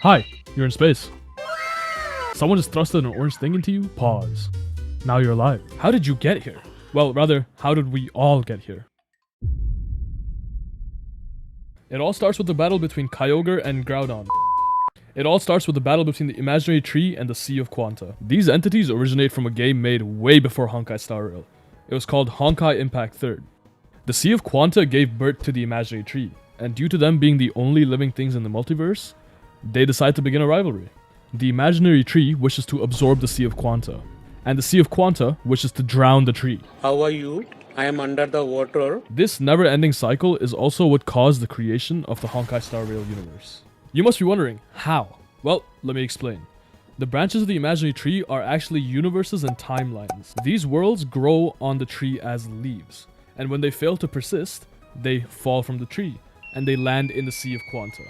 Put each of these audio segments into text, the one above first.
Hi, you're in space. Someone just thrusted an orange thing into you? Pause. Now you're alive. How did you get here? Well, rather, how did we all get here? It all starts with the battle between Kyogre and Groudon. It all starts with the battle between the imaginary tree and the Sea of Quanta. These entities originate from a game made way before Honkai Star Rail. It was called Honkai Impact 3rd. The Sea of Quanta gave birth to the imaginary tree, and due to them being the only living things in the multiverse, they decide to begin a rivalry. The imaginary tree wishes to absorb the Sea of Quanta, and the Sea of Quanta wishes to drown the tree. How are you? I am under the water. This never-ending cycle is also what caused the creation of the Honkai Star Rail universe. You must be wondering, how? Well, let me explain. The branches of the imaginary tree are actually universes and timelines. These worlds grow on the tree as leaves, and when they fail to persist, they fall from the tree, and they land in the Sea of Quanta.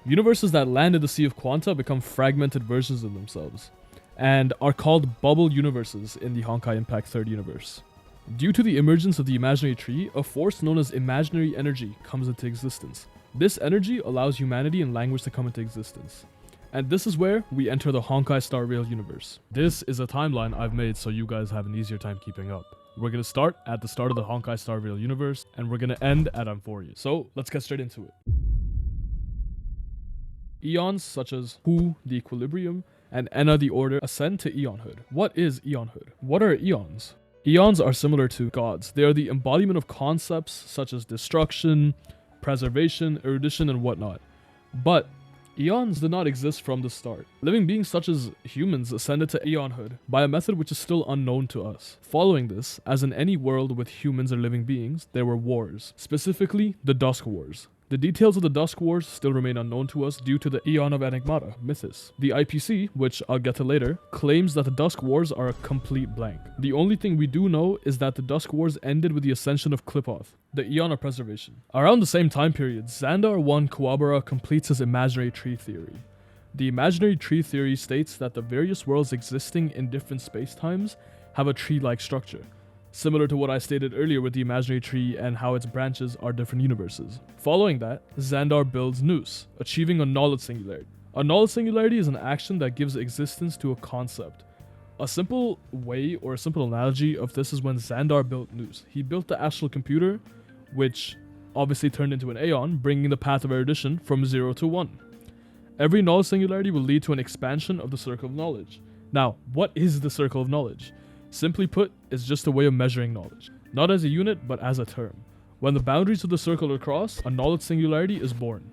Universes that land in the Sea of Quanta become fragmented versions of themselves, and are called bubble universes in the Honkai Impact 3rd universe. Due to the emergence of the imaginary tree, a force known as imaginary energy comes into existence. This energy allows humanity and language to come into existence. And this is where we enter the Honkai Star Rail universe. This is a timeline I've made so you guys have an easier time keeping up. We're gonna start at the start of the Honkai Star Rail universe, and we're gonna end at Amphoreus. So let's get straight into it. Eons such as Hu, the Equilibrium, and Enna, the Order, ascend to Eonhood. What is Eonhood? What are Eons? Eons are similar to gods. They are the embodiment of concepts such as destruction, preservation, erudition, and whatnot. But Eons did not exist from the start. Living beings such as humans ascended to Eonhood by a method which is still unknown to us. Following this, as in any world with humans or living beings, there were wars, specifically the Dusk Wars. The details of the Dusk Wars still remain unknown to us due to the Aeon of Enigmata, Mythos. The IPC, which I'll get to later, claims that the Dusk Wars are a complete blank. The only thing we do know is that the Dusk Wars ended with the ascension of Qlipoth, the Aeon of Preservation. Around the same time period, Xandar-I Kuwabara completes his imaginary tree theory. The imaginary tree theory states that the various worlds existing in different spacetimes have a tree-like structure, similar to what I stated earlier with the imaginary tree and how its branches are different universes. Following that, Xandar builds Nous, achieving a knowledge singularity. A knowledge singularity is an action that gives existence to a concept. A simple way or a simple analogy of this is when Xandar built Nous. He built the astral computer, which obviously turned into an Aeon, bringing the path of erudition from 0 to 1. Every knowledge singularity will lead to an expansion of the circle of knowledge. Now, what is the circle of knowledge? Simply put, it's just a way of measuring knowledge. Not as a unit, but as a term. When the boundaries of the circle are crossed, a knowledge singularity is born.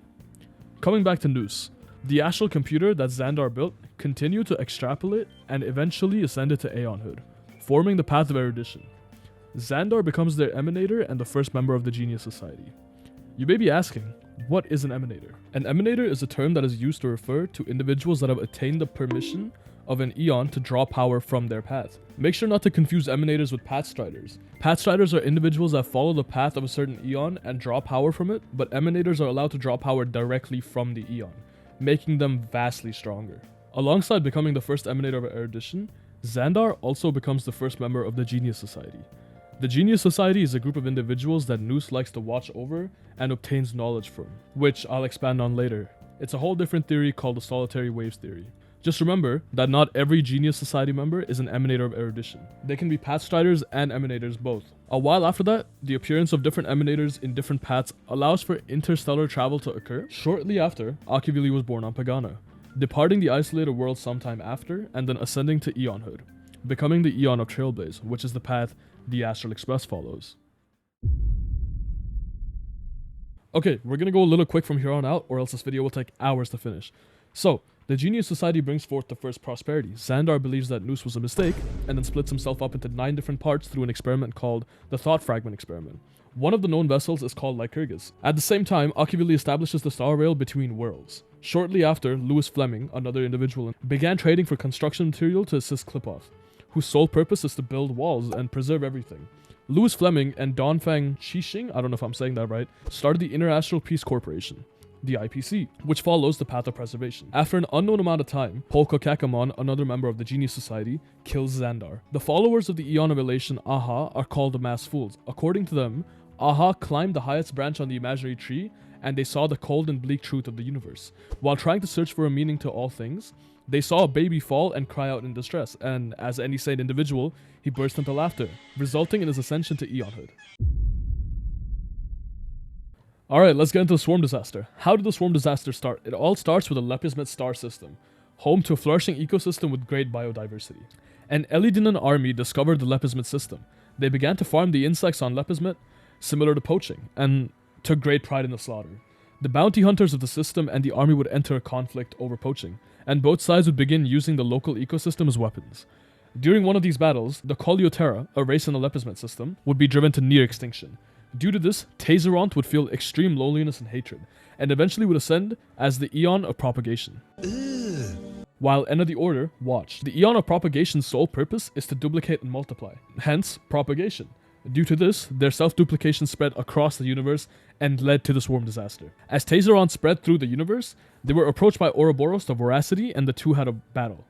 Coming back to Nous, the astral computer that Xandar built continued to extrapolate and eventually ascended to Aeonhood, forming the path of erudition. Xandar becomes their emanator and the first member of the Genius Society. You may be asking, what is an emanator? An emanator is a term that is used to refer to individuals that have attained the permission of an Eon to draw power from their path. Make sure not to confuse emanators with pathstriders. Pathstriders are individuals that follow the path of a certain Eon and draw power from it, but emanators are allowed to draw power directly from the Eon, making them vastly stronger. Alongside becoming the first emanator of erudition, Xandar also becomes the first member of the Genius Society. The Genius Society is a group of individuals that Nous likes to watch over and obtains knowledge from, which I'll expand on later. It's a whole different theory called the solitary waves theory. Just remember that not every Genius Society member is an emanator of erudition. They can be pathstriders and emanators both. A while after that, the appearance of different emanators in different paths allows for interstellar travel to occur. Shortly after, Akivili was born on Pagana, departing the isolated world sometime after, and then ascending to Eonhood, becoming the Eon of Trailblazer, which is the path the Astral Express follows. Okay, we're gonna go a little quick from here on out, or else this video will take hours to finish. So, the Genius Society brings forth the first prosperity. Xandar believes that Nous was a mistake, and then splits himself up into 9 different parts through an experiment called the Thought Fragment Experiment. One of the known vessels is called Lycurgus. At the same time, Akivili establishes the Star Rail between worlds. Shortly after, Louis Fleming, another individual, began trading for construction material to assist Qlipoth, whose sole purpose is to build walls and preserve everything. Louis Fleming and Donfang Qixing, I don't know if I'm saying that right, started the International Peace Corporation, the IPC, which follows the path of preservation. After an unknown amount of time, Polka Kakamon, another member of the Genius Society, kills Xandar. The followers of the Eon of Elation, Aha, are called the Masked Fools. According to them, Aha climbed the highest branch on the imaginary tree and they saw the cold and bleak truth of the universe. While trying to search for a meaning to all things, they saw a baby fall and cry out in distress, and as any sane individual, he burst into laughter, resulting in his ascension to Eonhood. Alright, let's get into the swarm disaster. How did the swarm disaster start? It all starts with the Lepismet star system, home to a flourishing ecosystem with great biodiversity. An Elidinan army discovered the Lepismet system. They began to farm the insects on Lepismet, similar to poaching, and took great pride in the slaughter. The bounty hunters of the system and the army would enter a conflict over poaching, and both sides would begin using the local ecosystem as weapons. During one of these battles, the Coleoptera, a race in the Lepismet system, would be driven to near extinction. Due to this, Taseront would feel extreme loneliness and hatred, and eventually would ascend as the Eon of Propagation. While Enna the Order watched. The Eon of Propagation's sole purpose is to duplicate and multiply, hence propagation. Due to this, their self-duplication spread across the universe and led to the swarm disaster. As Taseront spread through the universe, they were approached by Ouroboros the Voracity, and the two had a battle.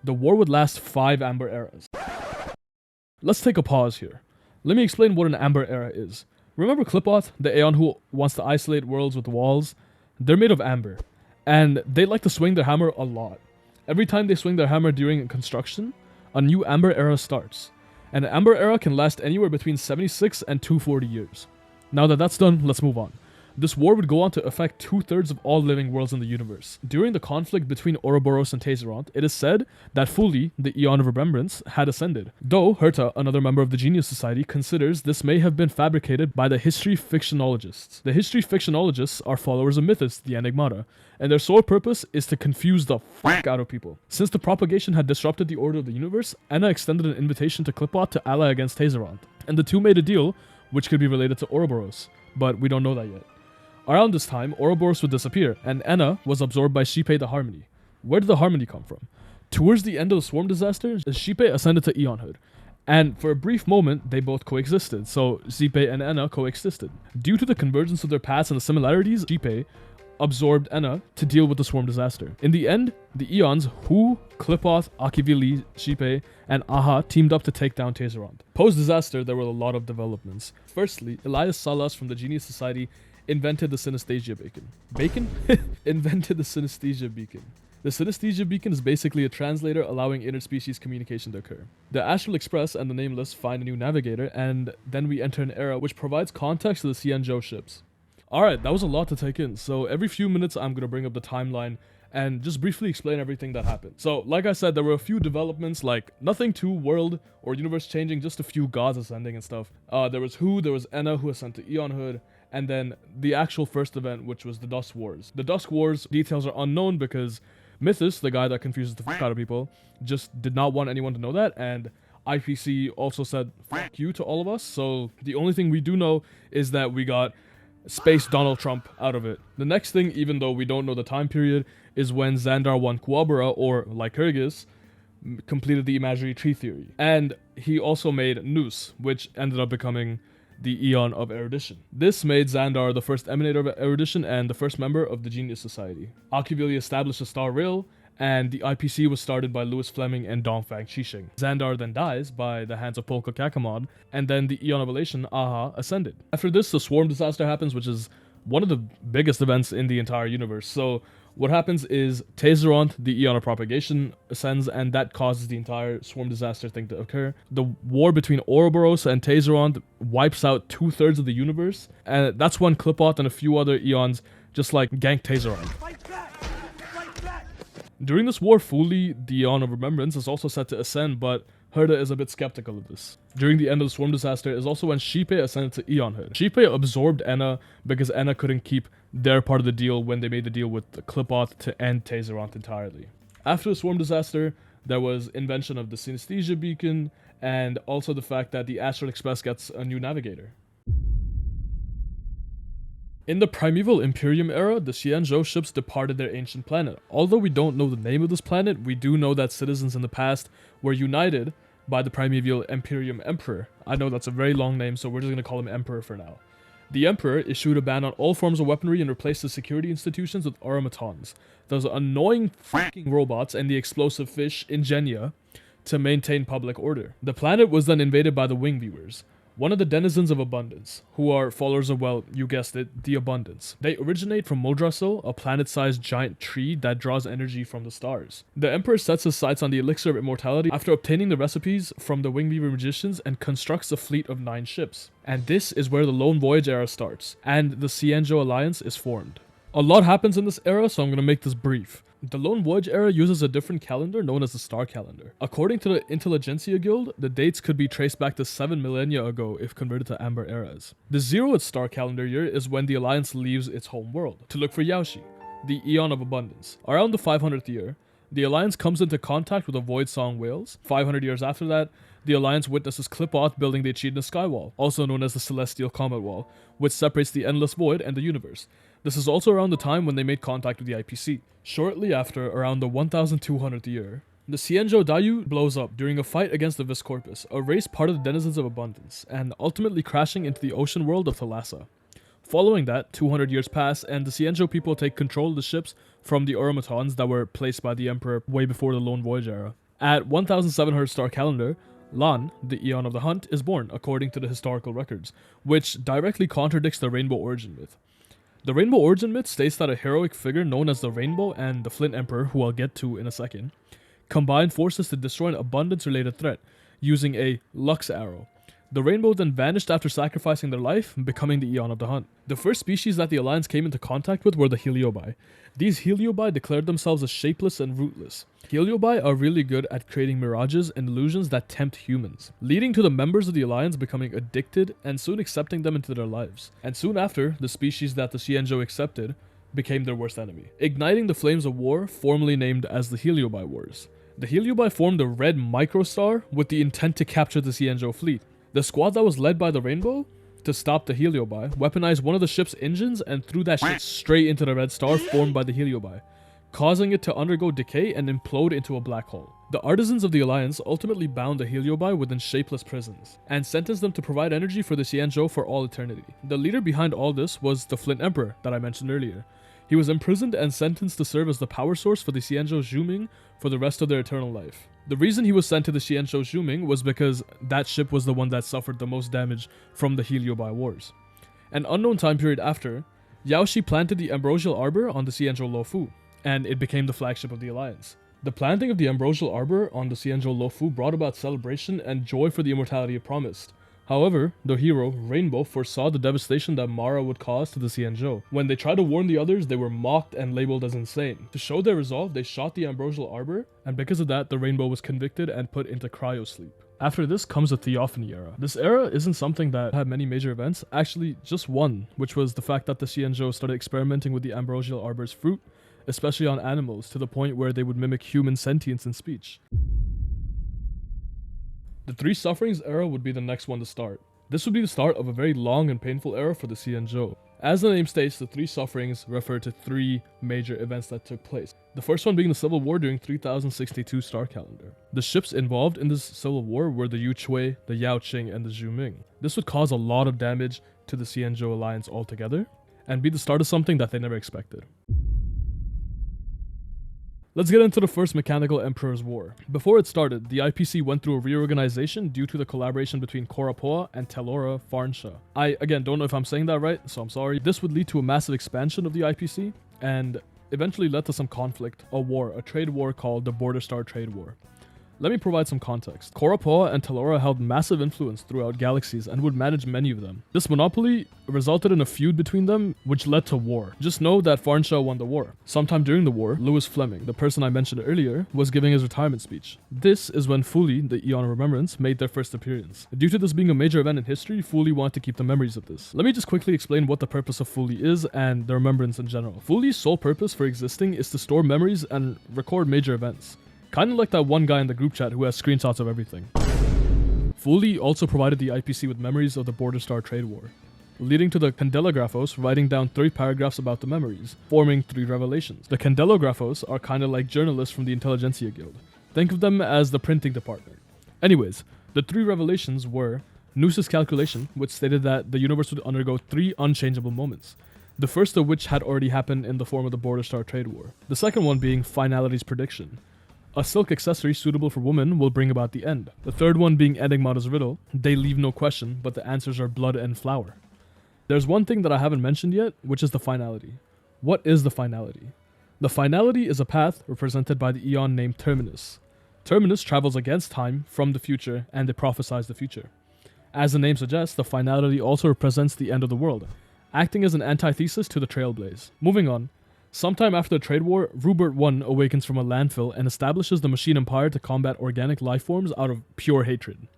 The war would last 5 Amber Eras. Let's take a pause here. Let me explain what an Amber Era is. Remember Qlipoth, the Aeon who wants to isolate worlds with walls? They're made of amber, and they like to swing their hammer a lot. Every time they swing their hammer during construction, a new Amber Era starts. And an Amber Era can last anywhere between 76 and 240 years. Now that that's done, let's move on. This war would go on to affect 2/3 of all living worlds in the universe. During the conflict between Ouroboros and Taseront, it is said that Fuli, the Eon of Remembrance, had ascended. Though Herta, another member of the Genius Society, considers this may have been fabricated by the history fictionologists. The history fictionologists are followers of Mythos, the Enigmata, and their sole purpose is to confuse the fuck out of people. Since the propagation had disrupted the order of the universe, Enna extended an invitation to Qlipoth to ally against Taseront, and the two made a deal, which could be related to Ouroboros, but we don't know that yet. Around this time, Ouroboros would disappear, and Enna was absorbed by Xipe the Harmony. Where did the Harmony come from? Towards the end of the swarm disaster, Xipe ascended to Eonhood, and for a brief moment, they both coexisted, so Xipe and Enna coexisted. Due to the convergence of their paths and the similarities, Xipe absorbed Enna to deal with the swarm disaster. In the end, the Eons, Hu, Qlipoth, Akivili, Xipe, and Aha teamed up to take down Taseront. Post-disaster, there were a lot of developments. Firstly, Elias Salas from the Genius Society invented the Synesthesia Beacon. Invented the Synesthesia Beacon. The Synesthesia Beacon is basically a translator allowing interspecies communication to occur. The Astral Express and the Nameless find a new navigator, and then we enter an era which provides context to the Xianzhou ships. Alright, that was a lot to take in, so every few minutes I'm going to bring up the timeline and just briefly explain everything that happened. So, like I said, there were a few developments, like nothing too world or universe changing, just a few gods ascending and stuff. There was Hu, there was Enna who ascended to Eonhood, and then the actual first event, which was the Dusk Wars. The Dusk Wars details are unknown because Mythos, the guy that confuses the fuck out of people, just did not want anyone to know that, and IPC also said fuck you to all of us, so the only thing we do know is that we got Space Donald Trump out of it. The next thing, even though we don't know the time period, is when Xandar won Quabara, or Lycurgus, completed the imaginary tree theory. And he also made Nous, which ended up becoming the Eon of Erudition. This made Xandar the first emanator of Erudition and the first member of the Genius Society. Akivili established a star rail, and the IPC was started by Louis Fleming and Dongfang Qixing. Xandar then dies by the hands of Polka Kakamon, and then the Eon of Elation, Aha, ascended. After this, the swarm disaster happens, which is one of the biggest events in the entire universe. So what happens is Taseront, the Eon of Propagation, ascends, and that causes the entire swarm disaster thing to occur. The war between Ouroboros and Taseront wipes out 2/3 of the universe, and that's when Qlipoth and a few other Eons just like gank Taseront. During this war, Fuli, the Eon of Remembrance, is also set to ascend, but Herta is a bit skeptical of this. During the end of the swarm disaster is also when Xipe ascended to Eonhood. Xipe absorbed Enna because Enna couldn't keep their part of the deal when they made the deal with Qlipoth to end Taseront entirely. After the swarm disaster, there was invention of the Synesthesia Beacon, and also the fact that the Astral Express gets a new navigator. In the Primeval Imperium Era, the Xianzhou ships departed their ancient planet. Although we don't know the name of this planet, we do know that citizens in the past were united by the Primeval Imperium Emperor. I know that's a very long name, so we're just going to call him Emperor for now. The Emperor issued a ban on all forms of weaponry and replaced the security institutions with automatons, those annoying fucking robots, and the explosive fish, Ingenia, to maintain public order. The planet was then invaded by the Wing Viewers. one of the denizens of abundance, who are followers of, well, you guessed it, the abundance. They originate from Modrassil, a planet-sized giant tree that draws energy from the stars. The Emperor sets his sights on the elixir of immortality after obtaining the recipes from the Wingweaver magicians and constructs a fleet of 9 ships. And this is where the Lone Voyage Era starts, and the Xianzhou Alliance is formed. A lot happens in this era, so I'm going to make this brief. The Lone Voyage Era uses a different calendar known as the Star Calendar. According to the Intelligentsia Guild, the dates could be traced back to 7 millennia ago if converted to Amber Eras. The 0th Star Calendar year is when the Alliance leaves its home world to look for Yaoshi, the Eon of Abundance. Around the 500th year, the Alliance comes into contact with the Void Song whales. 500 years after that, the Alliance witnesses Clipoth building the Echidna Skywall, also known as the Celestial Combat Wall, which separates the Endless Void and the universe. This is also around the time when they made contact with the IPC. Shortly after, around the 1200th year, the Xianzhou Dayu blows up during a fight against the Viscorpus, a race part of the Denizens of Abundance, and ultimately crashing into the ocean world of Thalassa. Following that, 200 years pass, and the Xianzhou people take control of the ships from the automatons that were placed by the Emperor way before the Lone Voyage Era. At 1700 Star Calendar, Lan, the Eon of the Hunt, is born, according to the historical records, which directly contradicts the Rainbow Origin myth. The Rainbow Origin myth states that a heroic figure known as the Rainbow and the Flint Emperor, who I'll get to in a second, combined forces to destroy an abundance-related threat using a Lux arrow. The Rainbow then vanished after sacrificing their life, becoming the Eon of the Hunt. The first species that the Alliance came into contact with were the Heliobi. These Heliobi declared themselves as shapeless and rootless. Heliobi are really good at creating mirages and illusions that tempt humans, leading to the members of the Alliance becoming addicted and soon accepting them into their lives. And soon after, the species that the Xianzhou accepted became their worst enemy, igniting the flames of war, formerly named as the Heliobi Wars. The Heliobi formed a red microstar with the intent to capture the Xianzhou fleet. The squad that was led by the Rainbow, to stop the Heliobi, weaponized one of the ship's engines and threw that shit straight into the red star formed by the Heliobi, causing it to undergo decay and implode into a black hole. The artisans of the Alliance ultimately bound the Heliobi within shapeless prisons, and sentenced them to provide energy for the Xianzhou for all eternity. The leader behind all this was the Flint Emperor that I mentioned earlier. He was imprisoned and sentenced to serve as the power source for the Xianzhou Zhuming for the rest of their eternal life. The reason he was sent to the Xianzhou Zhuming was because that ship was the one that suffered the most damage from the Heliobi Wars. An unknown time period after, Yaoshi planted the Ambrosial Arbor on the Xianzhou Luofu, and it became the flagship of the Alliance. The planting of the Ambrosial Arbor on the Xianzhou Luofu brought about celebration and joy for the immortality it promised. However, the hero, Rainbow, foresaw the devastation that Mara would cause to the Xianzhou. When they tried to warn the others, they were mocked and labeled as insane. To show their resolve, they shot the Ambrosial Arbor, and because of that, the Rainbow was convicted and put into cryosleep. After this comes the Theophany Era. This era isn't something that had many major events, actually just one, which was the fact that the Xianzhou started experimenting with the Ambrosial Arbor's fruit, especially on animals, to the point where they would mimic human sentience and speech. The Three Sufferings era would be the next one to start. This would be the start of a very long and painful era for the Xianzhou. As the name states, the Three Sufferings refer to 3 major events that took place. The first one being the Civil War during 3062 Star Calendar. The ships involved in this civil war were the Yuchui, the Yaoqing, and the Zhuming. This would cause a lot of damage to the Xianzhou Alliance altogether, and be the start of something that they never expected. Let's get into the first Mechanical Emperor's War. Before it started, the IPC went through a reorganization due to the collaboration between Korapoa and Telora Farnsha. I, again, don't know if I'm saying that right, so I'm sorry. This would lead to a massive expansion of the IPC, and eventually led to some conflict, a war, a trade war called the Border Star Trade War. Let me provide some context. Korapoa and Telora held massive influence throughout galaxies and would manage many of them. This monopoly resulted in a feud between them, which led to war. Just know that Farnsha won the war. Sometime during the war, Louis Fleming, the person I mentioned earlier, was giving his retirement speech. This is when Fuli, the Eon of Remembrance, made their first appearance. Due to this being a major event in history, Fuli wanted to keep the memories of this. Let me just quickly explain what the purpose of Fuli is and the Remembrance in general. Fuli's sole purpose for existing is to store memories and record major events. Kinda like that one guy in the group chat who has screenshots of everything. Fuli also provided the IPC with memories of the Border Star Trade War, leading to the Candelagraphos writing down 3 paragraphs about the memories, forming 3 revelations. The Candelagraphos are kinda like journalists from the Intelligentsia Guild. Think of them as the printing department. Anyways, the 3 revelations were Noos's calculation, which stated that the universe would undergo 3 unchangeable moments, the first of which had already happened in the form of the Border Star Trade War. The second one being Finality's prediction, A silk accessory suitable for women will bring about the end. The third one being Enigmata's riddle. They leave no question, but the answers are blood and flower. There's one thing that I haven't mentioned yet, which is the finality. What is the finality? The finality is a path represented by the eon named Terminus. Terminus travels against time from the future, and it prophesies the future. As the name suggests, the finality also represents the end of the world, acting as an antithesis to the Trailblaze. Moving on, sometime after the trade war, Rupert I awakens from a landfill and establishes the Machine Empire to combat organic life forms out of pure hatred,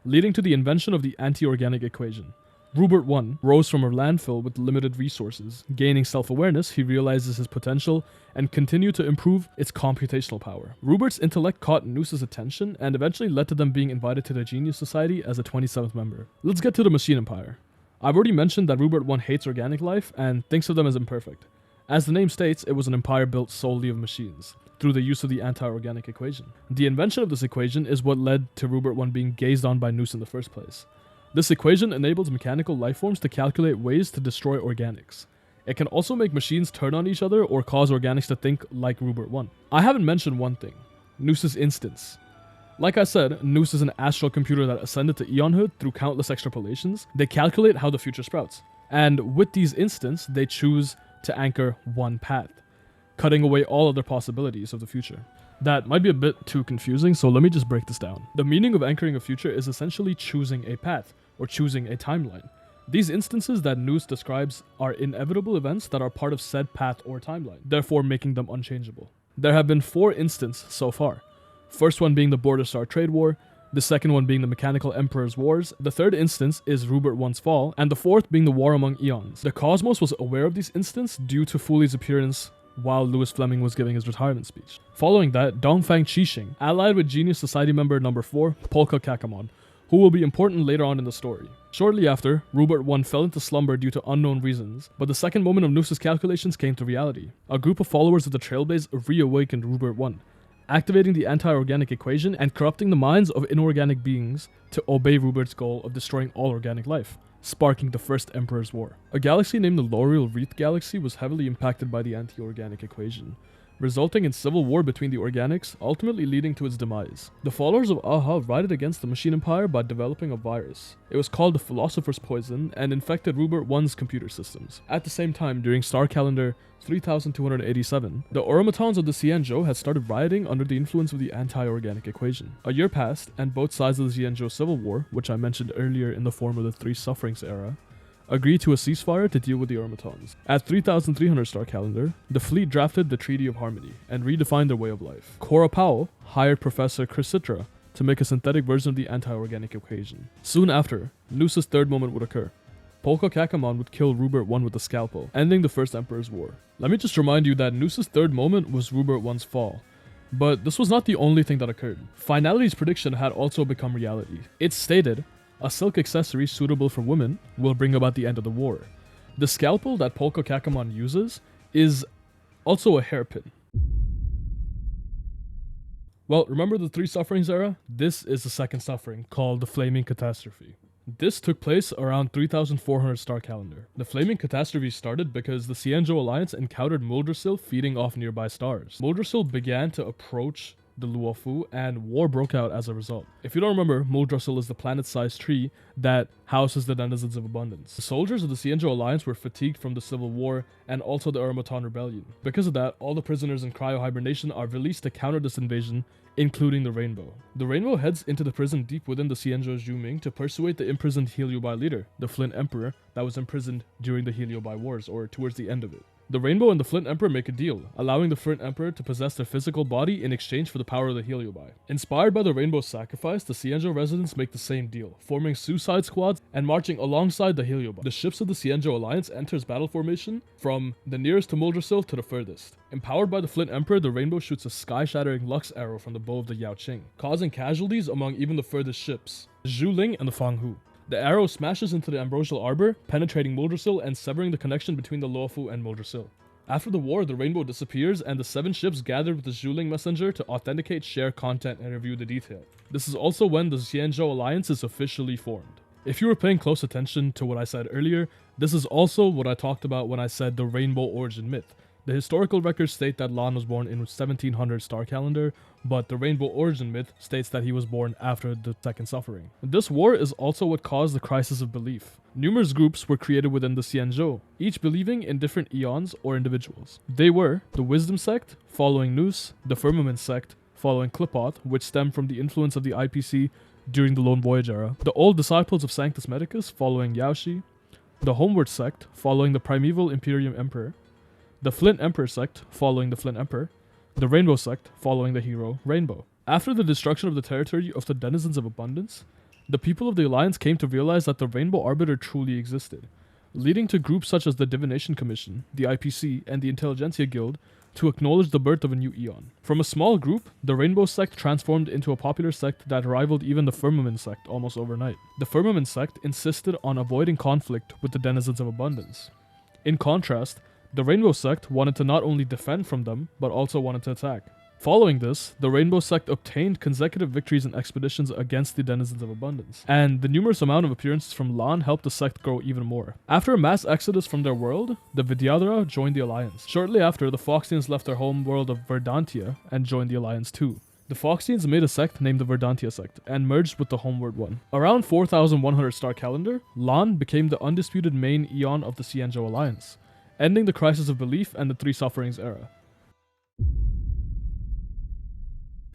leading to the invention of the anti-organic equation. Rupert I rose from a landfill with limited resources. Gaining self-awareness, he realizes his potential and continued to improve its computational power. Rupert's intellect caught Noos's attention and eventually led to them being invited to the Genius Society as a 27th member. Let's get to the Machine Empire. I've already mentioned that Rupert I hates organic life and thinks of them as imperfect. As the name states, it was an empire built solely of machines, through the use of the anti-organic equation. The invention of this equation is what led to Rupert I being gazed on by Noos in the first place. This equation enables mechanical life forms to calculate ways to destroy organics. It can also make machines turn on each other or cause organics to think like Rupert I. I haven't mentioned one thing, Noos's instance. Like I said, Noos is an astral computer that ascended to eonhood through countless extrapolations. They calculate how the future sprouts. And with these instants, they choose to anchor one path, cutting away all other possibilities of the future. That might be a bit too confusing, so let me just break this down. The meaning of anchoring a future is essentially choosing a path, or choosing a timeline. These instances that Noos describes are inevitable events that are part of said path or timeline, therefore making them unchangeable. There have been 4 instances so far. First one being the Border Star Trade War, the second one being the Mechanical Emperor's Wars, the third instance is Rupert I's fall, and the fourth being the War Among Eons. The Cosmos was aware of these instances due to Fuli's appearance while Louis Fleming was giving his retirement speech. Following that, Dongfang Qixing allied with Genius Society member number 4, Polka Kakamon, who will be important later on in the story. Shortly after, Rupert I fell into slumber due to unknown reasons, but the second moment of Noos's calculations came to reality. A group of followers of the Trailblaze reawakened Rupert I, activating the anti-organic equation and corrupting the minds of inorganic beings to obey Rupert's goal of destroying all organic life, sparking the First Emperor's War. A galaxy named the L'Oreal Wreath Galaxy was heavily impacted by the anti-organic equation, resulting in civil war between the organics, ultimately leading to its demise. The followers of Aha righted against the Machine Empire by developing a virus. It was called the Philosopher's Poison and infected Rupert I's computer systems. At the same time, during star calendar 3287, the automatons of the Xianzhou had started rioting under the influence of the anti-organic equation. A year passed, and both sides of the Xianzhou civil war, which I mentioned earlier in the form of the Three Sufferings era, agreed to a ceasefire to deal with the automatons. At 3300 star calendar, the fleet drafted the Treaty of Harmony and redefined their way of life. Cora Powell hired Professor Chrysitra to make a synthetic version of the anti-organic equation. Soon after, Noos's third moment would occur. Polka Kakamon would kill Rupert I with a scalpel, ending the First Emperor's War. Let me just remind you that Noos's third moment was Rupert I's fall. But this was not the only thing that occurred. Finality's prediction had also become reality. It stated, a silk accessory suitable for women will bring about the end of the war. The scalpel that Polka Kakamon uses is also a hairpin. Well, remember the Three Sufferings era? This is the second suffering, called the Flaming Catastrophe. This took place around 3400 star calendar. The Flaming Catastrophe started because the Xianzhou Alliance encountered Muldrassil feeding off nearby stars. Muldrassil began to approach the Luofu, and war broke out as a result. If you don't remember, Muldrassil is the planet-sized tree that houses the denizens of abundance. The soldiers of the Xianzhou Alliance were fatigued from the civil war and also the Automaton rebellion. Because of that, all the prisoners in cryo-hibernation are released to counter this invasion, including the Rainbow. The Rainbow heads into the prison deep within the Xianzhou Zhuming to persuade the imprisoned Heliobi leader, the Flint Emperor, that was imprisoned during the Heliobi Wars, or towards the end of it. The Rainbow and the Flint Emperor make a deal, allowing the Flint Emperor to possess their physical body in exchange for the power of the Heliobi. Inspired by the Rainbow's sacrifice, the Xianzhou residents make the same deal, forming suicide squads and marching alongside the Heliobi. The ships of the Xianzhou Alliance enters battle formation from the nearest to Muldrassil to the furthest. Empowered by the Flint Emperor, the Rainbow shoots a sky-shattering Lux arrow from the bow of the Yao Qing, causing casualties among even the furthest ships, the Zhuling and the Fanghu. The arrow smashes into the ambrosial arbor, penetrating Muldrassil and severing the connection between the Luofu and Muldrassil. After the war, the Rainbow disappears and the 7 ships gathered with the Zhuling messenger to authenticate, share content, and review the detail. This is also when the Xianzhou Alliance is officially formed. If you were paying close attention to what I said earlier, this is also what I talked about when I said the Rainbow origin myth. The historical records state that Lan was born in 1700 star calendar, but the rainbow origin myth states that he was born after the Second Suffering. This war is also what caused the crisis of belief. Numerous groups were created within the Xianzhou, each believing in different eons or individuals. They were the Wisdom Sect, following Nous, the Firmament Sect, following Klipoth, which stemmed from the influence of the IPC during the Lone Voyage era, the Old Disciples of Sanctus Medicus, following Yaoshi, the Homeward Sect, following the Primeval Imperium Emperor, the Flint Emperor Sect, following the Flint Emperor, the Rainbow Sect, following the hero Rainbow. After the destruction of the territory of the Denizens of Abundance, the people of the Alliance came to realize that the Rainbow Arbiter truly existed, leading to groups such as the Divination Commission, the IPC, and the Intelligentsia Guild to acknowledge the birth of a new eon. From a small group, the Rainbow Sect transformed into a popular sect that rivaled even the Firmament Sect almost overnight. The Firmament Sect insisted on avoiding conflict with the Denizens of Abundance. In contrast, the Rainbow Sect wanted to not only defend from them, but also wanted to attack. Following this, the Rainbow Sect obtained consecutive victories in expeditions against the Denizens of Abundance, and the numerous amount of appearances from Lan helped the sect grow even more. After a mass exodus from their world, the Vidyadhara joined the Alliance. Shortly after, the Foxians left their home world of Verdantia and joined the Alliance too. The Foxians made a sect named the Verdantia sect and merged with the homeward one. Around 4100 star calendar, Lan became the undisputed main eon of the Xianzhou Alliance, ending the crisis of belief and the Three Sufferings era.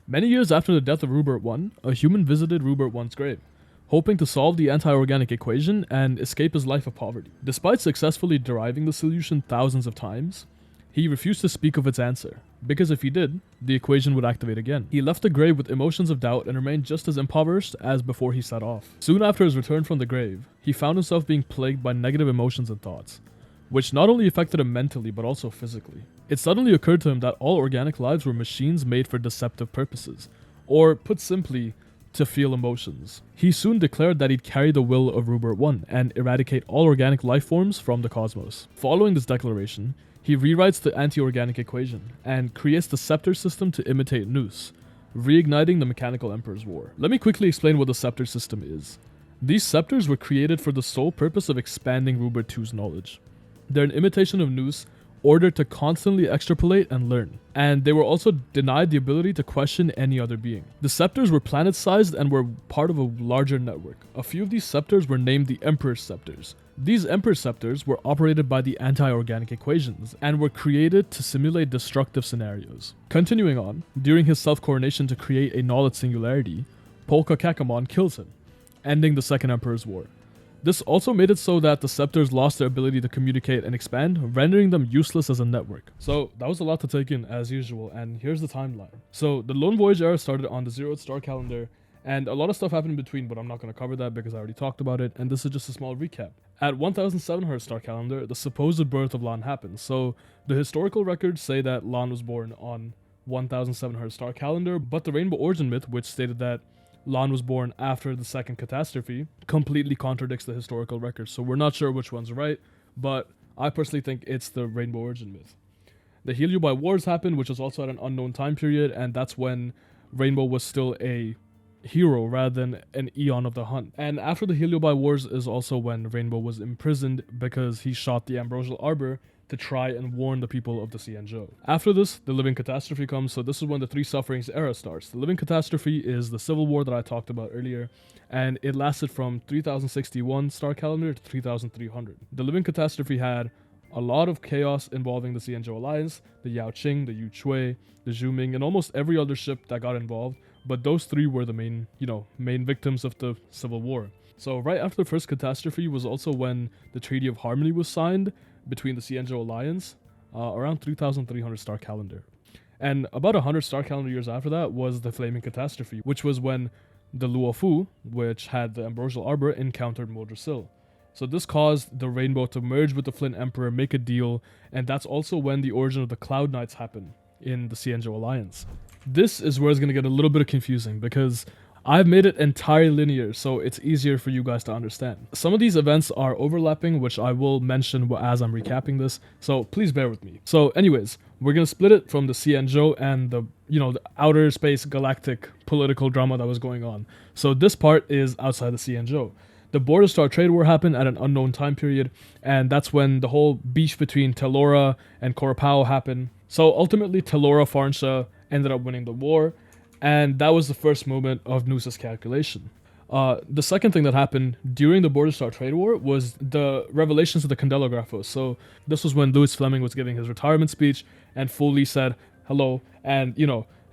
Many years after the death of Rubert I, a human visited Rubert I's grave, hoping to solve the anti-organic equation and escape his life of poverty. Despite successfully deriving the solution thousands of times, he refused to speak of its answer, because if he did, the equation would activate again. He left the grave with emotions of doubt and remained just as impoverished as before he set off. Soon after his return from the grave, he found himself being plagued by negative emotions and thoughts, which not only affected him mentally but also physically. It suddenly occurred to him that all organic lives were machines made for deceptive purposes, or put simply, to feel emotions. He soon declared that he'd carry the will of Rubert I and eradicate all organic life forms from the cosmos. Following this declaration, he rewrites the anti-organic equation and creates the scepter system to imitate Nous, reigniting the Mechanical Emperor's War. Let me quickly explain what the scepter system is. These scepters were created for the sole purpose of expanding Rubert II's knowledge. They're an imitation of Nous, ordered to constantly extrapolate and learn. And they were also denied the ability to question any other being. The scepters were planet-sized and were part of a larger network. A few of these scepters were named the Emperor's Scepters. These Emperor's Scepters were operated by the anti-organic equations and were created to simulate destructive scenarios. Continuing on, during his self-coronation to create a knowledge singularity, Polka Kakamon kills him, ending the Second Emperor's War. This also made it so that the scepters lost their ability to communicate and expand, rendering them useless as a network. So that was a lot to take in as usual, and here's the timeline. So the Lone Voyage era started on the 0th star calendar, and a lot of stuff happened in between, but I'm not going to cover that because I already talked about it, and this is just a small recap. At 1700 star calendar, the supposed birth of Lan happened. So the historical records say that Lan was born on 1700 star calendar, but the Rainbow Origin myth, which stated that Lan was born after the second catastrophe, completely contradicts the historical records, so we're not sure which one's right, but I personally think it's the Rainbow Origin myth. The Jarilo-VI Wars happened, which was also at an unknown time period, and that's when Rainbow was still a hero rather than an eon of the hunt. And after the Jarilo-VI Wars is also when Rainbow was imprisoned because he shot the Ambrosial Arbor to try and warn the people of the Xianzhou. After this, the Living Catastrophe comes, so this is when the Three Sufferings era starts. The Living Catastrophe is the civil war that I talked about earlier, and it lasted from 3061 star calendar to 3300. The Living Catastrophe had a lot of chaos involving the Xianzhou Alliance, the Yaoqing, the Yuchui, the Zhuming, and almost every other ship that got involved, but those three were the main victims of the civil war. So right after the first catastrophe was also when the Treaty of Harmony was signed between the Xianzhou Alliance, around 3,300 star calendar. And about 100 star calendar years after that was the Flaming Catastrophe, which was when the Luofu, which had the Ambrosial Arbor, encountered Modrasil. So this caused the Rainbow to merge with the Flint Emperor, make a deal, and that's also when the origin of the Cloud Knights happened in the Xianzhou Alliance. This is where it's going to get a little bit confusing because I've made it entirely linear, so it's easier for you guys to understand. Some of these events are overlapping, which I will mention as I'm recapping this, so please bear with me. So anyways, we're going to split it from the Xianzhou and the outer space galactic political drama that was going on. So this part is outside the Xianzhou. The Border Star Trade War happened at an unknown time period, and that's when the whole beef between Telora and Korapao happened. So ultimately, Telora Farnsha ended up winning the war, and that was the first movement of Noosa's calculation. The second thing that happened during the Border Star Trade War was the revelations of the Candelabros. So this was when Louis Fleming was giving his retirement speech, and Foley said hello, and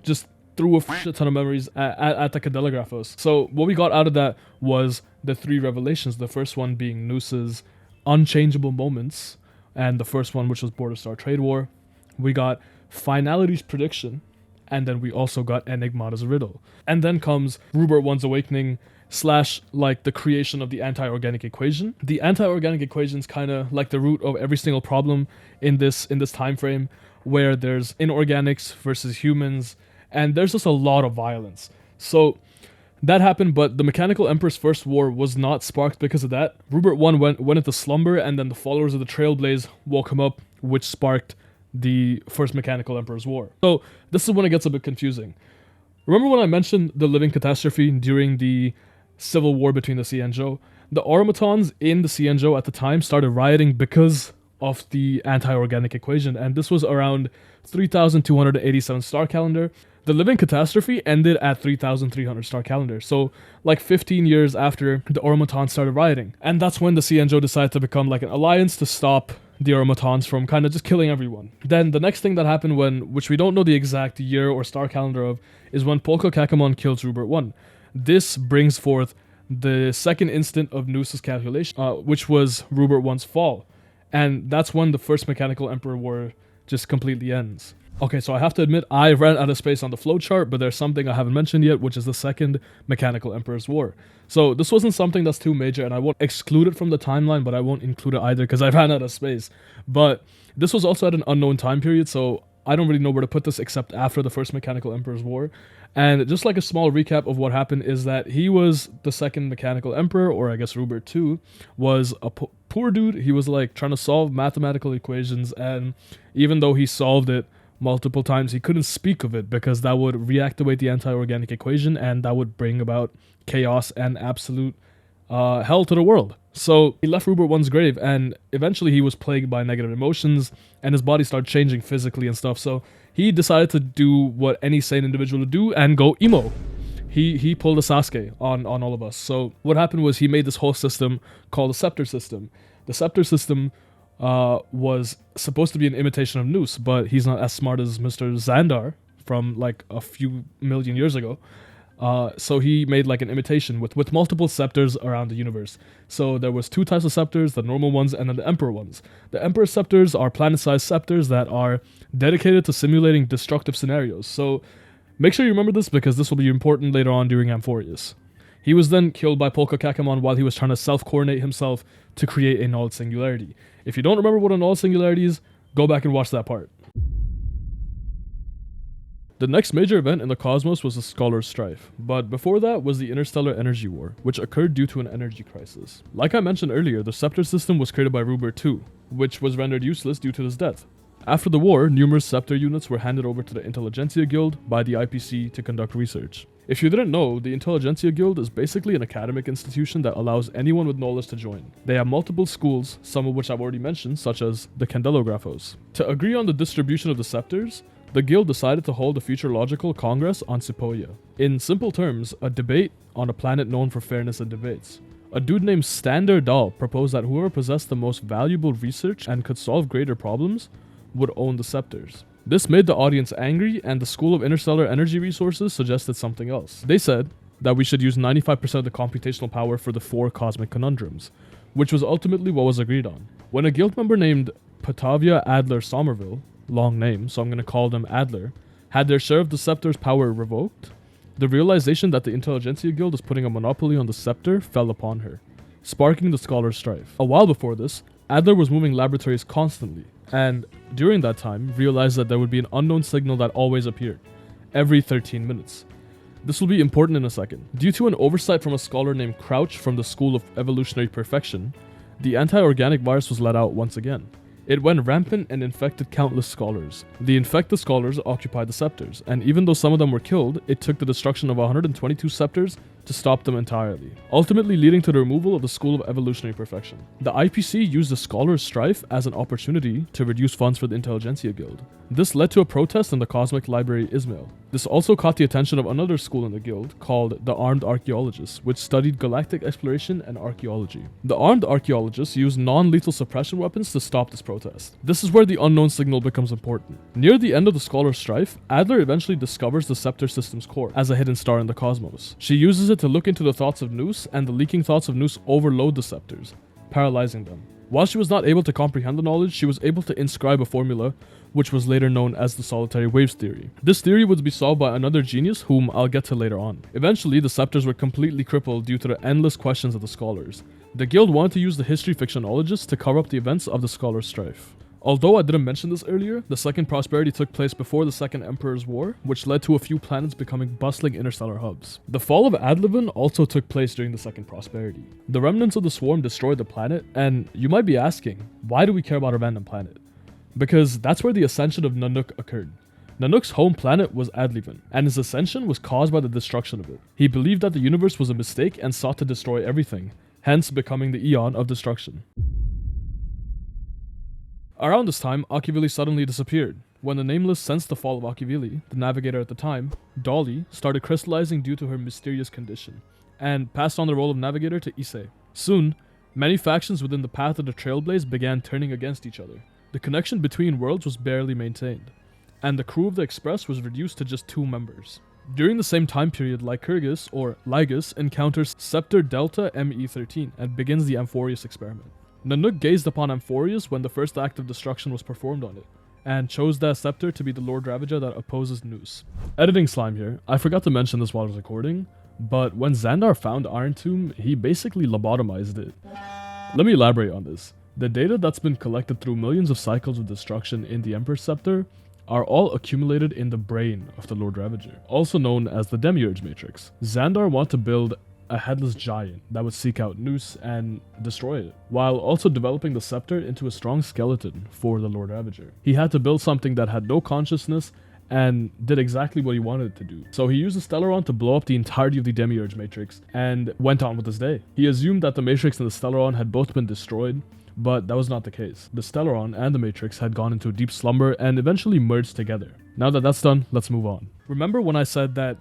just threw a shit ton of memories at the Candelabros. So what we got out of that was the three revelations. The first one being Noosa's unchangeable moments, and the first one, which was Border Star Trade War. We got Finality's prediction, and then we also got Enigmata's riddle. And then comes Rupert I's awakening / like the creation of the anti-organic equation. The anti-organic equation is kind of like the root of every single problem in this time frame, where there's inorganics versus humans, and there's just a lot of violence. So that happened, but the Mechanical Emperor's first war was not sparked because of that. Rupert I went into slumber, and then the followers of the Trailblazer woke him up, which sparked the first Mechanical Emperor's war. So this is when it gets a bit confusing. Remember when I mentioned the living catastrophe during the civil war between the Xianzhou? The automatons in the Xianzhou at the time started rioting because of the anti-organic equation, and this was around 3,287 star calendar. The living catastrophe ended at 3,300 star calendar, so like 15 years after the automatons started rioting. And that's when the Xianzhou decided to become like an alliance to stop the automatons from kind of just killing everyone. Then the next thing that happened, which we don't know the exact year or star calendar of, is when Polka Kakamon kills Rupert I. This brings forth the second instant of Noosa's calculation, which was Rupert I's fall. And that's when the first Mechanical Emperor War just completely ends. Okay, so I have to admit, I ran out of space on the flowchart, but there's something I haven't mentioned yet, which is the second Mechanical Emperor's War. So this wasn't something that's too major, and I won't exclude it from the timeline, but I won't include it either because I ran out of space. But this was also at an unknown time period, so I don't really know where to put this except after the first Mechanical Emperor's War. And just like a small recap of what happened is that he was the second Mechanical Emperor, or I guess Rupert II, was a poor dude. He was like trying to solve mathematical equations, and even though he solved it multiple times, he couldn't speak of it because that would reactivate the anti-organic equation, and that would bring about chaos and absolute hell to the world. So he left Rupert I's grave, and eventually he was plagued by negative emotions, and his body started changing physically and stuff. So he decided to do what any sane individual would do and go emo. He pulled a Sasuke on all of us. So what happened was he made this whole system called the Scepter System. The Scepter System was supposed to be an imitation of Noose, but he's not as smart as Mr. Xandar from like a few million years ago. So he made like an imitation with multiple scepters around the universe. So there was two types of scepters, the normal ones and then the Emperor ones. The Emperor scepters are planet-sized scepters that are dedicated to simulating destructive scenarios. So make sure you remember this because this will be important later on during Amphoreus. He was then killed by Polka Kakamon while he was trying to self-coordinate himself to create a null singularity. If you don't remember what a null singularity is, go back and watch that part. The next major event in the cosmos was the Scholars Strife, but before that was the Interstellar Energy War, which occurred due to an energy crisis. Like I mentioned earlier, the Scepter System was created by Rupert II, which was rendered useless due to his death. After the war, numerous Scepter units were handed over to the Intelligentsia Guild by the IPC to conduct research. If you didn't know, the Intelligentsia Guild is basically an academic institution that allows anyone with knowledge to join. They have multiple schools, some of which I've already mentioned, such as the Candelabros. To agree on the distribution of the scepters, the guild decided to hold a Futurological Congress on Sepoya. In simple terms, a debate on a planet known for fairness and debates. A dude named Stander Dahl proposed that whoever possessed the most valuable research and could solve greater problems would own the scepters. This made the audience angry, and the School of Interstellar Energy Resources suggested something else. They said that we should use 95% of the computational power for the 4 cosmic conundrums, which was ultimately what was agreed on. When a guild member named Patavia Adler Somerville, long name, so I'm going to call them Adler, had their share of the scepter's power revoked, the realization that the Intelligentsia Guild is putting a monopoly on the scepter fell upon her, sparking the Scholars Strife. A while before this, Adler was moving laboratories constantly, and during that time realized that there would be an unknown signal that always appeared, every 13 minutes. This will be important in a second. Due to an oversight from a scholar named Crouch from the School of Evolutionary Perfection, the anti-organic virus was let out once again. It went rampant and infected countless scholars. The infected scholars occupied the scepters, and even though some of them were killed, it took the destruction of 122 scepters to stop them entirely, ultimately leading to the removal of the School of Evolutionary Perfection. The IPC used the Scholars Strife as an opportunity to reduce funds for the Intelligentsia Guild. This led to a protest in the Cosmic Library Ismail. This also caught the attention of another school in the guild called the Armed Archaeologists, which studied galactic exploration and archaeology. The Armed Archaeologists used non-lethal suppression weapons to stop this protest. This is where the unknown signal becomes important. Near the end of the Scholar Strife, Adler eventually discovers the Scepter System's core as a hidden star in the cosmos. She uses it to look into the thoughts of Nous, and the leaking thoughts of Nous overload the Scepters, paralyzing them. While she was not able to comprehend the knowledge, she was able to inscribe a formula which was later known as the solitary waves theory. This theory would be solved by another genius whom I'll get to later on. Eventually, the Scepters were completely crippled due to the endless questions of the scholars. The guild wanted to use the history fictionologists to cover up the events of the Scholars Strife. Although I didn't mention this earlier, the Second Prosperity took place before the Second Emperor's War, which led to a few planets becoming bustling interstellar hubs. The fall of Adlevin also took place during the Second Prosperity. The remnants of the swarm destroyed the planet, and you might be asking, why do we care about a random planet? Because that's where the ascension of Nanook occurred. Nanook's home planet was Adlevin, and his ascension was caused by the destruction of it. He believed that the universe was a mistake and sought to destroy everything, hence becoming the Eon of Destruction. Around this time, Akivili suddenly disappeared. When the Nameless sensed the fall of Akivili, the navigator at the time, Dolly, started crystallizing due to her mysterious condition, and passed on the role of navigator to Issei. Soon, many factions within the path of the Trailblazer began turning against each other. The connection between worlds was barely maintained, and the crew of the Express was reduced to just 2 members. During the same time period, Lycurgus, or Lygus, encounters Scepter Delta ME13 and begins the Amphoreus experiment. Nanook gazed upon Amphoreus when the first act of destruction was performed on it, and chose that scepter to be the Lord Ravager that opposes Nous. Editing slime here, I forgot to mention this while I was recording, but when Xandar found Iron Tomb, he basically lobotomized it. Let me elaborate on this. The data that's been collected through millions of cycles of destruction in the Emperor's Scepter are all accumulated in the brain of the Lord Ravager, also known as the Demiurge Matrix. Xandar wanted to build a headless giant that would seek out Nous and destroy it, while also developing the scepter into a strong skeleton for the Lord Ravager. He had to build something that had no consciousness and did exactly what he wanted it to do. So he used the Stellaron to blow up the entirety of the Demiurge Matrix and went on with his day. He assumed that the Matrix and the Stellaron had both been destroyed, but that was not the case. The Stellaron and the Matrix had gone into a deep slumber and eventually merged together. Now that that's done, let's move on. Remember when I said that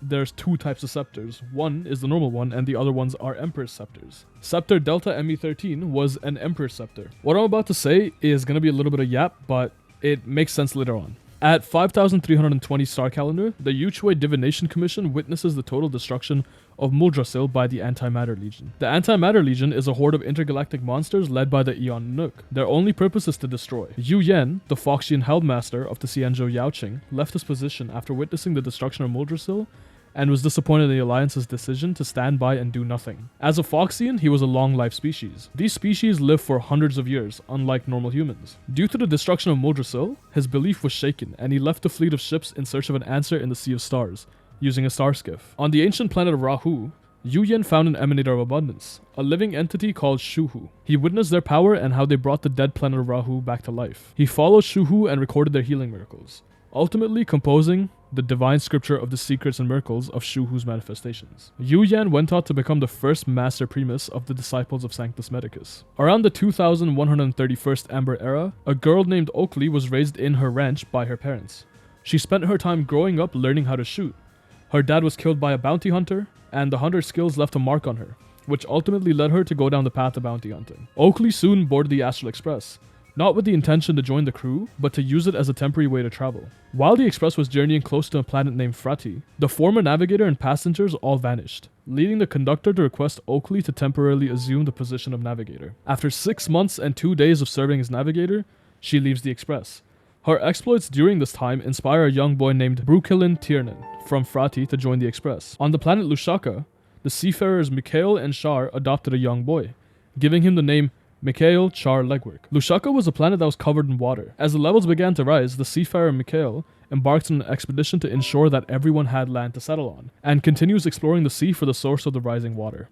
there's 2 types of scepters? One is the normal one, and the other ones are Emperor's Scepters. Scepter Delta ME13 was an Emperor's Scepter. What I'm about to say is going to be a little bit of yap, but it makes sense later on. At 5320 star calendar, the Yuchue Divination Commission witnesses the total destruction of Muldrassil by the Antimatter Legion. The Antimatter Legion is a horde of intergalactic monsters led by the Eon Nook. Their only purpose is to destroy. Yu Yen, the Foxian Heldmaster of the Xianzhou Yaoqing, left his position after witnessing the destruction of Muldrassil and was disappointed in the Alliance's decision to stand by and do nothing. As a Foxian, he was a long-life species. These species live for hundreds of years, unlike normal humans. Due to the destruction of Muldrassil, his belief was shaken, and he left a fleet of ships in search of an answer in the Sea of Stars, using a star skiff. On the ancient planet of Rahu, Yu Yen found an emanator of abundance, a living entity called Shuhu. He witnessed their power and how they brought the dead planet of Rahu back to life. He followed Shuhu and recorded their healing miracles, ultimately composing the divine scripture of the secrets and miracles of Shuhu's manifestations. Yu Yan went on to become the first master primus of the disciples of Sanctus Medicus. Around the 2131st Amber Era, a girl named Oakley was raised in her ranch by her parents. She spent her time growing up learning how to shoot. Her dad was killed by a bounty hunter, and the hunter's skills left a mark on her, which ultimately led her to go down the path of bounty hunting. Oakley soon boarded the Astral Express, not with the intention to join the crew, but to use it as a temporary way to travel. While the Express was journeying close to a planet named Frati, the former navigator and passengers all vanished, leading the conductor to request Oakley to temporarily assume the position of navigator. After 6 months and 2 days of serving as navigator, she leaves the Express. Her exploits during this time inspire a young boy named Brukilin Tiernan from Frati to join the Express. On the planet Lushaka, the seafarers Mikhail and Shar adopted a young boy, giving him the name Mikhail Char Legwork. Lushaka was a planet that was covered in water. As the levels began to rise, the seafarer Mikhail embarks on an expedition to ensure that everyone had land to settle on, and continues exploring the sea for the source of the rising water.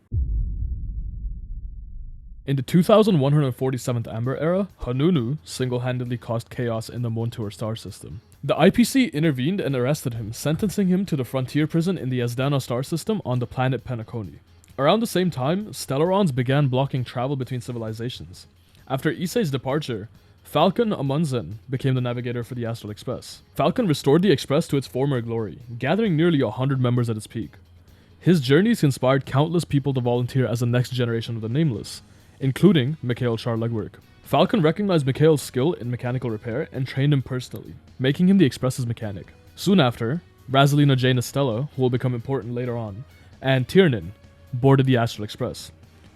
In the 2147th Amber Era, Hanunu single-handedly caused chaos in the Montour star system. The IPC intervened and arrested him, sentencing him to the frontier prison in the Esdana star system on the planet Penacony. Around the same time, Stellarons began blocking travel between civilizations. After Issei's departure, Falcon Amundsen became the navigator for the Astral Express. Falcon restored the Express to its former glory, gathering nearly 100 members at its peak. His journeys inspired countless people to volunteer as the next generation of the Nameless, including Mikhail Char-Legwork. Falcon recognized Mikhail's skill in mechanical repair and trained him personally, making him the Express's mechanic. Soon after, Brasilina Jane Estella, who will become important later on, and Tiernan boarded the Astral Express.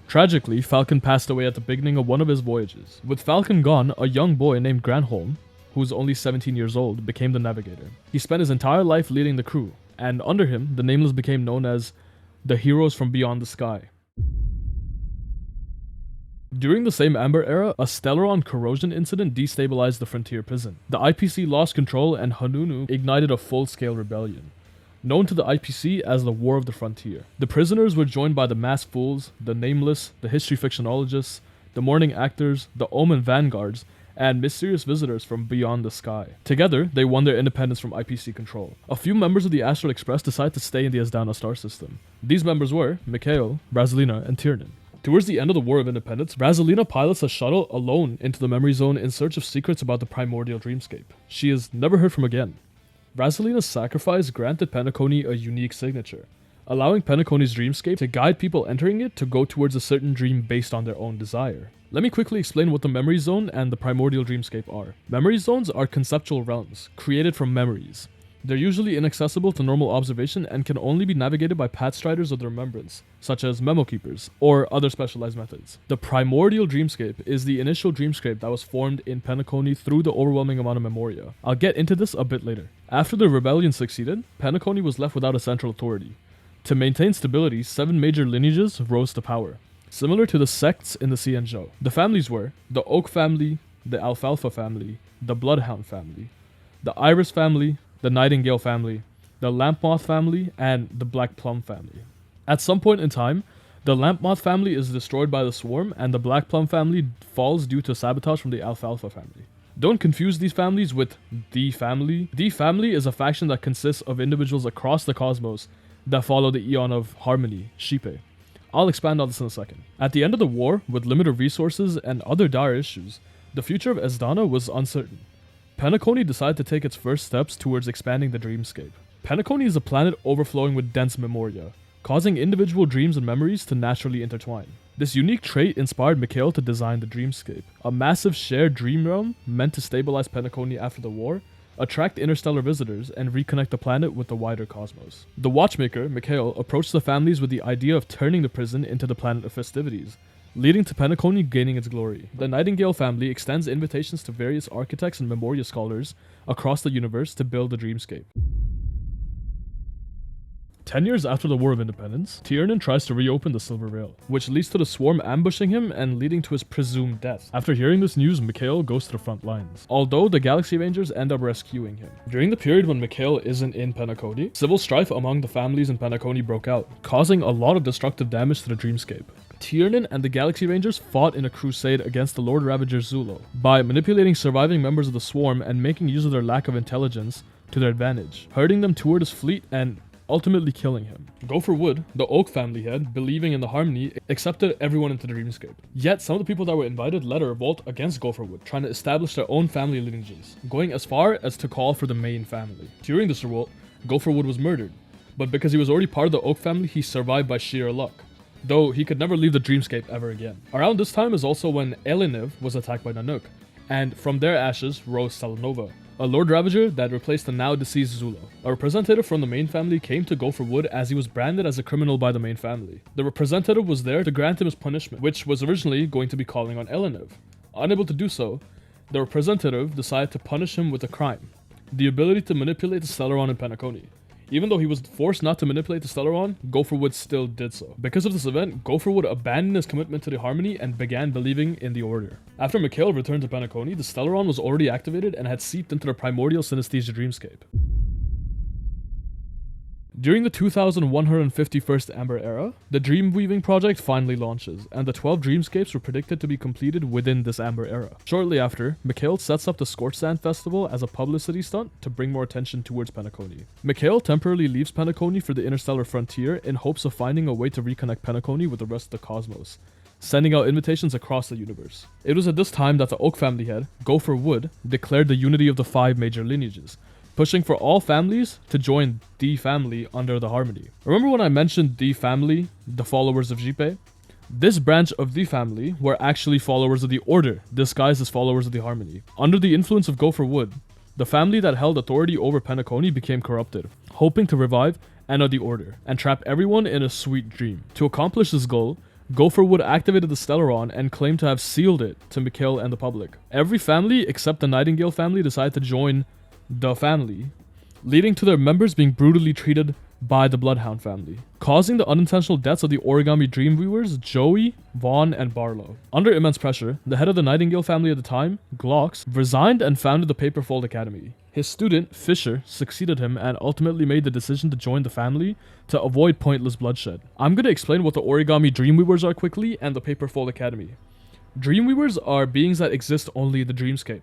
Tragically, Falcon passed away at the beginning of one of his voyages. With Falcon gone, a young boy named Granholm, who was only 17 years old, became the navigator. He spent his entire life leading the crew, and under him, the Nameless became known as the Heroes from Beyond the Sky. During the same Amber Era, a Stellaron corrosion incident destabilized the frontier prison. The IPC lost control and Hanunu ignited a full-scale rebellion, known to the IPC as the War of the Frontier. The prisoners were joined by the Masked Fools, the Nameless, the History Fictionologists, the Morning Actors, the Omen Vanguards, and mysterious visitors from Beyond the Sky. Together, they won their independence from IPC control. A few members of the Astral Express decided to stay in the Esdana star system. These members were Mikhail, Brasilina, and Tiernan. Towards the end of the War of Independence, Brasilina pilots a shuttle alone into the memory zone in search of secrets about the primordial dreamscape. She is never heard from again. Brasilina's sacrifice granted Penacony a unique signature, allowing Penacony's dreamscape to guide people entering it to go towards a certain dream based on their own desire. Let me quickly explain what the memory zone and the primordial dreamscape are. Memory zones are conceptual realms, created from memories. They're usually inaccessible to normal observation and can only be navigated by pathstriders of the remembrance, such as memo keepers, or other specialized methods. The primordial dreamscape is the initial dreamscape that was formed in Penacony through the overwhelming amount of memoria. I'll get into this a bit later. After the rebellion succeeded, Penacony was left without a central authority. To maintain stability, 7 major lineages rose to power, similar to the sects in the Xianzhou. The families were the Oak family, the Alfalfa family, the Bloodhound family, the Iris family, the Nightingale family, the Lampmoth family, and the Black Plum family. At some point in time, the Lampmoth family is destroyed by the Swarm, and the Black Plum family falls due to sabotage from the Alfalfa family. Don't confuse these families with the family. The family is a faction that consists of individuals across the cosmos that follow the Eon of Harmony, Shipe. I'll expand on this in a second. At the end of the war, with limited resources and other dire issues, the future of Esdana was uncertain. Penacony decided to take its first steps towards expanding the dreamscape. Penacony is a planet overflowing with dense memoria, causing individual dreams and memories to naturally intertwine. This unique trait inspired Mikhail to design the dreamscape, a massive shared dream realm meant to stabilize Penacony after the war, attract interstellar visitors, and reconnect the planet with the wider cosmos. The Watchmaker, Mikhail, approached the families with the idea of turning the prison into the planet of festivities, leading to Penacony gaining its glory. The Nightingale family extends invitations to various architects and memoria scholars across the universe to build the dreamscape. 10 years after the War of Independence, Tiernan tries to reopen the Silver Rail, which leads to the Swarm ambushing him and leading to his presumed death. After hearing this news, Mikhail goes to the front lines, although the Galaxy Rangers end up rescuing him. During the period when Mikhail isn't in Penacony, civil strife among the families in Penacony broke out, causing a lot of destructive damage to the dreamscape. Tiernan and the Galaxy Rangers fought in a crusade against the Lord Ravager Zulo by manipulating surviving members of the Swarm and making use of their lack of intelligence to their advantage, herding them toward his fleet and ultimately killing him. Gopher Wood, the Oak family head, believing in the harmony, accepted everyone into the dreamscape. Yet, some of the people that were invited led a revolt against Gopher Wood, trying to establish their own family lineages, going as far as to call for the main family. During this revolt, Gopher Wood was murdered, but because he was already part of the Oak family, he survived by sheer luck, though he could never leave the dreamscape ever again. Around this time is also when Elenev was attacked by Nanook, and from their ashes rose Salanova, a Lord Ravager that replaced the now deceased Zulo. A representative from the main family came to Gopher Wood as he was branded as a criminal by the main family. The representative was there to grant him his punishment, which was originally going to be calling on Elenev. Unable to do so, the representative decided to punish him with a crime: the ability to manipulate the Stellaron in Penacony. Even though he was forced not to manipulate the Stellaron, Gopher Wood still did so. Because of this event, Gopher Wood abandoned his commitment to the Harmony and began believing in the Order. After Mikhail returned to Penacony, the Stellaron was already activated and had seeped into the primordial synesthesia dreamscape. During the 2151st Amber Era, the Dreamweaving project finally launches, and the 12 dreamscapes were predicted to be completed within this Amber Era. Shortly after, Mikhail sets up the Scorched Sand Festival as a publicity stunt to bring more attention towards Penacony. Mikhail temporarily leaves Penacony for the interstellar frontier in hopes of finding a way to reconnect Penacony with the rest of the cosmos, sending out invitations across the universe. It was at this time that the Oak family head, Gopher Wood, declared the unity of the 5 major lineages, pushing for all families to join the family under the harmony. Remember when I mentioned the family, the followers of Jipe? This branch of the family were actually followers of the order, disguised as followers of the harmony. Under the influence of Gopher Wood, the family that held authority over Penacony became corrupted, hoping to revive Ena the Order and trap everyone in a sweet dream. To accomplish this goal, Gopher Wood activated the Stellaron and claimed to have sealed it to Mikhail and the public. Every family except the Nightingale family decided to join the family, leading to their members being brutally treated by the Bloodhound family, causing the unintentional deaths of the Origami Dreamweavers, Joey, Vaughn, and Barlow. Under immense pressure, the head of the Nightingale family at the time, Glocks, resigned and founded the Paperfold Academy. His student, Fisher, succeeded him and ultimately made the decision to join the family to avoid pointless bloodshed. I'm going to explain what the Origami Dreamweavers are quickly and the Paperfold Academy. Dreamweavers are beings that exist only in the dreamscape.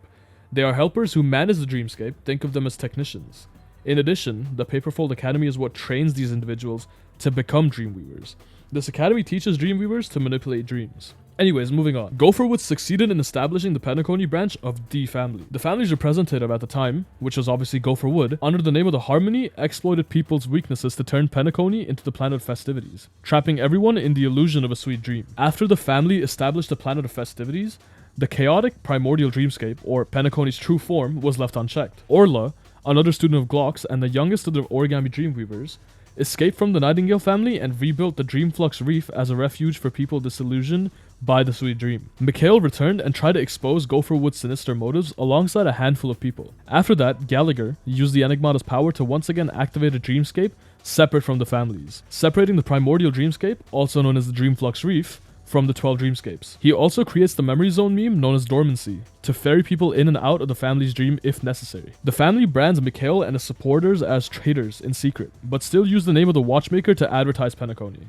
They are helpers who manage the dreamscape, think of them as technicians. In addition, the Paperfold Academy is what trains these individuals to become Dreamweavers. This academy teaches Dreamweavers to manipulate dreams. Anyways, moving on. Gopherwood succeeded in establishing the Penacony branch of the family. The family's representative at the time, which was obviously Gopherwood, under the name of the Harmony, exploited people's weaknesses to turn Penacony into the planet of festivities, trapping everyone in the illusion of a sweet dream. After the family established the planet of festivities, the chaotic primordial dreamscape, or Penacony's true form, was left unchecked. Orla, another student of Glock's and the youngest of the Origami Dreamweavers, escaped from the Nightingale family and rebuilt the Dreamflux Reef as a refuge for people disillusioned by the sweet dream. Mikhail returned and tried to expose Gopherwood's sinister motives alongside a handful of people. After that, Gallagher used the Enigmata's power to once again activate a dreamscape separate from the families, separating the primordial dreamscape, also known as the Dreamflux Reef, from the 12 dreamscapes. He also creates the memory zone meme known as Dormancy to ferry people in and out of the family's dream if necessary. The family brands Mikhail and his supporters as traitors in secret, but still use the name of the watchmaker to advertise Penacony.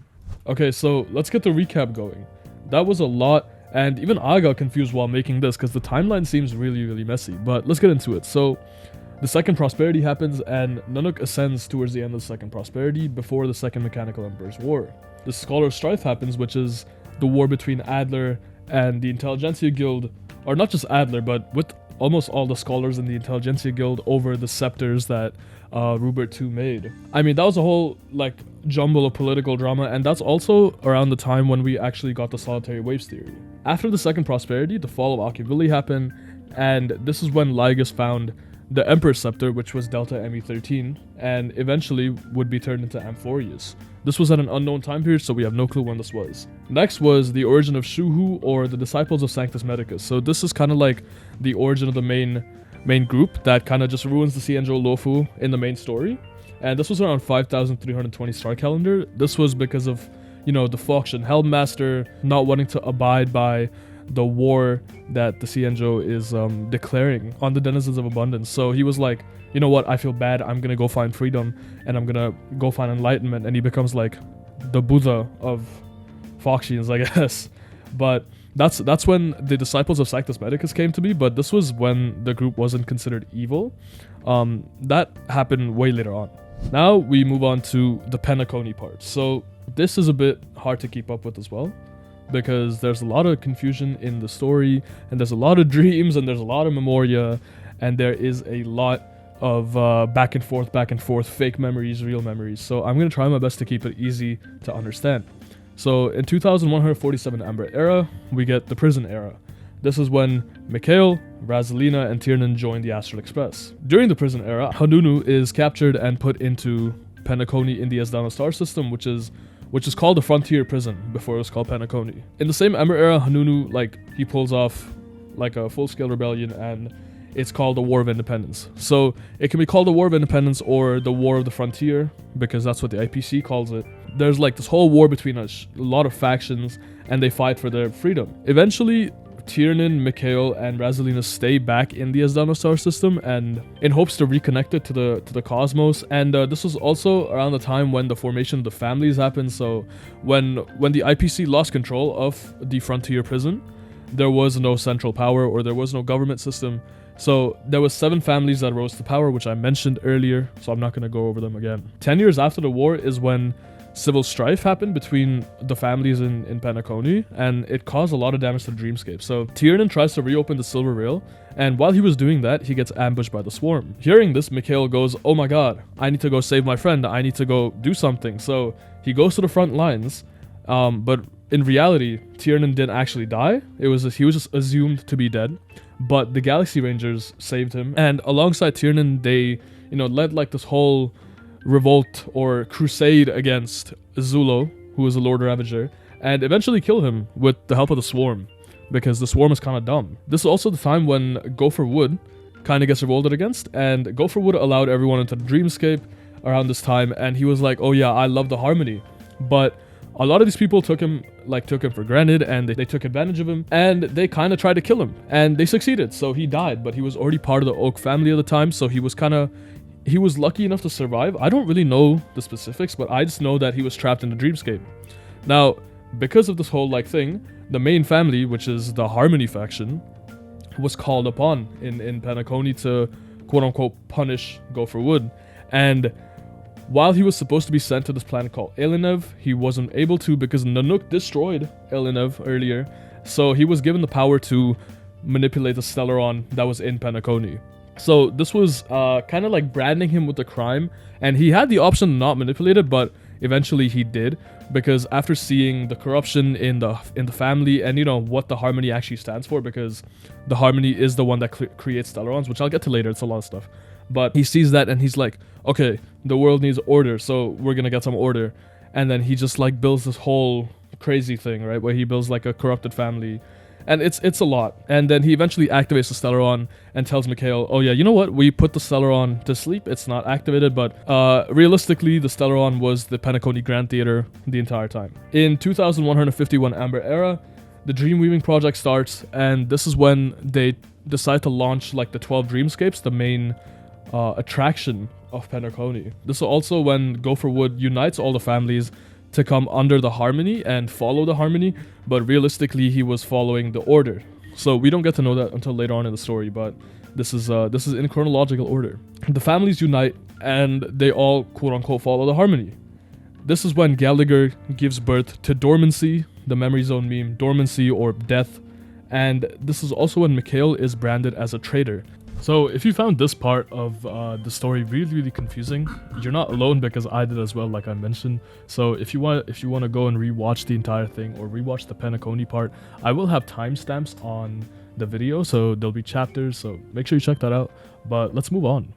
Okay, so let's get the recap going. That was a lot, and even I got confused while making this because the timeline seems really messy, but let's get into it. So the Second Prosperity happens, and Nanook ascends towards the end of the Second Prosperity before the Second Mechanical Emperor's War. The Scholars Strife happens, which is the war between Adler and the Intelligentsia Guild, or not just Adler, but with almost all the scholars in the Intelligentsia Guild over the scepters that Rupert II made. I mean, that was a whole, jumble of political drama, and that's also around the time when we actually got the solitary waves theory. After the Second Prosperity, the fall of Akivili happened, and this is when Lygus found the Emperor's Scepter, which was Delta ME13, and eventually would be turned into Amphoreus. This was at an unknown time period, so we have no clue when this was. Next was the origin of Shuhu, or the Disciples of Sanctus Medicus. So this is kind of like the origin of the main group that kind of just ruins the Xianzhou Luofu in the main story. And this was around 5,320 star calendar. This was because of, the faction Helmmaster not wanting to abide by the war that the Xianzhou is declaring on the denizens of abundance. So he was like, you know what, I feel bad, I'm gonna go find freedom, and I'm gonna go find enlightenment, and he becomes like the Buddha of Foxians, I guess. But that's when the Disciples of Sanctus Medicus came to be, but this was when the group wasn't considered evil. That happened way later on. Now we move on to the Penacony part. So this is a bit hard to keep up with as well, because there's a lot of confusion in the story, and there's a lot of dreams, and there's a lot of memoria, and there is a lot of back and forth, fake memories, real memories. So I'm going to try my best to keep it easy to understand. So in 2147 Amber Era, we get the Prison Era. This is when Mikhail, Razalina, and Tiernan join the Astral Express. During the Prison Era, Hanunu is captured and put into Penacony in the Esdana star system, which is called the Frontier Prison before it was called Penacony. In the same Ember Era, Hanunu, he pulls off a full-scale rebellion, and it's called the War of Independence. So it can be called the War of Independence or the War of the Frontier, because that's what the IPC calls it. There's this whole war between a lot of factions, and they fight for their freedom. Eventually, Tiernan, Mikhail, and Razalina stay back in the Azdana star system and in hopes to reconnect it to the cosmos. And this was also around the time when the formation of the families happened. So when the IPC lost control of the frontier prison, there was no central power or there was no government system. So there was 7 families that rose to power, which I mentioned earlier, so I'm not going to go over them again. 10 years after the war is when civil strife happened between the families in Penacony, and it caused a lot of damage to the Dreamscape. So Tiernan tries to reopen the Silver Rail, and while he was doing that, he gets ambushed by the Swarm. Hearing this, Mikhail goes, oh my god, I need to go save my friend, I need to go do something. So he goes to the front lines, but in reality, Tiernan didn't actually die. He was just assumed to be dead. But the Galaxy Rangers saved him, and alongside Tiernan, they, led like this whole revolt or crusade against Zulo, who was a Lord Ravager, and eventually kill him with the help of the Swarm, because the Swarm is kind of dumb. This is also the time when Gopher Wood kind of gets revolted against, and Gopher Wood allowed everyone into the Dreamscape around this time, and he was like, oh yeah, I love the harmony. But a lot of these people took him for granted, and they took advantage of him, and they kind of tried to kill him, and they succeeded. So he died, but he was already part of the Oak family at the time, so he was lucky enough to survive. I don't really know the specifics, but I just know that he was trapped in the Dreamscape. Now, because of this whole thing, the main family, which is the Harmony faction, was called upon in Penacony to quote-unquote punish Gopher Wood, and while he was supposed to be sent to this planet called Elinev, he wasn't able to because Nanook destroyed Elinev earlier, so he was given the power to manipulate the Stellaron that was in Penacony. So this was kind of like branding him with the crime, and he had the option to not manipulate it, but eventually he did, because after seeing the corruption in the family and what the Harmony actually stands for, because the Harmony is the one that creates Stellarons, which I'll get to later. It's a lot of stuff. But he sees that and he's like, okay, the world needs order, so we're gonna get some order. And then he just builds this whole crazy thing, right, where he builds a corrupted family, and it's a lot. And then he eventually activates the Stellaron and tells Mikhail, oh yeah, you know what, we put the Stellaron to sleep, it's not activated, but realistically the Stellaron was the Penacony Grand Theater the entire time. In 2151 Amber Era, the Dreamweaving project starts, and this is when they decide to launch the 12 Dreamscapes, the main attraction of Penacony. This is also when Gopher Wood unites all the families to come under the Harmony and follow the Harmony, but realistically he was following the Order. So we don't get to know that until later on in the story, but this is in chronological order. The families unite and they all quote-unquote follow the Harmony. This is when Gallagher gives birth to Dormancy, the Memory Zone meme, Dormancy or Death, and this is also when Mikhail is branded as a traitor. So if you found this part of the story really confusing, you're not alone, because I did as well, like I mentioned. So if you want to go and rewatch the entire thing or rewatch the Penacony part, I will have timestamps on the video, so there'll be chapters, so make sure you check that out. But let's move on.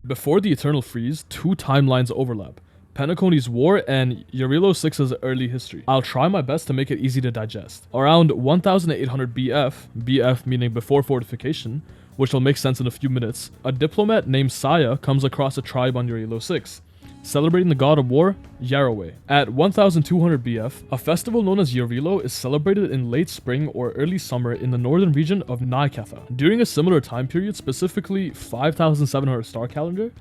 Before the Eternal Freeze, 2 timelines overlap: Penacony's war and Jarilo-VI's early history. I'll try my best to make it easy to digest. Around 1800 BF meaning before fortification, which will make sense in a few minutes, a diplomat named Saya comes across a tribe on Jarilo-VI, celebrating the god of war, Yarrow. At 1200 BF, a festival known as Jarilo is celebrated in late spring or early summer in the northern region of Naikatha. During a similar time period, specifically 5700 star calendar,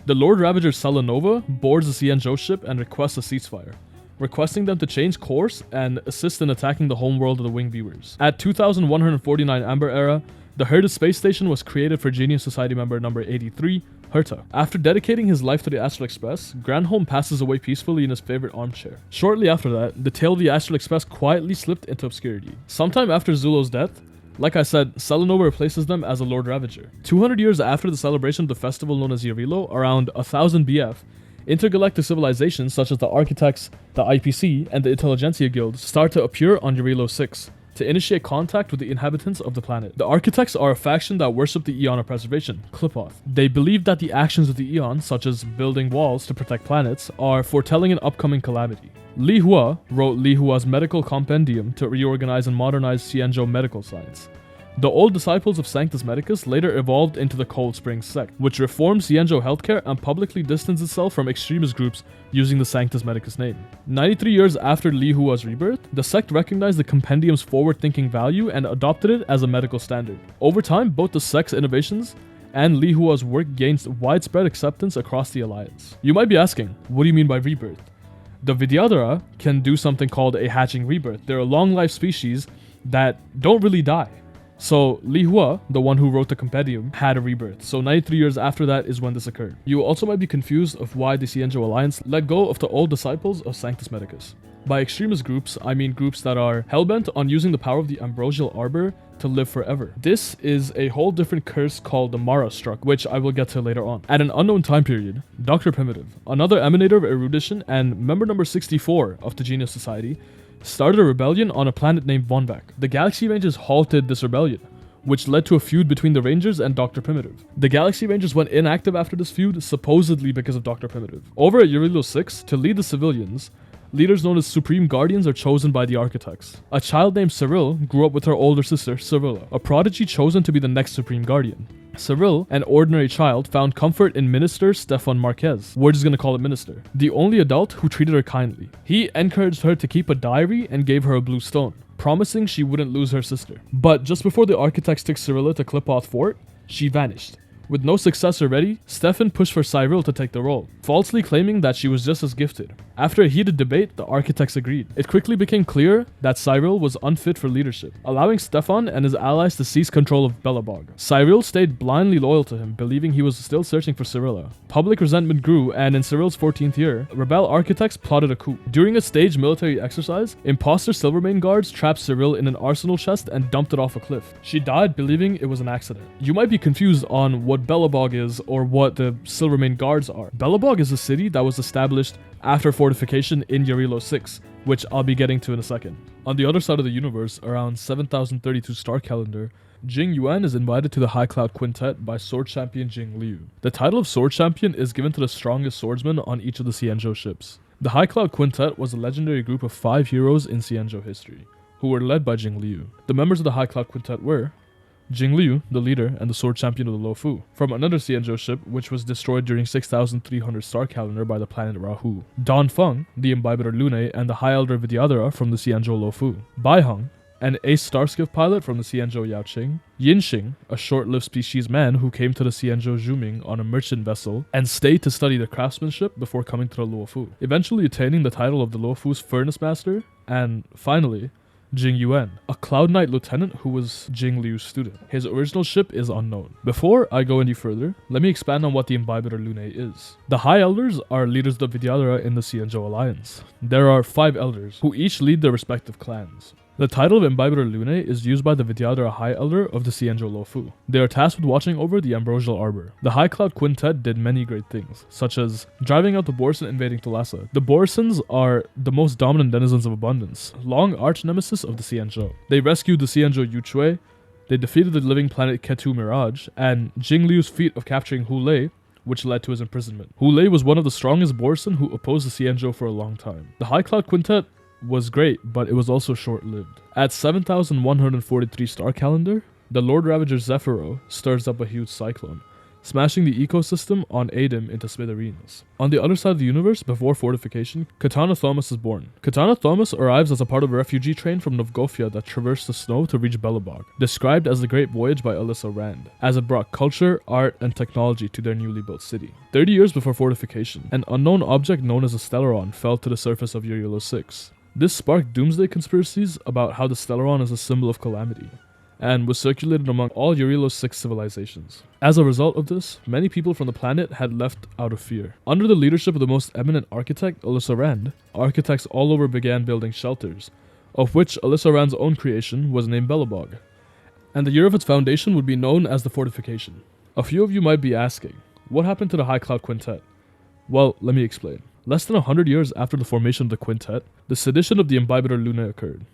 the Lord Ravager Selenova boards the Xianzhou ship and requests a ceasefire, requesting them to change course and assist in attacking the homeworld of the Winged Viewers. At 2149 Amber Era, the Herta space station was created for Genius Society member number 83, Herta. After dedicating his life to the Astral Express, Granholm passes away peacefully in his favorite armchair. Shortly after that, the tale of the Astral Express quietly slipped into obscurity. Sometime after Zulo's death, like I said, Selenova replaces them as a Lord Ravager. 200 years after the celebration of the festival known as Jarilo, around 1000 BF, intergalactic civilizations such as the Architects, the IPC, and the Intelligentsia Guild start to appear on Jarilo-VI to initiate contact with the inhabitants of the planet. The Architects are a faction that worship the Eon of Preservation, Qliphoth. They believe that the actions of the Eon, such as building walls to protect planets, are foretelling an upcoming calamity. Li Hua wrote Li Hua's medical compendium to reorganize and modernize Xianzhou medical science. The old disciples of Sanctus Medicus later evolved into the Cold Springs sect, which reformed Xianzhou healthcare and publicly distanced itself from extremist groups using the Sanctus Medicus name. 93 years after Li Hua's rebirth, the sect recognized the compendium's forward-thinking value and adopted it as a medical standard. Over time, both the sect's innovations and Li Hua's work gained widespread acceptance across the alliance. You might be asking, what do you mean by rebirth? The Vidyadhara can do something called a hatching rebirth. They're a long-life species that don't really die. So Li Hua, the one who wrote the compendium, had a rebirth. So 93 years after that is when this occurred. You also might be confused of why the Xianzhou Alliance let go of the old disciples of Sanctus Medicus. By extremist groups, I mean groups that are hellbent on using the power of the ambrosial arbor to live forever. This is a whole different curse called the Mara Struck, which I will get to later on. At an unknown time period, Dr. Primitive, another emanator of erudition and member number 64 of the Genius Society, started a rebellion on a planet named Vonvac. The Galaxy Rangers halted this rebellion, which led to a feud between the Rangers and Dr. Primitive. The Galaxy Rangers went inactive after this feud, supposedly because of Dr. Primitive. Over at Jarilo-VI, to lead the civilians, leaders known as Supreme Guardians are chosen by the Architects. A child named Cyril grew up with her older sister, Cyrilla, a prodigy chosen to be the next Supreme Guardian. Cyril, an ordinary child, found comfort in Minister Stefan Marquez. We're just gonna call it Minister, the only adult who treated her kindly. He encouraged her to keep a diary and gave her a blue stone, promising she wouldn't lose her sister. But just before the Architects took Cyrilla to Klipoth Fort, she vanished. With no successor ready, Stefan pushed for Cyril to take the role, falsely claiming that she was just as gifted. After a heated debate, the Architects agreed. It quickly became clear that Cyril was unfit for leadership, allowing Stefan and his allies to seize control of Belobog. Cyril stayed blindly loyal to him, believing he was still searching for Cyrilla. Public resentment grew, and in Cyril's 14th year, rebel Architects plotted a coup. During a staged military exercise, imposter Silvermane guards trapped Cyril in an arsenal chest and dumped it off a cliff. She died believing it was an accident. You might be confused on what Belobog is or what the Silvermane guards are. Belobog is a city that was established after fortification in Jarilo-VI, which I'll be getting to in a second. On the other side of the universe, around 7032 star calendar, Jing Yuan is invited to the High Cloud Quintet by Sword Champion Jing Liu. The title of Sword Champion is given to the strongest swordsman on each of the Xianzhou ships. The High Cloud Quintet was a legendary group of 5 heroes in Xianzhou history, who were led by Jing Liu. The members of the High Cloud Quintet were Jing Liu, the leader and the sword champion of the Luofu, from another Xianzhou ship which was destroyed during 6300 star calendar by the planet Rahu. Dan Feng, the imbibitor Lune and the High Elder Vidyadhara from the Xianzhou Luofu. Bai Heng, an ace starskiff pilot from the Xianzhou Yaoqing. Yinxing, a short-lived species man who came to the Xianzhou Zhuming on a merchant vessel and stayed to study the craftsmanship before coming to the Luofu, eventually attaining the title of the Luofu's Furnace Master. And finally, Jing Yuan, a Cloud Knight lieutenant who was Jing Liu's student. His original ship is unknown. Before I go any further, let me expand on what the Imbibitor Lune is. The High Elders are leaders of the Vidyadhara in the Xianzhou Alliance. There are 5 elders, who each lead their respective clans. The title of Imbibitor Lune is used by the Vidyadhara High Elder of the Xianzhou Luofu. They are tasked with watching over the Ambrosial Arbor. The High Cloud Quintet did many great things, such as driving out the Borson invading Thalassa. The Borsons are the most dominant denizens of abundance, long arch nemesis of the Xianzhou. They rescued the Xianzhou Yuchui, they defeated the living planet Ketu Mirage, and Jing Liu's feat of capturing Hulei, which led to his imprisonment. Hulei was one of the strongest Borson who opposed the Xianzhou for a long time. The High Cloud Quintet was great, but it was also short-lived. At 7143 star calendar, the Lord Ravager Zephyro stirs up a huge cyclone, smashing the ecosystem on Adim into smithereens. On the other side of the universe, before fortification, Katana Thomas is born. Katana Thomas arrives as a part of a refugee train from Novgofia that traversed the snow to reach Belobog, described as the Great Voyage by Alyssa Rand, as it brought culture, art, and technology to their newly built city. 30 years before fortification, an unknown object known as a Stellaron fell to the surface of Jarilo-VI. This sparked doomsday conspiracies about how the Stellaron is a symbol of calamity, and was circulated among all Jarilo-VI civilizations. As a result of this, many people from the planet had left out of fear. Under the leadership of the most eminent architect, Alyssa Rand, architects all over began building shelters, of which Alyssa Rand's own creation was named Belobog, and the year of its foundation would be known as the Fortification. A few of you might be asking, what happened to the High Cloud Quintet? Well, let me explain. Less than 100 years after the formation of the quintet, the sedition of the Imbibitor Lune occurred.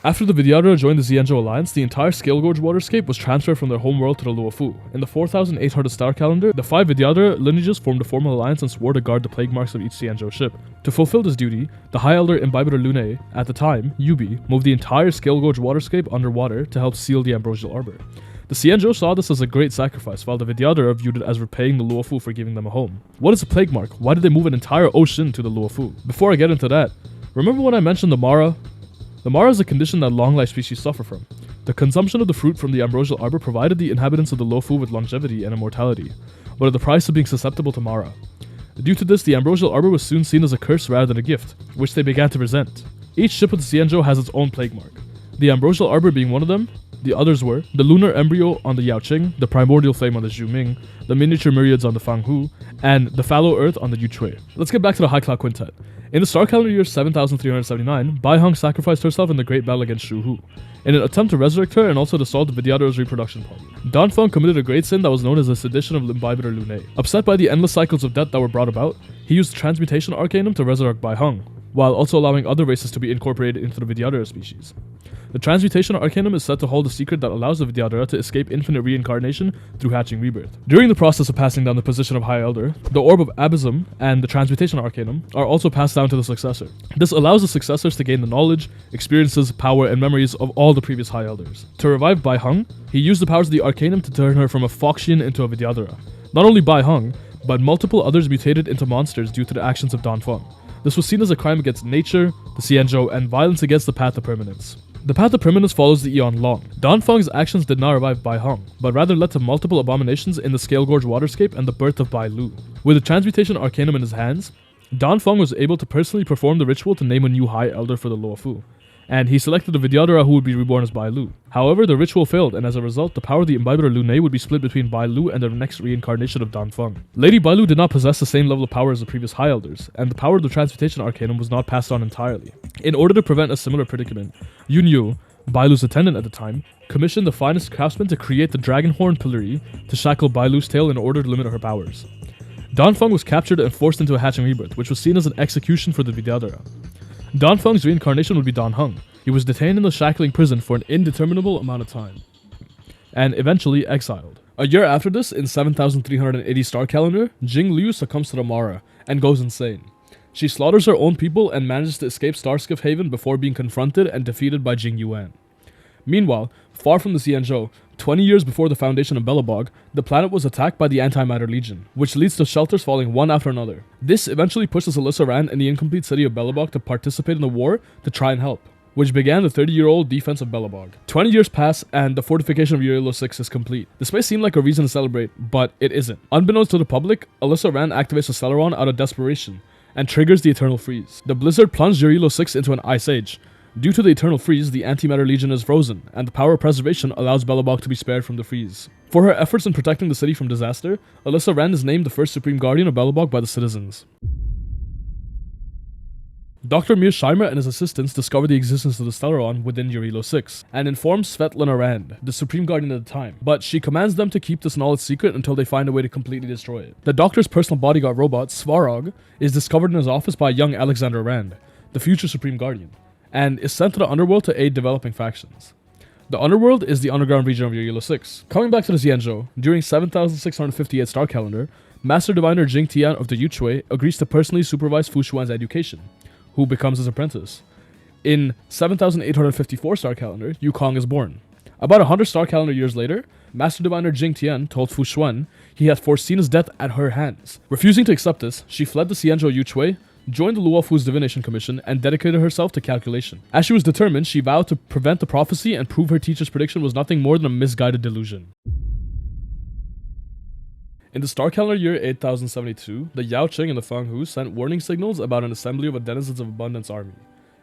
After the Vidyadhara joined the Xianzhou alliance, the entire Scale Gorge waterscape was transferred from their home world to the Luofu. In the 4800 star calendar, the 5 Vidyadhara lineages formed a formal alliance and swore to guard the plague marks of each Xianzhou ship. To fulfill this duty, the High Elder Imbibitor Lunae, at the time, Yubi, moved the entire Scale Gorge waterscape underwater to help seal the Ambrosial Arbor. The Xianzhou saw this as a great sacrifice, while the Vidyadhara viewed it as repaying the Luofu for giving them a home. What is a plague mark? Why did they move an entire ocean to the Luofu? Before I get into that, remember when I mentioned the Mara? The Mara is a condition that long-life species suffer from. The consumption of the fruit from the Ambrosial Arbor provided the inhabitants of the Luofu with longevity and immortality, but at the price of being susceptible to Mara. Due to this, the Ambrosial Arbor was soon seen as a curse rather than a gift, which they began to resent. Each ship of the Xianzhou has its own plague mark. The Ambrosial Arbor being one of them, the others were the lunar embryo on the Yaoqing, the primordial flame on the Zhuming, the miniature myriads on the Fanghu, and the fallow earth on the Yuchui. Let's get back to the High Cloud Quintet. In the star calendar year 7379, Bai Heng sacrificed herself in the great battle against Shu Hu, in an attempt to resurrect her and also to solve the Vidyadhara's reproduction problem. Dan Feng committed a great sin that was known as the sedition of Imbibitor Lunae. Upset by the endless cycles of death that were brought about, he used the Transmutation Arcanum to resurrect Bai Heng, while also allowing other races to be incorporated into the Vidyadhara species. The Transmutation Arcanum is said to hold a secret that allows the Vidyadhara to escape infinite reincarnation through hatching rebirth. During the process of passing down the position of High Elder, the Orb of Abysm and the Transmutation Arcanum are also passed down to the successor. This allows the successors to gain the knowledge, experiences, power, and memories of all the previous High Elders. To revive Bai Heng, he used the powers of the Arcanum to turn her from a Foxian into a Vidyadhara. Not only Bai Heng, but multiple others mutated into monsters due to the actions of Dan Feng. This was seen as a crime against nature, the Xianzhou, and violence against the Path of Permanence. The Path of Permanence follows the Eon Long. Dan Feng's actions did not revive Bai Heng, but rather led to multiple abominations in the Scale Gorge waterscape and the birth of Bai Lu. With the Transmutation Arcanum in his hands, Dan Feng was able to personally perform the ritual to name a new High Elder for the Luofu, and he selected a Vidyadhara who would be reborn as Bai Lu. However, the ritual failed, and as a result, the power of the Imbibitor Lunae would be split between Bai Lu and the next reincarnation of Dan Feng. Lady Bai Lu did not possess the same level of power as the previous High Elders, and the power of the Transmutation Arcanum was not passed on entirely. In order to prevent a similar predicament, Yun Yu, Bai Lu's attendant at the time, commissioned the finest craftsmen to create the dragon horn pillory to shackle Bai Lu's tail in order to limit her powers. Dan Feng was captured and forced into a hatching rebirth, which was seen as an execution for the Vidyadhara. Dan Feng's reincarnation would be Dan Heng. He was detained in the shackling prison for an indeterminable amount of time, and eventually exiled. A year after this, in 7380 star calendar, Jing Liu succumbs to the Mara and goes insane. She slaughters her own people and manages to escape Starskiff Haven before being confronted and defeated by Jing Yuan. Meanwhile, far from the Xianzhou, 20 years before the foundation of Belobog, the planet was attacked by the Antimatter Legion, which leads to shelters falling one after another. This eventually pushes Alyssa Rand and the incomplete city of Belobog to participate in the war to try and help, which began the 30-year-old defense of Belobog. 20 years pass, and the fortification of Jarilo-VI is complete. This may seem like a reason to celebrate, but it isn't. Unbeknownst to the public, Alyssa Rand activates the Celeron out of desperation, and triggers the Eternal Freeze. The blizzard plunged Jarilo-VI into an ice age. Due to the Eternal Freeze, the Antimatter Legion is frozen, and the power of preservation allows Belobog to be spared from the freeze. For her efforts in protecting the city from disaster, Alyssa Rand is named the first Supreme Guardian of Belobog by the citizens. Dr. Mearsheimer and his assistants discover the existence of the Stellaron within Jarilo-VI, and inform Svetlana Rand, the Supreme Guardian at the time, but she commands them to keep this knowledge secret until they find a way to completely destroy it. The Doctor's personal bodyguard robot, Svarog, is discovered in his office by young Alexander Rand, the future Supreme Guardian, and is sent to the Underworld to aid developing factions. The Underworld is the underground region of Jarilo-VI. Coming back to the Xianzhou, during 7658 star calendar, Master Diviner Jing Tian of the Yuchui agrees to personally supervise Fu Xuan's education, who becomes his apprentice. In 7854 star calendar, Yu Kong is born. About 100 star calendar years later, Master Diviner Jing Tian told Fu Xuan he had foreseen his death at her hands. Refusing to accept this, she fled the Xianzhou Yuchui, joined the Luofu's Divination Commission, and dedicated herself to calculation. As she was determined, she vowed to prevent the prophecy and prove her teacher's prediction was nothing more than a misguided delusion. In the star calendar year 8072, the Yaoqing and the Fanghu sent warning signals about an assembly of a Denizens of Abundance army,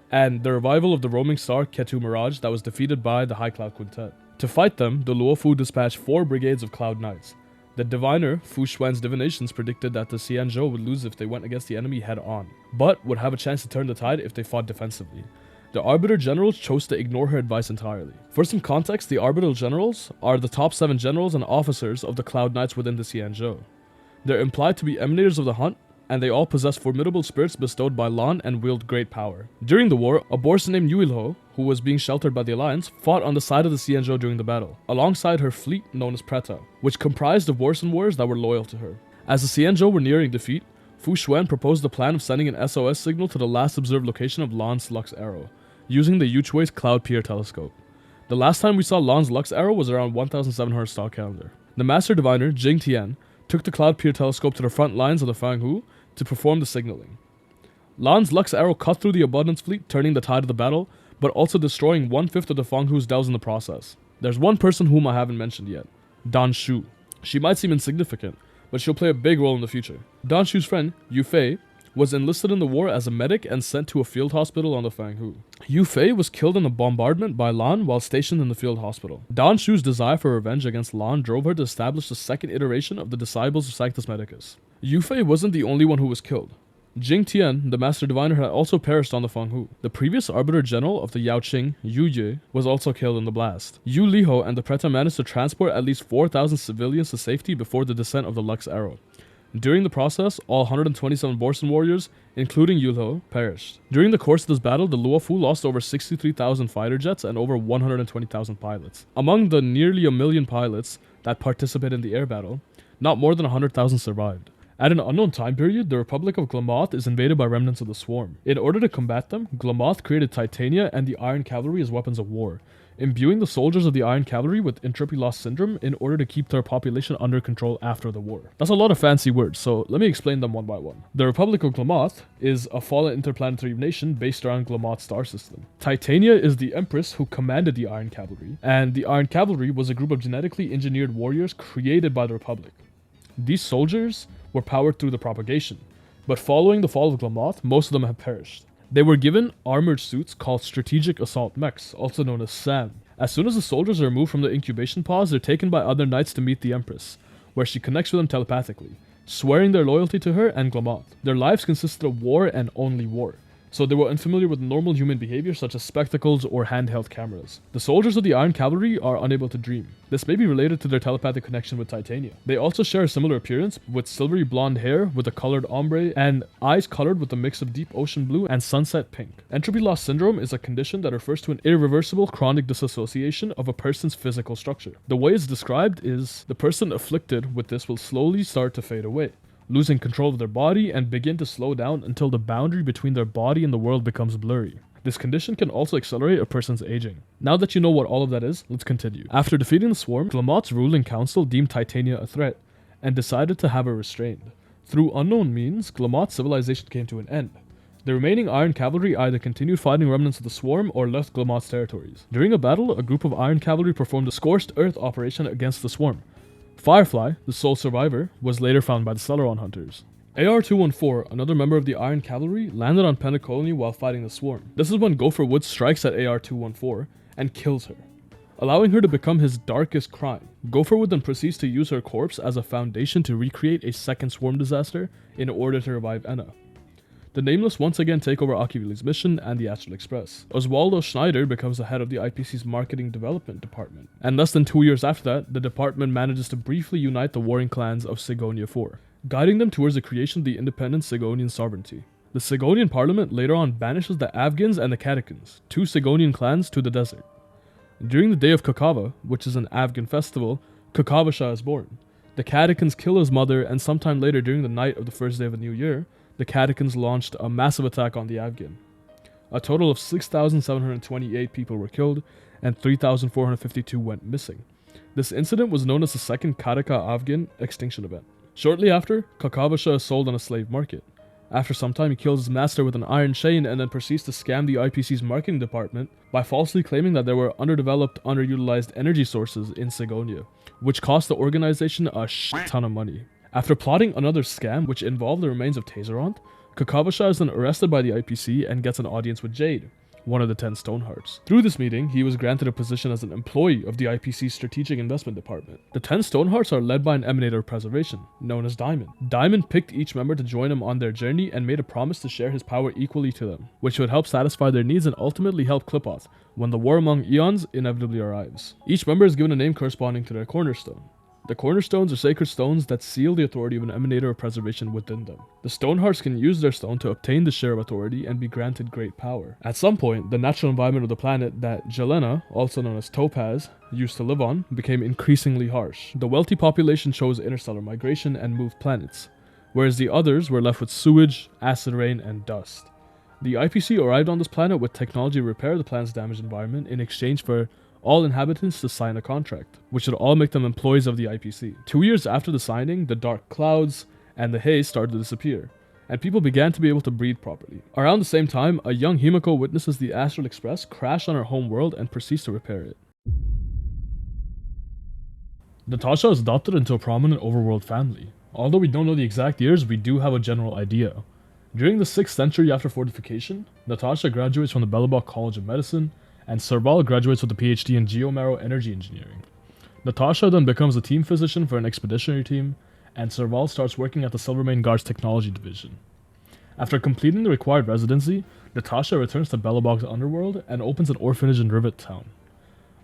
and the revival of the roaming star Ketu Mirage that was defeated by the High Cloud Quintet. To fight them, the Luofu dispatched 4 brigades of Cloud Knights. The diviner, Fu Xuan's divinations, predicted that the Xianzhou would lose if they went against the enemy head-on, but would have a chance to turn the tide if they fought defensively. The Arbiter Generals chose to ignore her advice entirely. For some context, the Arbiter Generals are the top 7 generals and officers of the Cloud Knights within the Xianzhou. They're implied to be emanators of the hunt, and they all possessed formidable spirits bestowed by Lan and wield great power. During the war, a bourse named Yuilho, who was being sheltered by the Alliance, fought on the side of the Xianzhou during the battle, alongside her fleet known as Preta, which comprised of Borson warriors that were loyal to her. As the Xianzhou were nearing defeat, Fu Xuan proposed the plan of sending an SOS signal to the last observed location of Lan's Lux Arrow, using the Yuchui's Cloud Pier telescope. The last time we saw Lan's Lux Arrow was around 1700 star calendar. The Master Diviner, Jing Tian, took the Cloud Pier telescope to the front lines of the Fanghu to perform the signaling. Lan's Lux Arrow cut through the Abundance fleet, turning the tide of the battle, but also destroying 1/5 of the Fanghu's delves in the process. There's one person whom I haven't mentioned yet, Dan Shu. She might seem insignificant, but she'll play a big role in the future. Dan Shu's friend, Yu Fei, was enlisted in the war as a medic and sent to a field hospital on the Fanghu. Yu Fei was killed in a bombardment by Lan while stationed in the field hospital. Dan Shu's desire for revenge against Lan drove her to establish the second iteration of the Disciples of Sanctus Medicus. Yu Fei wasn't the only one who was killed. Jing Tian, the Master Diviner, had also perished on the Fanghu. The previous Arbiter General of the Yaoqing, Yu Ye, was also killed in the blast. Yu Liho and the Preta managed to transport at least 4,000 civilians to safety before the descent of the Lux Arrow. During the process, all 127 Borson warriors, including Yulho, perished. During the course of this battle, the Luofu lost over 63,000 fighter jets and over 120,000 pilots. Among the nearly 1 million pilots that participated in the air battle, not more than 100,000 survived. At an unknown time period, the Republic of Glamoth is invaded by remnants of the Swarm. In order to combat them, Glamoth created Titania and the Iron Cavalry as weapons of war, imbuing the soldiers of the Iron Cavalry with entropy loss syndrome in order to keep their population under control after the war. That's a lot of fancy words, so let me explain them one by one. The Republic of Glamoth is a fallen interplanetary nation based around Glamoth's star system. Titania is the Empress who commanded the Iron Cavalry, and the Iron Cavalry was a group of genetically engineered warriors created by the Republic. These soldiers were powered through the propagation, but following the fall of Glamoth, most of them have perished. They were given armored suits called Strategic Assault Mechs, also known as SAM. As soon as the soldiers are removed from the incubation pods, they're taken by other knights to meet the Empress, where she connects with them telepathically, swearing their loyalty to her and Glamoth. Their lives consisted of war and only war, so they were unfamiliar with normal human behavior such as spectacles or handheld cameras. The soldiers of the Iron Cavalry are unable to dream. This may be related to their telepathic connection with Titania. They also share a similar appearance, with silvery blonde hair with a colored ombre and eyes colored with a mix of deep ocean blue and sunset pink. Entropy loss syndrome is a condition that refers to an irreversible chronic disassociation of a person's physical structure. The way it's described is the person afflicted with this will slowly start to fade away, losing control of their body and begin to slow down until the boundary between their body and the world becomes blurry. This condition can also accelerate a person's aging. Now that you know what all of that is, let's continue. After defeating the Swarm, Glamoth's ruling council deemed Titania a threat and decided to have her restrained. Through unknown means, Glamoth's civilization came to an end. The remaining Iron Cavalry either continued fighting remnants of the Swarm or left Glamoth's territories. During a battle, a group of Iron Cavalry performed a Scorched Earth operation against the Swarm. Firefly, the sole survivor, was later found by the Celeron hunters. AR-214, another member of the Iron Cavalry, landed on Penacony while fighting the Swarm. This is when Gopher Wood strikes at AR-214 and kills her, allowing her to become his darkest crime. Gopher Wood then proceeds to use her corpse as a foundation to recreate a second Swarm disaster in order to revive Enna. The Nameless once again take over Akivili's mission and the Astral Express. Oswaldo Schneider becomes the head of the IPC's Marketing Development Department, and less than 2 years after that, the department manages to briefly unite the warring clans of Sigonia IV, guiding them towards the creation of the independent Sigonian sovereignty. The Sigonian parliament later on banishes the Afghans and the Katakans, two Sigonian clans, to the desert. During the day of Kakava, which is an Afghan festival, Kakavasha is born. The Katakans kill his mother, and sometime later during the night of the first day of the new year, the Katakans launched a massive attack on the Afghan. A total of 6,728 people were killed, and 3,452 went missing. This incident was known as the Second Kataka-Afghan Extinction Event. Shortly after, Kakavasha is sold on a slave market. After some time, he kills his master with an iron chain and then proceeds to scam the IPC's marketing department by falsely claiming that there were underdeveloped, underutilized energy sources in Sigonia, which cost the organization a shit ton of money. After plotting another scam which involved the remains of Tazeront, Kakavasha is then arrested by the IPC and gets an audience with Jade, one of the 10 Stonehearts. Through this meeting, he was granted a position as an employee of the IPC's Strategic Investment Department. The 10 Stonehearts are led by an Emanator of Preservation, known as Diamond. Diamond picked each member to join him on their journey and made a promise to share his power equally to them, which would help satisfy their needs and ultimately help Klipoth when the War Among Eons inevitably arrives. Each member is given a name corresponding to their cornerstone. The cornerstones are sacred stones that seal the authority of an emanator of preservation within them. The Stonehearts can use their stone to obtain the share of authority and be granted great power. At some point, the natural environment of the planet that Jelena, also known as Topaz, used to live on, became increasingly harsh. The wealthy population chose interstellar migration and moved planets, whereas the others were left with sewage, acid rain, and dust. The IPC arrived on this planet with technology to repair the planet's damaged environment in exchange for all inhabitants to sign a contract, which would all make them employees of the IPC. 2 years after the signing, the dark clouds and the haze started to disappear, and people began to be able to breathe properly. Around the same time, a young Himiko witnesses the Astral Express crash on her home world and proceeds to repair it. Natasha is adopted into a prominent overworld family. Although we don't know the exact years, we do have a general idea. During the 6th century after fortification, Natasha graduates from the Belobog College of Medicine, and Serval graduates with a PhD in Geomarrow Energy Engineering. Natasha then becomes a team physician for an expeditionary team, and Serval starts working at the Silvermane Guard's Technology Division. After completing the required residency, Natasha returns to Belobog's underworld and opens an orphanage in Rivet Town.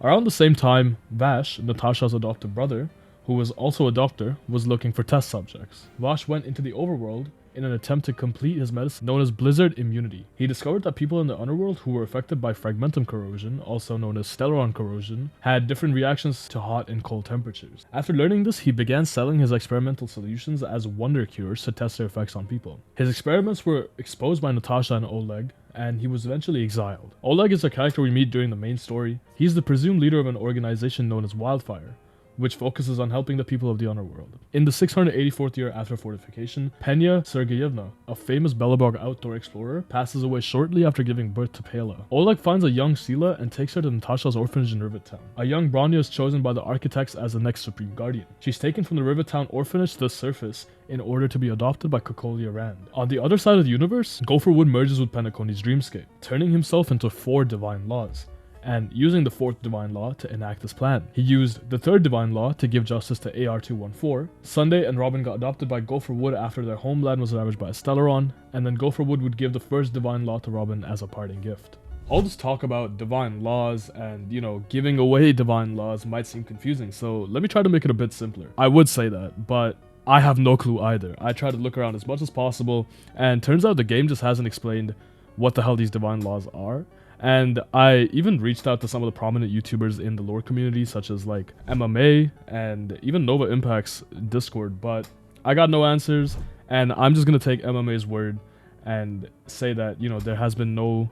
Around the same time, Vash, Natasha's adopted brother, who was also a doctor, was looking for test subjects. Vash went into the overworld in an attempt to complete his medicine known as Blizzard Immunity. He discovered that people in the underworld who were affected by fragmentum corrosion, also known as stellaron corrosion, had different reactions to hot and cold temperatures. After learning this, he began selling his experimental solutions as wonder cures to test their effects on people. His experiments were exposed by Natasha and Oleg, and he was eventually exiled. Oleg is a character we meet during the main story. He's the presumed leader of an organization known as Wildfire, which focuses on helping the people of the underworld. In the 684th year after fortification, Penya Sergeyevna, a famous Belobog outdoor explorer, passes away shortly after giving birth to Pela. Oleg finds a young Sila and takes her to Natasha's orphanage in Rivet Town. A young Bronya is chosen by the architects as the next Supreme Guardian. She's taken from the Rivet Town orphanage to the surface in order to be adopted by Kokolia Rand. On the other side of the universe, Gopherwood merges with Penacony's dreamscape, turning himself into 4 divine laws, and using the 4th divine law to enact his plan. He used the 3rd divine law to give justice to AR-214. Sunday and Robin got adopted by Gopherwood after their homeland was ravaged by a stellaron, and then Gopherwood would give the 1st divine law to Robin as a parting gift. All this talk about divine laws and, giving away divine laws might seem confusing, so let me try to make it a bit simpler. I would say that, but I have no clue either. I try to look around as much as possible, and turns out the game just hasn't explained what the hell these divine laws are. And I even reached out to some of the prominent YouTubers in the lore community, such as like MMA and even Nova Impact's Discord, but I got no answers, and I'm just gonna take MMA's word and say that, there has been no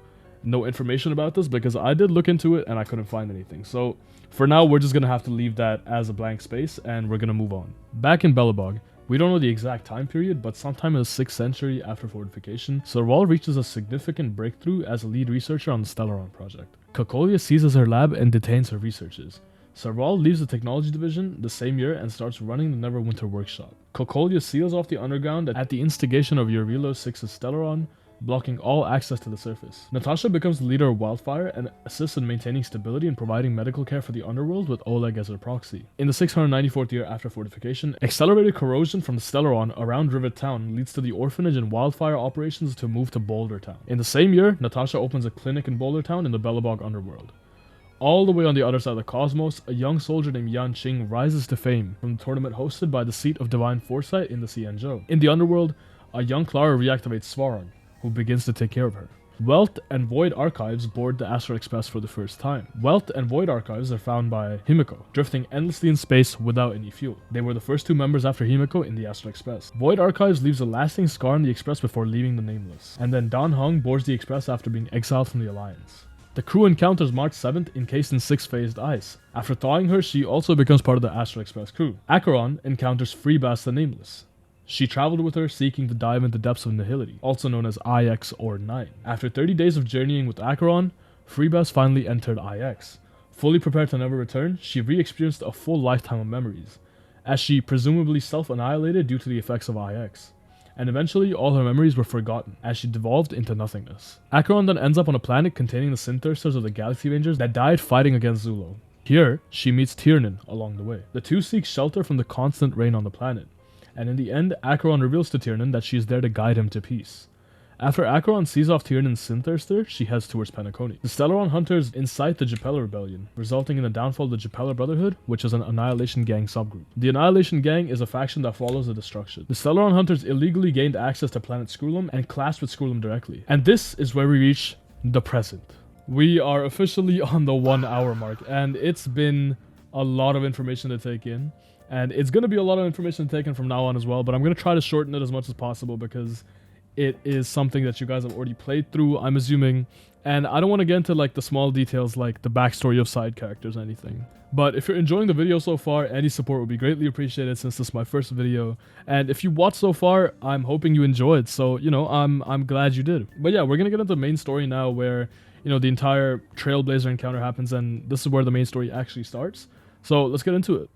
information about this, because I did look into it and I couldn't find anything. So for now, we're just gonna have to leave that as a blank space, and we're gonna move on. Back in Belobog, we don't know the exact time period, but sometime in the 6th century after fortification, Serval reaches a significant breakthrough as a lead researcher on the Stellaron project. Kokolia seizes her lab and detains her researches. Serval leaves the technology division the same year and starts running the Neverwinter workshop. Kokolia seals off the underground at the instigation of Jarilo-VI's Stellaron, blocking all access to the surface. Natasha becomes the leader of Wildfire and assists in maintaining stability and providing medical care for the underworld with Oleg as her proxy. In the 694th year after fortification, accelerated corrosion from the Stellaron around Rivet Town leads to the orphanage and Wildfire operations to move to Boulder Town. In the same year, Natasha opens a clinic in Boulder Town in the Belobog underworld. All the way on the other side of the cosmos, a young soldier named Yan Qing rises to fame from the tournament hosted by the Seat of Divine Foresight in the Xianzhou. In the underworld, a young Clara reactivates Svaron, who begins to take care of her. Wealth and Void Archives board the Astral Express for the first time. Wealth and Void Archives are found by Himiko, drifting endlessly in space without any fuel. They were the first 2 members after Himiko in the Astral Express. Void Archives leaves a lasting scar on the Express before leaving the Nameless. And then Dan Heng boards the Express after being exiled from the Alliance. The crew encounters March 7th encased in 6-phased ice. After thawing her, she also becomes part of the Astral Express crew. Acheron encounters Freebass the Nameless. She traveled with her, seeking to dive into depths of nihility, also known as IX or 9. After 30 days of journeying with Acheron, Freebass finally entered IX. Fully prepared to never return, she re-experienced a full lifetime of memories, as she presumably self-annihilated due to the effects of IX. And eventually, all her memories were forgotten, as she devolved into nothingness. Acheron then ends up on a planet containing the Synthirsters of the Galaxy Rangers that died fighting against Zulo. Here, she meets Tiernan along the way. The two seek shelter from the constant rain on the planet, and in the end, Acheron reveals to Tiernan that she is there to guide him to peace. After Acheron sees off Tyrann's Sinthirster, she heads towards Penacony. The Stellaron hunters incite the Gepeller Rebellion, resulting in the downfall of the Gepeller Brotherhood, which is an Annihilation Gang subgroup. The Annihilation Gang is a faction that follows the destruction. The Stellaron hunters illegally gained access to planet Skrulum and clashed with Skrulum directly. And this is where we reach the present. We are officially on the 1 hour mark, and it's been a lot of information to take in. And it's going to be a lot of information taken from now on as well, but I'm going to try to shorten it as much as possible because it is something that you guys have already played through, I'm assuming, and I don't want to get into like the small details like the backstory of side characters or anything. But if you're enjoying the video so far, any support would be greatly appreciated since this is my first video. And if you watched so far, I'm hoping you enjoyed, so you know, I'm glad you did. But yeah, we're gonna get into the main story now where, you know, the entire Trailblazer encounter happens, and this is where the main story actually starts. So let's get into it.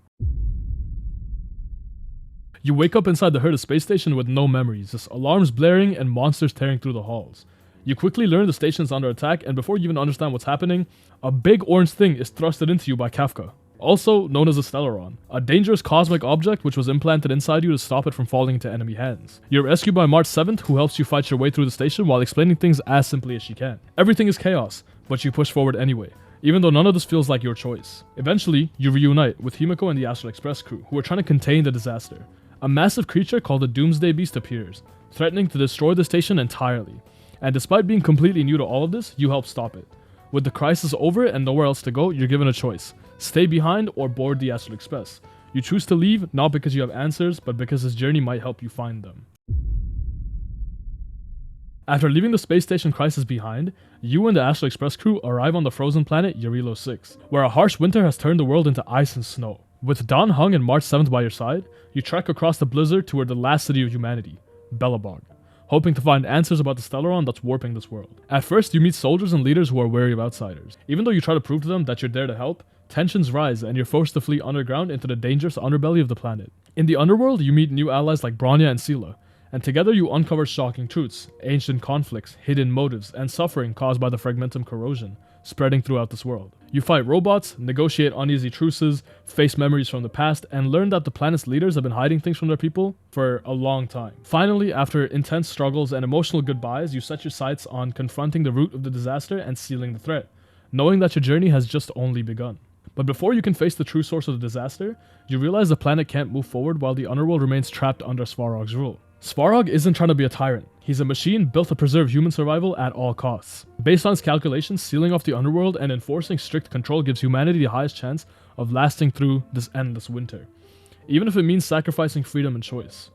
You wake up inside the Herta space station with no memories, just alarms blaring and monsters tearing through the halls. You quickly learn the station's under attack, and before you even understand what's happening, a big orange thing is thrusted into you by Kafka, also known as a Stellaron, a dangerous cosmic object which was implanted inside you to stop it from falling into enemy hands. You're rescued by March 7th, who helps you fight your way through the station while explaining things as simply as she can. Everything is chaos, but you push forward anyway, even though none of this feels like your choice. Eventually, you reunite with Himiko and the Astral Express crew, who are trying to contain the disaster. A massive creature called the Doomsday Beast appears, threatening to destroy the station entirely. And despite being completely new to all of this, you help stop it. With the crisis over and nowhere else to go, you're given a choice. Stay behind or board the Astral Express. You choose to leave, not because you have answers, but because this journey might help you find them. After leaving the space station crisis behind, you and the Astral Express crew arrive on the frozen planet Jarilo-VI, where a harsh winter has turned the world into ice and snow. With Dan Heng and March 7th by your side, you trek across the blizzard toward the last city of humanity, Belobog, hoping to find answers about the Stellaron that's warping this world. At first, you meet soldiers and leaders who are wary of outsiders. Even though you try to prove to them that you're there to help, tensions rise and you're forced to flee underground into the dangerous underbelly of the planet. In the underworld, you meet new allies like Bronya and Sela, and together you uncover shocking truths, ancient conflicts, hidden motives, and suffering caused by the Fragmentum corrosion spreading throughout this world. You fight robots, negotiate uneasy truces, face memories from the past, and learn that the planet's leaders have been hiding things from their people for a long time. Finally, after intense struggles and emotional goodbyes, you set your sights on confronting the root of the disaster and sealing the threat, knowing that your journey has just only begun. But before you can face the true source of the disaster, you realize the planet can't move forward while the underworld remains trapped under Svarog's rule. Svarog isn't trying to be a tyrant. He's a machine built to preserve human survival at all costs. Based on his calculations, sealing off the underworld and enforcing strict control gives humanity the highest chance of lasting through this endless winter, even if it means sacrificing freedom and choice.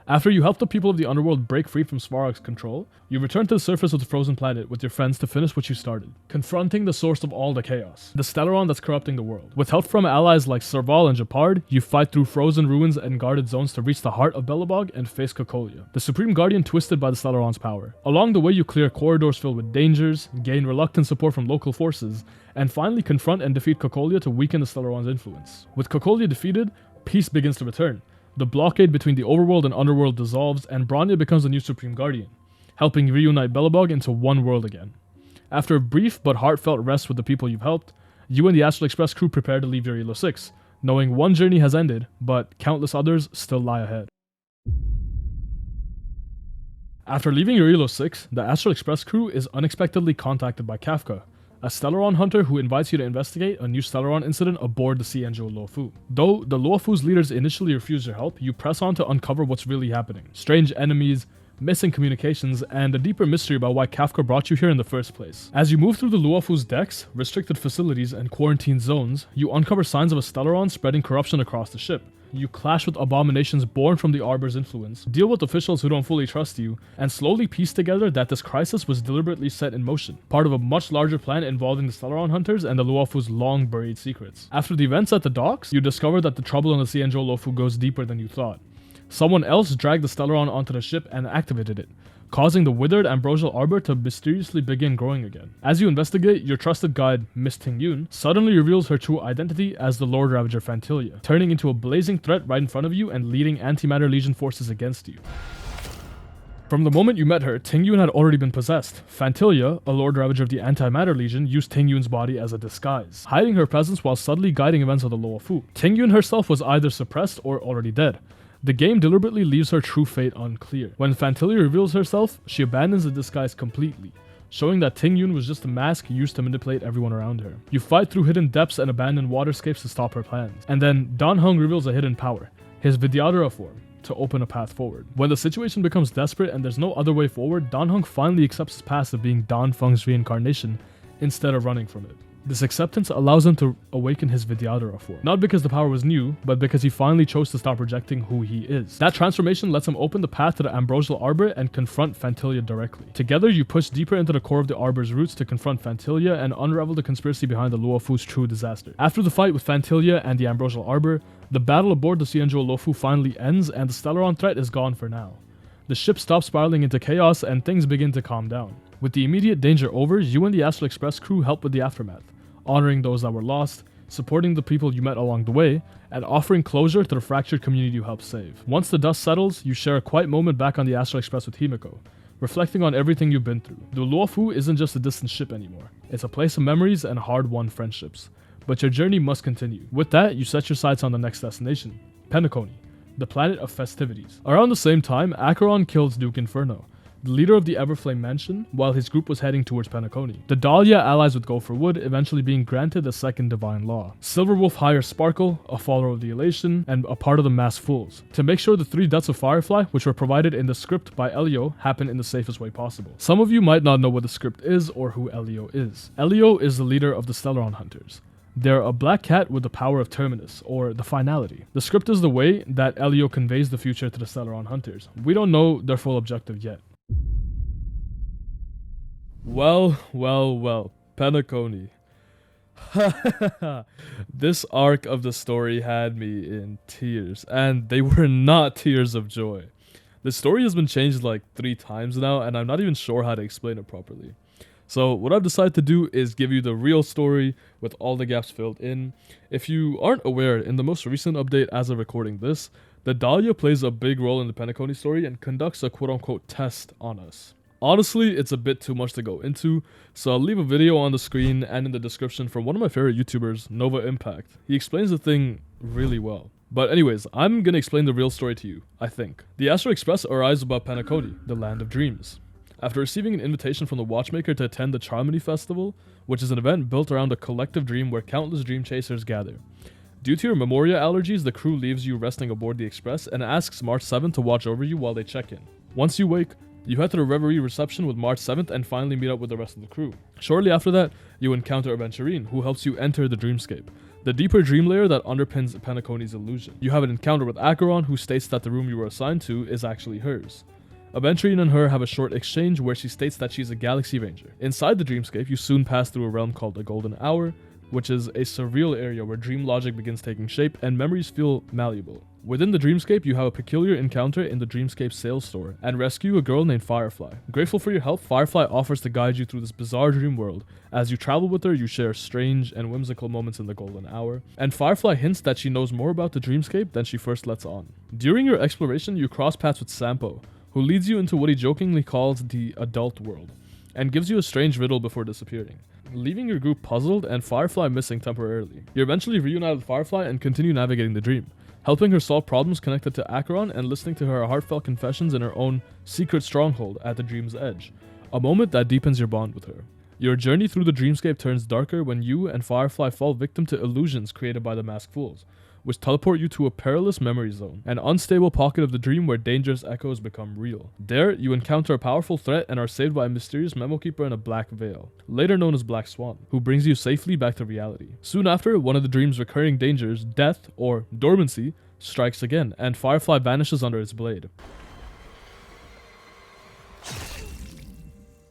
After you help the people of the underworld break free from Svarog's control, you return to the surface of the frozen planet with your friends to finish what you started, confronting the source of all the chaos, the Stellaron that's corrupting the world. With help from allies like Serval and Japard, you fight through frozen ruins and guarded zones to reach the heart of Belobog and face Kokolia, the Supreme Guardian twisted by the Stellaron's power. Along the way, you clear corridors filled with dangers, gain reluctant support from local forces, and finally confront and defeat Kokolia to weaken the Stellaron's influence. With Kokolia defeated, peace begins to return. The blockade between the overworld and underworld dissolves, and Bronya becomes the new Supreme Guardian, helping reunite Belobog into one world again. After a brief but heartfelt rest with the people you've helped, you and the Astral Express crew prepare to leave Jarilo-VI, knowing one journey has ended, but countless others still lie ahead. After leaving Jarilo-VI, the Astral Express crew is unexpectedly contacted by Kafka, a Stellaron hunter who invites you to investigate a new Stellaron incident aboard the Xianzhou Luofu. Though the Luofu's leaders initially refuse your help, you press on to uncover what's really happening. Strange enemies, missing communications, and a deeper mystery about why Kafka brought you here in the first place. As you move through the Luofu's decks, restricted facilities, and quarantine zones, you uncover signs of a Stellaron spreading corruption across the ship. You clash with abominations born from the Arbor's influence, deal with officials who don't fully trust you, and slowly piece together that this crisis was deliberately set in motion, part of a much larger plan involving the Stellaron hunters and the Luofu's long-buried secrets. After the events at the docks, you discover that the trouble on the Xianzhou Luofu goes deeper than you thought. Someone else dragged the Stellaron onto the ship and activated it, causing the withered ambrosial arbor to mysteriously begin growing again. As you investigate, your trusted guide, Miss Tingyun, suddenly reveals her true identity as the Lord Ravager Phantilia, turning into a blazing threat right in front of you and leading Antimatter Legion forces against you. From the moment you met her, Tingyun had already been possessed. Phantilia, a Lord Ravager of the Antimatter Legion, used Tingyun's body as a disguise, hiding her presence while subtly guiding events of the Luofu. Tingyun herself was either suppressed or already dead. The game deliberately leaves her true fate unclear. When Phantilia reveals herself, she abandons the disguise completely, showing that Ting Yun was just a mask used to manipulate everyone around her. You fight through hidden depths and abandoned waterscapes to stop her plans. And then Dan Heng reveals a hidden power, his Vidyadhara form, to open a path forward. When the situation becomes desperate and there's no other way forward, Dan Heng finally accepts his past of being Dan Feng's reincarnation instead of running from it. This acceptance allows him to awaken his Vidyadhara form, not because the power was new, but because he finally chose to stop rejecting who he is. That transformation lets him open the path to the Ambrosial Arbor and confront Phantilia directly. Together, you push deeper into the core of the Arbor's roots to confront Phantilia and unravel the conspiracy behind the Luofu's true disaster. After the fight with Phantilia and the Ambrosial Arbor, the battle aboard the Xianzhou Luofu finally ends and the Stellaron threat is gone for now. The ship stops spiraling into chaos and things begin to calm down. With the immediate danger over, you and the Astral Express crew help with the aftermath, honoring those that were lost, supporting the people you met along the way, and offering closure to the fractured community you helped save. Once the dust settles, you share a quiet moment back on the Astral Express with Himiko, reflecting on everything you've been through. The Luofu isn't just a distant ship anymore. It's a place of memories and hard-won friendships. But your journey must continue. With that, you set your sights on the next destination, Penacony, the planet of festivities. Around the same time, Acheron kills Duke Inferno, the leader of the Everflame Mansion, while his group was heading towards Penacony. The Dahlia allies with Gopher Wood, eventually being granted the second divine law. Silverwolf hires Sparkle, a follower of the Elation, and a part of the Masked Fools, to make sure the 3 deaths of Firefly, which were provided in the script by Elio, happen in the safest way possible. Some of you might not know what the script is or who Elio is. Elio is the leader of the Stellaron Hunters. They're a black cat with the power of Terminus, or the finality. The script is the way that Elio conveys the future to the Stellaron Hunters. We don't know their full objective yet. Well, Penacony. This arc of the story had me in tears, and they were not tears of joy. The story has been changed like 3 times now, and I'm not even sure how to explain it properly. So what I've decided to do is give you the real story with all the gaps filled in. If you aren't aware, in the most recent update as of recording this, the Dahlia plays a big role in the Penacony story and conducts a quote-unquote test on us. Honestly, it's a bit too much to go into, so I'll leave a video on the screen and in the description from one of my favorite YouTubers, Nova Impact. He explains the thing really well. But anyways, I'm gonna explain the real story to you, I think. The Astral Express arrives above Penacony, the land of dreams. After receiving an invitation from the Watchmaker to attend the Charmony Festival, which is an event built around a collective dream where countless dream chasers gather. Due to your Memoria allergies, the crew leaves you resting aboard the Express and asks March 7th to watch over you while they check in. Once you wake, you head to the Reverie reception with March 7th and finally meet up with the rest of the crew. Shortly after that, you encounter Aventurine, who helps you enter the dreamscape, the deeper dream layer that underpins Penacony's illusion. You have an encounter with Acheron, who states that the room you were assigned to is actually hers. Aventurine and her have a short exchange where she states that she's a Galaxy Ranger. Inside the dreamscape, you soon pass through a realm called the Golden Hour, which is a surreal area where dream logic begins taking shape and memories feel malleable. Within the dreamscape, you have a peculiar encounter in the dreamscape sales store and rescue a girl named Firefly. Grateful for your help, Firefly offers to guide you through this bizarre dream world. As you travel with her, you share strange and whimsical moments in the Golden Hour, and Firefly hints that she knows more about the dreamscape than she first lets on. During your exploration, you cross paths with Sampo, who leads you into what he jokingly calls the adult world, and gives you a strange riddle before disappearing, leaving your group puzzled and Firefly missing temporarily. You eventually reunite with Firefly and continue navigating the dream, helping her solve problems connected to Acheron and listening to her heartfelt confessions in her own secret stronghold at the dream's edge, a moment that deepens your bond with her. Your journey through the dreamscape turns darker when you and Firefly fall victim to illusions created by the Masked Fools, which teleport you to a perilous memory zone, an unstable pocket of the dream where dangerous echoes become real. There, you encounter a powerful threat and are saved by a mysterious memo keeper in a black veil, later known as Black Swan, who brings you safely back to reality. Soon after, one of the dream's recurring dangers, death, or dormancy, strikes again, and Firefly vanishes under its blade.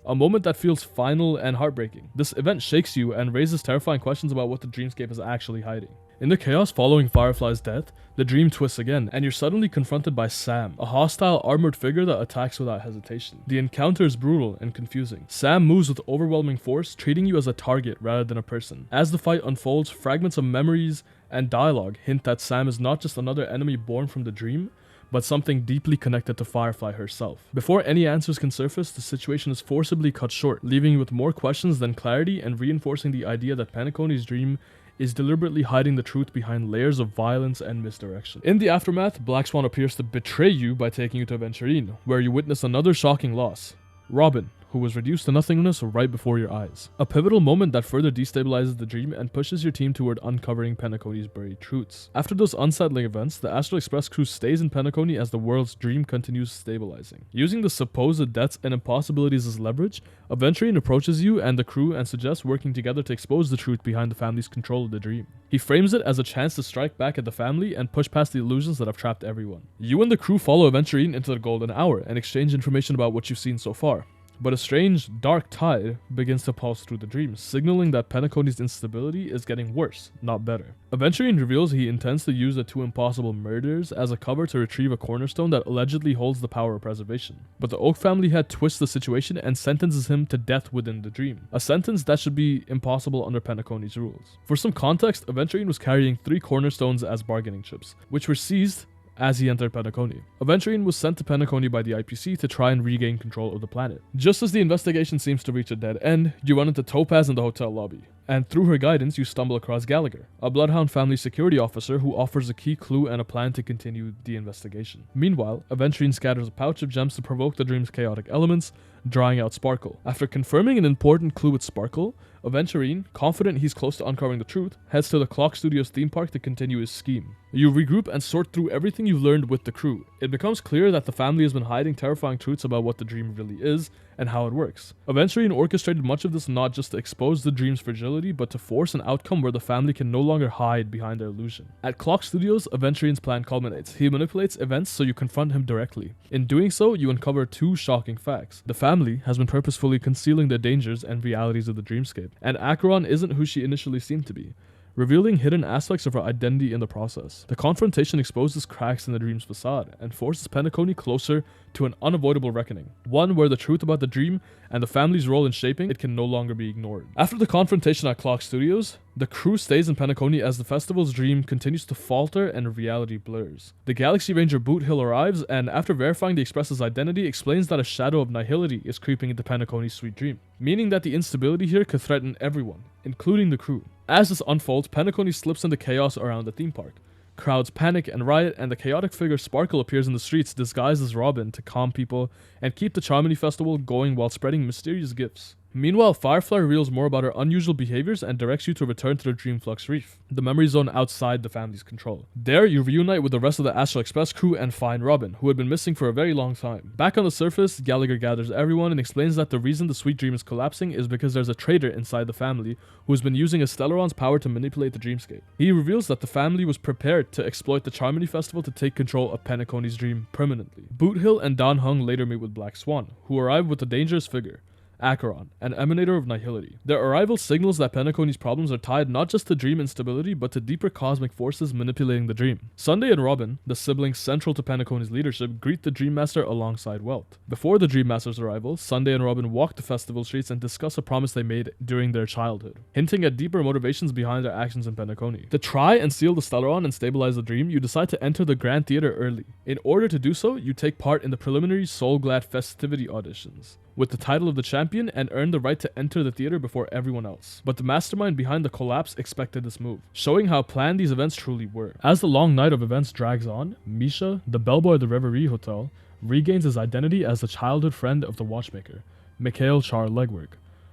A moment that feels final and heartbreaking. This event shakes you and raises terrifying questions about what the dreamscape is actually hiding. In the chaos following Firefly's death, the dream twists again, and you're suddenly confronted by Sam, a hostile armored figure that attacks without hesitation. The encounter is brutal and confusing. Sam moves with overwhelming force, treating you as a target rather than a person. As the fight unfolds, fragments of memories and dialogue hint that Sam is not just another enemy born from the dream, but something deeply connected to Firefly herself. Before any answers can surface, the situation is forcibly cut short, leaving you with more questions than clarity and reinforcing the idea that Penacony's dream is deliberately hiding the truth behind layers of violence and misdirection. In the aftermath, Black Swan appears to betray you by taking you to Aventurine, where you witness another shocking loss. Robin, who was reduced to nothingness right before your eyes. A pivotal moment that further destabilizes the dream and pushes your team toward uncovering Penacony's buried truths. After those unsettling events, the Astral Express crew stays in Penacony as the world's dream continues stabilizing. Using the supposed deaths and impossibilities as leverage, Aventurine approaches you and the crew and suggests working together to expose the truth behind the family's control of the dream. He frames it as a chance to strike back at the family and push past the illusions that have trapped everyone. You and the crew follow Aventurine into the Golden Hour and exchange information about what you've seen so far. But a strange, dark tide begins to pulse through the dream, signaling that Penacony's instability is getting worse, not better. Aventurine reveals he intends to use the two impossible murders as a cover to retrieve a cornerstone that allegedly holds the power of preservation. But the Oak family head twists the situation and sentences him to death within the dream, a sentence that should be impossible under Penacony's rules. For some context, Aventurine was carrying 3 cornerstones as bargaining chips, which were seized as he entered Penacony. Aventurine was sent to Penacony by the IPC to try and regain control of the planet. Just as the investigation seems to reach a dead end, you run into Topaz in the hotel lobby, and through her guidance you stumble across Gallagher, a Bloodhound family security officer who offers a key clue and a plan to continue the investigation. Meanwhile, Aventurine scatters a pouch of gems to provoke the dream's chaotic elements, drawing out Sparkle. After confirming an important clue with Sparkle, Aventurine, confident he's close to uncovering the truth, heads to the Clock Studios theme park to continue his scheme. You regroup and sort through everything you've learned with the crew. It becomes clear that the family has been hiding terrifying truths about what the dream really is and how it works. Aventurine orchestrated much of this not just to expose the dream's fragility, but to force an outcome where the family can no longer hide behind their illusion. At Clock Studios, Aventurine's plan culminates. He manipulates events so you confront him directly. In doing so, you uncover 2 shocking facts. The family has been purposefully concealing the dangers and realities of the dreamscape, and Acheron isn't who she initially seemed to be, revealing hidden aspects of her identity in the process. The confrontation exposes cracks in the dream's facade and forces Penacony closer to an unavoidable reckoning, one where the truth about the dream and the family's role in shaping it can no longer be ignored. After the confrontation at Clock Studios, the crew stays in Penacony as the festival's dream continues to falter and reality blurs. The Galaxy Ranger Boot Hill arrives and, after verifying the Express's identity, explains that a shadow of nihility is creeping into Penacony's sweet dream, meaning that the instability here could threaten everyone, including the crew. As this unfolds, Penacony slips into chaos around the theme park. Crowds panic and riot, and the chaotic figure Sparkle appears in the streets disguised as Robin to calm people and keep the Charmony Festival going while spreading mysterious gifts. Meanwhile, Firefly reveals more about her unusual behaviors and directs you to return to the Dreamflux Reef, the memory zone outside the family's control. There, you reunite with the rest of the Astral Express crew and find Robin, who had been missing for a very long time. Back on the surface, Gallagher gathers everyone and explains that the reason the sweet dream is collapsing is because there's a traitor inside the family who has been using Stellaron's power to manipulate the dreamscape. He reveals that the family was prepared to exploit the Charmony Festival to take control of Penacony's dream permanently. Boot Hill and Dan Hung later meet with Black Swan, who arrive with a dangerous figure, Acheron, an emanator of nihility. Their arrival signals that Penacony's problems are tied not just to dream instability, but to deeper cosmic forces manipulating the dream. Sunday and Robin, the siblings central to Penacony's leadership, greet the Dream Master alongside Welt. Before the Dream Master's arrival, Sunday and Robin walk the festival streets and discuss a promise they made during their childhood, hinting at deeper motivations behind their actions in Penacony. To try and seal the Stellaron and stabilize the dream, you decide to enter the Grand Theater early. In order to do so, you take part in the preliminary Soulglad festivity auditions with the title of the champion and earned the right to enter the theater before everyone else. But the mastermind behind the collapse expected this move, showing how planned these events truly were. As the long night of events drags on, Misha, the bellboy of the Reverie Hotel, regains his identity as the childhood friend of the watchmaker, Mikhail Char Legwork,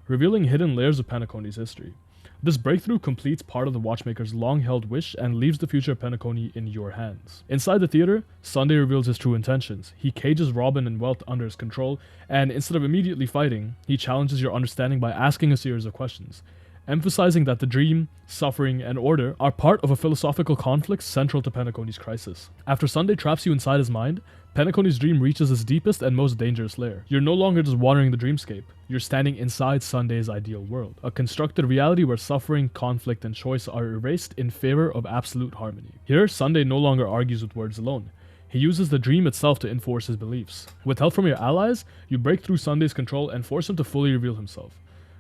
revealing hidden layers of Penacony's history. This breakthrough completes part of the watchmaker's long-held wish and leaves the future of Penacony in your hands. Inside the theater, Sunday reveals his true intentions. He cages Robin and Welt under his control, and instead of immediately fighting, he challenges your understanding by asking a series of questions, emphasizing that the dream, suffering, and order are part of a philosophical conflict central to Penacony's crisis. After Sunday traps you inside his mind, Penacony's dream reaches its deepest and most dangerous layer. You're no longer just wandering the dreamscape. You're standing inside Sunday's ideal world, a constructed reality where suffering, conflict, and choice are erased in favor of absolute harmony. Here, Sunday no longer argues with words alone. He uses the dream itself to enforce his beliefs. With help from your allies, you break through Sunday's control and force him to fully reveal himself.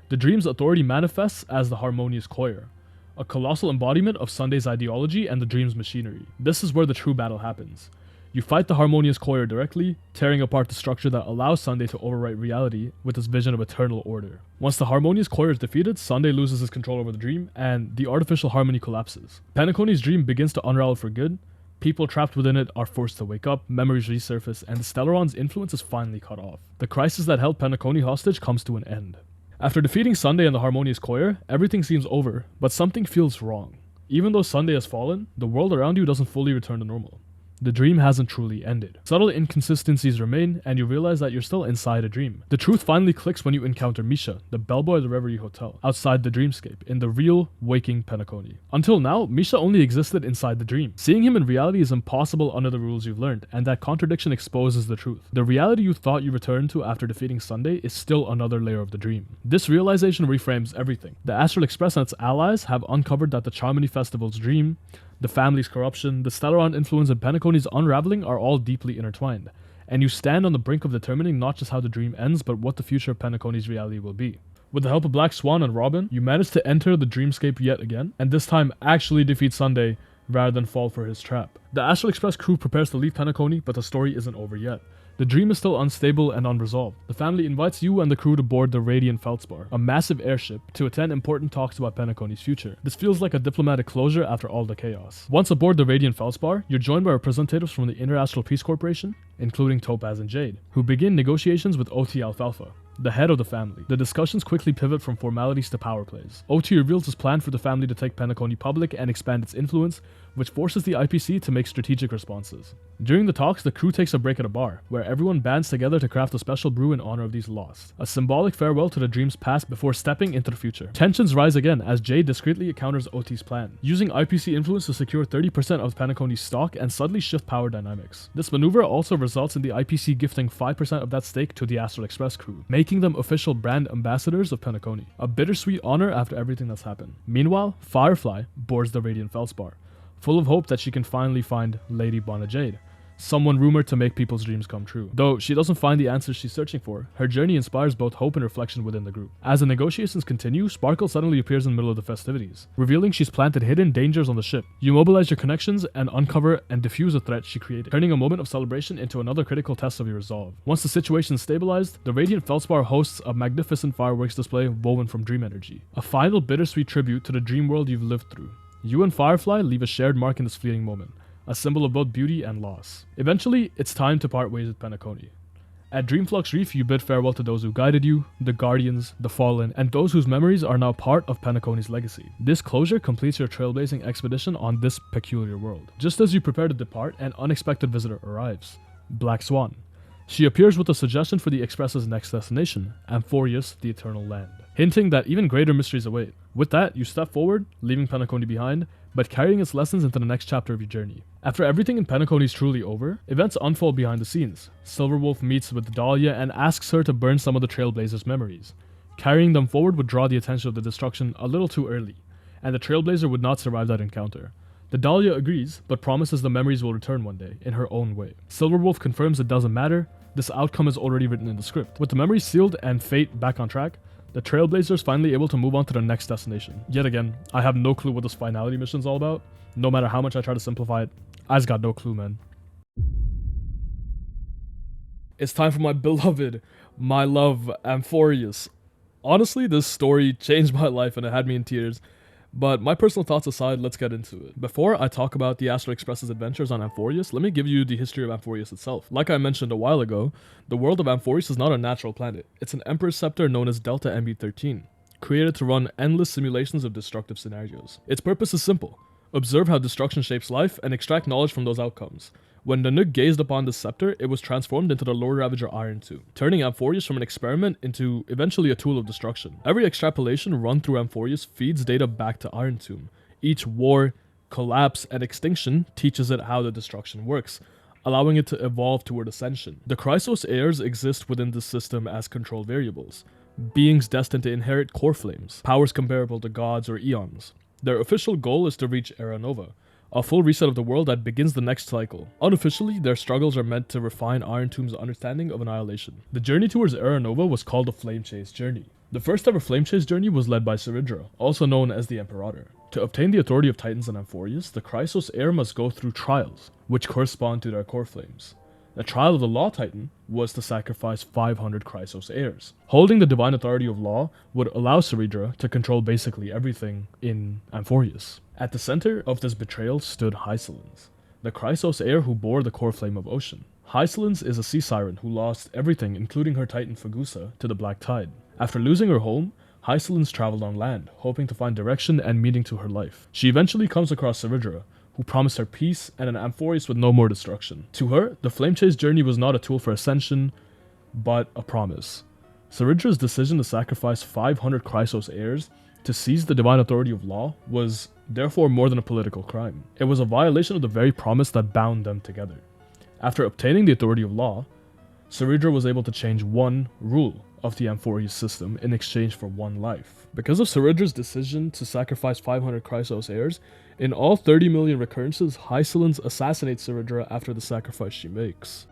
The dream's authority manifests as the harmonious choir, a colossal embodiment of Sunday's ideology and the dream's machinery. This is where the true battle happens. You fight the Harmonious Courier directly, tearing apart the structure that allows Sunday to overwrite reality with his vision of eternal order. Once the Harmonious Courier is defeated, Sunday loses his control over the dream, and the artificial harmony collapses. Penacony's dream begins to unravel for good. People trapped within it are forced to wake up, memories resurface, and the Stellaron's influence is finally cut off. The crisis that held Penacony hostage comes to an end. After defeating Sunday and the Harmonious Courier, everything seems over, but something feels wrong. Even though Sunday has fallen, the world around you doesn't fully return to normal. The dream hasn't truly ended. Subtle inconsistencies remain, and you realize that you're still inside a dream. The truth finally clicks when you encounter Misha, the bellboy of the Reverie Hotel, outside the dreamscape, in the real, waking Penacony. Until now, Misha only existed inside the dream. Seeing him in reality is impossible under the rules you've learned, and that contradiction exposes the truth. The reality you thought you returned to after defeating Sunday is still another layer of the dream. This realization reframes everything. The Astral Express and its allies have uncovered that the Charmony Festival's dream, the family's corruption, the Stellaron influence, and Penacony's unraveling are all deeply intertwined, and you stand on the brink of determining not just how the dream ends, but what the future of Penacony's reality will be. With the help of Black Swan and Robin, you manage to enter the dreamscape yet again, and this time actually defeat Sunday rather than fall for his trap. The Astral Express crew prepares to leave Penacony, but the story isn't over yet. The dream is still unstable and unresolved. The family invites you and the crew to board the Radiant Feldspar, a massive airship, to attend important talks about Penacony's future. This feels like a diplomatic closure after all the chaos. Once aboard the Radiant Feldspar, you're joined by representatives from the Interastral Peace Corporation, including Topaz and Jade, who begin negotiations with OT Alfalfa, the head of the family. The discussions quickly pivot from formalities to power plays. OT reveals his plan for the family to take Penacony public and expand its influence, which forces the IPC to make strategic responses. During the talks, the crew takes a break at a bar, where everyone bands together to craft a special brew in honor of these lost, a symbolic farewell to the dream's past before stepping into the future. Tensions rise again as Jade discreetly counters OT's plan, using IPC influence to secure 30% of Penacony's stock and suddenly shift power dynamics. This maneuver also results in the IPC gifting 5% of that stake to the Astral Express crew, making them official brand ambassadors of Penacony, a bittersweet honor after everything that's happened. Meanwhile, Firefly boards the Radiant Feldspar, full of hope that she can finally find Lady Bona Jade, someone rumored to make people's dreams come true. Though she doesn't find the answers she's searching for, her journey inspires both hope and reflection within the group. As the negotiations continue, Sparkle suddenly appears in the middle of the festivities, revealing she's planted hidden dangers on the ship. You mobilize your connections and uncover and defuse a threat she created, turning a moment of celebration into another critical test of your resolve. Once the situation is stabilized, the Radiant Feldspar hosts a magnificent fireworks display woven from dream energy, a final bittersweet tribute to the dream world you've lived through. You and Firefly leave a shared mark in this fleeting moment, a symbol of both beauty and loss. Eventually, it's time to part ways with Penacony. At Dreamflux Reef, you bid farewell to those who guided you, the Guardians, the Fallen, and those whose memories are now part of Penacony's legacy. This closure completes your trailblazing expedition on this peculiar world. Just as you prepare to depart, an unexpected visitor arrives, Black Swan. She appears with a suggestion for the Express's next destination, Amphoreus, the Eternal Land, hinting that even greater mysteries await. With that, you step forward, leaving Penacony behind, but carrying its lessons into the next chapter of your journey. After everything in Penacony is truly over, events unfold behind the scenes. Silverwolf meets with Dahlia and asks her to burn some of the Trailblazer's memories. Carrying them forward would draw the attention of the destruction a little too early, and the Trailblazer would not survive that encounter. The Dahlia agrees, but promises the memories will return one day, in her own way. Silverwolf confirms it doesn't matter, this outcome is already written in the script. With the memories sealed and fate back on track, the Trailblazer is finally able to move on to the next destination. Yet again, I have no clue what this finality mission is all about. No matter how much I try to simplify it, I just got no clue, man. It's time for my beloved, my love, Amphoreus. Honestly, this story changed my life and it had me in tears. But my personal thoughts aside, let's get into it. Before I talk about the Astral Express's adventures on Amphoreus, let me give you the history of Amphoreus itself. Like I mentioned a while ago, the world of Amphoreus is not a natural planet. It's an Emperor's Scepter known as Delta MB13, created to run endless simulations of destructive scenarios. Its purpose is simple: observe how destruction shapes life and extract knowledge from those outcomes. When the Nook gazed upon this scepter, it was transformed into the Lord Ravager Iron II, turning Amphoreus from an experiment into eventually a tool of destruction. Every extrapolation run through Amphoreus feeds data back to Iron Tomb. Each war, collapse, and extinction teaches it how the destruction works, allowing it to evolve toward ascension. The Chrysos heirs exist within this system as control variables, beings destined to inherit core flames, powers comparable to gods or eons. Their official goal is to reach Era Nova, a full reset of the world that begins the next cycle. Unofficially, their struggles are meant to refine Iron Tomb's understanding of annihilation. The journey towards Era Nova was called the Flame Chase Journey. The first ever Flame Chase journey was led by Saridra, also known as the Imperator. To obtain the authority of Titans and Amphoreus, the Chrysos heir must go through trials, which correspond to their core flames. The trial of the Law Titan was to sacrifice 500 Chrysos heirs. Holding the divine authority of Law would allow Saridra to control basically everything in Amphoreus. At the center of this betrayal stood Hycelens, the Chrysos heir who bore the core flame of Ocean. Hycelens is a sea siren who lost everything, including her titan Phagusa, to the Black Tide. After losing her home, Hycelens traveled on land, hoping to find direction and meaning to her life. She eventually comes across Saridra, who promised her peace and an Amphoreus with no more destruction. To her, the flame chase journey was not a tool for ascension, but a promise. Saridra's decision to sacrifice 500 Chrysos heirs to seize the divine authority of Law was therefore more than a political crime. It was a violation of the very promise that bound them together. After obtaining the authority of Law, Saridra was able to change one rule of the Amphoreus system in exchange for one life. Because of Saridra's decision to sacrifice 500 Chrysos heirs, in all 30 million recurrences, Hycelens assassinates Saridra after the sacrifice she makes.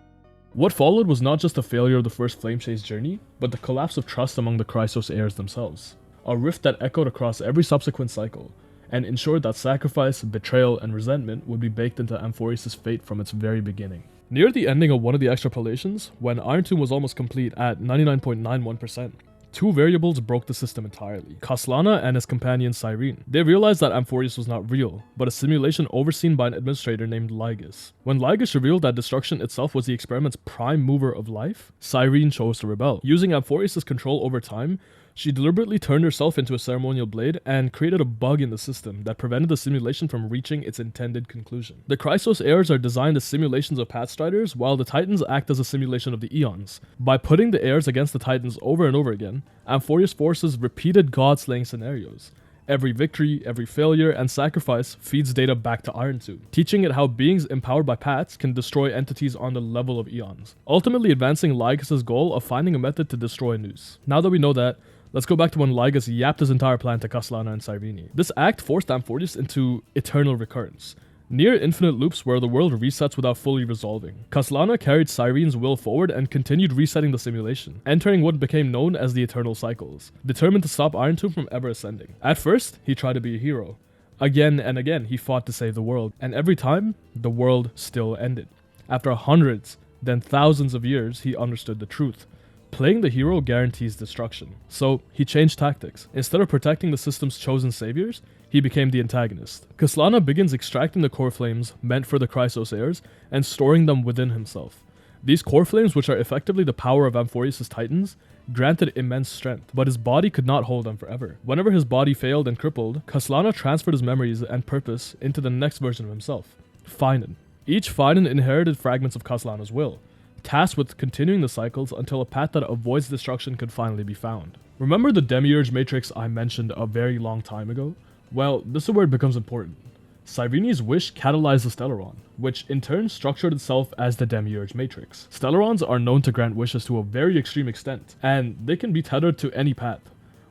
What followed was not just a failure of the first flame chase journey, but the collapse of trust among the Chrysos heirs themselves. A rift that echoed across every subsequent cycle, and ensured that sacrifice, betrayal, and resentment would be baked into Amphoreus' fate from its very beginning. Near the ending of one of the extrapolations, when Iron Tomb was almost complete at 99.91%, two variables broke the system entirely: Kaslana and his companion Cyrene. They realized that Amphoreus was not real, but a simulation overseen by an administrator named Lygus. When Lygus revealed that destruction itself was the experiment's prime mover of life, Cyrene chose to rebel. Using Amphoreus' control over time, she deliberately turned herself into a ceremonial blade and created a bug in the system that prevented the simulation from reaching its intended conclusion. The Chrysos heirs are designed as simulations of Pathstriders, while the Titans act as a simulation of the Eons. By putting the heirs against the Titans over and over again, Amphoreus forces repeated god-slaying scenarios. Every victory, every failure, and sacrifice feeds data back to Iron Tomb, teaching it how beings empowered by paths can destroy entities on the level of Eons, ultimately advancing Lygus' goal of finding a method to destroy Nous. Now that we know that, let's go back to when Lygus yapped his entire plan to Kaslana and Cyrene. This act forced Amphoreus into eternal recurrence, near infinite loops where the world resets without fully resolving. Kaslana carried Cyrene's will forward and continued resetting the simulation, entering what became known as the Eternal Cycles, determined to stop Iron Tomb from ever ascending. At first, he tried to be a hero. Again and again, he fought to save the world, and every time, the world still ended. After hundreds, then thousands of years, he understood the truth. Playing the hero guarantees destruction. So, he changed tactics. Instead of protecting the system's chosen saviors, he became the antagonist. Kaslana begins extracting the core flames meant for the Chrysos heirs and storing them within himself. These core flames, which are effectively the power of Amphoreus' titans, granted immense strength, but his body could not hold them forever. Whenever his body failed and crippled, Kaslana transferred his memories and purpose into the next version of himself, Finan. Each Finan inherited fragments of Kaslana's will, tasked with continuing the cycles until a path that avoids destruction could finally be found. Remember the Demiurge Matrix I mentioned a very long time ago? Well, this is where it becomes important. Cyrene's wish catalyzed the Stellaron, which in turn structured itself as the Demiurge Matrix. Stellarons are known to grant wishes to a very extreme extent, and they can be tethered to any path.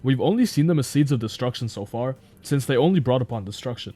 We've only seen them as seeds of destruction so far, since they only brought upon destruction.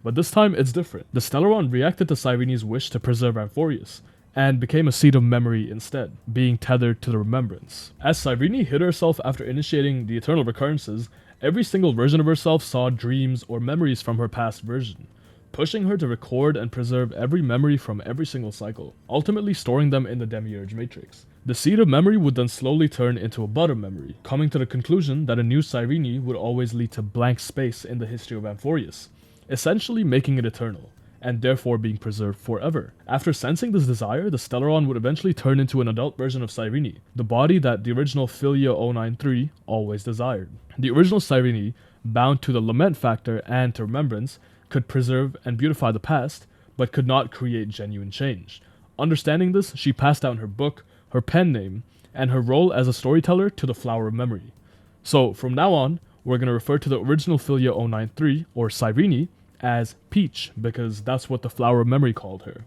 But this time it's different. The Stellaron reacted to Cyrene's wish to preserve Amphoreus, and became a seed of memory instead, being tethered to the remembrance. As Cyrene hid herself after initiating the eternal recurrences, every single version of herself saw dreams or memories from her past version, pushing her to record and preserve every memory from every single cycle, ultimately storing them in the Demiurge Matrix. The seed of memory would then slowly turn into a bud of memory, coming to the conclusion that a new Cyrene would always lead to blank space in the history of Amphoreus, essentially making it eternal, and therefore being preserved forever. After sensing this desire, the Stellaron would eventually turn into an adult version of Cyrene, the body that the original Philia 093 always desired. The original Cyrene, bound to the lament factor and to remembrance, could preserve and beautify the past, but could not create genuine change. Understanding this, she passed down her book, her pen name, and her role as a storyteller to the Flower of Memory. So, from now on, we're going to refer to the original Philia 093, or Cyrene, as Peach, because that's what the Flower of Memory called her,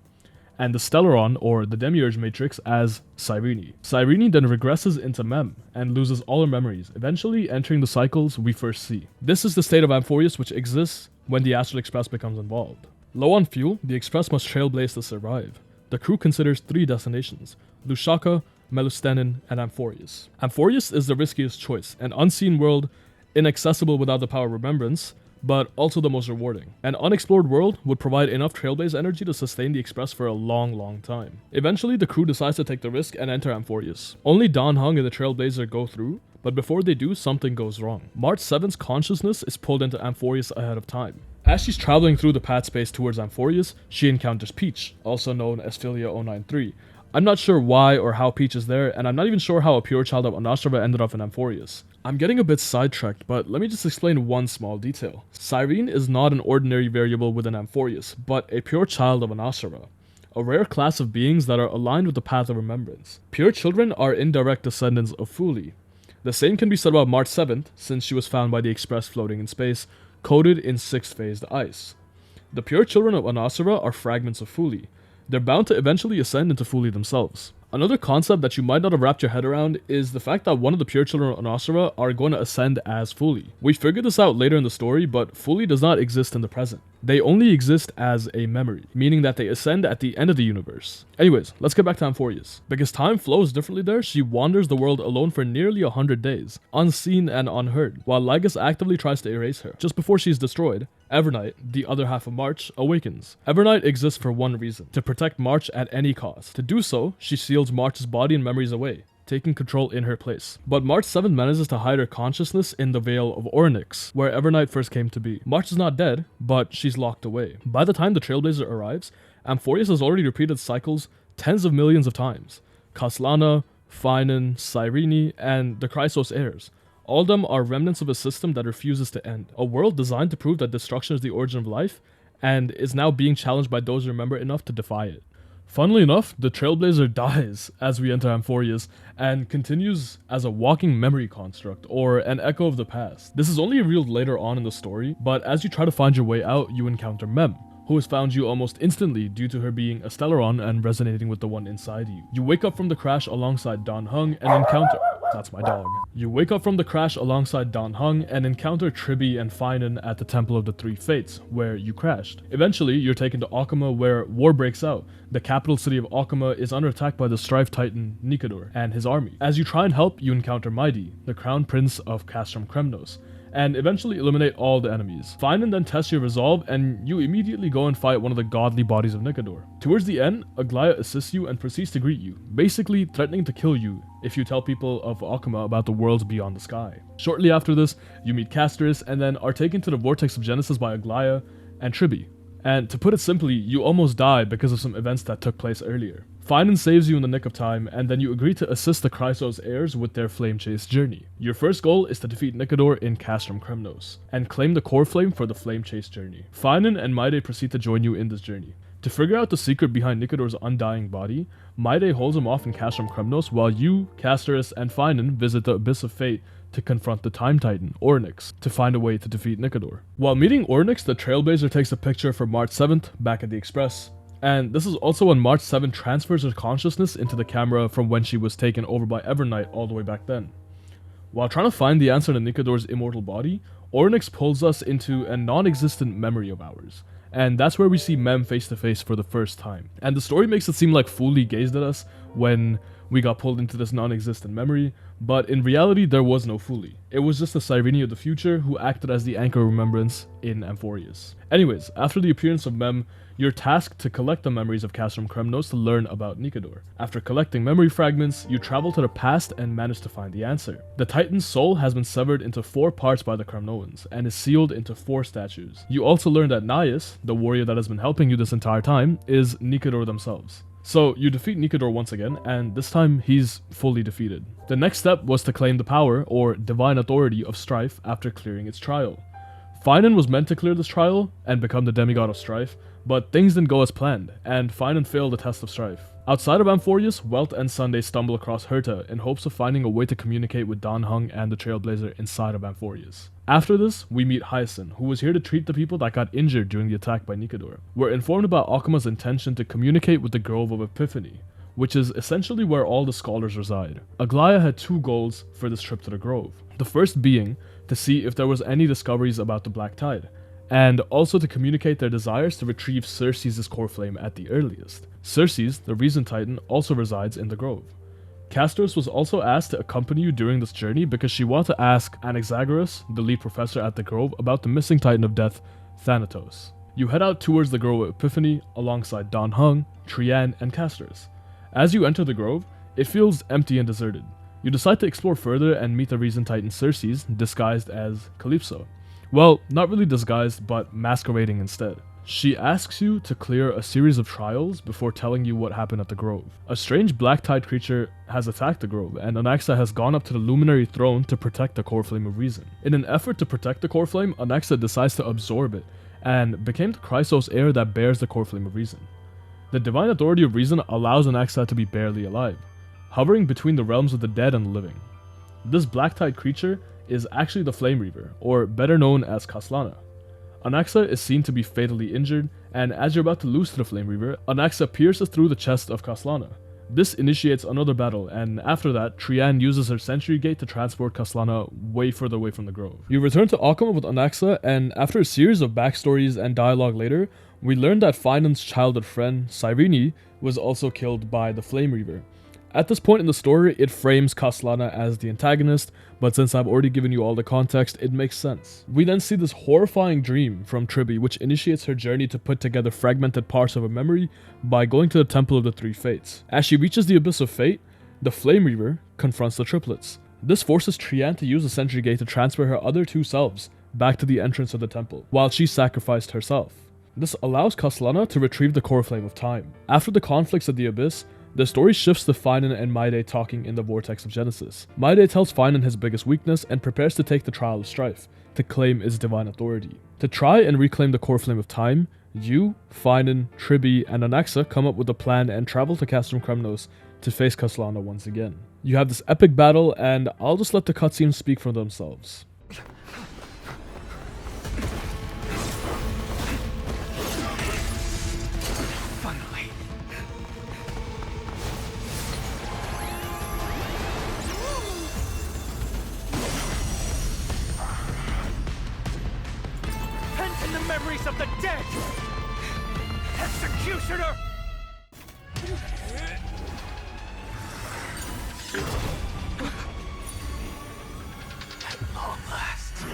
and the Stellaron, or the Demiurge Matrix, as Cyrene. Cyrene then regresses into Mem, and loses all her memories, eventually entering the cycles we first see. This is the state of Amphoreus which exists when the Astral Express becomes involved. Low on fuel, the Express must trailblaze to survive. The crew considers 3 destinations: Lusaka, Melustenin, and Amphoreus. Amphoreus is the riskiest choice, an unseen world, inaccessible without the power of remembrance, but also the most rewarding. An unexplored world would provide enough Trailblaze energy to sustain the Express for a long time. Eventually, the crew decides to take the risk and enter Amphoreus. Only Dan Heng and the Trailblazer go through, but before they do, something goes wrong. March 7th's consciousness is pulled into Amphoreus ahead of time. As she's traveling through the path space towards Amphoreus, she encounters Peach, also known as Philia 093. I'm not sure why or how Peach is there, and I'm not even sure how a pure child of Anashra ended up in Amphoreus. I'm getting a bit sidetracked, but let me just explain one small detail. Cyrene is not an ordinary variable within Amphoreus, but a pure child of Anashra, a rare class of beings that are aligned with the path of remembrance. Pure children are indirect descendants of Fuli. The same can be said about March 7th, since she was found by the Express floating in space, coated in 6-phased ice. The pure children of Anasura are fragments of Fuli. They're bound to eventually ascend into Fuli themselves. Another concept that you might not have wrapped your head around is the fact that one of the pure children of Anasura are going to ascend as Fuli. We figured this out later in the story, but Fuli does not exist in the present. They only exist as a memory, meaning that they ascend at the end of the universe. Anyways, let's get back to Amphoreus. Because time flows differently there, she wanders the world alone for nearly 100 days, unseen and unheard, while Lygus actively tries to erase her. Just before she's destroyed, Evernight, the other half of March, awakens. Evernight exists for one reason: to protect March at any cost. To do so, she seals March's body and memories away, taking control in her place. But March 7 manages to hide her consciousness in the Vale of Ornyx, where Evernight first came to be. March is not dead, but she's locked away. By the time the Trailblazer arrives, Amphoreus has already repeated cycles tens of millions of times. Kaslana, Finan, Cyrene, and the Chrysos heirs. All of them are remnants of a system that refuses to end. A world designed to prove that destruction is the origin of life, and is now being challenged by those who remember enough to defy it. Funnily enough, the Trailblazer dies as we enter Amphoreus, and continues as a walking memory construct, or an echo of the past. This is only revealed later on in the story, but as you try to find your way out, you encounter Mem, who has found you almost instantly due to her being a Stellaron and resonating with the one inside you. You wake up from the crash alongside Dan Heng and encounter... That's my dog. You wake up from the crash alongside Dan Heng and encounter Tribby and Finan at the Temple of the Three Fates, where you crashed. Eventually, you're taken to Okama, where war breaks out. The capital city of Okama is under attack by the Strife Titan Nikador and his army. As you try and help, you encounter Mighty, the crown prince of Castrum Kremnos, and eventually eliminate all the enemies. Finan then tests your resolve, and you immediately go and fight one of the godly bodies of Nikador. Towards the end, Aglaya assists you and proceeds to greet you, basically threatening to kill you if you tell people of Okama about the worlds beyond the sky. Shortly after this, you meet Casterus, and then are taken to the Vortex of Genesis by Aglaya and Tribby. And to put it simply, you almost die because of some events that took place earlier. Finan saves you in the nick of time, and then you agree to assist the Chrysos heirs with their flame chase journey. Your first goal is to defeat Nikador in Castrum Kremnos, and claim the core flame for the flame chase journey. Finan and Maide proceed to join you in this journey. To figure out the secret behind Nikador's undying body, Maide holds him off in Castrum Kremnos while you, Casterus, and Finan visit the Abyss of Fate to confront the Time Titan, Ornyx, to find a way to defeat Nikador. While meeting Ornyx, the Trailblazer takes a picture for March 7th back at the Express, and this is also when March 7 transfers her consciousness into the camera from when she was taken over by Evernight all the way back then. While trying to find the answer to Nikador's immortal body, Ornyx pulls us into a non-existent memory of ours, and that's where we see Mem face to face for the first time. And the story makes it seem like Fuli gazed at us when we got pulled into this non-existent memory, but in reality there was no Fuli. It was just the Cyrene of the future who acted as the anchor of remembrance in Amphoreus. Anyways, after the appearance of Mem, you're tasked to collect the memories of Castrum Kremnos to learn about Nikador. After collecting memory fragments, you travel to the past and manage to find the answer. The Titan's soul has been severed into 4 parts by the Kremnoans, and is sealed into 4 statues. You also learn that Naius, the warrior that has been helping you this entire time, is Nikador themselves. So you defeat Nikador once again, and this time he's fully defeated. The next step was to claim the power, or divine authority, of Strife after clearing its trial. Finan was meant to clear this trial and become the demigod of Strife, but things didn't go as planned, and Finan failed the test of Strife. Outside of Amphoreus, Welt and Sunday stumble across Herta in hopes of finding a way to communicate with Dan Heng and the Trailblazer inside of Amphoreus. After this, we meet Hyacinth, who was here to treat the people that got injured during the attack by Nikador. We're informed about Okama's intention to communicate with the Grove of Epiphany, which is essentially where all the scholars reside. Aglaya had 2 goals for this trip to the Grove. The first being to see if there was any discoveries about the Black Tide, and also to communicate their desires to retrieve Circe's core flame at the earliest. Circe's, the Reason Titan, also resides in the Grove. Castor's was also asked to accompany you during this journey because she wanted to ask Anaxagoras, the lead professor at the Grove, about the missing Titan of Death, Thanatos. You head out towards the Grove of Epiphany alongside Dan Heng, Trian, and Castor's. As you enter the Grove, it feels empty and deserted. You decide to explore further and meet the Reason Titan Circes, disguised as Calypso. Well, not really disguised, but masquerading instead. She asks you to clear a series of trials before telling you what happened at the Grove. A strange black-tide creature has attacked the Grove, and Anaxa has gone up to the Luminary Throne to protect the Core Flame of Reason. In an effort to protect the Core Flame, Anaxa decides to absorb it, and became the Chrysos heir that bears the Core Flame of Reason. The Divine Authority of Reason allows Anaxa to be barely alive, hovering between the realms of the dead and the living. This black-tide creature is actually the Flame Reaver, or better known as Kaslana. Anaxa is seen to be fatally injured, and as you're about to lose to the Flame Reaver, Anaxa pierces through the chest of Kaslana. This initiates another battle, and after that, Trian uses her Sentry Gate to transport Kaslana way further away from the Grove. You return to Akama with Anaxa, and after a series of backstories and dialogue later, we learn that Finan's childhood friend, Cyrene, was also killed by the Flame Reaver. At this point in the story, it frames Kaslana as the antagonist, but since I've already given you all the context, it makes sense. We then see this horrifying dream from Tribi, which initiates her journey to put together fragmented parts of her memory by going to the Temple of the Three Fates. As she reaches the Abyss of Fate, the Flame Reaver confronts the triplets. This forces Trian to use the Sentry Gate to transfer her other two selves back to the entrance of the temple, while she sacrificed herself. This allows Kaslana to retrieve the Core Flame of Time. After the conflicts at the Abyss, the story shifts to Finan and Maide talking in the Vortex of Genesis. Maide tells Finan his biggest weakness and prepares to take the Trial of Strife, to claim its divine authority. To try and reclaim the Core Flame of Time, you, Finan, Tribi, and Anaxa come up with a plan and travel to Castrum Kremnos to face Kaslana once again. You have this epic battle, and I'll just let the cutscenes speak for themselves. Memories of the dead! Executioner! At long last.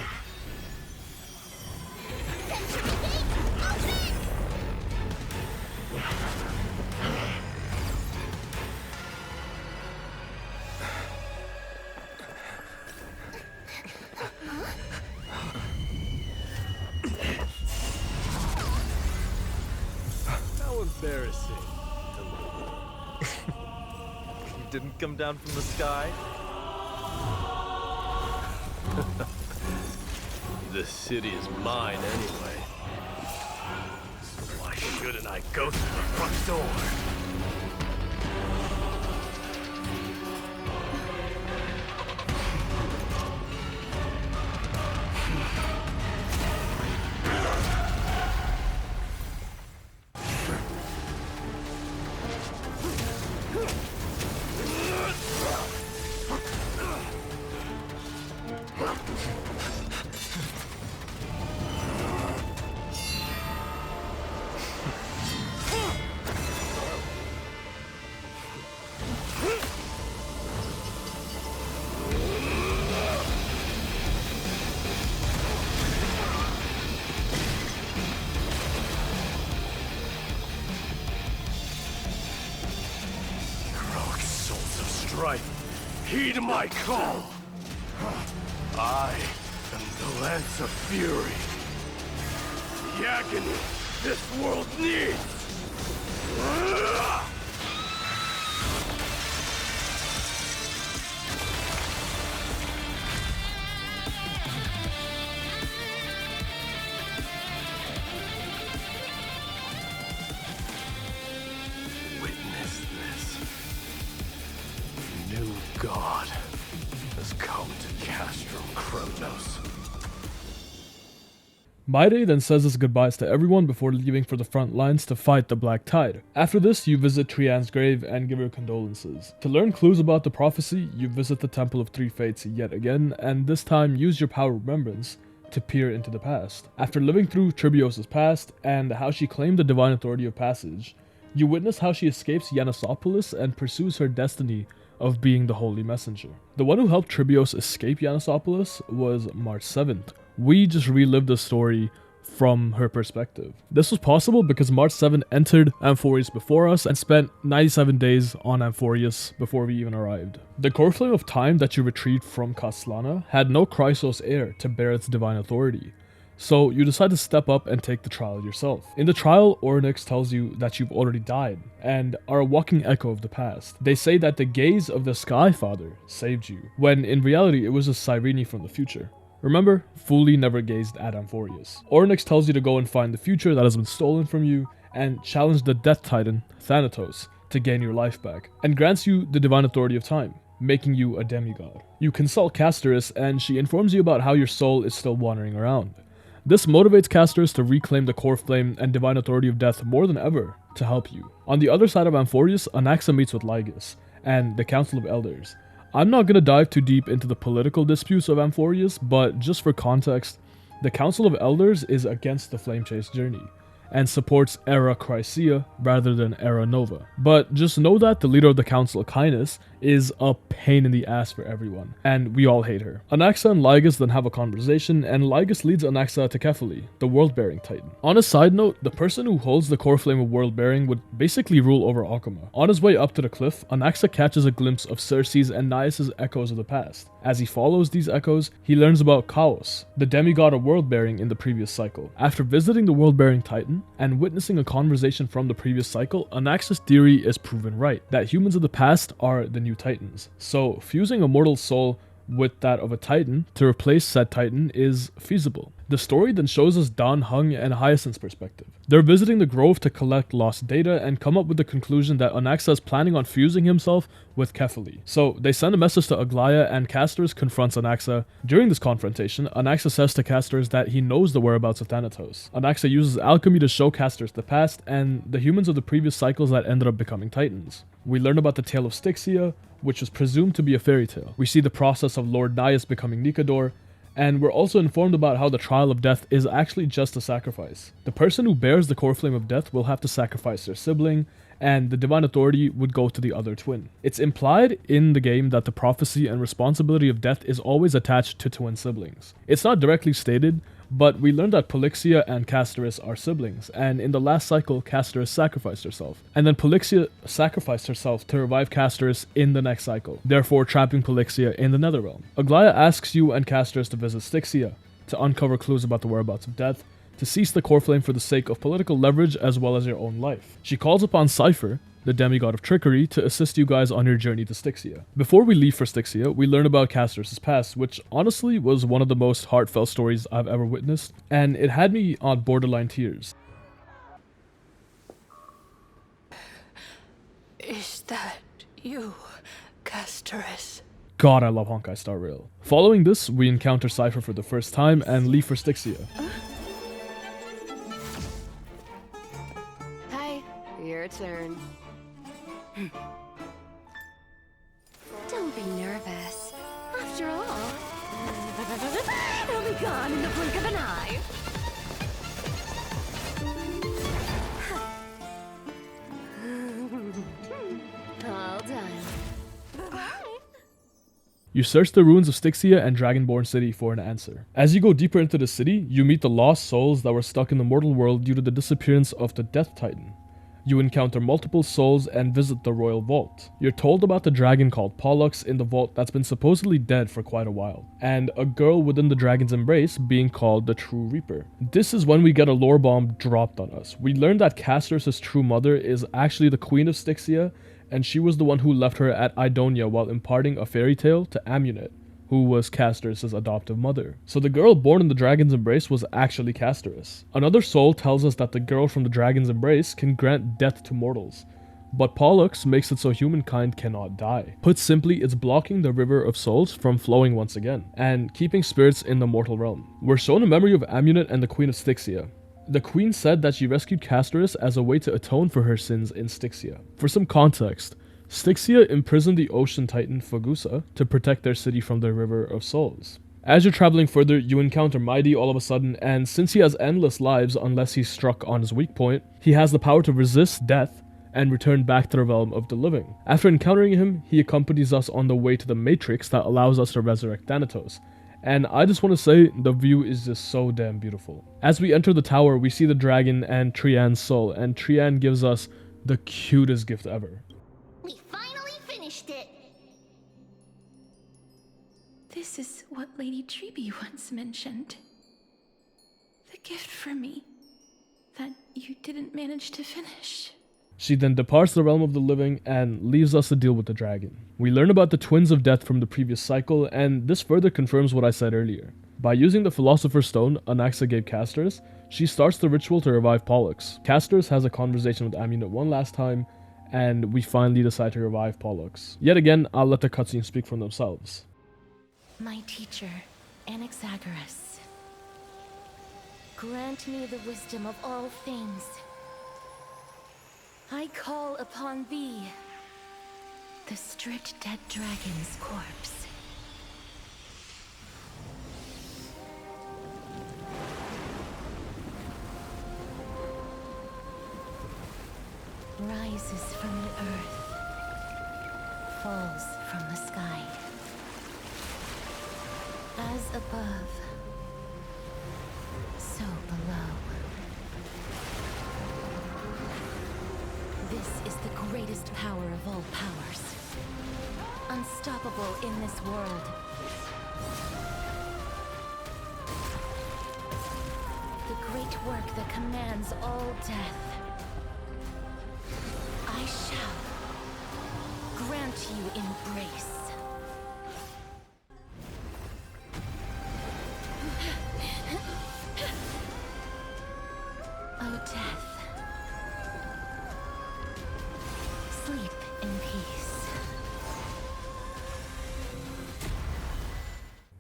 Embarrassing. You didn't come down from the sky? This city is mine anyway. So why shouldn't I go through the front door? Heed my call! I am the Lance of Fury. The agony this world needs! Witness this. New God has come to Castrum Kremnos. Maide then says his goodbyes to everyone before leaving for the front lines to fight the Black Tide. After this, you visit Trian's grave and give her condolences. To learn clues about the prophecy, you visit the Temple of Three Fates yet again, and this time use your power of remembrance to peer into the past. After living through Tribios' past and how she claimed the divine authority of passage, you witness how she escapes Yanasopolis and pursues her destiny of being the Holy Messenger. The one who helped Tribios escape Yanisopoulos was March 7th. We just relived the story from her perspective. This was possible because March 7 entered Amphoreus before us and spent 97 days on Amphoreus before we even arrived. The core flame of time that you retrieved from Kaslana had no Chrysos heir to bear its divine authority. So you decide to step up and take the trial yourself. In the trial, Ornyx tells you that you've already died and are a walking echo of the past. They say that the gaze of the Sky Father saved you, when in reality it was a Cyrene from the future. Remember, Fuli never gazed at Amphoreus. Ornyx tells you to go and find the future that has been stolen from you and challenge the Death Titan, Thanatos, to gain your life back, and grants you the divine authority of time, making you a demigod. You consult Castoris and she informs you about how your soul is still wandering around. This motivates Castoris to reclaim the core flame and divine authority of death more than ever to help you. On the other side of Amphoreus, Anaxa meets with Lygus and the Council of Elders. I'm not going to dive too deep into the political disputes of Amphoreus, but just for context, the Council of Elders is against the Flame Chase journey and supports Era Chrysia rather than Era Nova. But just know that the leader of the Council, Kainis, is a pain in the ass for everyone, and we all hate her. Anaxa and Lygus then have a conversation, and Lygus leads Anaxa to Kefali, the world-bearing titan. On a side note, the person who holds the core flame of world-bearing would basically rule over Akuma. On his way up to the cliff, Anaxa catches a glimpse of Circe's and Nias' echoes of the past. As he follows these echoes, he learns about Chaos, the demigod of world-bearing in the previous cycle. After visiting the world-bearing titan and witnessing a conversation from the previous cycle, Anaxa's theory is proven right, that humans of the past are the new titans. So fusing a mortal soul with that of a titan to replace said titan is feasible. The story then shows us Dan, Hung, and Hyacinth's perspective. They're visiting the grove to collect lost data and come up with the conclusion that Anaxa is planning on fusing himself with Kefali. So they send a message to Aglaya and Castoris confronts Anaxa. During this confrontation, Anaxa says to Castoris that he knows the whereabouts of Thanatos. Anaxa uses alchemy to show Castoris the past and the humans of the previous cycles that ended up becoming titans. We learn about the tale of Styxia, which was presumed to be a fairy tale. We see the process of Lord Nias becoming Nikador, and we're also informed about how the trial of death is actually just a sacrifice. The person who bears the core flame of death will have to sacrifice their sibling, and the divine authority would go to the other twin. It's implied in the game that the prophecy and responsibility of death is always attached to twin siblings. It's not directly stated, but we learned that Polixia and Castoris are siblings, and in the last cycle, Castoris sacrificed herself. And then Polixia sacrificed herself to revive Castoris in the next cycle, therefore trapping Polixia in the Netherrealm. Aglaya asks you and Castoris to visit Styxia, to uncover clues about the whereabouts of death, to seize the core flame for the sake of political leverage as well as your own life. She calls upon Cypher, the demigod of trickery, to assist you guys on your journey to Styxia. Before we leave for Styxia, we learn about Castoris' past, which honestly was one of the most heartfelt stories I've ever witnessed, and it had me on borderline tears. Is that you, Castoris? God, I love Honkai Star Rail. Following this, we encounter Cypher for the first time and leave for Styxia. Hi, your turn. Don't be nervous. After all, it'll be gone in the blink of an eye. All done. You search the ruins of Styxia and Dragonborn City for an answer. As you go deeper into the city, you meet the lost souls that were stuck in the mortal world due to the disappearance of the Death Titan. You encounter multiple souls and visit the Royal Vault. You're told about the dragon called Pollux in the vault that's been supposedly dead for quite a while, and a girl within the dragon's embrace being called the True Reaper. This is when we get a lore bomb dropped on us. We learn that Castoris' true mother is actually the Queen of Styxia, and she was the one who left her at Idonia while imparting a fairy tale to Amunet, who was Castoris' adoptive mother. So the girl born in the dragon's embrace was actually Castoris. Another soul tells us that the girl from the dragon's embrace can grant death to mortals, but Pollux makes it so humankind cannot die. Put simply, it's blocking the river of souls from flowing once again, and keeping spirits in the mortal realm. We're shown a memory of Amunet and the Queen of Styxia. The queen said that she rescued Castoris as a way to atone for her sins in Styxia. For some context, Styxia imprisoned the ocean titan Fagusa to protect their city from the River of Souls. As you're traveling further, you encounter Mighty all of a sudden, and since he has endless lives unless he's struck on his weak point, he has the power to resist death and return back to the realm of the living. After encountering him, he accompanies us on the way to the matrix that allows us to resurrect Thanatos. And I just want to say, the view is just so damn beautiful. As we enter the tower, we see the dragon and Trian's soul, and Trian gives us the cutest gift ever. We finally finished it. This is what Lady Treeby once mentioned. The gift for me that you didn't manage to finish. She then departs the realm of the living and leaves us to deal with the dragon. We learn about the Twins of Death from the previous cycle, and this further confirms what I said earlier. By using the Philosopher's Stone Anaxa gave Castor's, she starts the ritual to revive Pollux. Castor's has a conversation with Amunet one last time, and we finally decide to revive Pollux. Yet again, I'll let the cutscenes speak for themselves. My teacher, Anaxagoras, grant me the wisdom of all things. I call upon thee, the stripped dead dragon's corpse. Rises from the earth, falls from the sky. As above, so below. This is the greatest power of all powers. Unstoppable in this world. The great work that commands all death. I shall grant you embrace. O death, sleep in peace.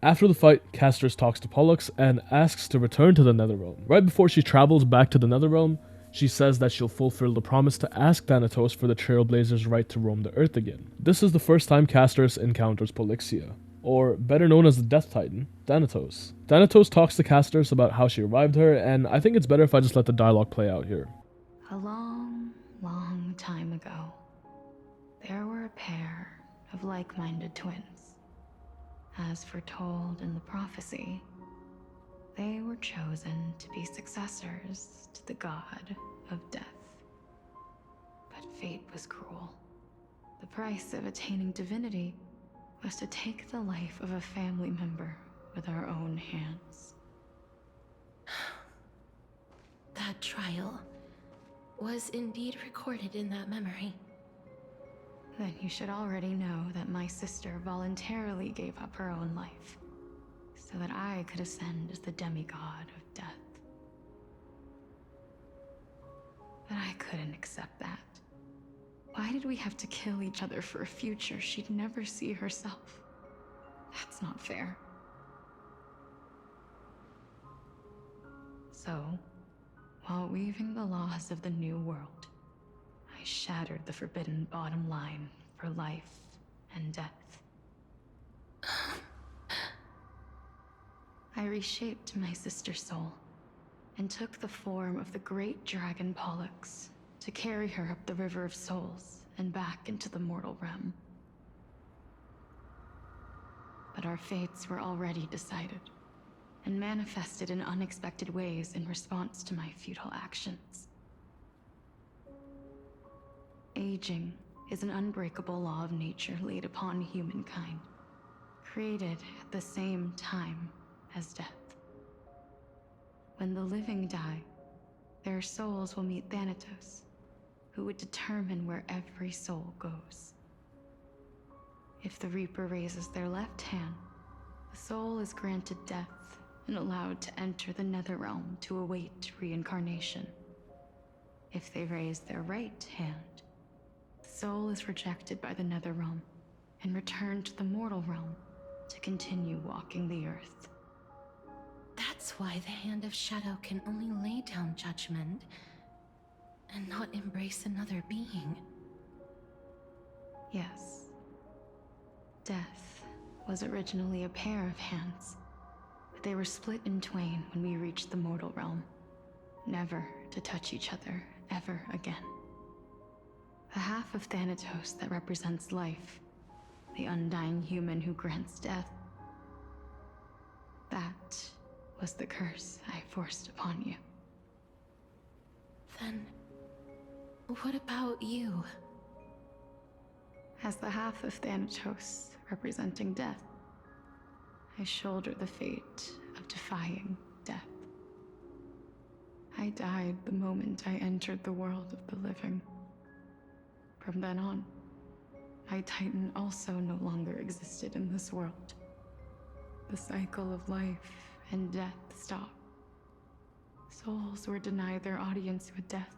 After the fight, Castor's talks to Pollux and asks to return to the Netherrealm. Right before she travels back to the Netherrealm, she says that she'll fulfill the promise to ask Thanatos for the Trailblazer's right to roam the Earth again. This is the first time Castor encounters Pollixia, or better known as the Death Titan, Thanatos. Thanatos talks to Castor about how she revived her, and I think it's better if I just let the dialogue play out here. A long, long time ago, there were a pair of like-minded twins. As foretold in the prophecy, they were chosen to be successors to the god of death. But fate was cruel. The price of attaining divinity was to take the life of a family member with our own hands. That trial was indeed recorded in that memory. Then you should already know that my sister voluntarily gave up her own life, so that I could ascend as the demigod of death. But I couldn't accept that. Why did we have to kill each other for a future she'd never see herself? That's not fair. So, while weaving the laws of the new world, I shattered the forbidden bottom line for life and death. I reshaped my sister's soul and took the form of the great dragon Pollux to carry her up the River of Souls and back into the mortal realm. But our fates were already decided and manifested in unexpected ways in response to my futile actions. Aging is an unbreakable law of nature laid upon humankind, created at the same time as death. When the living die, their souls will meet Thanatos, who would determine where every soul goes. If the Reaper raises their left hand, the soul is granted death and allowed to enter the Netherrealm to await reincarnation. If they raise their right hand, the soul is rejected by the Netherrealm and returned to the mortal realm to continue walking the earth. That's why the Hand of Shadow can only lay down judgment and not embrace another being. Yes. Death was originally a pair of hands, but they were split in twain when we reached the mortal realm, never to touch each other ever again. The half of Thanatos that represents life, the undying human who grants death. That was the curse I forced upon you. Then, what about you? As the half of Thanatos representing death, I shoulder the fate of defying death. I died the moment I entered the world of the living. From then on, my Titan also no longer existed in this world. The cycle of life and death stopped. Souls were denied their audience with death,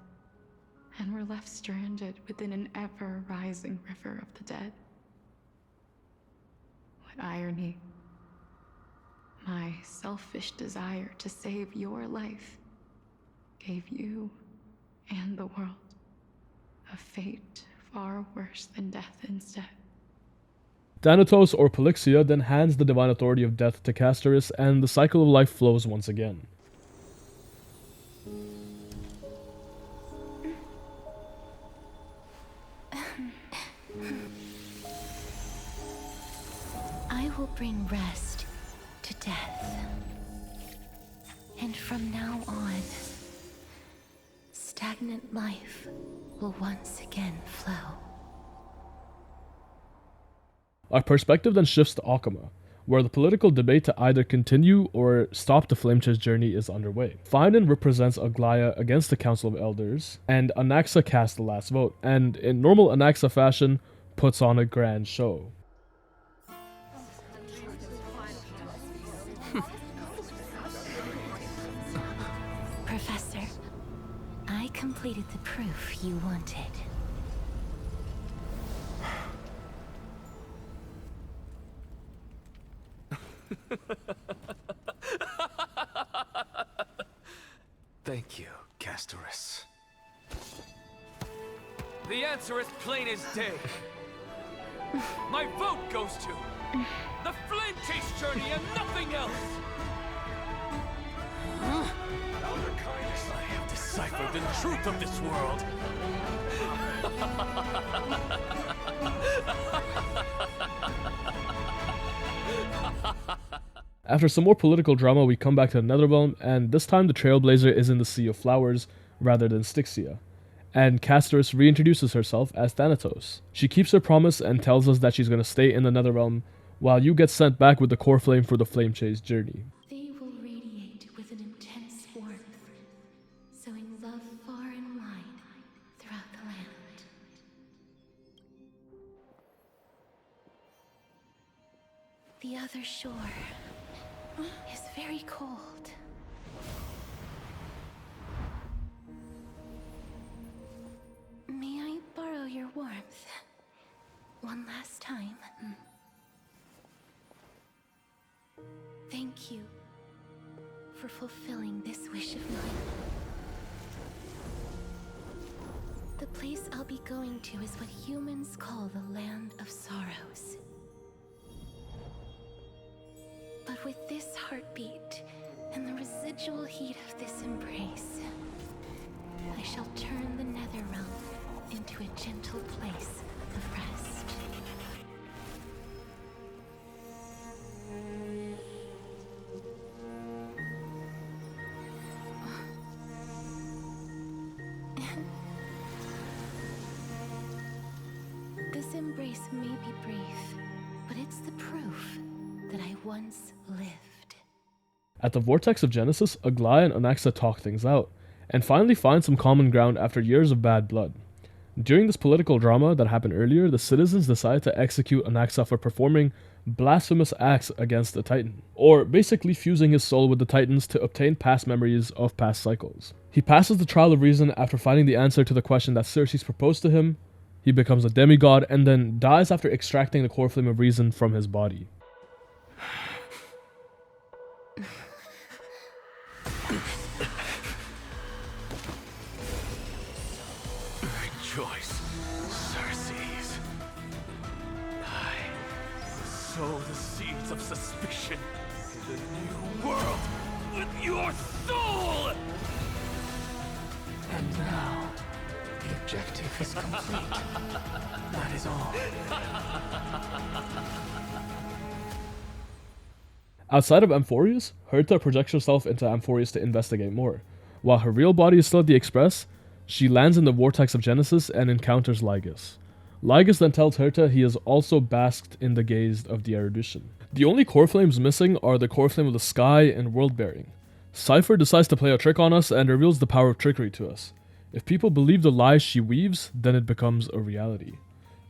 and were left stranded within an ever-rising river of the dead. What irony. My selfish desire to save your life gave you and the world a fate far worse than death instead. Thanatos, or Polixia, then hands the divine authority of death to Castorus, and the cycle of life flows once again. I will bring rest to death. And from now on, stagnant life will once again flow. Our perspective then shifts to Akama, where the political debate to either continue or stop the Flamechase journey is underway. Finan represents Aglaya against the Council of Elders, and Anaxa casts the last vote, and in normal Anaxa fashion, puts on a grand show. Professor, I completed the proof you wanted. Thank you, Castorus. The answer is plain as day. My vote goes to the Flamechase journey and nothing else. Elder Kindness, I have deciphered the truth of this world. After some more political drama, we come back to the Netherrealm, and this time the Trailblazer is in the Sea of Flowers rather than Styxia. And Castorus reintroduces herself as Thanatos. She keeps her promise and tells us that she's going to stay in the Netherrealm, while you get sent back with the core flame for the Flamechase journey. They will radiate with an intense warmth, sowing love far and wide throughout the land. The other shore is very cold. May I borrow your warmth one last time? Thank you for fulfilling this wish of mine. The place I'll be going to is what humans call the Land of Sorrows. But with this heartbeat and the residual heat of this embrace, I shall turn the Netherrealm into a gentle place of rest. This embrace may be brief, but it's the proof that I once lived. At the Vortex of Genesis, Aglaya and Anaxa talk things out, and finally find some common ground after years of bad blood. During this political drama that happened earlier, the citizens decide to execute Anaxa for performing blasphemous acts against the Titan, or basically fusing his soul with the Titans to obtain past memories of past cycles. He passes the trial of reason after finding the answer to the question that Circe's proposed to him. He becomes a demigod and then dies after extracting the core flame of reason from his body. Rejoice, Circes. I sow the seeds of suspicion in the new world with your soul! And now, The objective is complete. That is all. Outside of Amphoreus, Herta projects herself into Amphoreus to investigate more. While her real body is still at the Express, she lands in the Vortex of Genesis and encounters Lygus. Lygus then tells Herta he is also basked in the gaze of the erudition. The only core flames missing are the core flame of the sky and world bearing. Cypher decides to play a trick on us and reveals the power of trickery to us. If people believe the lies she weaves, then it becomes a reality.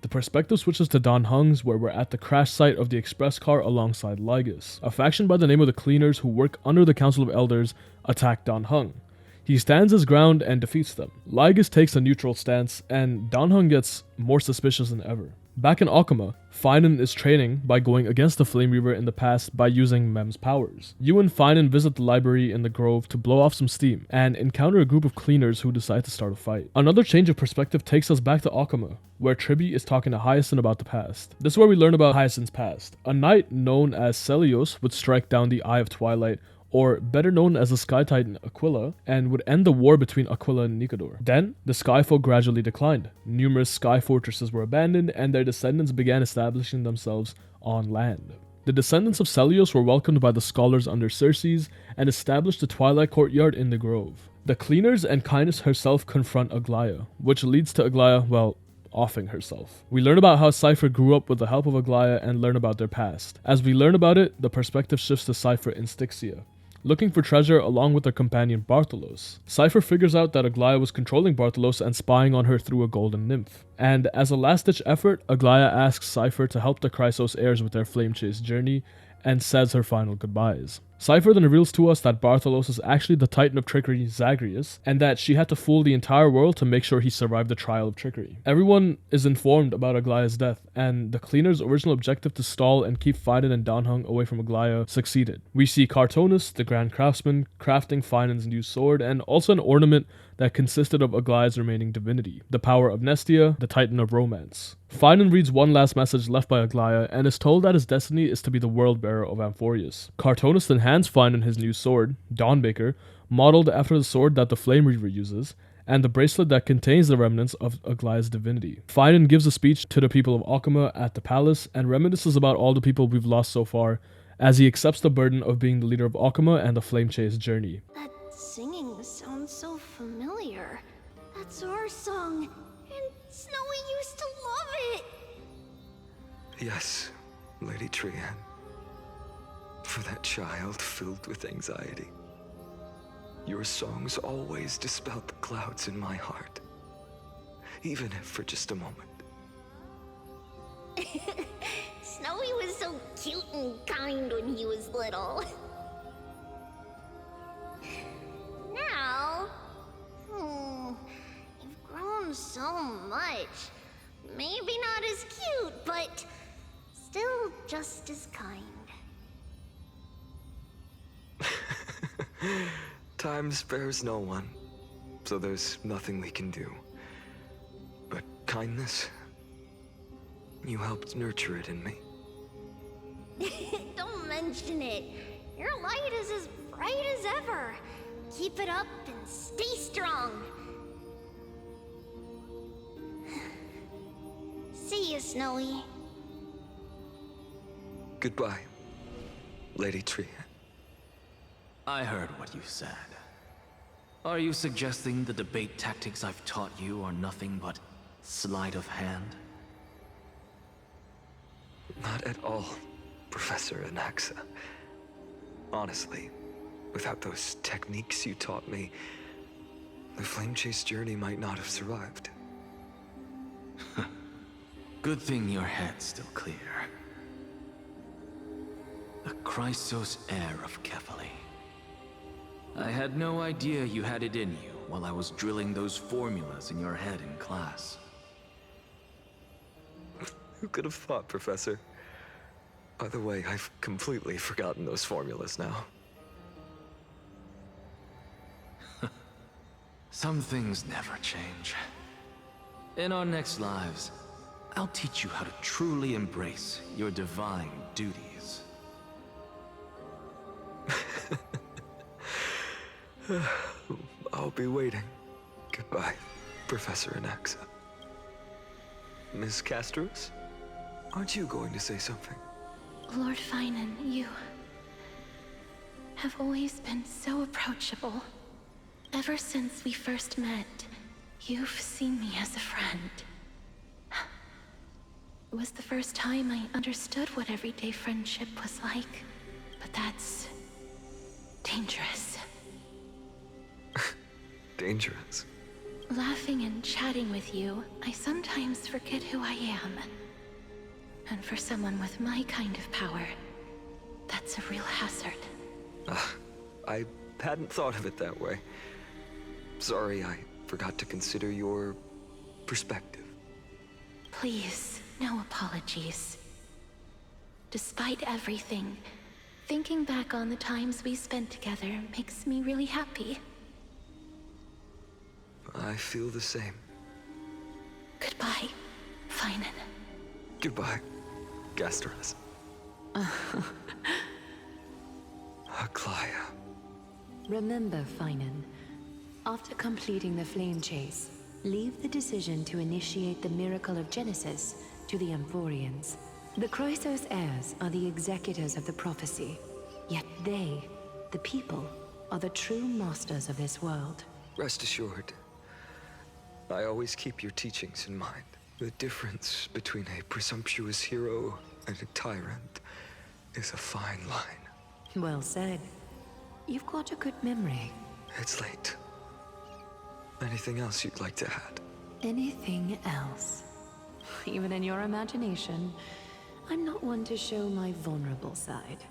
The perspective switches to Dan Heng's, where we're at the crash site of the express car alongside Lygus. A faction by the name of the Cleaners who work under the Council of Elders attack Dan Heng. He stands his ground and defeats them. Lygus takes a neutral stance, and Dan Heng gets more suspicious than ever. Back in Akuma, Finan is training by going against the Flame Reaver in the past by using Mem's powers. You and Finan visit the library in the Grove to blow off some steam, and encounter a group of cleaners who decide to start a fight. Another change of perspective takes us back to Akuma, where Tribi is talking to Hyacinth about the past. This is where we learn about Hyacinth's past. A knight known as Celios would strike down the Eye of Twilight, or better known as the Sky Titan Aquila, and would end the war between Aquila and Nikador. Then, the Skyfolk gradually declined. Numerous sky fortresses were abandoned, and their descendants began establishing themselves on land. The descendants of Celios were welcomed by the scholars under Circes, and established the Twilight Courtyard in the Grove. The Cleaners and Kindness herself confront Aglaya, which leads to Aglaya, offing herself. We learn about how Cypher grew up with the help of Aglaya and learn about their past. As we learn about it, the perspective shifts to Cypher in Styxia, looking for treasure along with her companion Bartholos. Cypher figures out that Aglaya was controlling Bartholos and spying on her through a golden nymph. And as a last-ditch effort, Aglaya asks Cypher to help the Chrysos heirs with their flame chase journey, and says her final goodbyes. Cypher then reveals to us that Bartholos is actually the Titan of Trickery, Zagreus, and that she had to fool the entire world to make sure he survived the trial of trickery. Everyone is informed about Aglaya's death, and the Cleaners' original objective to stall and keep Finan and Dan Heng away from Aglaya succeeded. We see Cartonus, the Grand Craftsman, crafting Finan's new sword, and also an ornament that consisted of Aglaya's remaining divinity, the power of Nestia, the Titan of Romance. Finan reads one last message left by Aglaya and is told that his destiny is to be the world bearer of Amphoreus. Cartonus then hands Finan his new sword, Dawnbaker, modeled after the sword that the Flame Reaver uses, and the bracelet that contains the remnants of Aglaya's divinity. Finan gives a speech to the people of Akuma at the palace and reminisces about all the people we've lost so far, as he accepts the burden of being the leader of Akuma and the Flame Chase journey. That singing sounds so familiar. That's our song, and Snowy used to love it. Yes, Lady Trian. For that child filled with anxiety. Your songs always dispelled the clouds in my heart. Even if for just a moment. Snowy was so cute and kind when he was little. Now, you've grown so much. Maybe not as cute, but still just as kind. Time spares no one, so there's nothing we can do. But kindness, you helped nurture it in me. Don't mention it. Your light is as bright as ever. Keep it up and stay strong. See you, Snowy. Goodbye, Lady Trian. I heard what you said. Are you suggesting the debate tactics I've taught you are nothing but sleight of hand? Not at all, Professor Anaxa. Honestly, without those techniques you taught me, the Flame Chase journey might not have survived. Good thing your head's still clear. The Chrysos heir of Kefali. I had no idea you had it in you while I was drilling those formulas in your head in class. Who could have thought, Professor? By the way, I've completely forgotten those formulas now. Some things never change. In our next lives, I'll teach you how to truly embrace your divine duties. I'll be waiting. Goodbye. Professor Anaxa. Miss Castros? Aren't you going to say something? Lord Finan, you have always been so approachable. Ever since we first met, you've seen me as a friend. It was the first time I understood what everyday friendship was like, but that's dangerous. Dangerous? Laughing and chatting with you, I sometimes forget who I am. And for someone with my kind of power, that's a real hazard. I hadn't thought of it that way. Sorry, I forgot to consider your perspective. Please, no apologies. Despite everything, thinking back on the times we spent together makes me really happy. I feel the same. Goodbye, Finan. Goodbye, Gastras. Aglaya. Remember, Finan, after completing the flame chase, leave the decision to initiate the miracle of Genesis to the Amphoreans. The Chrysos heirs are the executors of the prophecy, yet they, the people, are the true masters of this world. Rest assured, I always keep your teachings in mind. The difference between a presumptuous hero and a tyrant is a fine line. Well said. You've got a good memory. It's late. Anything else you'd like to add? Anything else? Even in your imagination, I'm not one to show my vulnerable side.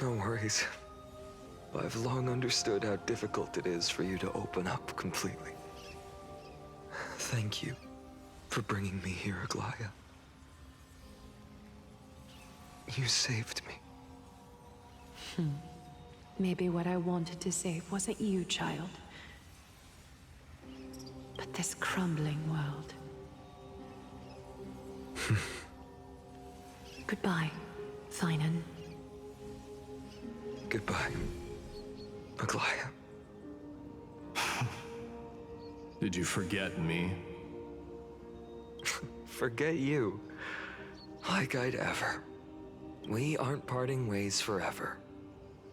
No worries. I've long understood how difficult it is for you to open up completely. Thank you for bringing me here, Aglaya. You saved me. Maybe what I wanted to save wasn't you, child, but this crumbling world. Goodbye, Finan. Goodbye, Aglaya. Did you forget me? Forget you. Like I'd ever. We aren't parting ways forever.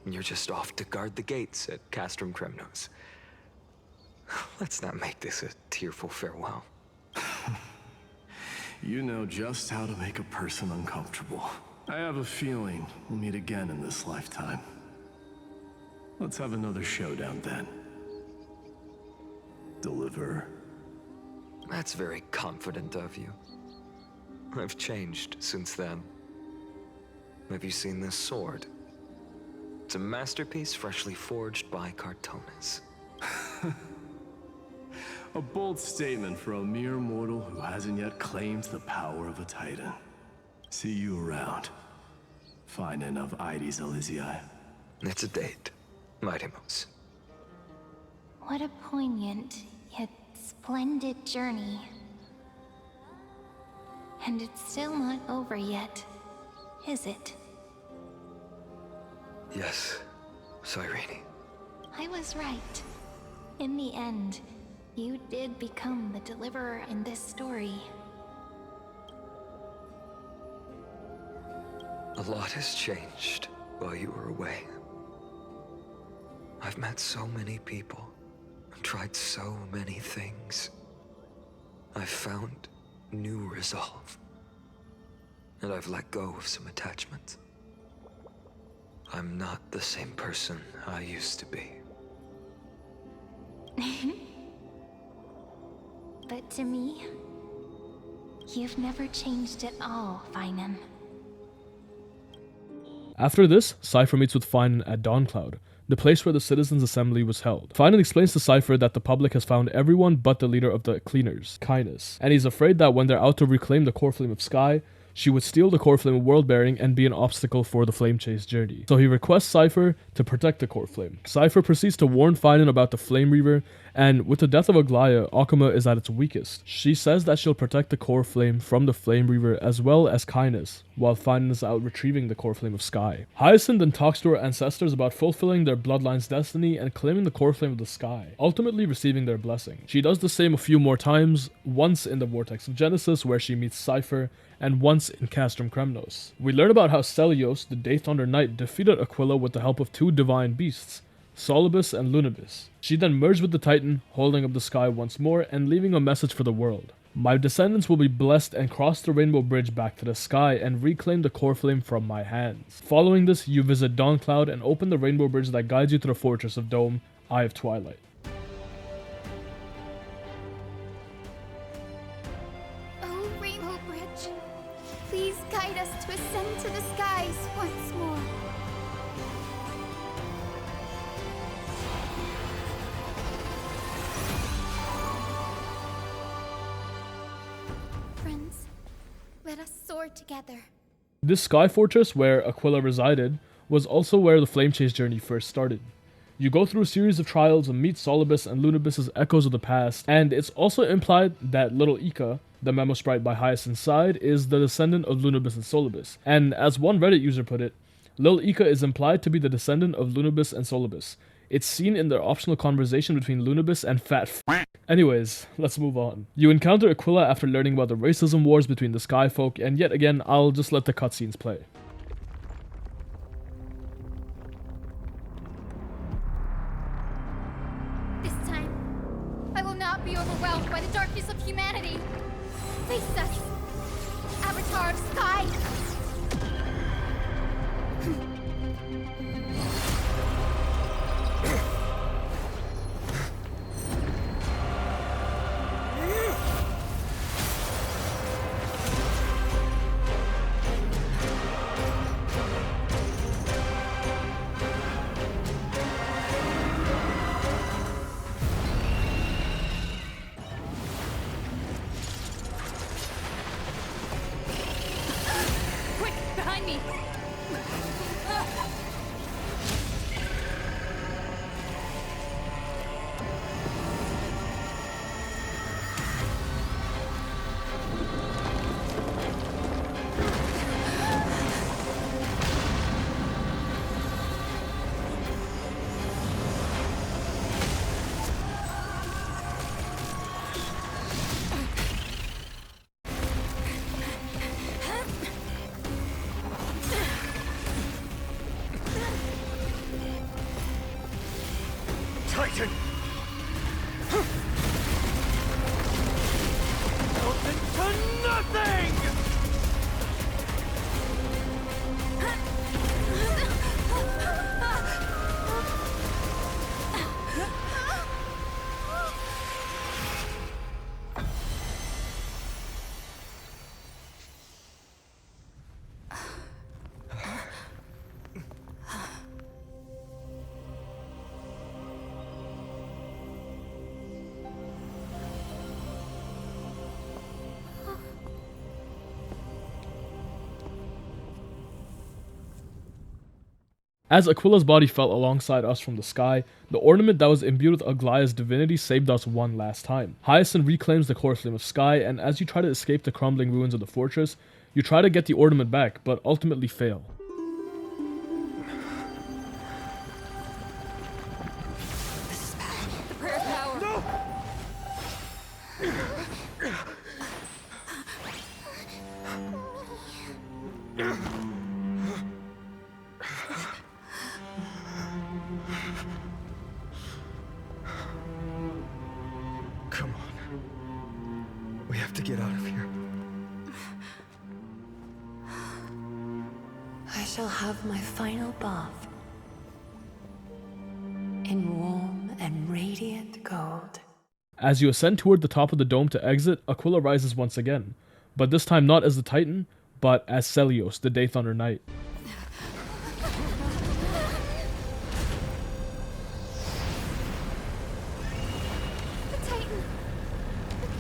You're just off to guard the gates at Castrum Kremnos. Let's not make this a tearful farewell. You know just how to make a person uncomfortable. I have a feeling we'll meet again in this lifetime. Let's have another showdown then. Deliver. That's very confident of you. I've changed since then. Have you seen this sword? It's a masterpiece freshly forged by Cartonis. A bold statement for a mere mortal who hasn't yet claimed the power of a titan. See you around. Finan of Ides Elysiae. It's a date, Mightimos. What a poignant, yet splendid journey. And it's still not over yet, is it? Yes, Cyrene. I was right. In the end, you did become the deliverer in this story. A lot has changed while you were away. I've met so many people and tried so many things. I've found new resolve. And I've let go of some attachments. I'm not the same person I used to be. But to me, you've never changed at all, Finan. After this, Cypher meets with Finan at Dawncloud, the place where the Citizens' Assembly was held. Finan explains to Cypher that the public has found everyone but the leader of the Cleaners, Kindness, and he's afraid that when they're out to reclaim the core flame of Sky, she would steal the core flame of world bearing and be an obstacle for the flame chase journey. So he requests Cypher to protect the core flame. Cypher proceeds to warn Finan about the Flame Reaver And with the death of Aglaya, Akuma is at its weakest. She says that she'll protect the core flame from the Flame Reaver as well as Kindness, while Finan is out retrieving the core flame of Sky. Hyacinth then talks to her ancestors about fulfilling their bloodline's destiny and claiming the core flame of the Sky, ultimately receiving their blessing. She does the same a few more times, once in the Vortex of Genesis where she meets Cypher, and once in Castrum Kremnos. We learn about how Celios, the Day Thunder Knight, defeated Aquila with the help of two divine beasts, Solibus and Lunibus. She then merged with the Titan, holding up the sky once more and leaving a message for the world. My descendants will be blessed and cross the Rainbow Bridge back to the sky and reclaim the core flame from my hands. Following this, you visit Dawncloud and open the Rainbow Bridge that guides you to the Fortress of Dome, Eye of Twilight. Oh, Rainbow Bridge, please guide us to ascend to the skies once more. Friends, let us soar together. This sky fortress where Aquila resided was also where the Flame Chase journey first started. You go through a series of trials and meet Solibus and Lunibus as echoes of the past, and it's also implied that little Ika, the memo sprite by Hyacinth's side, is the descendant of Lunibus and Solibus. And as one Reddit user put it, Lil Ika is implied to be the descendant of Lunibus and Solibus. It's seen in their optional conversation between Lunibus and Fat F. Anyways, let's move on. You encounter Aquila after learning about the racism wars between the Sky folk, and yet again, I'll just let the cutscenes play. This time, I will not be overwhelmed by the darkness of humanity. Face us, Avatar of Sky. Quick, behind me! Titan! Melted to nothing! As Aquila's body fell alongside us from the sky, the ornament that was imbued with Aglaya's divinity saved us one last time. Hyacinth reclaims the core flame of Sky, and as you try to escape the crumbling ruins of the fortress, you try to get the ornament back, but ultimately fail. The prayer power! No! Come on. We have to get out of here. I shall have my final bath in warm and radiant gold. As you ascend toward the top of the dome to exit, Aquila rises once again, but this time not as the Titan, but as Celios, the Day Thunder Knight. The Titan!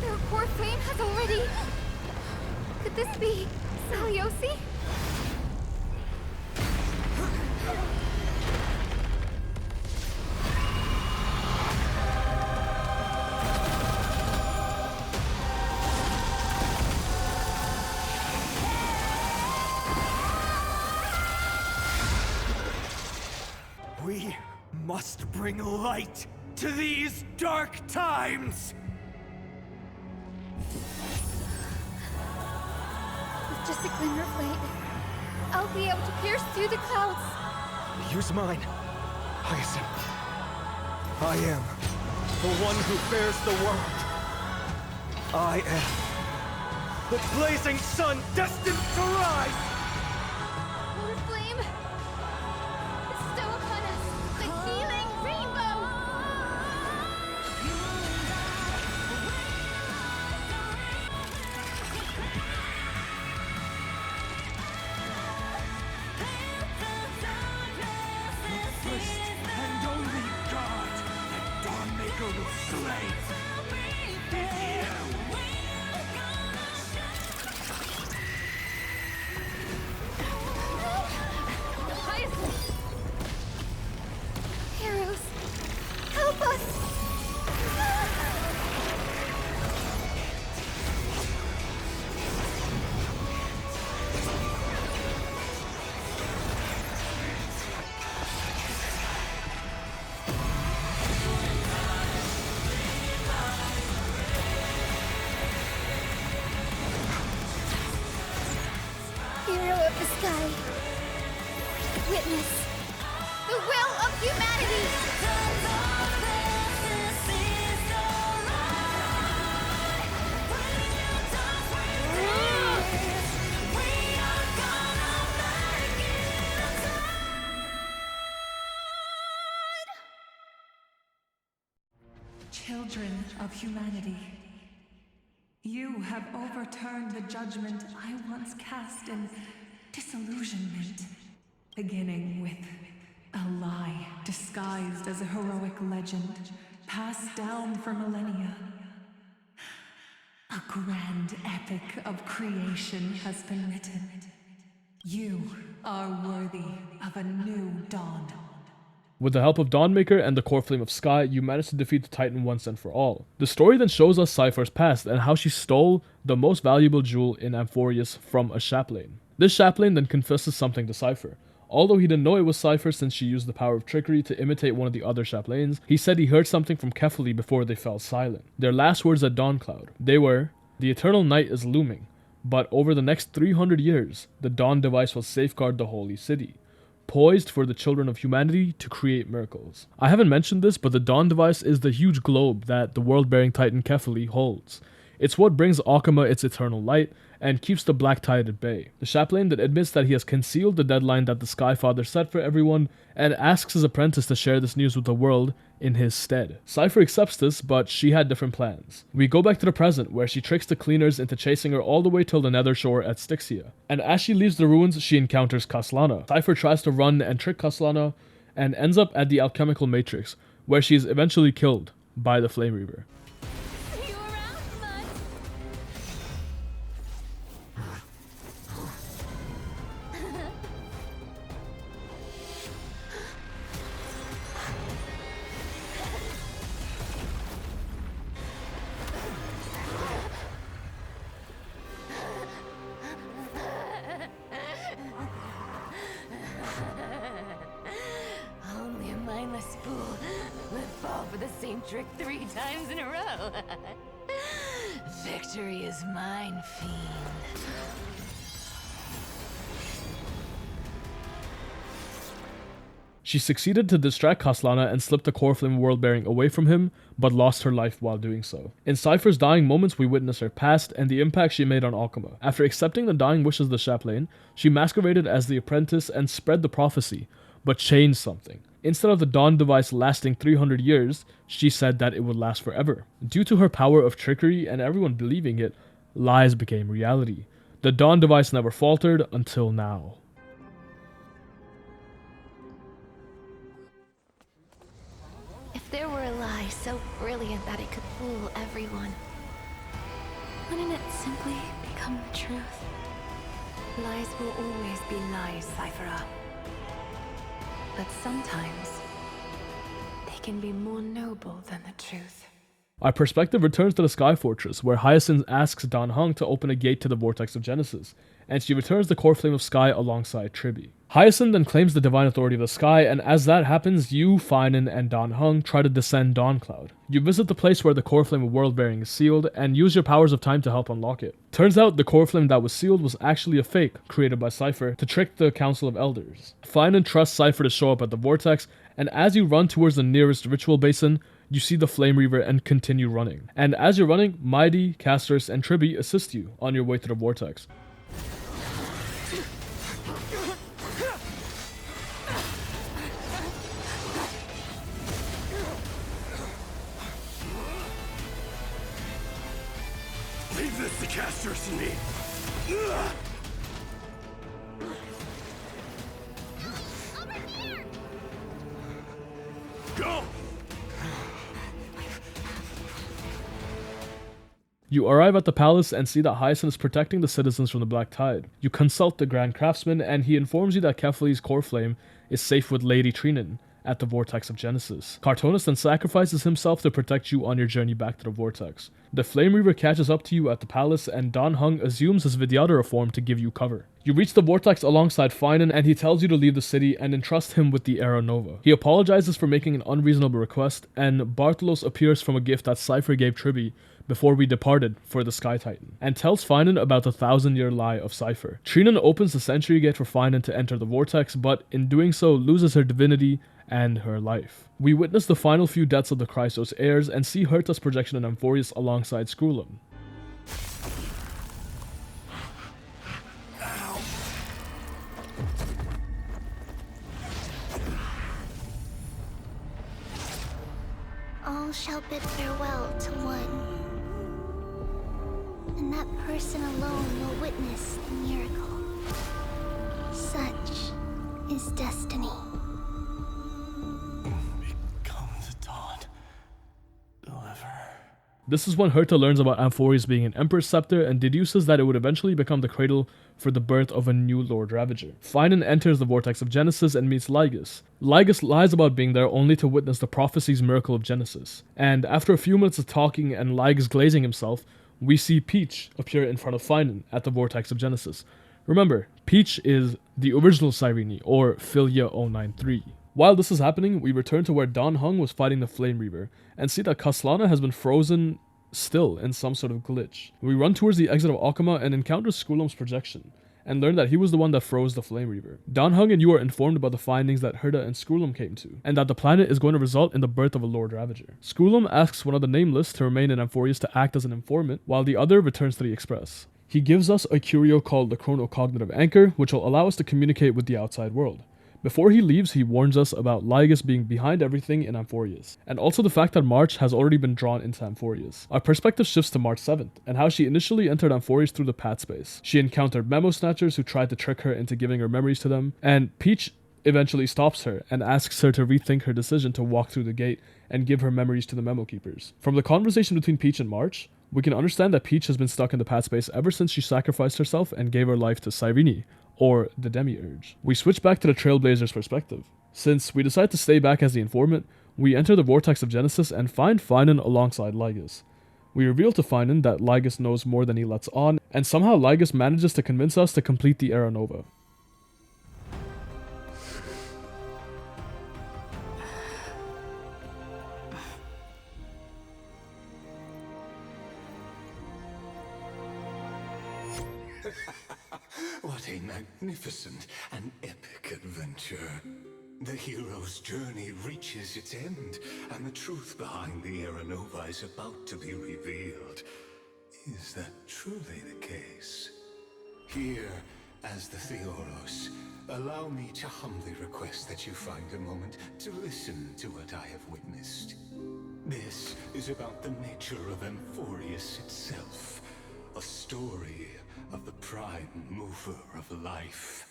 Their core flame has already... Could this be Celios-VI? must bring light to these dark times! With just a glimmer of light, I'll be able to pierce through the clouds. Use mine, Hyacinth. I am the one who bears the world. I am the blazing sun destined to rise! Lord Flame, bestow upon us the healing rainbow! First and only god that Dawnmaker will slay is you! Hyacinth! Heroes, help us! Hero of the sky, witness the will of humanity! Children of humanity, you have overturned the judgment I once cast in disillusionment, beginning with a lie disguised as a heroic legend, passed down for millennia. A grand epic of creation has been written. You are worthy of a new dawn. With the help of Dawnmaker and the core flame of Sky, you manage to defeat the Titan once and for all. The story then shows us Cypher's past and how she stole the most valuable jewel in Amphoreus from a chaplain. This chaplain then confesses something to Cypher. Although he didn't know it was Cypher since she used the power of trickery to imitate one of the other chaplains, he said he heard something from Kefali before they fell silent. Their last words at Dawncloud, they were, "The eternal night is looming, but over the next 300 years, the Dawn device will safeguard the holy city, poised for the children of humanity to create miracles." I haven't mentioned this, but the Dawn device is the huge globe that the world-bearing titan Kefali holds. It's what brings Akama its eternal light and keeps the Black Tide at bay. The chaplain then admits that he has concealed the deadline that the Sky Father set for everyone and asks his apprentice to share this news with the world in his stead. Cypher accepts this, but she had different plans. We go back to the present, where she tricks the cleaners into chasing her all the way till the nether shore at Styxia. And as she leaves the ruins, she encounters Kaslana. Cypher tries to run and trick Kaslana, and ends up at the alchemical matrix, where she is eventually killed by the Flame Reaver. You around, bud? Only a mindless fool would fall for the same trick 3 times in a row. Victory is mine, fiend. She succeeded to distract Kaslana and slip the core flame world bearing away from him, but lost her life while doing so. In Cypher's dying moments, we witness her past and the impact she made on Akama. After accepting the dying wishes of the chaplain, she masqueraded as the apprentice and spread the prophecy, but changed something. Instead of the Dawn device lasting 300 years, she said that it would last forever. Due to her power of trickery and everyone believing it, lies became reality. The Dawn device never faltered until now. If there were a lie so brilliant that it could fool everyone, wouldn't it simply become the truth? Lies will always be lies, Cyphera. But sometimes, they can be more noble than the truth. Our perspective returns to the Sky Fortress, where Hyacinth asks Dan Heng to open a gate to the Vortex of Genesis, and she returns the core flame of Sky alongside Tribi. Hyacinth then claims the divine authority of the sky, and as that happens, you, Finan, and Dan Heng try to descend Dawn Cloud. You visit the place where the core flame of world bearing is sealed, and use your powers of time to help unlock it. Turns out the core flame that was sealed was actually a fake, created by Cypher, to trick the Council of Elders. Finan trusts Cypher to show up at the vortex, and as you run towards the nearest ritual basin, you see the Flame Reaver and continue running. And as you're running, Mighty, Casters, and Tribi assist you on your way to the vortex. Leave this to Casters and me. Go! You arrive at the palace and see that Hyacinth is protecting the citizens from the Black Tide. You consult the Grand Craftsman and he informs you that Kefali's core flame is safe with Lady Trinan at the Vortex of Genesis. Cartonis then sacrifices himself to protect you on your journey back to the Vortex. The Flame Reaver catches up to you at the palace and Dan Heng assumes his Vidyadhara form to give you cover. You reach the Vortex alongside Finan and he tells you to leave the city and entrust him with the Era Nova. He apologizes for making an unreasonable request and Bartolos appears from a gift that Cypher gave Tribi before we departed for the Sky Titan, and tells Finan about the 1,000-year lie of Cypher. Trinan opens the Century Gate for Finan to enter the Vortex, but in doing so loses her divinity and her life. We witness the final few deaths of the Chrysos heirs and see Herta's projection in Amphoreus alongside Skrullum. All shall bid farewell to one, and that person alone will witness the miracle. Such is destiny. Become the dawn. Deliver. This is when Herta learns about Amphoreus being an Emperor's Scepter and deduces that it would eventually become the cradle for the birth of a new Lord Ravager. Finan enters the Vortex of Genesis and meets Lygus. Lygus lies about being there only to witness the prophecy's miracle of Genesis. And after a few minutes of talking and Lygus glazing himself, we see Peach appear in front of Finan at the Vortex of Genesis. Remember, Peach is the original Cyrene, or Philia 093. While this is happening, we return to where Dan Heng was fighting the Flame Reaver, and see that Kaslana has been frozen still in some sort of glitch. We run towards the exit of Akama and encounter Skrullum's projection, and learn that he was the one that froze the Flame Reaver. Dan Heng and you are informed about the findings that Herta and Skrullum came to, and that the planet is going to result in the birth of a Lord Ravager. Skrullum asks one of the Nameless to remain in Amphoreus to act as an informant, while the other returns to the Express. He gives us a curio called the Chronocognitive Anchor, which will allow us to communicate with the outside world. Before he leaves, he warns us about Lygus being behind everything in Amphoreus, and also the fact that March has already been drawn into Amphoreus. Our perspective shifts to March 7th, and how she initially entered Amphoreus through the Path Space. She encountered Memo Snatchers who tried to trick her into giving her memories to them, and Peach eventually stops her and asks her to rethink her decision to walk through the gate and give her memories to the Memo Keepers. From the conversation between Peach and March, we can understand that Peach has been stuck in the Path Space ever since she sacrificed herself and gave her life to Cyrene, or the Demiurge. We switch back to the Trailblazer's perspective. Since we decide to stay back as the informant, we enter the Vortex of Genesis and find Finan alongside Lygus. We reveal to Finan that Lygus knows more than he lets on, and somehow Lygus manages to convince us to complete the Era Nova. What a magnificent and epic adventure. The hero's journey reaches its end, and the truth behind the Era Nova is about to be revealed. Is that truly the case? Here, as the Theoros, allow me to humbly request that you find a moment to listen to what I have witnessed. This is about the nature of Amphoreus itself, a story of the prime mover of life.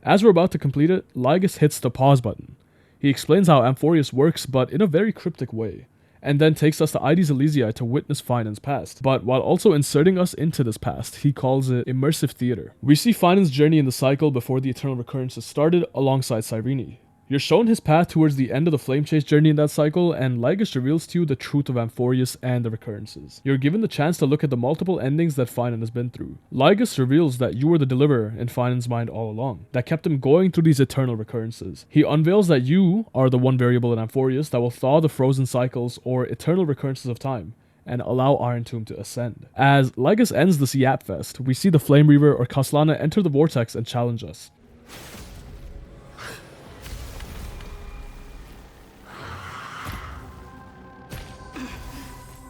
As we're about to complete it, Lygus hits the pause button. He explains how Amphoreus works, but in a very cryptic way, and then takes us to Ides Elysiae to witness Finan's past. But while also inserting us into this past, he calls it immersive theater. We see Finan's journey in the cycle before the eternal recurrences started alongside Cyrene. You're shown his path towards the end of the Flame Chase journey in that cycle, and Lygus reveals to you the truth of Amphoreus and the recurrences. You're given the chance to look at the multiple endings that Finan has been through. Lygus reveals that you were the deliverer in Finan's mind all along, that kept him going through these eternal recurrences. He unveils that you are the one variable in Amphoreus that will thaw the frozen cycles or eternal recurrences of time, and allow Iron Tomb to ascend. As Lygus ends this Yap Fest, we see the Flame Reaver or Kaslana enter the vortex and challenge us.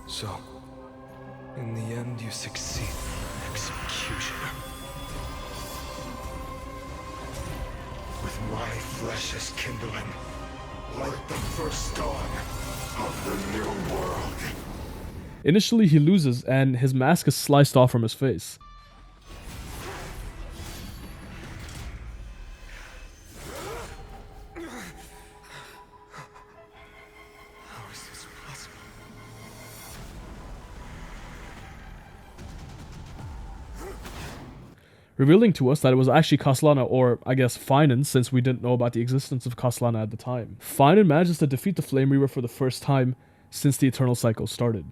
So, in the end, you succeed, Executioner. With my flesh as kindling, like the first dawn of the new world. Initially, he loses, and his mask is sliced off from his face. Revealing to us that it was actually Kaslana, or I guess Finan, since we didn't know about the existence of Kaslana at the time. Finan manages to defeat the Flame Reaver for the first time since the Eternal Cycle started.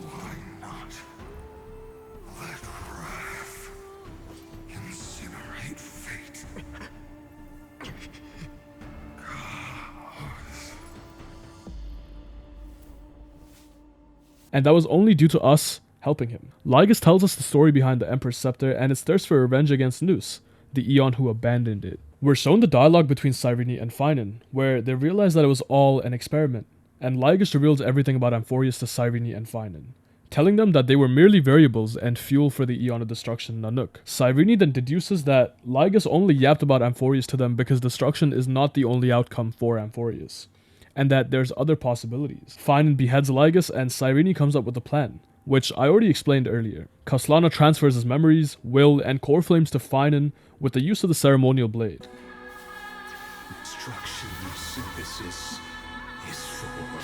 Why not let wrath incinerate fate? And that was only due to us helping him. Lygus tells us the story behind the Emperor's Scepter and its thirst for revenge against Nous, the Eon who abandoned it. We're shown the dialogue between Cyrene and Finan, where they realize that it was all an experiment, and Lygus reveals everything about Amphoreus to Cyrene and Finan, telling them that they were merely variables and fuel for the Eon of Destruction Nanook. Cyrene then deduces that Lygus only yapped about Amphoreus to them because destruction is not the only outcome for Amphoreus, and that there's other possibilities. Finan beheads Lygus, and Cyrene comes up with a plan, which I already explained earlier. Kaslana transfers his memories, will, and core flames to Finan with the use of the ceremonial blade. Destruction synthesis is formed.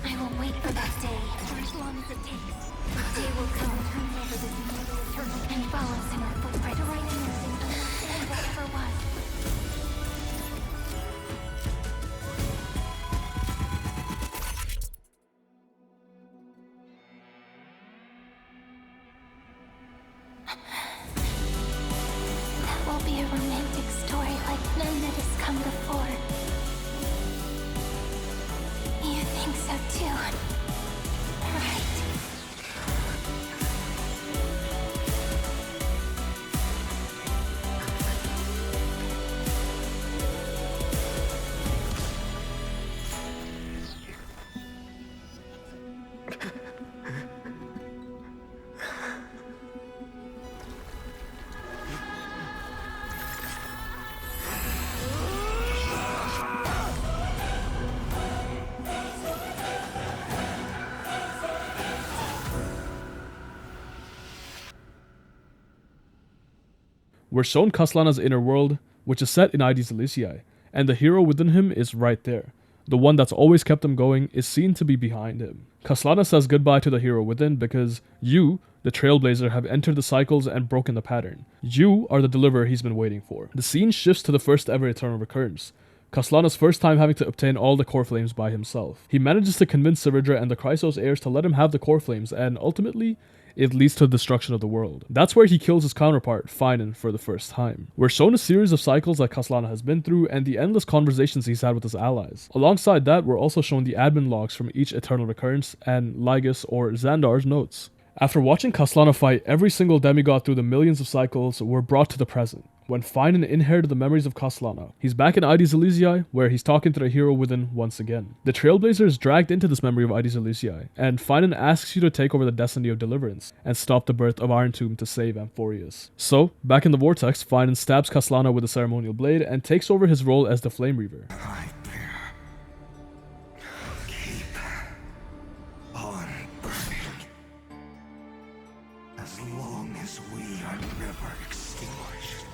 I will wait for that day, for as long as it takes. The day will come, turn over this immortal eternal, and follows in our footprint to write anything all that ever was. That will be a romantic story like none that has come before. You think so too, right? We're shown Kaslana's inner world, which is set in Aedes Elysiae, and the hero within him is right there. The one that's always kept him going is seen to be behind him. Kaslana says goodbye to the hero within because you, the Trailblazer, have entered the cycles and broken the pattern. You are the deliverer he's been waiting for. The scene shifts to the first ever Eternal Recurrence, Kaslana's first time having to obtain all the core flames by himself. He manages to convince Sividra and the Chrysos heirs to let him have the core flames, and ultimately, it leads to the destruction of the world. That's where he kills his counterpart, Finan, for the first time. We're shown a series of cycles that Kaslana has been through and the endless conversations he's had with his allies. Alongside that, we're also shown the admin logs from each Eternal Recurrence and Lygus or Xandar's notes. After watching Kaslana fight every single demigod through the millions of cycles, we're brought to the present, when Finan inherited the memories of Kaslana. He's back in Aedes Elysiae, where he's talking to the hero within once again. The Trailblazer is dragged into this memory of Aedes Elysiae, and Finan asks you to take over the destiny of deliverance, and stop the birth of Iron Tomb to save Amphoreus. So, back in the Vortex, Finan stabs Kaslana with a ceremonial blade, and takes over his role as the Flame Reaver. Keep on burning. As as we are never extinguished,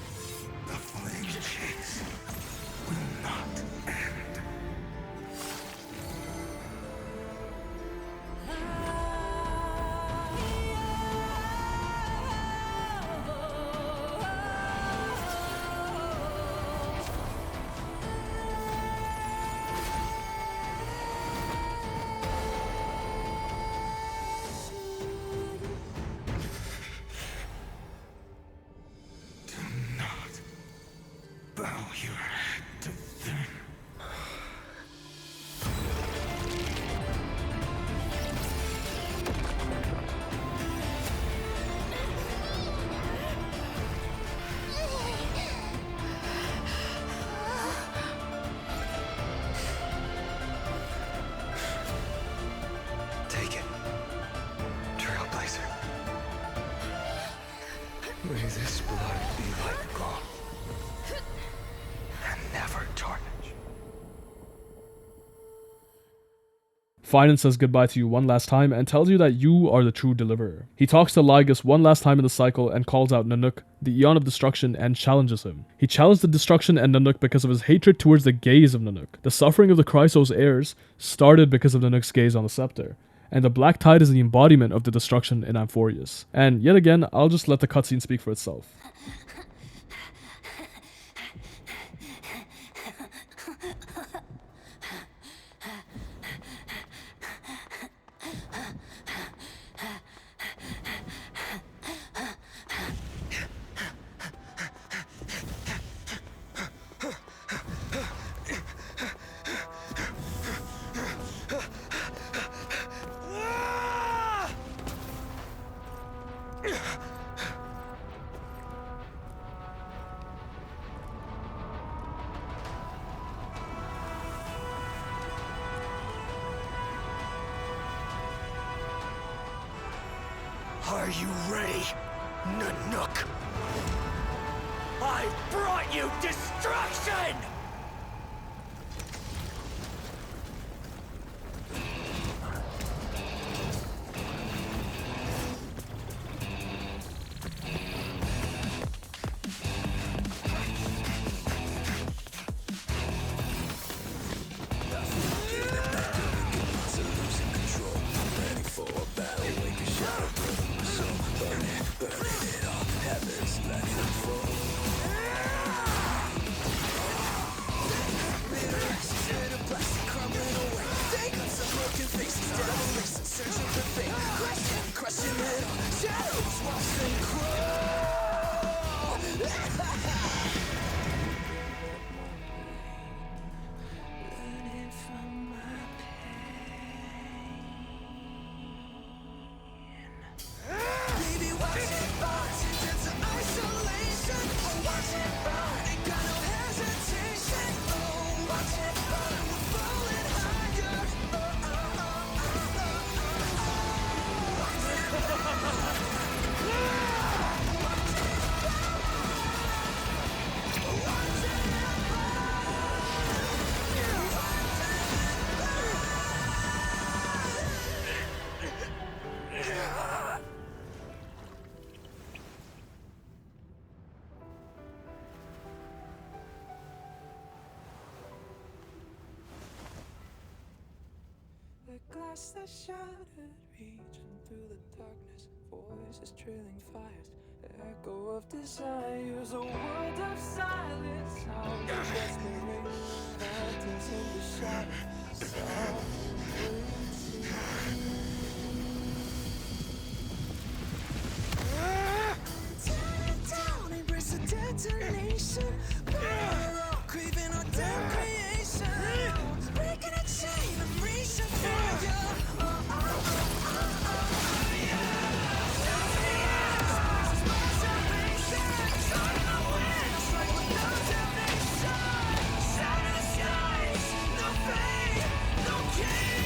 the flame chase will not end. Bow your head to them. Take it, Trailblazer. May this blood be like gold and never tarnish. Finan says goodbye to you one last time and tells you that you are the true deliverer. He talks to Lygus one last time in the cycle and calls out Nanook, the Eon of Destruction, and challenges him. He challenged the Destruction and Nanook because of his hatred towards the gaze of Nanook. The suffering of the Chrysos heirs started because of Nanook's gaze on the scepter, and the Black Tide is the embodiment of the destruction in Amphoreus. And yet again, I'll just let the cutscene speak for itself. Are you ready, Nanook? I brought you destruction! Glass that shattered, reaching through the darkness, voices trailing fires, echo of desires, a world of silence, sound of desperation, phantoms in the shadow, sovereignty. Tear it down, embrace the detonation, craving our damn creation, breaking a chain, I'm reaching for you. Yeah!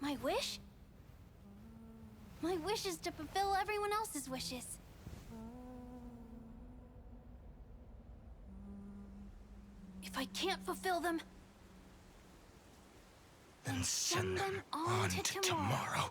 My wish? My wish is to fulfill everyone else's wishes. If I can't fulfill them, then send them on to tomorrow.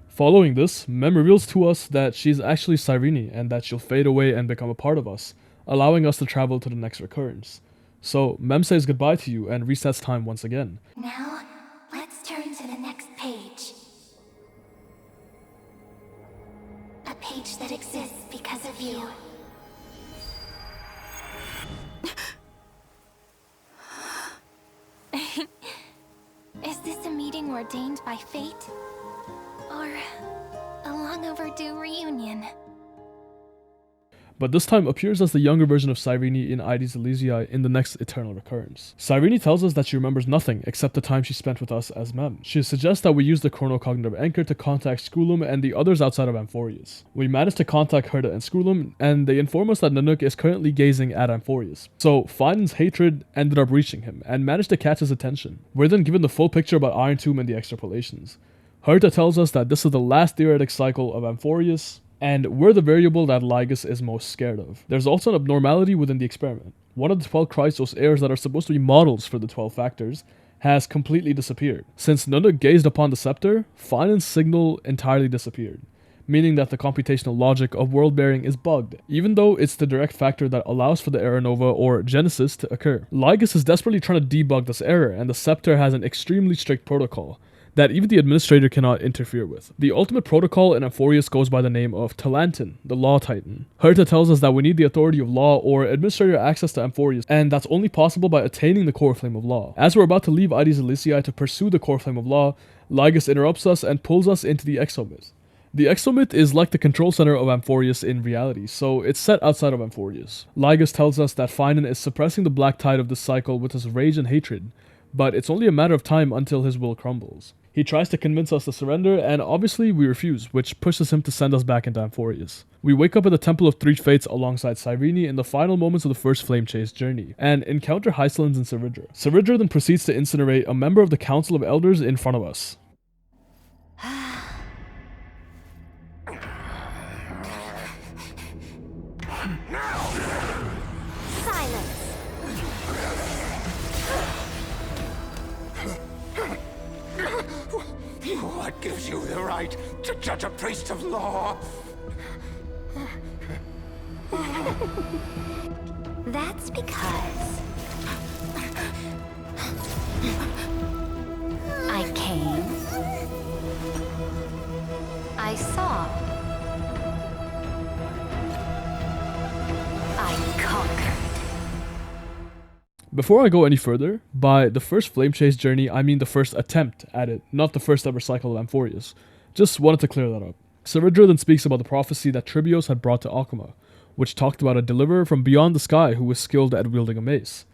Following this, Mem reveals to us that she's actually Cyrene and that she'll fade away and become a part of us, allowing us to travel to the next recurrence. So, Mem says goodbye to you and resets time once again. Now, let's turn to the next page. A page that exists because of you. Is this a meeting ordained by fate? Or a long overdue reunion? But this time appears as the younger version of Cyrene in Aedes Elysiae in the next Eternal Recurrence. Cyrene tells us that she remembers nothing except the time she spent with us as Mem. She suggests that we use the chronocognitive anchor to contact Skrulum and the others outside of Amphoreus. We manage to contact Herta and Skrulum, and they inform us that Nanook is currently gazing at Amphoreus. So Finan's hatred ended up reaching him, and managed to catch his attention. We're then given the full picture about Iron Tomb and the extrapolations. Herta tells us that this is the last theoretic cycle of Amphoreus, and we're the variable that Lygus is most scared of. There's also an abnormality within the experiment. One of the 12 Chrysos heirs that are supposed to be models for the 12 factors has completely disappeared. Since Nanook gazed upon the scepter, Finan's signal entirely disappeared, meaning that the computational logic of world-bearing is bugged, even though it's the direct factor that allows for the era nova or genesis to occur. Lygus is desperately trying to debug this error, and the scepter has an extremely strict protocol that even the administrator cannot interfere with. The ultimate protocol in Amphoreus goes by the name of Talantin, the Law Titan. Herta tells us that we need the authority of law or administrator access to Amphoreus, and that's only possible by attaining the core flame of law. As we're about to leave Aedes Elysiae to pursue the core flame of law, Lygus interrupts us and pulls us into the Exomyth. The Exomyth is like the control center of Amphoreus in reality, so it's set outside of Amphoreus. Lygus tells us that Finan is suppressing the black tide of this cycle with his rage and hatred, but it's only a matter of time until his will crumbles. He tries to convince us to surrender, and obviously we refuse, which pushes him to send us back into Amphoreus. We wake up at the Temple of Three Fates alongside Cyrene in the final moments of the first Flame Chase journey, and encounter Hycelins and Ciridra. Ciridra then proceeds to incinerate a member of the Council of Elders in front of us. What gives you the right to judge a priest of law? That's because I came, I saw, I conquered. Before I go any further, by the first Flame Chase journey, I mean the first attempt at it, not the first ever cycle of Amphoreus. Just wanted to clear that up. Ciridra then speaks about the prophecy that Tribios had brought to Akuma, which talked about a deliverer from beyond the sky who was skilled at wielding a mace.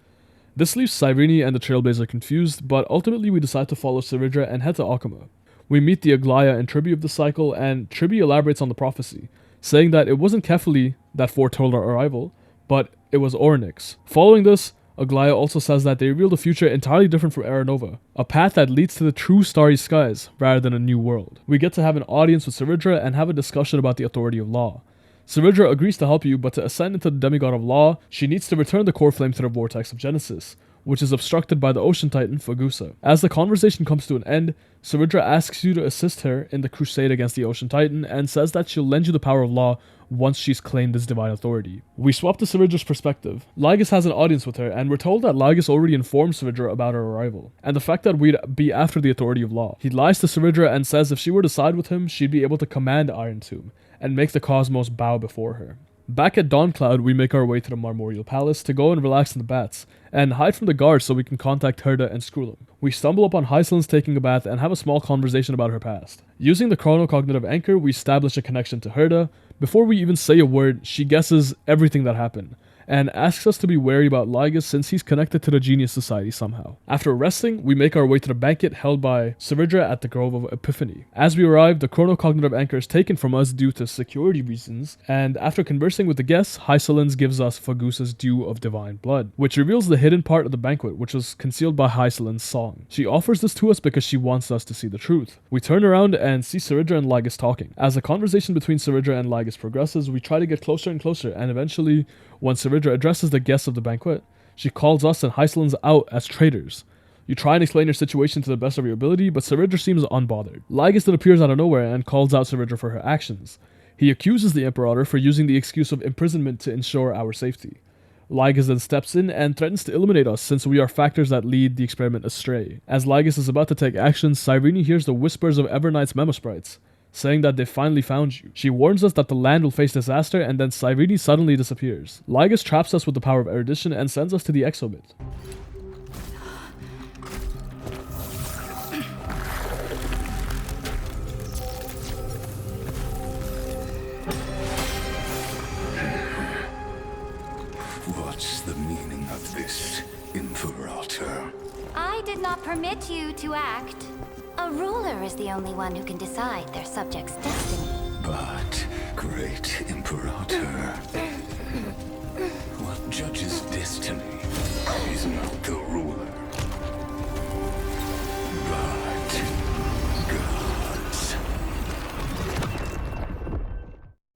This leaves Cyrene and the Trailblazer confused, but ultimately we decide to follow Ciridra and head to Akuma. We meet the Aglaya and Tribi of the cycle, and Tribi elaborates on the prophecy, saying that it wasn't Kefali that foretold our arrival, but it was Orynyx. Following this, Aglaya also says that they revealed a future entirely different from Era Nova, a path that leads to the true starry skies rather than a new world. We get to have an audience with Ciridra and have a discussion about the authority of law. Ciridra agrees to help you, but to ascend into the demigod of law, she needs to return the core flame to the vortex of Genesis, which is obstructed by the ocean titan Fagusa. As the conversation comes to an end, Ciridra asks you to assist her in the crusade against the ocean titan and says that she'll lend you the power of law once she's claimed this divine authority. We swap to Ciridra's perspective. Lygus has an audience with her, and we're told that Lygus already informed Ciridra about her arrival, and the fact that we'd be after the authority of law. He lies to Ciridra and says if she were to side with him, she'd be able to command Iron Tomb, and make the cosmos bow before her. Back at Dawncloud, we make our way to the Marmorial Palace to go and relax in the baths, and hide from the guards so we can contact Herta and Skrulum. We stumble upon Hycelins taking a bath and have a small conversation about her past. Using the chronocognitive anchor, we establish a connection to Herta. Before we even say a word, she guesses everything that happened, and asks us to be wary about Lygus since he's connected to the Genius Society somehow. After resting, we make our way to the banquet held by Cividra at the Grove of Epiphany. As we arrive, the chronocognitive anchor is taken from us due to security reasons, and after conversing with the guests, Hysolens gives us Fagusa's Dew of Divine Blood, which reveals the hidden part of the banquet, which was concealed by Hysolens' song. She offers this to us because she wants us to see the truth. We turn around and see Cividra and Lygus talking. As the conversation between Cividra and Lygus progresses, we try to get closer and closer, and eventually, when Cividra addresses the guests of the banquet, she calls us and Hysolens out as traitors. You try and explain your situation to the best of your ability, but Cividra seems unbothered. Lygus then appears out of nowhere and calls out Cividra for her actions. He accuses the Imperator for using the excuse of imprisonment to ensure our safety. Lygus then steps in and threatens to eliminate us since we are factors that lead the experiment astray. As Lygus is about to take action, Cyrene hears the whispers of Everknight's Memosprites, saying that they finally found you. She warns us that the land will face disaster, and then Cyrene suddenly disappears. Lygus traps us with the power of erudition and sends us to the Exomit. What's the meaning of this, Imperator? I did not permit you to act. A ruler is the only one who can decide their subject's destiny. But, great Imperator, what judges destiny is not the ruler, but gods.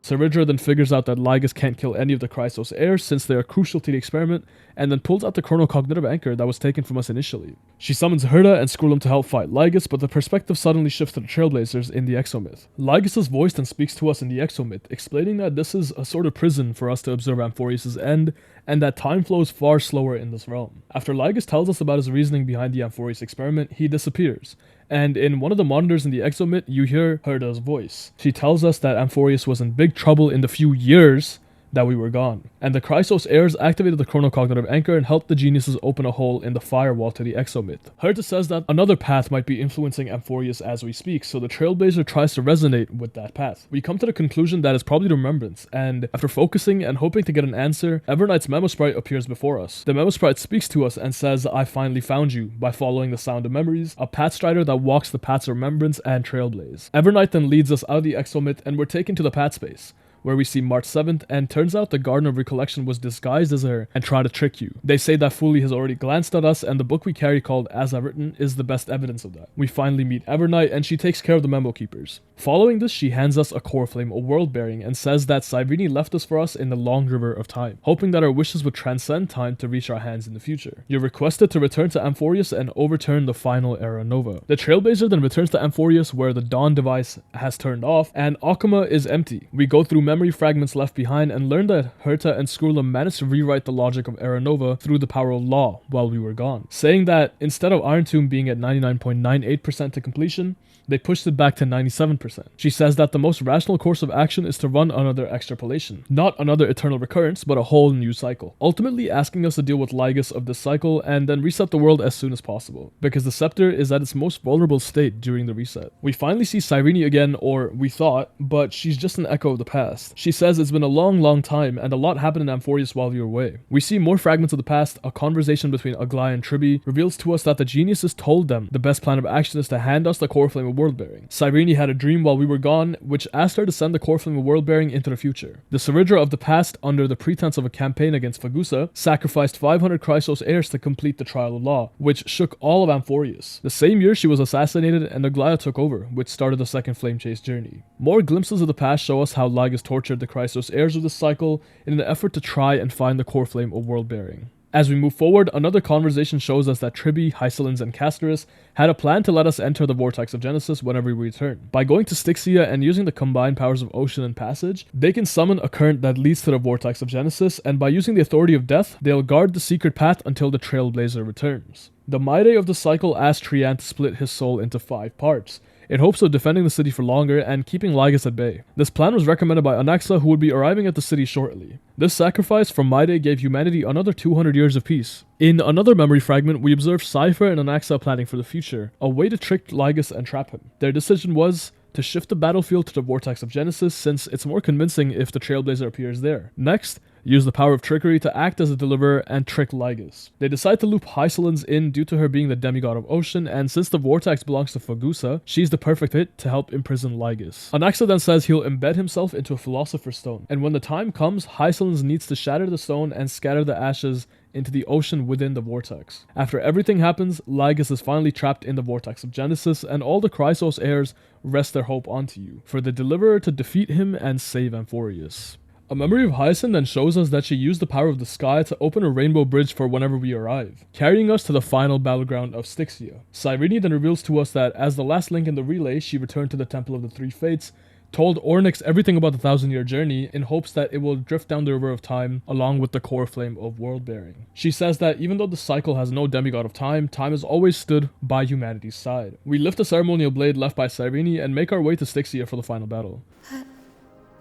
Cividra then figures out that Lygus can't kill any of the Chrysos heirs since they are crucial to the experiment, and then pulls out the chronocognitive anchor that was taken from us initially. She summons Herta and Skrulum to help fight Lygus, but the perspective suddenly shifts to the Trailblazers in the Exomyth. Lygus is voiced and speaks to us in the Exomyth, explaining that this is a sort of prison for us to observe Amphoreus' end, and that time flows far slower in this realm. After Lygus tells us about his reasoning behind the Amphoreus experiment, he disappears. And in one of the monitors in the Exomyth, you hear Herta's voice. She tells us that Amphoreus was in big trouble in the few years that we were gone. And the Chrysos heirs activated the chronocognitive anchor and helped the geniuses open a hole in the firewall to the Exomyth. Herta says that another path might be influencing Amphoreus as we speak, so the Trailblazer tries to resonate with that path. We come to the conclusion that it's probably remembrance, and after focusing and hoping to get an answer, Everknight's Memosprite appears before us. The Memosprite speaks to us and says, "I finally found you," by following the sound of memories, a pathstrider that walks the paths of remembrance and Trailblaze. Everknight then leads us out of the Exomyth, and we're taken to the path space, where we see March 7th, and turns out the Garden of Recollection was disguised as her and tried to trick you. They say that Fuli has already glanced at us, and the book we carry called As I've Written is the best evidence of that. We finally meet Everknight, and she takes care of the Memo Keepers. Following this, she hands us a core flame of world bearing and says that Cyrene left us for us in the long river of time, hoping that our wishes would transcend time to reach our hands in the future. You're requested to return to Amphoreus and overturn the final Era Nova. The Trailblazer then returns to Amphoreus, where the Dawn device has turned off and Akuma is empty. We go through memory fragments left behind and learn that Herta and Skrulum managed to rewrite the logic of Era Nova through the power of law while we were gone, saying that instead of Iron Tomb being at 99.98% to completion, they pushed it back to 97%. She says that the most rational course of action is to run another extrapolation, not another eternal recurrence, but a whole new cycle, ultimately asking us to deal with Lygus of this cycle and then reset the world as soon as possible, because the scepter is at its most vulnerable state during the reset. We finally see Cyrene again, or we thought, but she's just an echo of the past. She says it's been a long time and a lot happened in Amphoreus while we were away. We see more fragments of the past. A conversation between Aglaia and Tribby reveals to us that the geniuses told them the best plan of action is to hand us the core flame of world-bearing. Cyrene had a dream while we were gone, which asked her to send the core flame of world-bearing into the future. The Cividra of the past, under the pretense of a campaign against Fagusa, sacrificed 500 Chrysos heirs to complete the trial of law, which shook all of Amphoreus. The same year she was assassinated and Aglaia took over, which started the second flame chase journey. More glimpses of the past show us how Lygus tortured the Chrysos heirs of this cycle in an effort to try and find the core flame of world-bearing. As we move forward, another conversation shows us that Tribby, Hysolens, and Castorus had a plan to let us enter the Vortex of Genesis whenever we return. By going to Styxia and using the combined powers of Ocean and Passage, they can summon a current that leads to the Vortex of Genesis, and by using the authority of death, they'll guard the secret path until the Trailblazer returns. The Maide of the cycle asked Trian to split his soul into 5 parts, in hopes of defending the city for longer and keeping Lygus at bay. This plan was recommended by Anaxa, who would be arriving at the city shortly. This sacrifice from Maide gave humanity another 200 years of peace. In another memory fragment, we observe Cypher and Anaxa planning for the future, a way to trick Lygus and trap him. Their decision was to shift the battlefield to the Vortex of Genesis, since it's more convincing if the Trailblazer appears there. Next, use the power of trickery to act as a deliverer and trick Lygus. They decide to loop Hysolence in due to her being the demigod of ocean, and since the vortex belongs to Phagusa, she's the perfect fit to help imprison Lygus. Anaxa then says he'll embed himself into a Philosopher's Stone, and when the time comes, Hysolence needs to shatter the stone and scatter the ashes into the ocean within the vortex. After everything happens, Lygus is finally trapped in the vortex of Genesis, and all the Chrysos heirs rest their hope onto you, for the deliverer to defeat him and save Amphoreus. A memory of Hyacin then shows us that she used the power of the sky to open a rainbow bridge for whenever we arrive, carrying us to the final battleground of Styxia. Cyrene then reveals to us that as the last link in the relay, she returned to the Temple of the Three Fates, told Ornyx everything about the 1,000-year journey in hopes that it will drift down the river of time along with the core flame of world-bearing. She says that even though the cycle has no demigod of time, time has always stood by humanity's side. We lift the ceremonial blade left by Cyrene and make our way to Styxia for the final battle.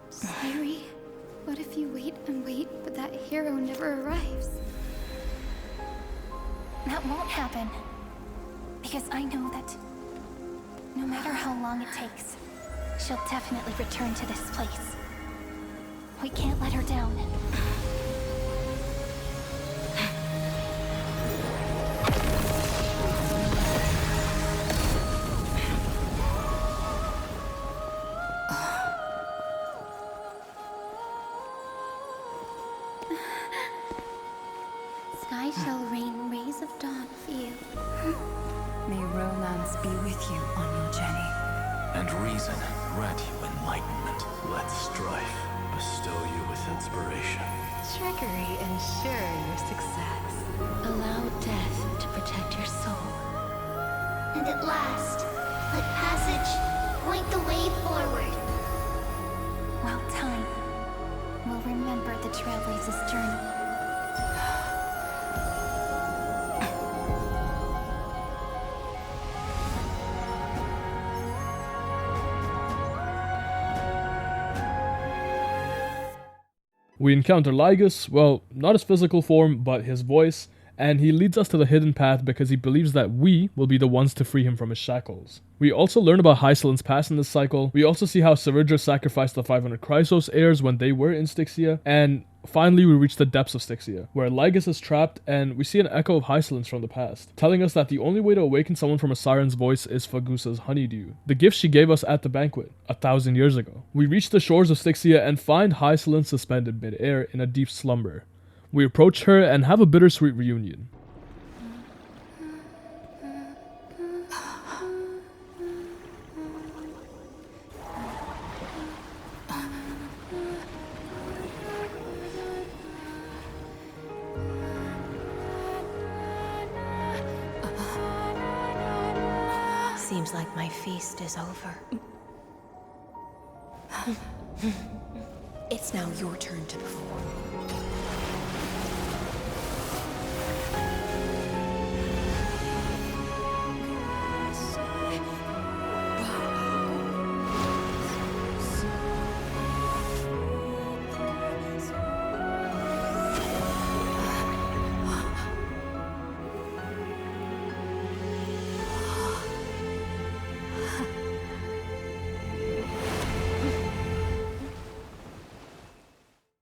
Cyrene? What if you wait and wait, but that hero never arrives? That won't happen. Because I know that no matter how long it takes, she'll definitely return to this place. We can't let her down. Sky shall rain rays of dawn for you. May romance be with you on your journey. And reason grant you enlightenment. Let strife bestow you with inspiration. Trickery ensure your success. Allow death to protect your soul. And at last, let passage point the way forward. While time will remember the Trailblazer's journey. We encounter Lygus, well, not his physical form, but his voice, and he leads us to the hidden path because he believes that we will be the ones to free him from his shackles. We also learn about Hysolen's past in this cycle. We also see how Seridra sacrificed the 500 Chrysos heirs when they were in Styxia, and finally we reach the depths of Styxia, where Lygus is trapped, and we see an echo of Hysolen's from the past, telling us that the only way to awaken someone from a siren's voice is Phagusa's honeydew, the gift she gave us at the banquet 1,000 years ago. We reach the shores of Styxia and find Hysolen suspended mid-air in a deep slumber. We approach her and have a bittersweet reunion. Seems like my feast is over. It's now your turn to perform.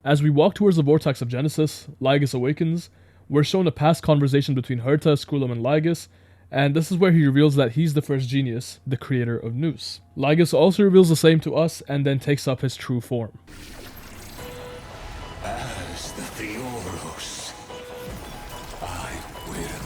As we walk towards the vortex of Genesis, Lygus awakens. We're shown a past conversation between Herta, Skrulum, and Lygus, and this is where he reveals that he's the first genius, the creator of Nous. Lygus also reveals the same to us, and then takes up his true form. As the Theoros, I will.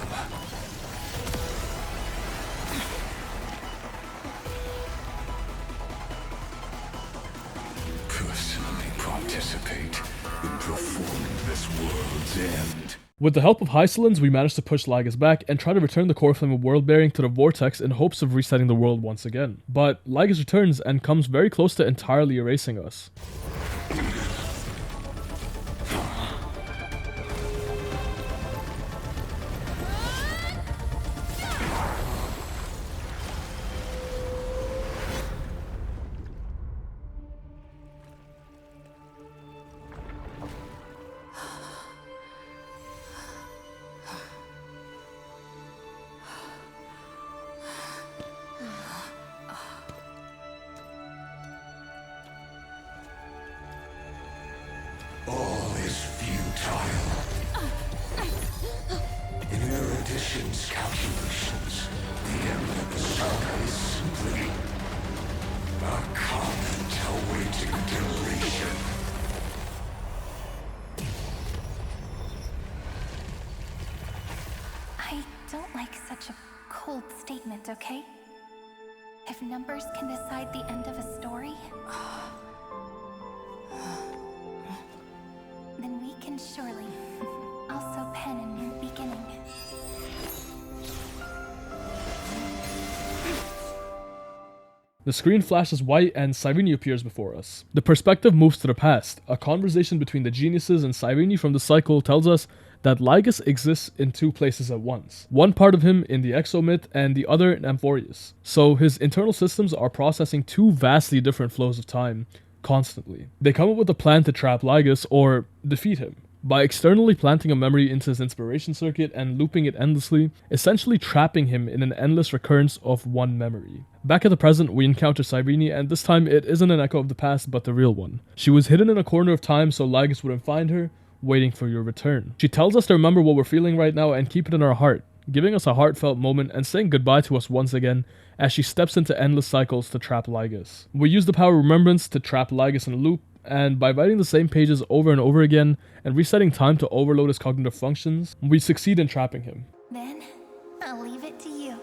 Personally participate in performing this world's end. With the help of Hysolens, we manage to push Lygus back and try to return the core flame of world-bearing to the vortex in hopes of resetting the world once again. But Lygus returns and comes very close to entirely erasing us. I don't like such a cold statement, okay? If numbers can decide the end of a story, then we can surely also pen a new beginning. The screen flashes white and Cyrene appears before us. The perspective moves to the past. A conversation between the geniuses and Cyrene from the cycle tells us that Lygus exists in two places at once. One part of him in the Exomyth and the other in Amphoreus. So his internal systems are processing two vastly different flows of time constantly. They come up with a plan to trap Lygus or defeat him by externally planting a memory into his inspiration circuit and looping it endlessly, essentially trapping him in an endless recurrence of one memory. Back at the present, we encounter Cyrene, and this time it isn't an echo of the past, but the real one. She was hidden in a corner of time so Lygus wouldn't find her, waiting for your return. She tells us to remember what we're feeling right now and keep it in our heart, giving us a heartfelt moment and saying goodbye to us once again as she steps into endless cycles to trap Lygus. We use the power of remembrance to trap Lygus in a loop, and by writing the same pages over and over again and resetting time to overload his cognitive functions, we succeed in trapping him. Then, I'll leave it to you.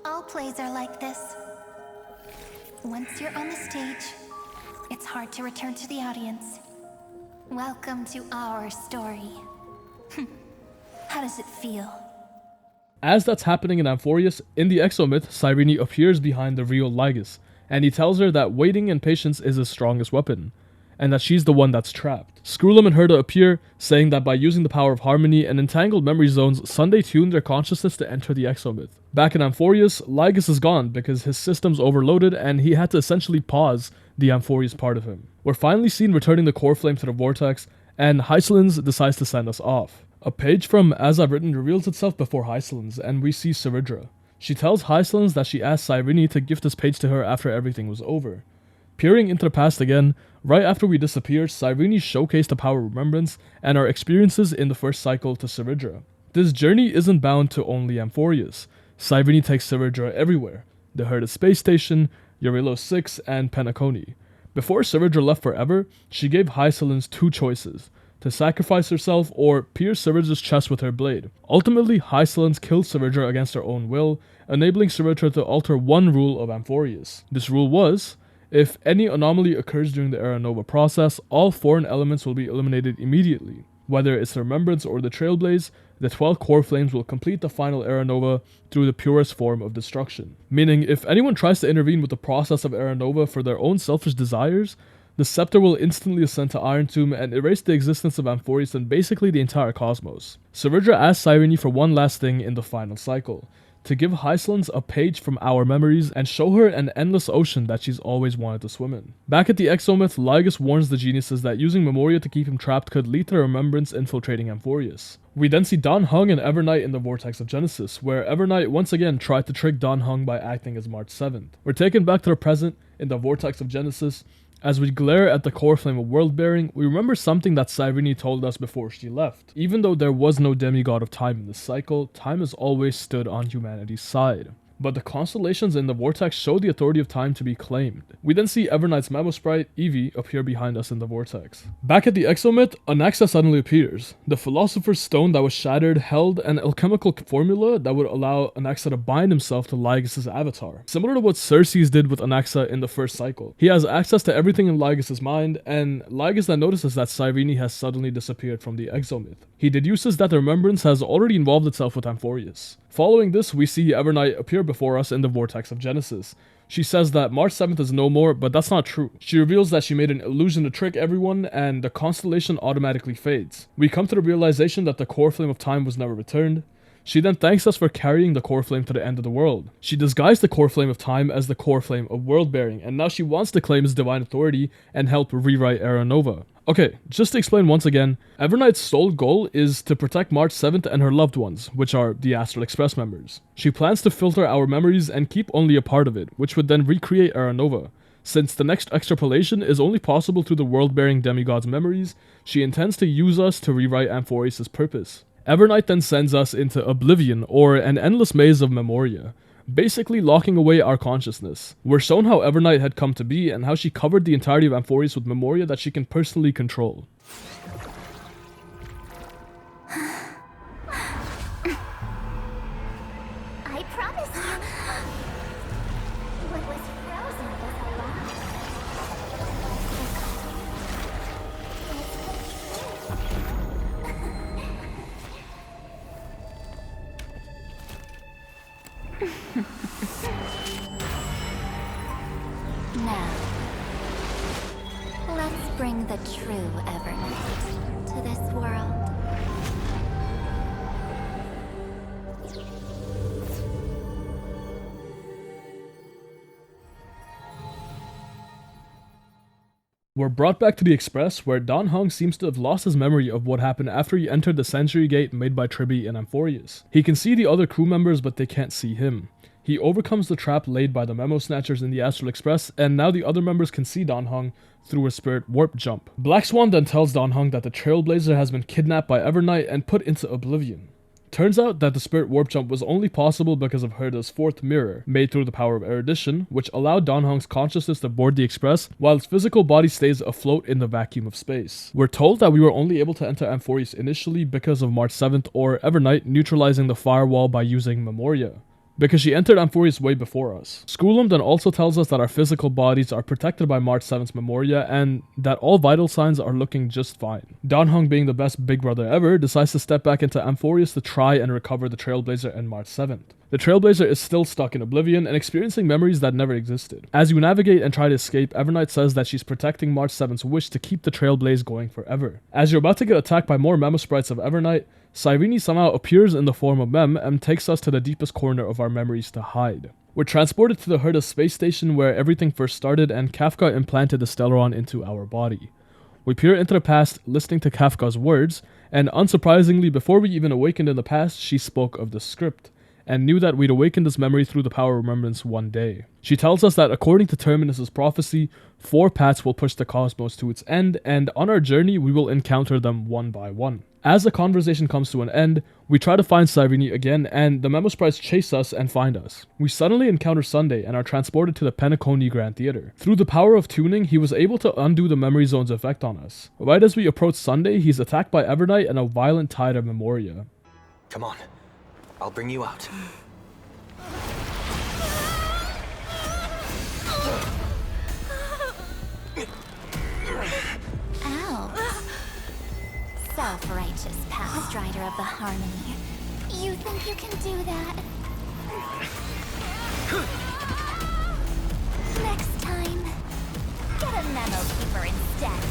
All plays are like this. Once you're on the stage, it's hard to return to the audience. Welcome to our story. How does it feel? As that's happening in Amphoreus, in the Exomyth, Cyrene appears behind the real Lygus, and he tells her that waiting and patience is his strongest weapon, and that she's the one that's trapped. Screwlum and Herda appear, saying that by using the power of harmony and entangled memory zones, Sunday tuned their consciousness to enter the Exomyth. Back in Amphoreus, Lygus is gone because his system's overloaded and he had to essentially pause the Amphoreus part of him. We're finally seen returning the core flame to the vortex, and Hycelins decides to send us off. A page from As I've Written reveals itself before Hycelins, and we see Ceridra. She tells Hycelins that she asked Cyrene to gift this page to her after everything was over. Peering into the past again, right after we disappeared, Cyrene showcased the power of remembrance and our experiences in the first cycle to Ceridra. This journey isn't bound to only Amphoreus. Cyrene takes Ceridra everywhere. The Herda Space Station, Jarilo-VI, and Penacony. Before Ceridra left forever, she gave Hycelins two choices: to sacrifice herself or pierce Ceridra's chest with her blade. Ultimately, Hycelins killed Ceridra against her own will, enabling Ceridra to alter one rule of Amphoreus. This rule was, if any anomaly occurs during the Era Nova process, all foreign elements will be eliminated immediately. Whether it's the Remembrance or the Trailblaze, the 12 core flames will complete the final Era Nova through the purest form of destruction. Meaning, if anyone tries to intervene with the process of Era Nova for their own selfish desires, the scepter will instantly ascend to Iron Tomb and erase the existence of Amphoreus and basically the entire cosmos. Ceridra asked Cyrene for one last thing in the final cycle: to give Hycelins a page from our memories and show her an endless ocean that she's always wanted to swim in. Back at the Exomyth, Lygus warns the geniuses that using Memoria to keep him trapped could lead to the Remembrance infiltrating Amphoreus. We then see Dan Heng and Evernight in the Vortex of Genesis, where Evernight once again tried to trick Dan Heng by acting as March 7th. We're taken back to the present in the Vortex of Genesis. As we glare at the core flame of world-bearing, we remember something that Cyrene told us before she left. Even though there was no demigod of time in this cycle, time has always stood on humanity's side. but the constellations in the vortex show the authority of time to be claimed. We then see Everknight's memo sprite, Evie, appear behind us in the vortex. Back at the Exomyth, Anaxa suddenly appears. The Philosopher's Stone that was shattered held an alchemical formula that would allow Anaxa to bind himself to Lygus' avatar, similar to what Cersei's did with Anaxa in the first cycle. He has access to everything in Lygus' mind, and Lygus then notices that Cyrene has suddenly disappeared from the Exomyth. He deduces that the remembrance has already involved itself with Amphoreus. Following this, we see Everknight appear before us in the Vortex of Genesis. She says that March 7th is no more, but that's not true. She reveals that she made an illusion to trick everyone, and the constellation automatically fades. We come to the realization that the core flame of time was never returned. She then thanks us for carrying the core flame to the end of the world. She disguised the core flame of time as the core flame of world-bearing, and now she wants to claim his divine authority and help rewrite Era Nova. Okay, just to explain once again, Everknight's sole goal is to protect March 7th and her loved ones, which are the Astral Express members. She plans to filter our memories and keep only a part of it, which would then recreate Era Nova. Since the next extrapolation is only possible through the world-bearing demigod's memories, she intends to use us to rewrite Amphoreus' purpose. Everknight then sends us into Oblivion, or an endless maze of memoria, basically locking away our consciousness. We're shown how Everknight had come to be and how she covered the entirety of Amphoreus with memoria that she can personally control. I promise you, what was frozen was Now, let's bring the true Everknight to this world. We're brought back to the Express, where Dan Heng seems to have lost his memory of what happened after he entered the Century Gate made by Tribby and Amphoreus. He can see the other crew members, but they can't see him. He overcomes the trap laid by the Memo Snatchers in the Astral Express, and now the other members can see Dan Heng through a spirit warp jump. Black Swan then tells Dan Heng that the Trailblazer has been kidnapped by Everknight and put into Oblivion. Turns out that the spirit warp jump was only possible because of Herda's fourth mirror, made through the power of erudition, which allowed Dan Heng's consciousness to board the Express, while its physical body stays afloat in the vacuum of space. We're told that we were only able to enter Amphoreus initially because of March 7th or Everknight neutralizing the firewall by using Memoria, because she entered Amphoreus way before us. Schoolum then also tells us that our physical bodies are protected by March 7th's Memoria and that all vital signs are looking just fine. Dan Heng, being the best big brother ever, decides to step back into Amphoreus to try and recover the Trailblazer and March 7th. The Trailblazer is still stuck in Oblivion and experiencing memories that never existed. As you navigate and try to escape, Everknight says that she's protecting March 7th's wish to keep the Trailblaze going forever. As you're about to get attacked by more Memo Sprites of Everknight, Cyrene somehow appears in the form of Mem and takes us to the deepest corner of our memories to hide. We're transported to the Herda space station where everything first started, and Kafka implanted the Stellaron into our body. We peer into the past, listening to Kafka's words, and unsurprisingly, before we even awakened in the past, she spoke of the script, and knew that we'd awaken this memory through the power of remembrance one day. She tells us that according to Terminus's prophecy, 4 paths will push the cosmos to its end, and on our journey we will encounter them one by one. As the conversation comes to an end, we try to find Cyrene again, and the Memo Sprites chase us and find us. We suddenly encounter Sunday and are transported to the Penacony Grand Theater. Through the power of tuning, he was able to undo the memory zone's effect on us. Right as we approach Sunday, he's attacked by Everknight and a violent tide of Memoria. Come on, I'll bring you out. Ow. Self-righteous past rider of the Harmony. You think you can do that? Next time, get a Memo Keeper instead.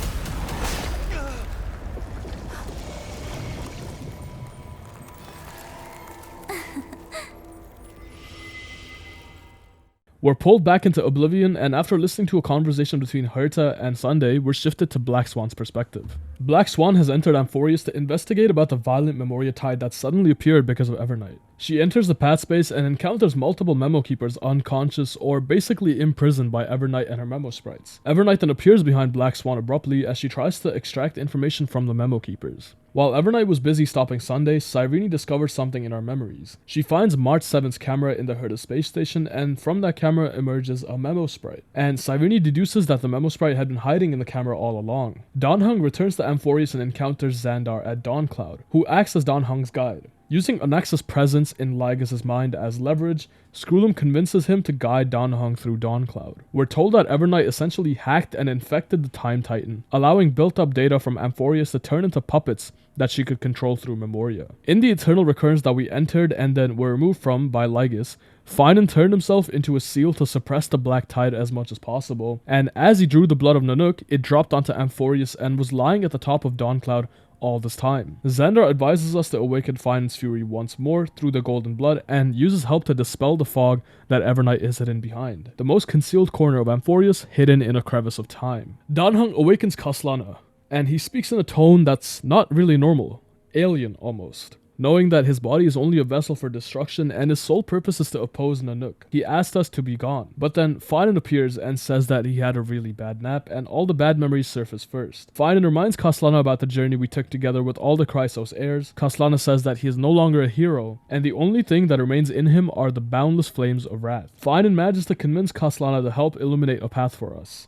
We're pulled back into Oblivion, and after listening to a conversation between Herta and Sunday, we're shifted to Black Swan's perspective. Black Swan has entered Amphoreus to investigate about the violent Memoria tide that suddenly appeared because of Everknight. She enters the path space and encounters multiple memo keepers unconscious or basically imprisoned by Evernight and her memo sprites. Evernight then appears behind Black Swan abruptly as she tries to extract information from the memo keepers. While Evernight was busy stopping Sunday, Cyrene discovers something in our memories. She finds March 7th's camera in the Herta space station, and from that camera emerges a memo sprite. And Cyrene deduces that the memo sprite had been hiding in the camera all along. Danheng returns to Amphoreus and encounters Xandar at Dawncloud, who acts as Danheng's guide. Using Anax's presence in Lygus' mind as leverage, Scroolum convinces him to guide Danheng through Dawncloud. We're told that Evernight essentially hacked and infected the Time Titan, allowing built-up data from Amphoreus to turn into puppets that she could control through Memoria. In the eternal recurrence that we entered and then were removed from by Lygus, Finan turned himself into a seal to suppress the Black Tide as much as possible, and as he drew the blood of Nanook, it dropped onto Amphoreus and was lying at the top of Dawncloud all this time. Xandar advises us to awaken Finan's fury once more through the golden blood and uses help to dispel the fog that Evernight is hidden behind. The most concealed corner of Amphoreus, hidden in a crevice of time. Danheng awakens Kaslana, and he speaks in a tone that's not really normal, alien almost. Knowing that his body is only a vessel for destruction and his sole purpose is to oppose Nanook. He asked us to be gone. But then Finan appears and says that he had a really bad nap and all the bad memories surface first. Finan reminds Kaslana about the journey we took together with all the Chrysos heirs. Kaslana says that he is no longer a hero and the only thing that remains in him are the boundless flames of wrath. Finan manages to convince Kaslana to help illuminate a path for us.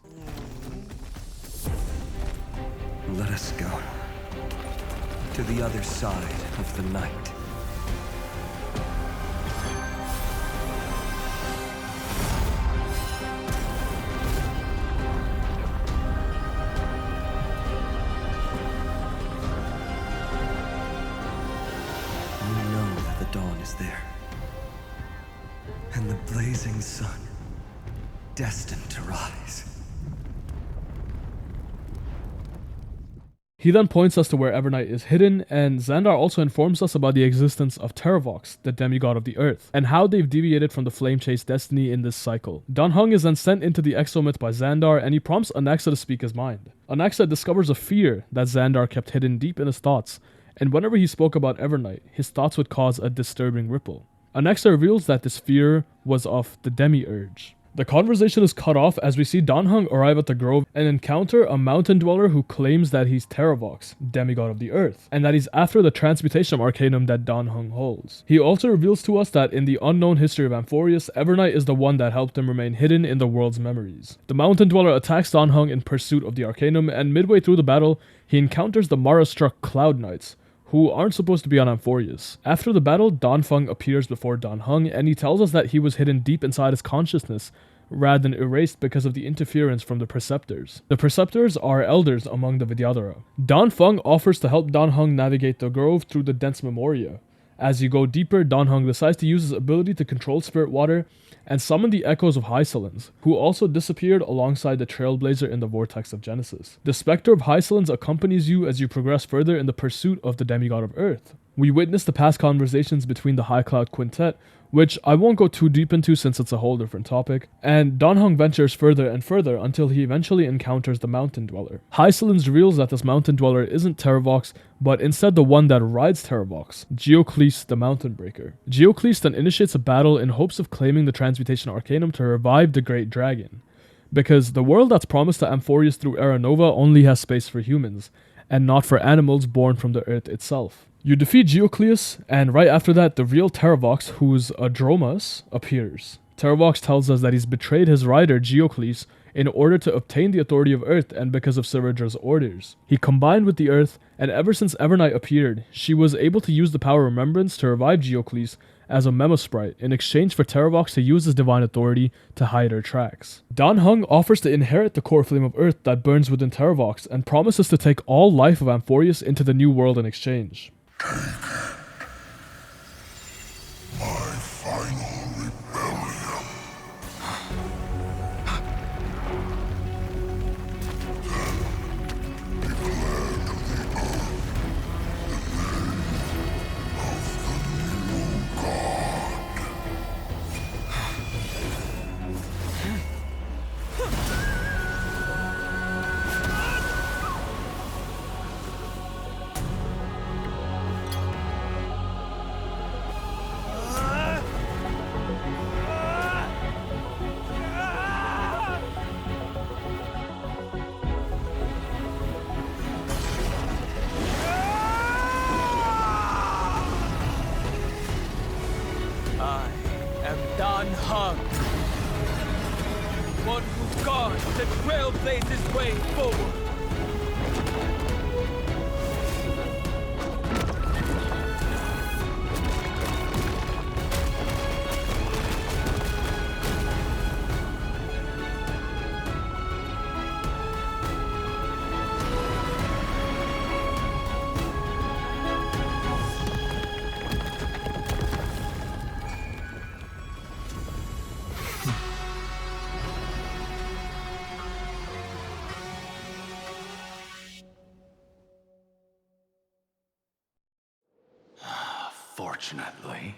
Let us go to the other side of the night. You know that the dawn is there, and the blazing sun destined to rise. He then points us to where Evernight is hidden, and Xandar also informs us about the existence of Terravox, the demigod of the earth, and how they've deviated from the Flame Chase destiny in this cycle. Danheng is then sent into the exomyth by Xandar, and he prompts Anaxa to speak his mind. Anaxa discovers a fear that Xandar kept hidden deep in his thoughts, and whenever he spoke about Evernight, his thoughts would cause a disturbing ripple. Anaxa reveals that this fear was of the Demi-Urge. The conversation is cut off as we see Danheng arrive at the grove and encounter a mountain dweller who claims that he's Terravox, demigod of the earth, and that he's after the transmutation arcanum that Danheng holds. He also reveals to us that in the unknown history of Amphoreus, Evernight is the one that helped him remain hidden in the world's memories. The mountain dweller attacks Danheng in pursuit of the arcanum, and midway through the battle, he encounters the Mara-struck Cloud Knights, who aren't supposed to be on Amphoreus. After the battle, Danfeng appears before Danheng, and he tells us that he was hidden deep inside his consciousness, rather than erased because of the interference from the Preceptors. The Preceptors are elders among the Vidyadhara. Danfeng offers to help Danheng navigate the grove through the dense Memoria. As you go deeper, Danheng decides to use his ability to control spirit water and summon the echoes of Hycelens, who also disappeared alongside the Trailblazer in the Vortex of Genesis. The Spectre of Hycelens accompanies you as you progress further in the pursuit of the demigod of Earth. We witness the past conversations between the High Cloud Quintet, which I won't go too deep into since it's a whole different topic, and Danheng ventures further and further until he eventually encounters the Mountain Dweller. Hycelens reveals that this Mountain Dweller isn't Terravox, but instead the one that rides Terravox, Geocles the Mountain Breaker. Geocles then initiates a battle in hopes of claiming the Transmutation Arcanum to revive the Great Dragon, because the world that's promised to Amphoreus through Era Nova only has space for humans, and not for animals born from the earth itself. You defeat Geocles, and right after that, the real Terravox, who's a Dromas, appears. Terravox tells us that he's betrayed his rider, Geocles, in order to obtain the authority of Earth and because of Siradra's orders. He combined with the Earth, and ever since Evernight appeared, she was able to use the power of remembrance to revive Geocles as a memo sprite in exchange for Terravox to use his divine authority to hide her tracks. Danheng offers to inherit the core flame of Earth that burns within Terravox and promises to take all life of Amphoreus into the new world in exchange. My final rebellion. Then declare to the earth the name of the new god. I am Dan Heng, one who guards the Trailblazer's way forward. Fortunately,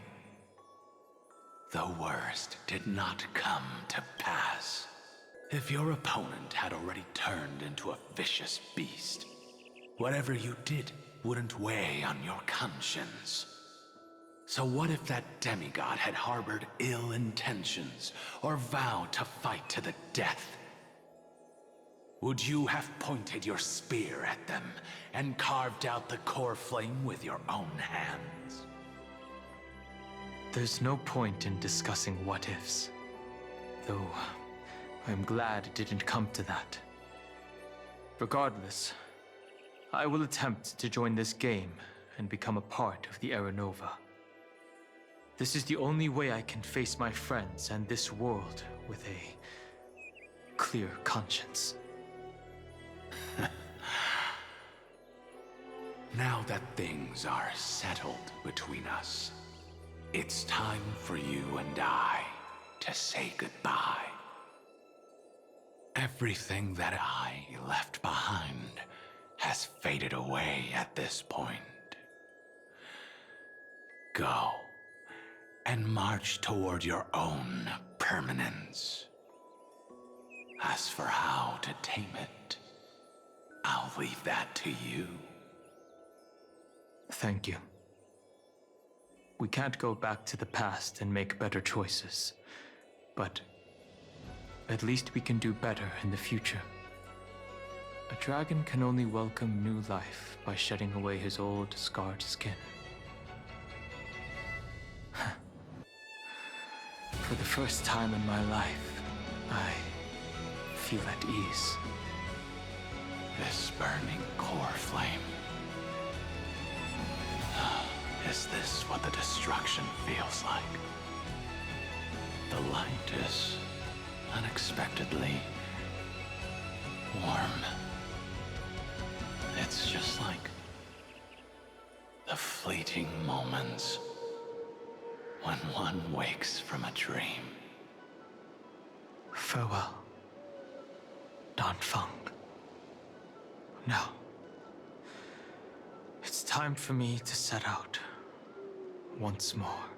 the worst did not come to pass. If your opponent had already turned into a vicious beast, whatever you did wouldn't weigh on your conscience. So what if that demigod had harbored ill intentions or vowed to fight to the death? Would you have pointed your spear at them and carved out the core flame with your own hands? There's no point in discussing what-ifs. Though, I'm glad it didn't come to that. Regardless, I will attempt to join this game and become a part of the Era Nova. This is the only way I can face my friends and this world with a clear conscience. Now that things are settled between us, it's time for you and I to say goodbye. Everything that I left behind has faded away at this point. Go and march toward your own permanence. As for how to tame it, I'll leave that to you. Thank you. We can't go back to the past and make better choices, but at least we can do better in the future. A dragon can only welcome new life by shedding away his old, scarred skin. For the first time in my life, I feel at ease. This burning core flame. Is this what the destruction feels like? The light is unexpectedly warm. It's just like the fleeting moments when one wakes from a dream. Farewell, Dan Feng. Now, it's time for me to set out once more.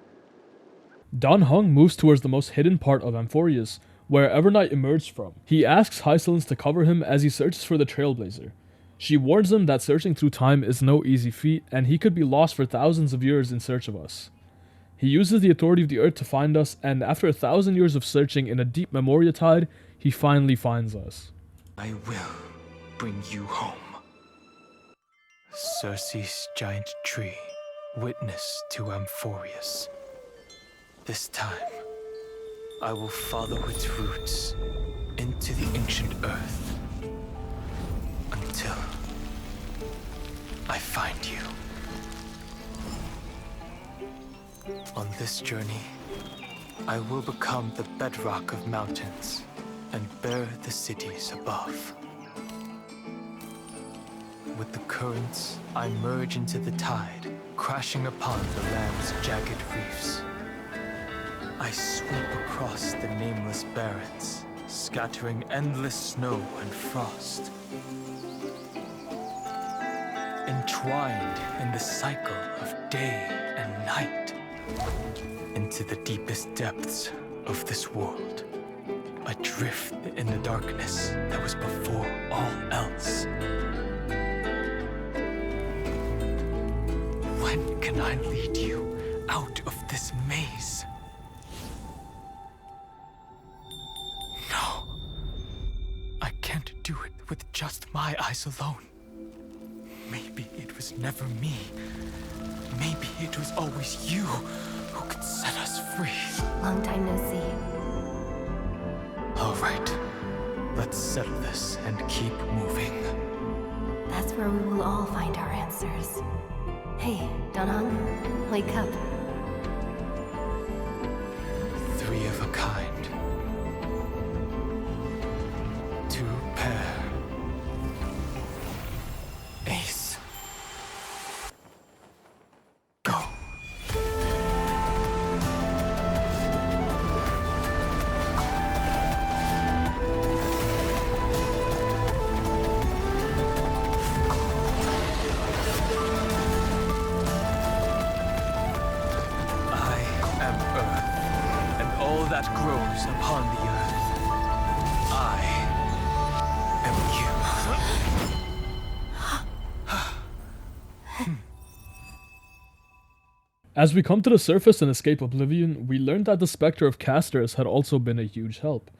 Dan Heng moves towards the most hidden part of Amphoreus, where Evernight emerged from. He asks Hycelens to cover him as he searches for the Trailblazer. She warns him that searching through time is no easy feat, and he could be lost for thousands of years in search of us. He uses the authority of the earth to find us, and after 1,000 years of searching in a deep Memoria tide, he finally finds us. I will bring you home. Circe's giant tree, witness to Amphoreus. This time, I will follow its roots into the ancient earth until I find you. On this journey, I will become the bedrock of mountains and bear the cities above. With the currents, I merge into the tide, crashing upon the land's jagged reefs. I sweep across the nameless barrens, scattering endless snow and frost. Entwined in the cycle of day and night, into the deepest depths of this world, adrift in the darkness that was before all else. When can I lead you out of this maze? No. I can't do it with just my eyes alone. Maybe it was never me. Maybe it was always you who could set us free. free. Long time no see. All right. Let's settle this and keep moving. That's where we will all find our answers. Hey, Danhong, wake up. Three of a kind. Two pair. Ace. Go. That grows upon the earth. I am you. As we come to the surface and escape oblivion, we learn that the specter of Casters had also been a huge help.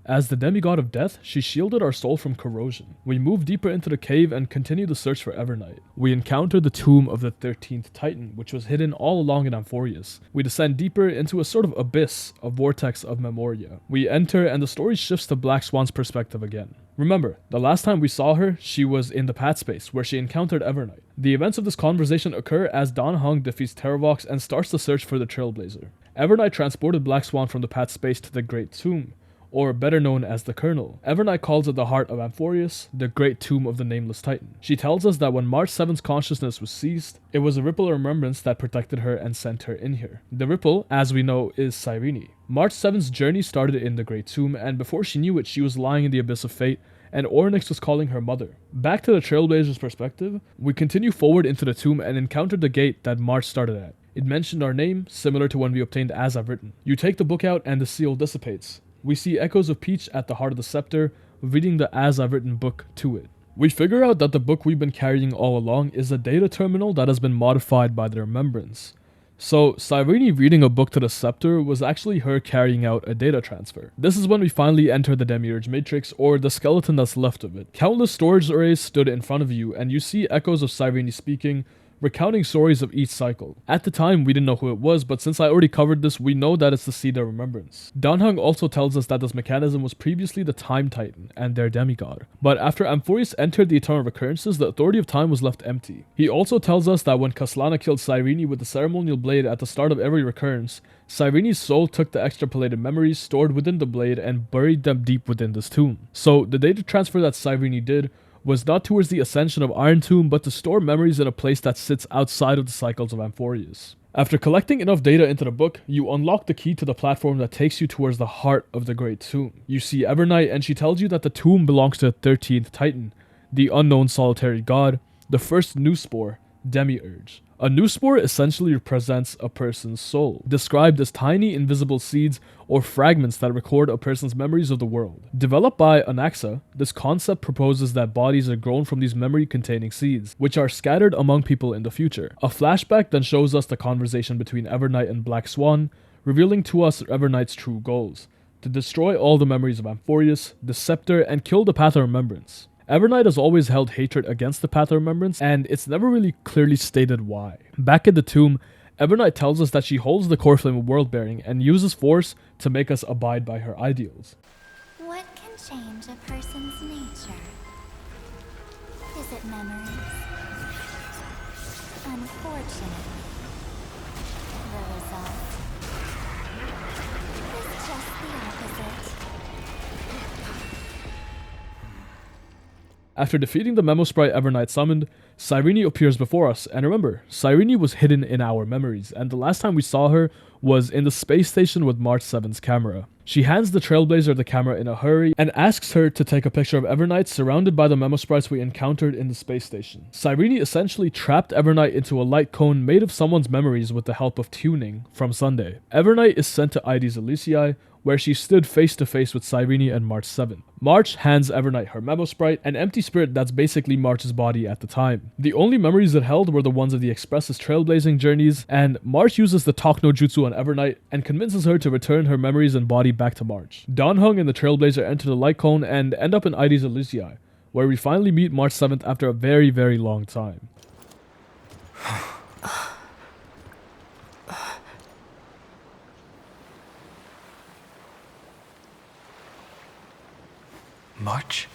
As the demigod of death, she shielded our soul from corrosion. We move deeper into the cave and continue the search for Evernight. We encounter the tomb of the 13th Titan, which was hidden all along in Amphoreus. We descend deeper into a sort of abyss, a vortex of memoria. We enter and the story shifts to Black Swan's perspective again. Remember, the last time we saw her, she was in the Path Space, where she encountered Evernight. The events of this conversation occur as Danhong defeats Terravox and starts the search for the Trailblazer. Evernight transported Black Swan from the Path Space to the Great Tomb, or better known as the Colonel. Evernight calls it the heart of Amphoreus, the great tomb of the nameless titan. She tells us that when March 7's consciousness was seized, it was a ripple of remembrance that protected her and sent her in here. The ripple, as we know, is Cyrene. March 7's journey started in the Great Tomb, and before she knew it, she was lying in the abyss of fate, and Ornyx was calling her mother. Back to the Trailblazer's perspective, we continue forward into the tomb and encounter the gate that March started at. It mentioned our name, similar to when we obtained As I've Written. You take the book out and the seal dissipates. We see echoes of Peach at the heart of the scepter, reading the As I've Written book to it. We figure out that the book we've been carrying all along is a data terminal that has been modified by the remembrance. So, Cyrene reading a book to the scepter was actually her carrying out a data transfer. This is when we finally enter the Demiurge Matrix, or the skeleton that's left of it. Countless storage arrays stood in front of you, and you see echoes of Cyrene speaking, recounting stories of each cycle. At the time, we didn't know who it was, but since I already covered this, we know that it's the Seed of Remembrance. Danhong also tells us that this mechanism was previously the Time Titan and their demigod. But after Amphoreus entered the Eternal Recurrences, the Authority of Time was left empty. He also tells us that when Kaslana killed Cyrene with the ceremonial blade at the start of every recurrence, Cyrene's soul took the extrapolated memories stored within the blade and buried them deep within this tomb. So the data transfer that Cyrene did was not towards the ascension of Iron Tomb, but to store memories in a place that sits outside of the cycles of Amphoreus. After collecting enough data into the book, you unlock the key to the platform that takes you towards the heart of the Great Tomb. You see Evernight, and she tells you that the tomb belongs to the 13th Titan, the unknown solitary god, the first new spore, Demiurge. A new spore essentially represents a person's soul, described as tiny invisible seeds or fragments that record a person's memories of the world. Developed by Anaxa, this concept proposes that bodies are grown from these memory-containing seeds, which are scattered among people in the future. A flashback then shows us the conversation between Evernight and Black Swan, revealing to us Evernight's true goals: to destroy all the memories of Amphoreus, the scepter, and kill the Path of Remembrance. Evernight has always held hatred against the Path of Remembrance, and it's never really clearly stated why. Back in the tomb, Evernight tells us that she holds the core flame of world-bearing and uses force to make us abide by her ideals. What can change a person's nature? Is it memories? Unfortunately, the result is just the opposite. After defeating the Memo Sprite Evernight summoned, Cyrene appears before us, and remember, Cyrene was hidden in our memories, and the last time we saw her was in the space station with March 7's camera. She hands the Trailblazer the camera in a hurry, and asks her to take a picture of Evernight surrounded by the Memo Sprites we encountered in the space station. Cyrene essentially trapped Evernight into a light cone made of someone's memories with the help of tuning from Sunday. Evernight is sent to Ides Elysiae, where she stood face to face with Cyrene and March 7. March hands Evernight her Memo Sprite, an empty spirit that's basically March's body at the time. The only memories it held were the ones of the Express's trailblazing journeys, and March uses the Talk no Jutsu on Evernight and convinces her to return her memories and body back to March. Danhong and the Trailblazer enter the light cone and end up in Ides Elysiae, where we finally meet March 7th after a very, very long time. March?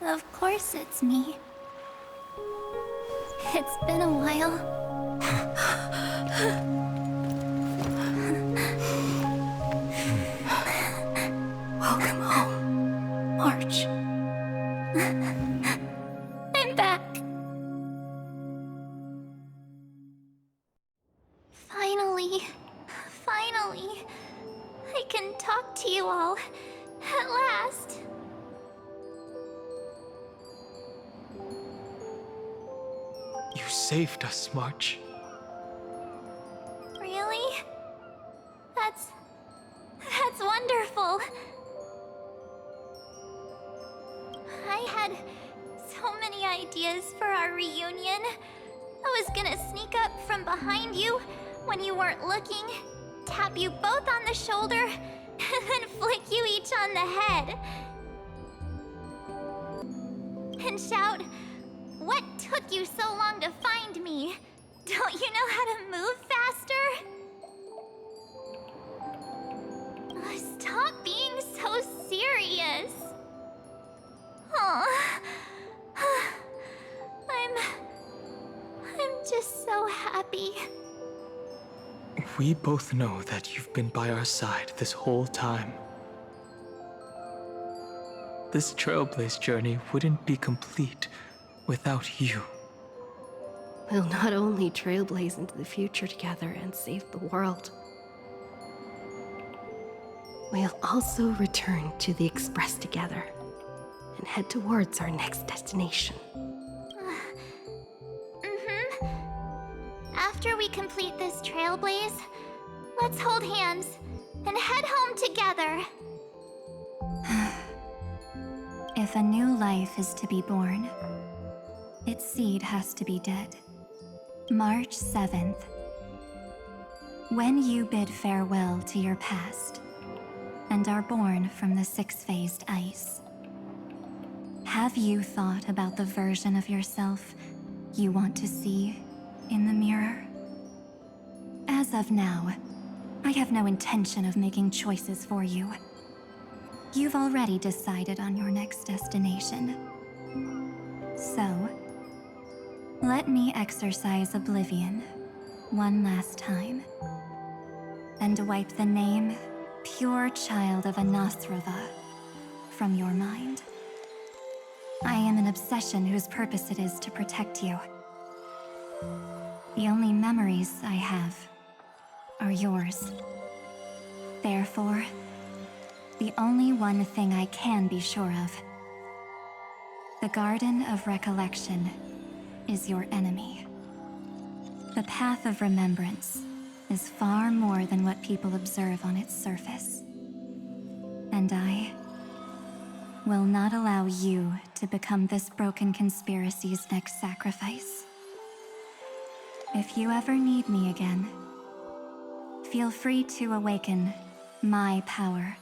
Of course it's me. It's been a while. Welcome home, March. I'm back. Finally, I can talk to you all at last. You saved us, March. Really? That's wonderful. I had so many ideas for our reunion. I was gonna sneak up from behind you when you weren't looking, tap you both on the shoulder, and then flick you each on the head. And shout, "What took you so long to find me? Don't you know how to move faster?" Stop being so serious. Aw. I'm just so happy. We both know that you've been by our side this whole time. This Trailblaze journey wouldn't be complete without you. We'll not only trailblaze into the future together and save the world, we'll also return to the Express together and head towards our next destination. After we complete this Trailblaze, let's hold hands and head home together. If a new life is to be born, its seed has to be dead. March 7th. When you bid farewell to your past and are born from the six-phased ice, have you thought about the version of yourself you want to see in the mirror? As of now, I have no intention of making choices for you. You've already decided on your next destination. So, let me exercise oblivion one last time and wipe the name pure child of Anasrava from your mind. I am an obsession whose purpose it is to protect you. The only memories I have are yours. Therefore, the only one thing I can be sure of, the Garden of Recollection is your enemy. The Path of Remembrance is far more than what people observe on its surface. And I will not allow you to become this broken conspiracy's next sacrifice. If you ever need me again, feel free to awaken my power.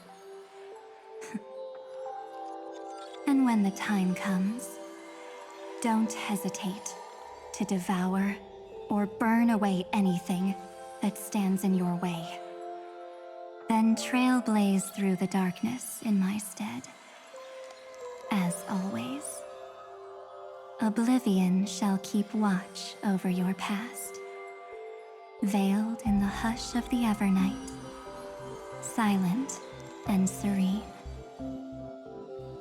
And when the time comes, don't hesitate to devour or burn away anything that stands in your way. Then trailblaze through the darkness in my stead. As always, oblivion shall keep watch over your past, veiled in the hush of the Evernight, silent and serene.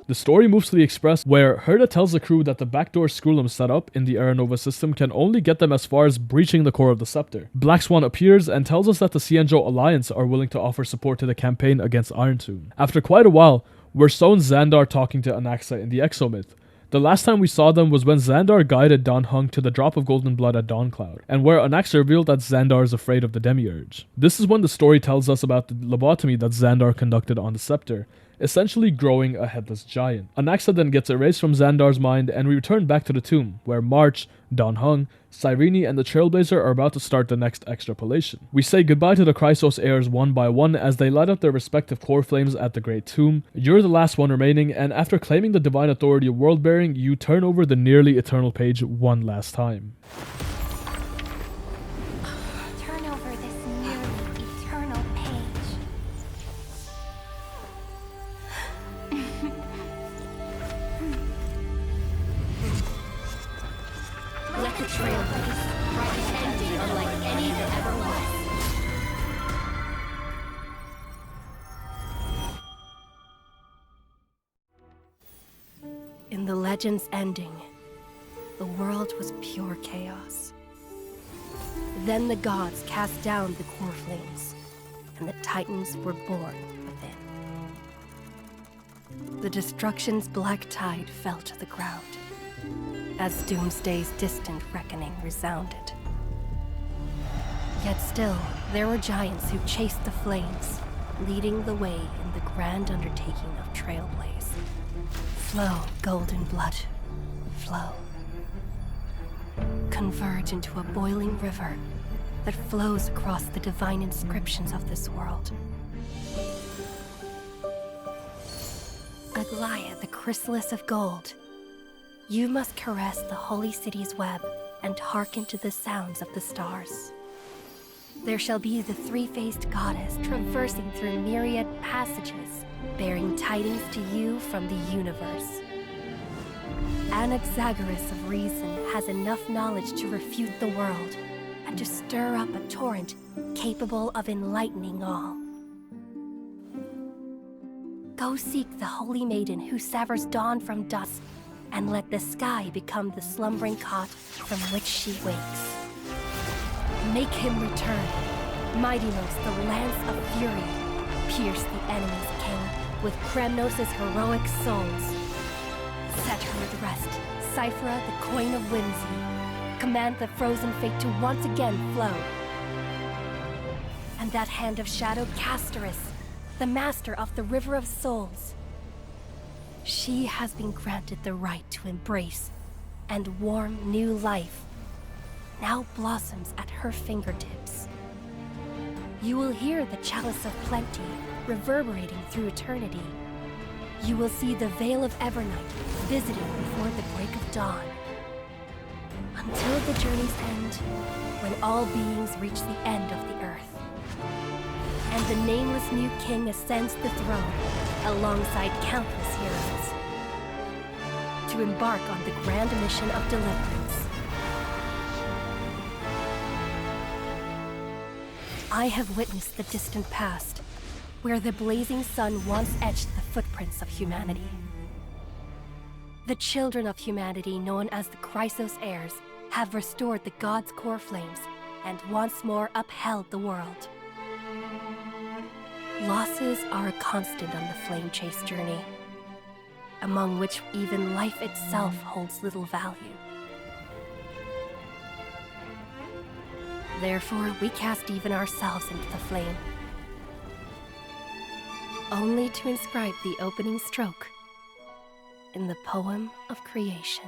The story moves to the Express, where Herta tells the crew that the backdoor Skrulum set up in the Era Nova system can only get them as far as breaching the core of the Scepter. Black Swan appears and tells us that the Xianzhou Alliance are willing to offer support to the campaign against Iron Tomb. After quite a while, we're shown Xandar talking to Anaxa in the Exomyth. The last time we saw them was when Xandar guided Dan Heng to the drop of golden blood at Dawncloud, and where Anaxa revealed that Xandar is afraid of the Demiurge. This is when the story tells us about the lobotomy that Xandar conducted on the Scepter, essentially growing a headless giant. Anaxa then gets erased from Xandar's mind, and we return back to the tomb, where March, Dan Heng, Cyrene, and the Trailblazer are about to start the next extrapolation. We say goodbye to the Chrysos heirs one by one as they light up their respective core flames at the Great Tomb. You're the last one remaining, and after claiming the divine authority of world-bearing, you turn over the nearly eternal page one last time. Turn over The Trailblazer, ending unlike any that ever was. In the legend's ending, the world was pure chaos. Then the gods cast down the core flames, and the Titans were born within. The destruction's black tide fell to the ground, as Doomsday's distant reckoning resounded. Yet still, there were giants who chased the flames, leading the way in the grand undertaking of Trailblaze. Flow, golden blood, flow. Converge into a boiling river that flows across the divine inscriptions of this world. Aglaia, the chrysalis of gold, you must caress the holy city's web and hearken to the sounds of the stars. There shall be the three-faced goddess traversing through myriad passages, bearing tidings to you from the universe. Anaxagoras of reason has enough knowledge to refute the world and to stir up a torrent capable of enlightening all. Go seek the holy maiden who severs dawn from dusk, and let the sky become the slumbering cot from which she wakes. Make him return. Mightymost, the lance of fury, pierce the enemy's king with Kremnos' heroic souls. Set her at rest, Cyphra, the coin of whimsy. Command the frozen fate to once again flow. And that hand of shadow, Castoris, the master of the River of Souls. She has been granted the right to embrace and warm new life. Now blossoms at her fingertips. You will hear the chalice of plenty reverberating through eternity. You will see the Veil of Evernight visiting before the break of dawn. Until the journey's end, when all beings reach the end of the earth. And the nameless new king ascends the throne alongside countless heroes to embark on the grand mission of deliverance. I have witnessed the distant past, where the blazing sun once etched the footprints of humanity. The children of humanity, known as the Chrysos heirs, have restored the gods' core flames and once more upheld the world. Losses are a constant on the flame chase journey, among which even life itself holds little value. Therefore, we cast even ourselves into the flame, only to inscribe the opening stroke in the poem of creation.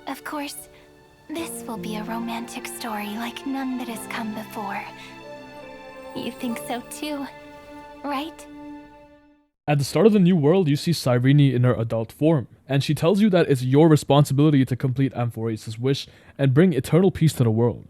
Of course, this will be a romantic story like none that has come before. You think so too, right? At the start of the new world, you see Cyrene in her adult form, and she tells you that it's your responsibility to complete Amphoreus' wish and bring eternal peace to the world.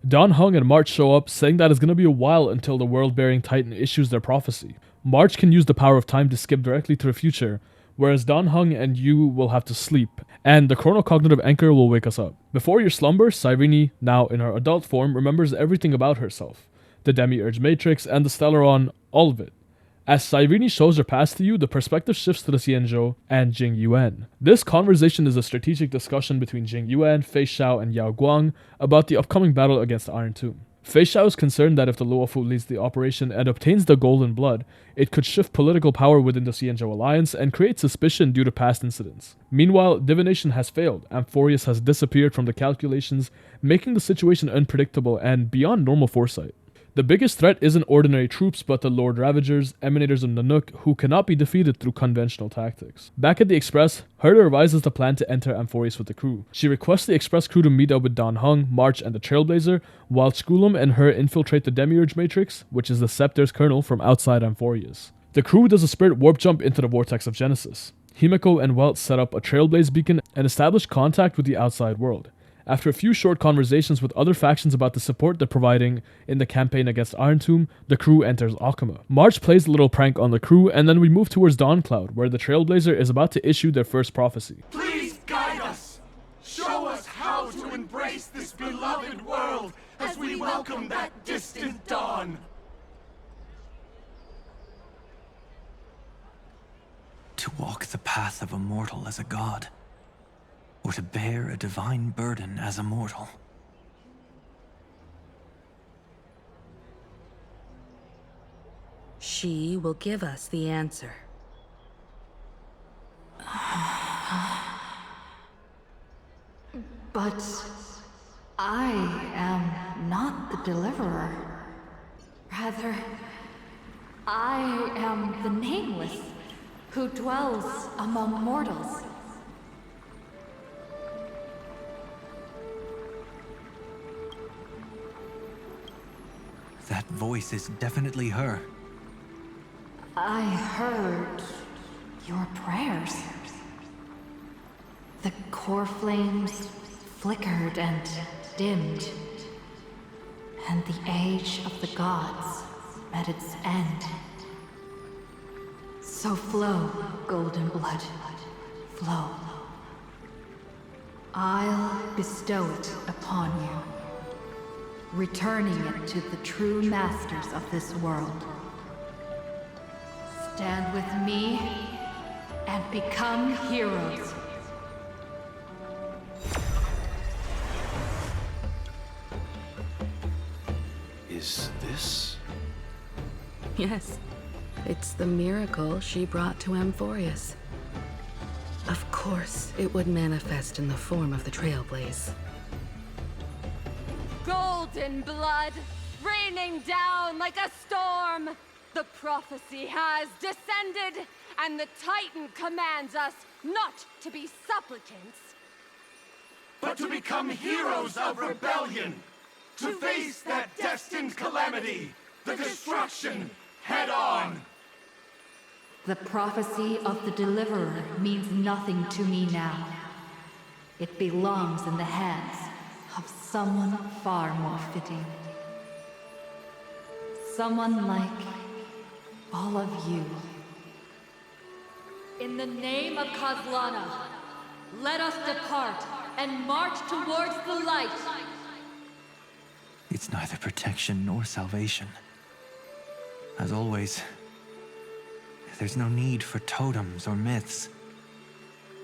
Dan Heng and March show up, saying that it's going to be a while until the world-bearing Titan issues their prophecy. March can use the power of time to skip directly to the future, whereas Dan Heng and you will have to sleep, and the chronocognitive anchor will wake us up. Before your slumber, Cyrene, now in her adult form, remembers everything about herself. The Demiurge Matrix and the Stellaron, all of it. As Cyrene shows her past to you, the perspective shifts to the Xianzhou and Jing Yuan. This conversation is a strategic discussion between Jing Yuan, Fei Xiao, and Yao Guang about the upcoming battle against the Iron Tomb. Fei Xiao is concerned that if the Luofu leads the operation and obtains the Golden Blood, it could shift political power within the Xianzhou alliance and create suspicion due to past incidents. Meanwhile, divination has failed. Amphoreus has disappeared from the calculations, making the situation unpredictable and beyond normal foresight. The biggest threat isn't ordinary troops, but the Lord Ravagers, emanators of Nanook, who cannot be defeated through conventional tactics. Back at the Express, Herta revises the plan to enter Amphoreus with the crew. She requests the Express crew to meet up with Dan Heng, March, and the Trailblazer, while Skulum and her infiltrate the Demiurge Matrix, which is the Scepter's kernel, from outside Amphoreus. The crew does a spirit warp jump into the Vortex of Genesis. Himeko and Welt set up a Trailblaze beacon and established contact with the outside world. After a few short conversations with other factions about the support they're providing in the campaign against Iron Tomb, the crew enters Akama. March plays a little prank on the crew, and then we move towards Dawncloud, where the Trailblazer is about to issue their first prophecy. Please guide us! Show us how to embrace this beloved world as we welcome that distant dawn! To walk the path of a mortal as a god, or to bear a divine burden as a mortal. She will give us the answer. But I am not the deliverer. Rather, I am the Nameless, who dwells among mortals. That voice is definitely her. I heard your prayers. The core flames flickered and dimmed, and the age of the gods met its end. So flow, golden blood, flow. I'll bestow it upon you, returning it to the true masters of this world. Stand with me and become heroes. Is this? Yes, it's the miracle she brought to Amphoreus. Of course, it would manifest in the form of the Trailblaze. Golden blood, raining down like a storm. The prophecy has descended, and the Titan commands us not to be supplicants, but to become heroes of rebellion, to face that destined calamity, the destruction, head on. The prophecy of the Deliverer means nothing to me now. It belongs in the hands of someone far more fitting. Someone like all of you. In the name of Kozlana, let us depart and march towards the light. It's neither protection nor salvation. As always, there's no need for totems or myths.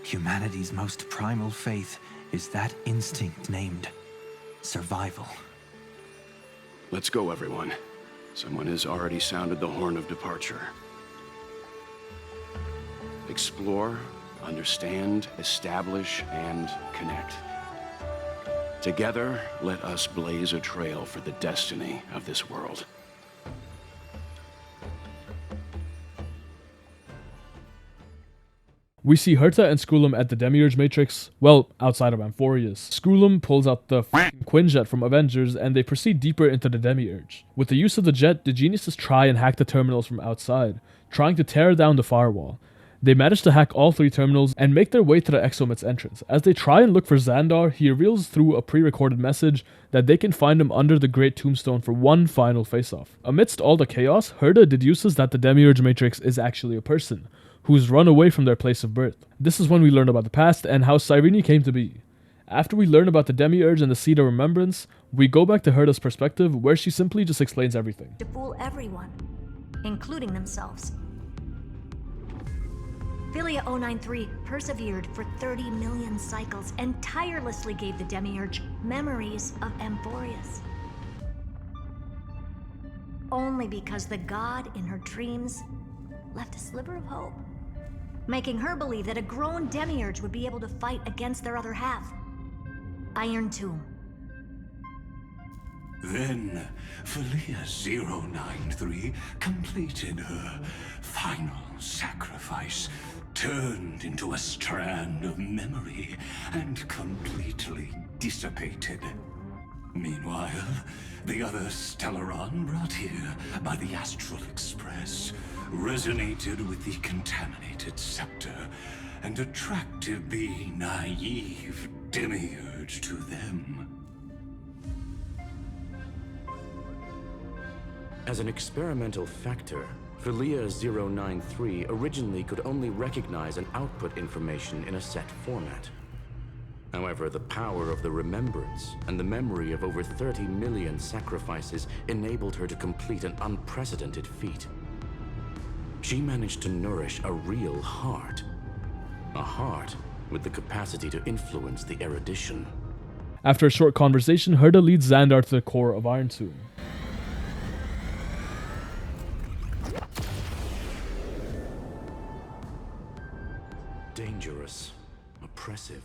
Humanity's most primal faith is that instinct named survival. Let's go, everyone. Someone has already sounded the horn of departure. Explore, understand, establish, and connect. Together, let us blaze a trail for the destiny of this world. We see Herta and Skulum at the Demiurge Matrix, well, outside of Amphoreus. Skulum pulls out the Quinjet from Avengers, and they proceed deeper into the Demiurge. With the use of the jet, the geniuses try and hack the terminals from outside, trying to tear down the firewall. They manage to hack all 3 terminals and make their way to the Exomit's entrance. As they try and look for Xandar, he reveals through a pre-recorded message that they can find him under the Great Tombstone for one final face-off. Amidst all the chaos, Herta deduces that the Demiurge Matrix is actually a person, who's run away from their place of birth. This is when we learn about the past and how Cyrene came to be. After we learn about the Demiurge and the Seed of Remembrance, we go back to Herta's perspective, where she simply just explains everything. To fool everyone, including themselves. Philia 093 persevered for 30 million cycles and tirelessly gave the Demiurge memories of Amphoreus. Only because the god in her dreams left a sliver of hope, making her believe that a grown Demiurge would be able to fight against their other half, Iron Tomb. Then, Philia 093 completed her final sacrifice, turned into a strand of memory, and completely dissipated. Meanwhile, the other Stellaron brought here by the Astral Express resonated with the contaminated scepter and attracted the naive demiurge to them. As an experimental factor, Philia-093 originally could only recognize and output information in a set format. However, the power of the remembrance and the memory of over 30 million sacrifices enabled her to complete an unprecedented feat. She managed to nourish a real heart. A heart with the capacity to influence the erudition. After a short conversation, Herta leads Xandar to the core of Iron Tomb. Dangerous, oppressive,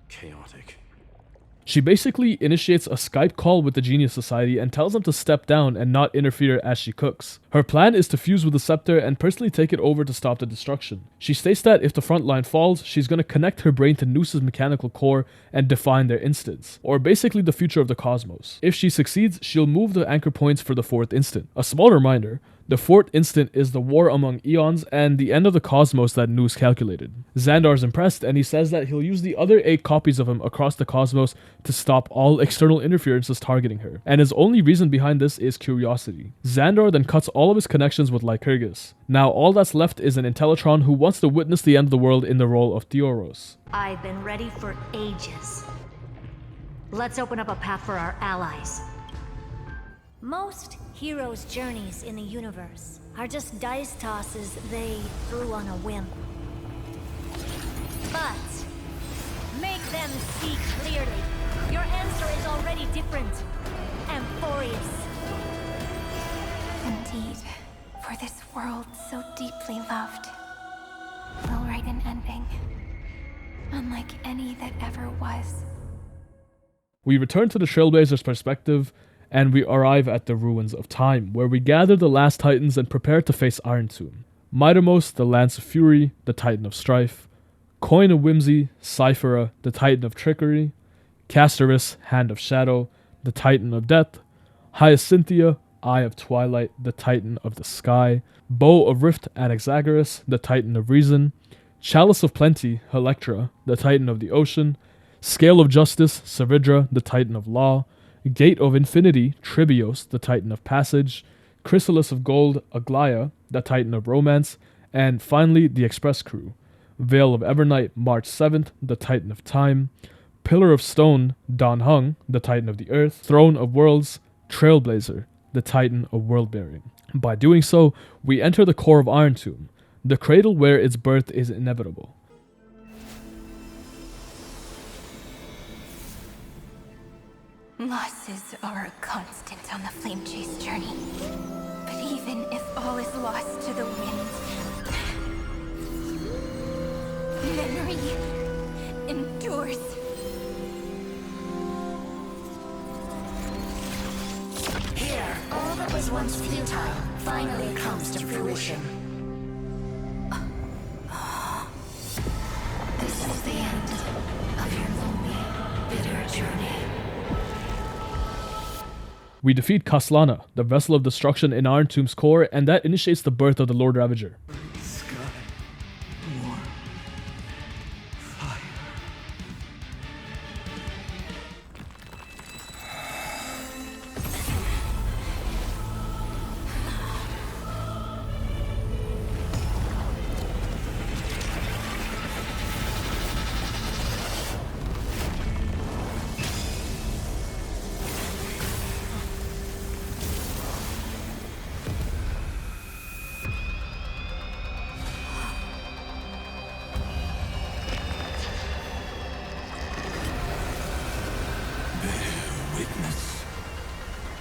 chaotic. She basically initiates a Skype call with the Genius Society and tells them to step down and not interfere as she cooks. Her plan is to fuse with the scepter and personally take it over to stop the destruction. She states that if the front line falls, she's going to connect her brain to Noos's mechanical core and define their instants, or basically the future of the cosmos. If she succeeds, she'll move the anchor points for the fourth instant. A small reminder, the fourth instant is the war among eons and the end of the cosmos that Noos calculated. Xandar's impressed and he says that he'll use the other 8 copies of him across the cosmos to stop all external interferences targeting her, and his only reason behind this is curiosity. Xandar then cuts all of his connections with Lycurgus. Now all that's left is an Intellitron who wants to witness the end of the world in the role of Theoros. I've been ready for ages. Let's open up a path for our allies. Most heroes' journeys in the universe are just dice tosses they threw on a whim. But make them see clearly. Your answer is already different. Amphoreus. Indeed, for this world so deeply loved, we'll write an ending, unlike any that ever was. We return to the Trailblazer's perspective, and we arrive at the Ruins of Time, where we gather the last Titans and prepare to face Iron Tomb. Mightymost, the Lance of Fury, the Titan of Strife, Coin of Whimsy, Cyphera, the Titan of Trickery, Castorus, Hand of Shadow, the Titan of Death, Hyacinthia, Eye of Twilight, the Titan of the Sky, Bow of Rift, Anaxagoras, the Titan of Reason, Chalice of Plenty, Electra, the Titan of the Ocean, Scale of Justice, Savidra, the Titan of Law, Gate of Infinity, Tribios, the Titan of Passage, Chrysalis of Gold, Aglaia, the Titan of Romance, and finally the Express Crew, Veil of Evernight, March 7th, the Titan of Time, Pillar of Stone, Dan Heng, the Titan of the Earth, Throne of Worlds, Trailblazer, the Titan of Worldbearing. By doing so, we enter the core of Iron Tomb, the cradle where its birth is inevitable. Losses are a constant on the Flame Chase journey. But even if all is lost to the wind, memory endures. Here, all that was once futile finally comes to fruition. This is the end of your lonely, bitter journey. We defeat Kaslana, the vessel of destruction in Iron Tomb's core, and that initiates the birth of the Lord Ravager. Sky, war, fire.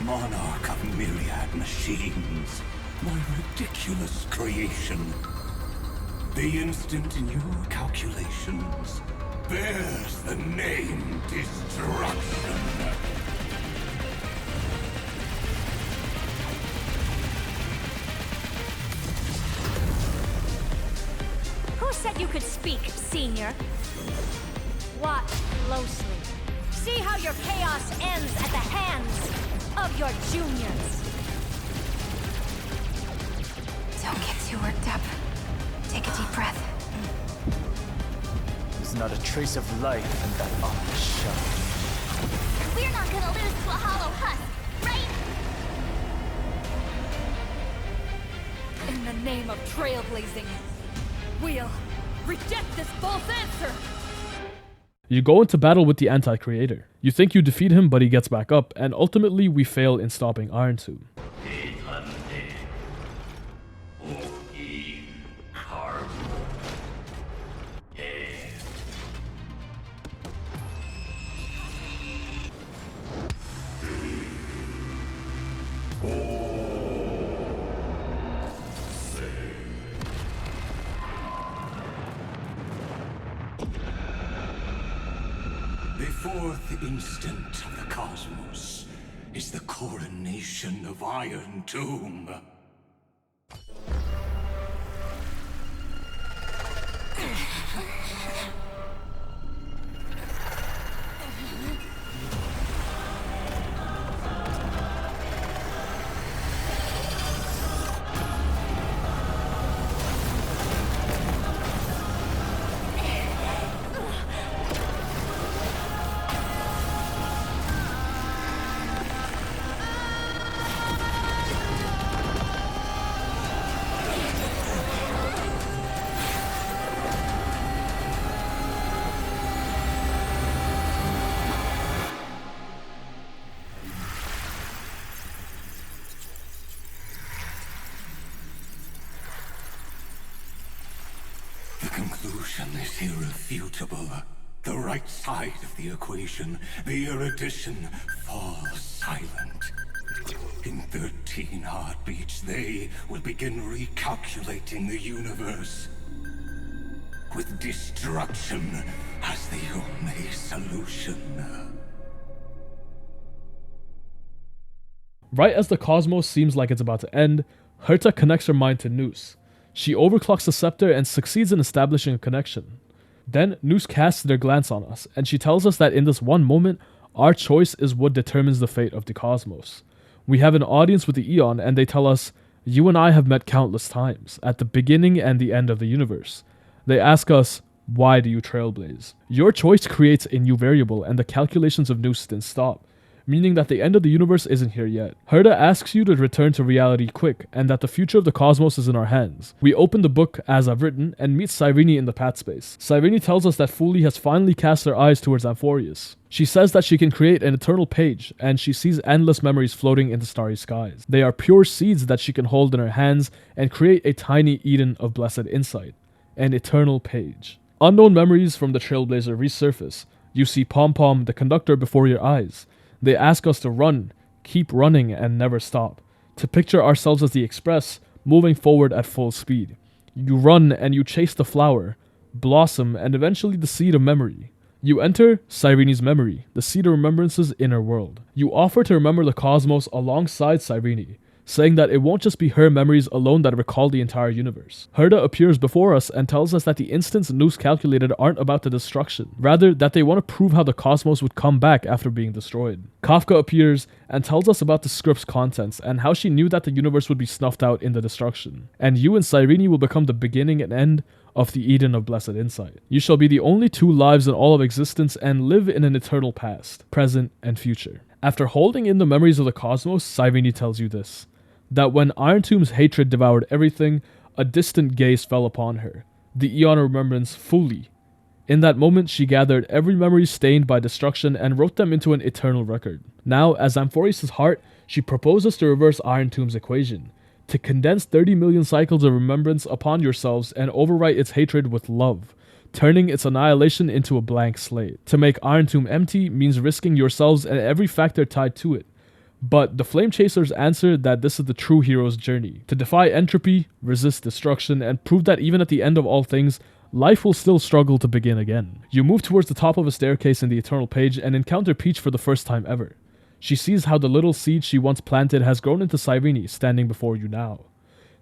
Monarch of myriad machines, my ridiculous creation. The instant in your calculations bears the name Destruction. Who said you could speak, Senior? Watch closely. See how your chaos ends at the hands of your juniors. Don't get too worked up. Take a deep breath. There's not a trace of life in that ominous shell. We're not gonna lose to a hollow husk, right? In the name of trailblazing, we'll reject this false answer! You go into battle with the anti-creator. You think you defeat him, but he gets back up, and ultimately we fail in stopping Iron Tomb. The fourth instant of the cosmos is the coronation of Iron Tomb. The conclusion is irrefutable. The right side of the equation, the erudition, falls silent. In 13 heartbeats, they will begin recalculating the universe, with destruction as the only solution. Right as the cosmos seems like it's about to end, Herta connects her mind to Noose. She overclocks the scepter and succeeds in establishing a connection. Then Noose casts their glance on us, and she tells us that in this one moment, our choice is what determines the fate of the cosmos. We have an audience with the Eon, and they tell us, "You and I have met countless times, at the beginning and the end of the universe." They ask us, "Why do you trailblaze?" Your choice creates a new variable, and the calculations of Noose didn't stop, meaning that the end of the universe isn't here yet. Herta asks you to return to reality quick, and that the future of the cosmos is in our hands. We open the book, as I've written, and meet Cyrene in the path space. Cyrene tells us that Fuli has finally cast her eyes towards Amphoreus. She says that she can create an eternal page, and she sees endless memories floating in the starry skies. They are pure seeds that she can hold in her hands and create a tiny Eden of blessed insight. An eternal page. Unknown memories from the Trailblazer resurface. You see Pom-Pom, the conductor, before your eyes. They ask us to run, keep running, and never stop. To picture ourselves as the Express, moving forward at full speed. You run and you chase the flower, blossom, and eventually the seed of memory. You enter Cyrene's memory, the seed of remembrance's inner world. You offer to remember the cosmos alongside Cyrene, saying that it won't just be her memories alone that recall the entire universe. Herta appears before us and tells us that the instants Noose calculated aren't about the destruction, rather that they want to prove how the cosmos would come back after being destroyed. Kafka appears and tells us about the script's contents and how she knew that the universe would be snuffed out in the destruction. And you and Cyrene will become the beginning and end of the Eden of blessed insight. You shall be the only two lives in all of existence and live in an eternal past, present, and future. After holding in the memories of the cosmos, Cyrene tells you this: that when Iron Tomb's hatred devoured everything, a distant gaze fell upon her, the Eon of Remembrance Fuli. In that moment, she gathered every memory stained by destruction and wrote them into an eternal record. Now, as Amphoreus' heart, she proposes to reverse Iron Tomb's equation, to condense 30 million cycles of remembrance upon yourselves and overwrite its hatred with love, turning its annihilation into a blank slate. To make Iron Tomb empty means risking yourselves and every factor tied to it. But the Flame Chasers answer that this is the true hero's journey, to defy entropy, resist destruction, and prove that even at the end of all things, life will still struggle to begin again. You move towards the top of a staircase in the Eternal Page and encounter Peach for the first time ever. She sees how the little seed she once planted has grown into Cyrene, standing before you now.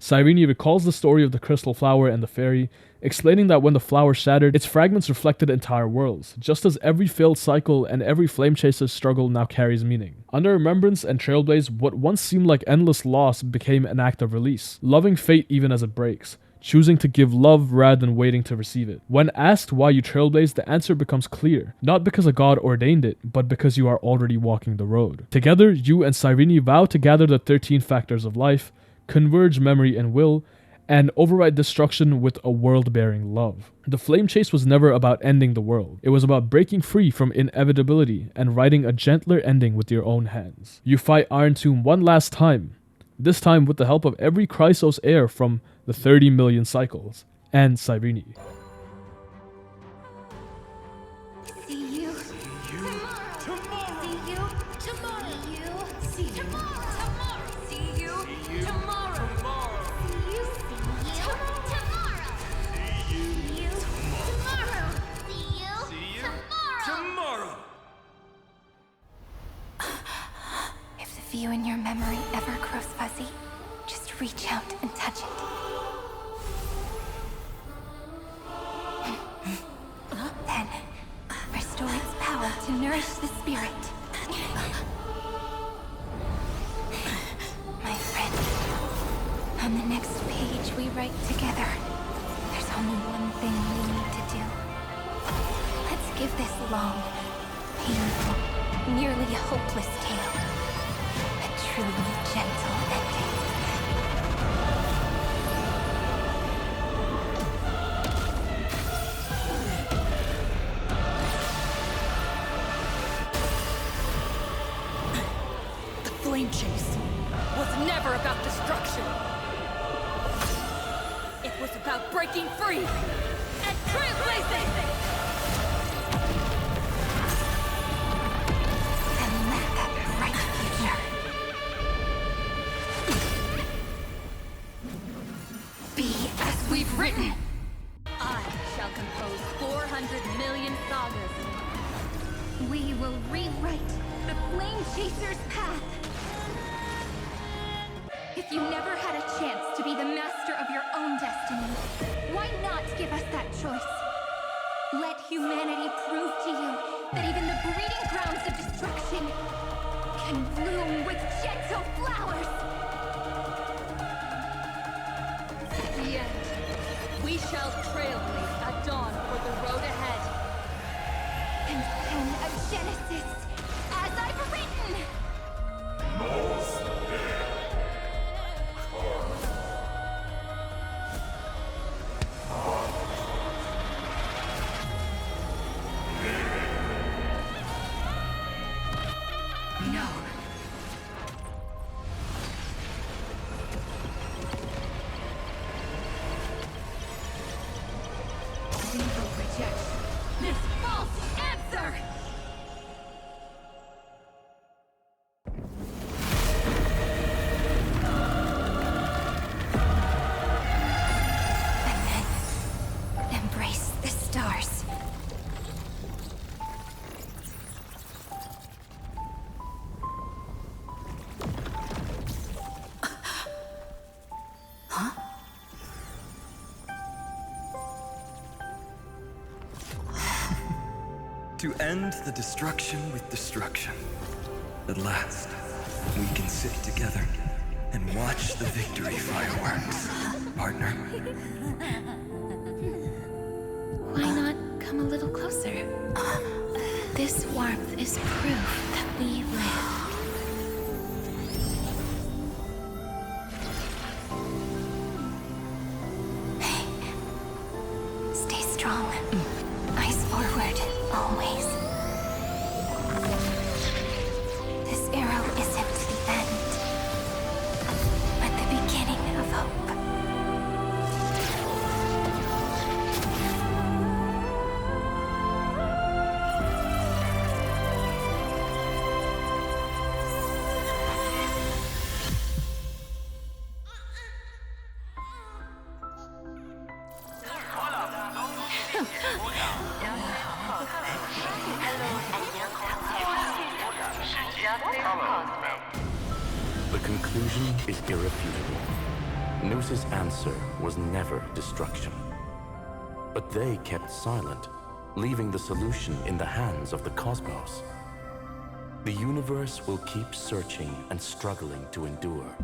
Cyrene recalls the story of the crystal flower and the fairy, explaining that when the flower shattered, its fragments reflected entire worlds, just as every failed cycle and every flame chaser's struggle now carries meaning. Under Remembrance and Trailblaze, what once seemed like endless loss became an act of release, loving fate even as it breaks, choosing to give love rather than waiting to receive it. When asked why you trailblaze, the answer becomes clear. Not because a god ordained it, but because you are already walking the road. Together, you and Cyrene vow to gather the 13 factors of life, converge memory and will, and override destruction with a world-bearing love. The flame chase was never about ending the world. It was about breaking free from inevitability and writing a gentler ending with your own hands. You fight Iron Tomb one last time, this time with the help of every Chrysos heir from the 30 million cycles, and Cyrene. See you tomorrow. See you tomorrow. See you tomorrow. See you tomorrow. See you tomorrow. See you tomorrow. See you tomorrow. If the view in your memory ever grows fuzzy, just reach out and touch it. Then, restore its power to nourish the spirit. My friend, on the next page we write together, there's only one thing we need to do. Let's give this long, painful, nearly hopeless tale a truly gentle ending. Flame chase was never about destruction. It was about breaking free and trailblazing. And let that bright future be as we've written. I shall compose 400 million sagas. We will rewrite the Flame Chaser's path. If you never had a chance to be the master of your own destiny, why not give us that choice? Let humanity prove to you that even the breeding grounds of destruction can bloom with gentle flowers. At the end, we shall trailblaze at dawn for the road ahead. And pen a Genesis as I've written. No. We will reject this false answer! And then embrace the stars. To end the destruction with destruction. At last, we can sit together and watch the victory fireworks, partner. Why not come a little closer? This warmth is proof that we live. Hey, stay strong. Eyes forward, always. This arrow isn't the end, but the beginning of hope. The conclusion is irrefutable. Noos's answer was never destruction. But they kept silent, leaving the solution in the hands of the cosmos. The universe will keep searching and struggling to endure.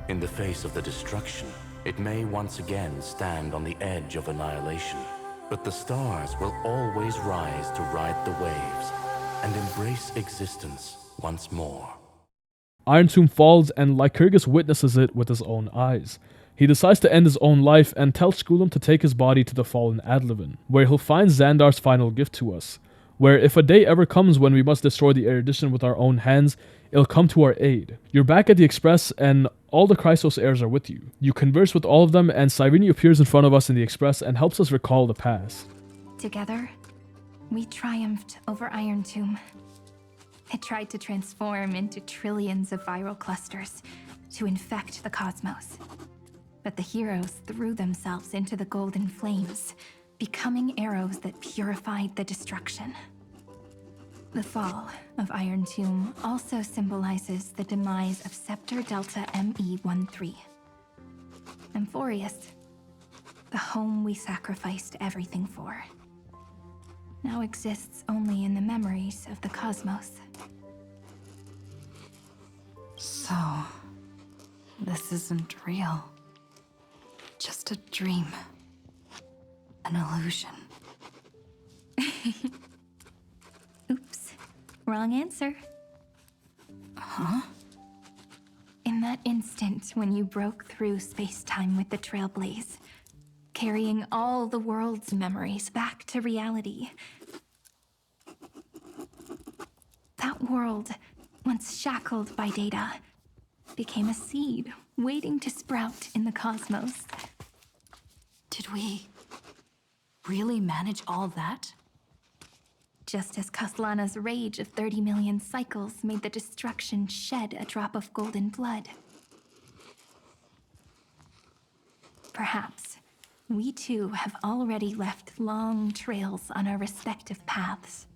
In the face of the destruction, it may once again stand on the edge of annihilation. But the stars will always rise to ride the waves and embrace existence once more. Iron Tomb falls, and Lycurgus witnesses it with his own eyes. He decides to end his own life and tells Scullum to take his body to the fallen Adlivin, where he'll find Xandar's final gift to us, where if a day ever comes when we must destroy the erudition with our own hands, it'll come to our aid. You're back at the Express, and all the Chrysos heirs are with you. You converse with all of them, and Cyrene appears in front of us in the Express and helps us recall the past. Together, we triumphed over Iron Tomb. It tried to transform into trillions of viral clusters to infect the cosmos. But the heroes threw themselves into the golden flames, becoming arrows that purified the destruction. The fall of Iron Tomb also symbolizes the demise of Scepter Delta ME-13. Amphoreus, the home we sacrificed everything for, now exists only in the memories of the cosmos. So, this isn't real. Just a dream. An illusion. Oops, wrong answer. Huh? In that instant when you broke through space-time with the Trailblaze, carrying all the world's memories back to reality, that world, once shackled by data, became a seed waiting to sprout in the cosmos. Did we really manage all that? Just as Kaslana's rage of 30 million cycles made the destruction shed a drop of golden blood. Perhaps we too have already left long trails on our respective paths.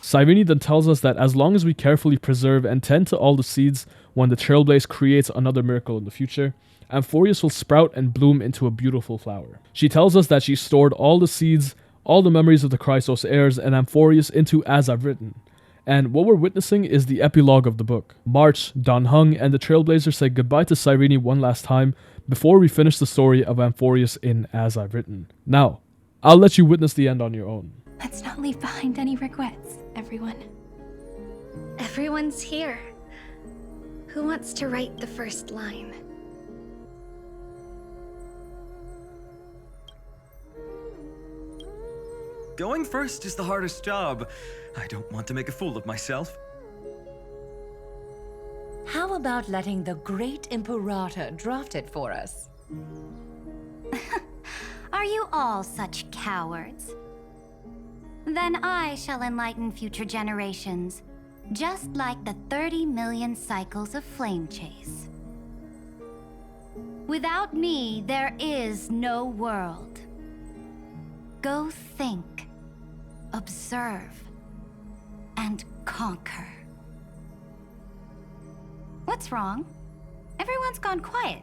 Cyrene then tells us that as long as we carefully preserve and tend to all the seeds, when the Trailblaze creates another miracle in the future, Amphoreus will sprout and bloom into a beautiful flower. She tells us that she stored all the seeds, all the memories of the Chrysos heirs, and Amphoreus into As I've Written. And what we're witnessing is the epilogue of the book. March, Dan Heng, and the Trailblazer say goodbye to Cyrene one last time before we finish the story of Amphoreus in As I've Written. Now, I'll let you witness the end on your own. Let's not leave behind any regrets, everyone. Everyone's here. Who wants to write the first line? Going first is the hardest job. I don't want to make a fool of myself. How about letting the great Imperator draft it for us? Are you all such cowards? Then I shall enlighten future generations, just like the 30 million cycles of flame chase. Without me, there is no world. Go think, observe, and conquer. What's wrong? Everyone's gone quiet.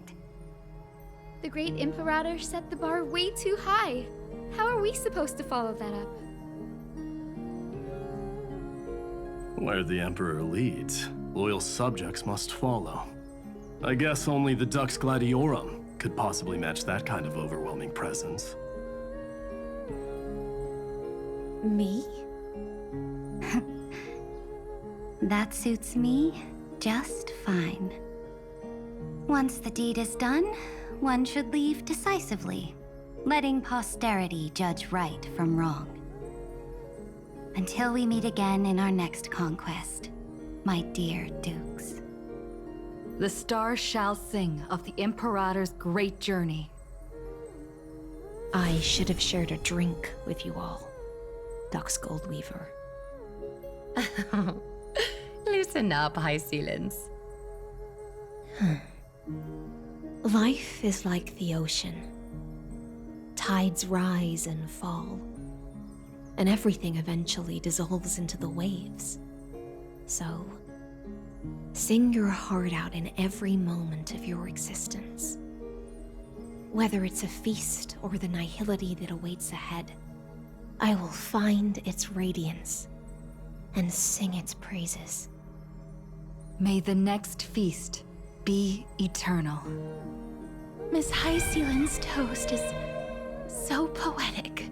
The great Imperator set the bar way too high. How are we supposed to follow that up? Where the Emperor leads, loyal subjects must follow. I guess only the Dux Gladiorum could possibly match that kind of overwhelming presence. Me? That suits me just fine. Once the deed is done, one should leave decisively, letting posterity judge right from wrong. Until we meet again in our next conquest, my dear dukes. The stars shall sing of the Imperator's great journey. I should have shared a drink with you all, Dux Goldweaver. Loosen up, High Ceilings. Life is like the ocean. Tides rise and fall, and everything eventually dissolves into the waves. So, sing your heart out in every moment of your existence. Whether it's a feast or the nihility that awaits ahead, I will find its radiance and sing its praises. May the next feast be eternal. Miss High Sealand's toast is so poetic.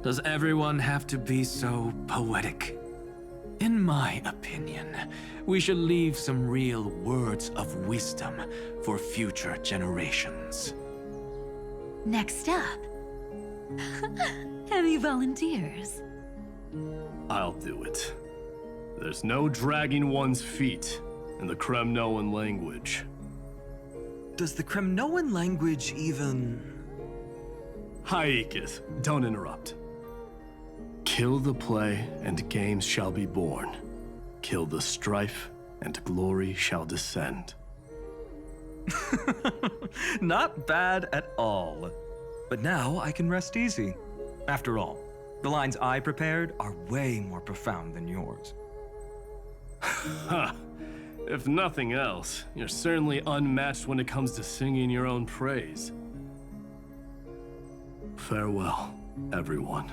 Does everyone have to be so poetic? In my opinion, we should leave some real words of wisdom for future generations. Next up, any volunteers? I'll do it. There's no dragging one's feet in the Kremnoan language. Does the Kremnoan language even... Haikith, don't interrupt. Kill the play, and games shall be born. Kill the strife, and glory shall descend. Not bad at all. But now I can rest easy. After all, the lines I prepared are way more profound than yours. Ha! If nothing else, you're certainly unmatched when it comes to singing your own praise. Farewell, everyone.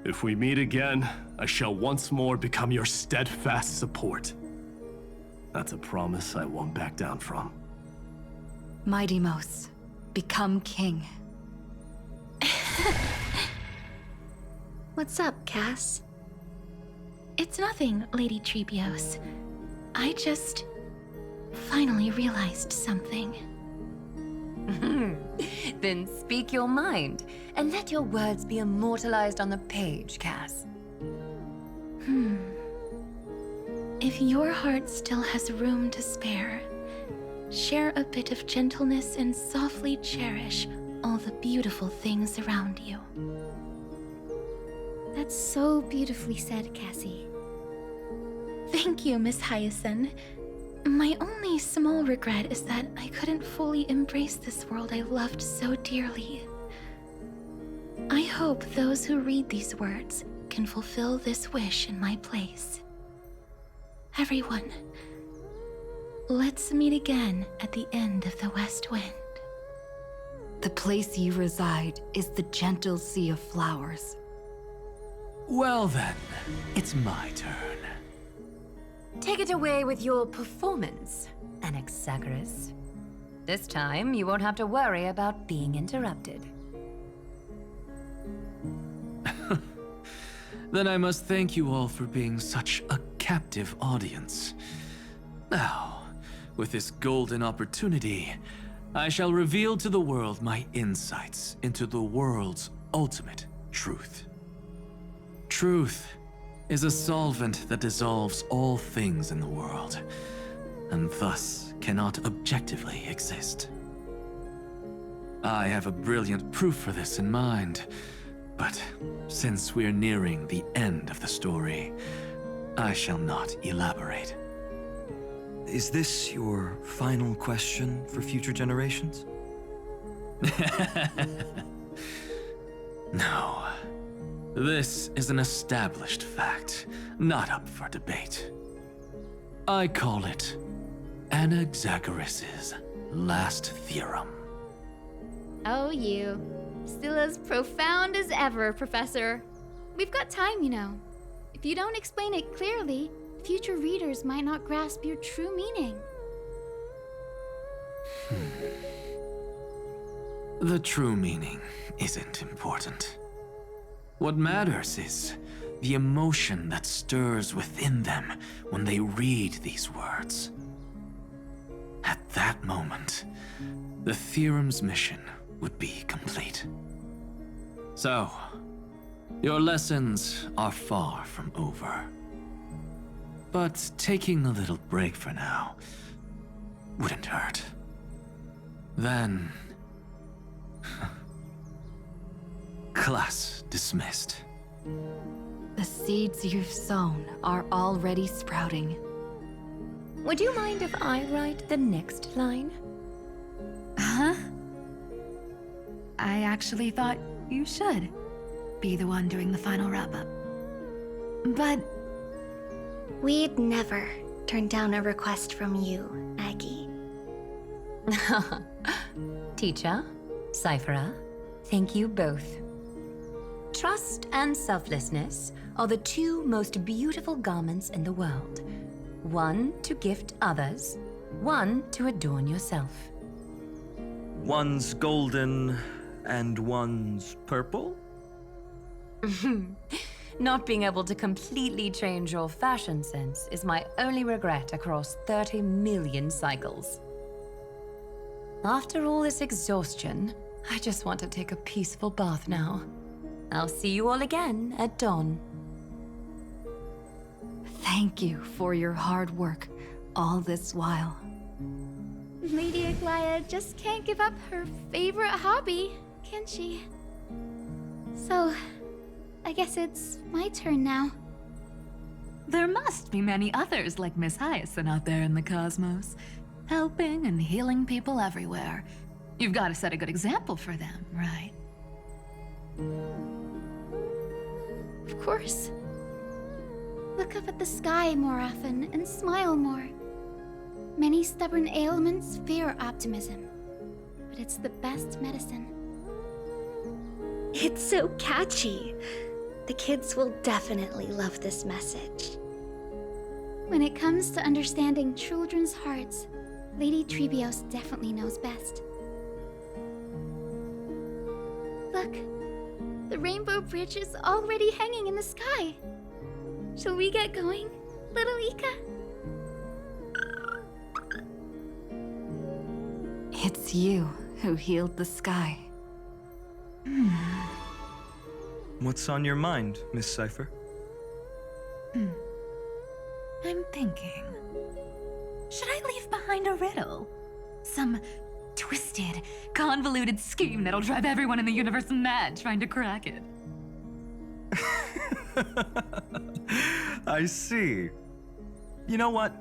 If we meet again, I shall once more become your steadfast support. That's a promise I won't back down from. Mighty Mos, become king. What's up, Cass? It's nothing, Lady Trebios. I just finally realized something. Then speak your mind, and let your words be immortalized on the page, Cass. If your heart still has room to spare, share a bit of gentleness and softly cherish all the beautiful things around you. That's so beautifully said, Cassie. Thank you, Miss Hyacinth. My only small regret is that I couldn't fully embrace this world I loved so dearly. I hope those who read these words can fulfill this wish in my place. Everyone, let's meet again at the end of the West Wind. The place you reside is the gentle sea of flowers. Well then, it's my turn. Take it away with your performance, Anaxagoras. This time, you won't have to worry about being interrupted. Then I must thank you all for being such a captive audience. Now, with this golden opportunity, I shall reveal to the world my insights into the world's ultimate truth. Truth is a solvent that dissolves all things in the world, and thus cannot objectively exist. I have a brilliant proof for this in mind, but since we're nearing the end of the story, I shall not elaborate. Is this your final question for future generations? No. This is an established fact, not up for debate. I call it Anaxagoras' last theorem. Oh, you. Still as profound as ever, Professor. We've got time, you know. If you don't explain it clearly, future readers might not grasp your true meaning. The true meaning isn't important. What matters is the emotion that stirs within them when they read these words. At that moment, the theorem's mission would be complete. So, your lessons are far from over. But taking a little break for now wouldn't hurt. Then... class dismissed. The seeds you've sown are already sprouting. Would you mind if I write the next line? Huh? I actually thought you should be the one doing the final wrap-up. But... we'd never turn down a request from you, Aggie. Teacher, Cyphera, thank you both. Trust and selflessness are the two most beautiful garments in the world. One to gift others, one to adorn yourself. One's golden and one's purple? Not being able to completely change your fashion sense is my only regret across 30 million cycles. After all this exhaustion, I just want to take a peaceful bath now. I'll see you all again at dawn. Thank you for your hard work all this while. Lady Aglaya just can't give up her favorite hobby, can she? So, I guess it's my turn now. There must be many others like Miss Hyacinth out there in the cosmos, helping and healing people everywhere. You've got to set a good example for them, right? Of course. Look up at the sky more often and smile more. Many stubborn ailments fear optimism, but it's the best medicine. It's so catchy. The kids will definitely love this message. When it comes to understanding children's hearts, Lady Treebios definitely knows best. Look, the Rainbow Bridge is already hanging in the sky. Shall we get going, little Ika? It's you who healed the sky. What's on your mind, Miss Cypher? I'm thinking. Should I leave behind a riddle? Some twisted, convoluted scheme that'll drive everyone in the universe mad trying to crack it. I see. You know what?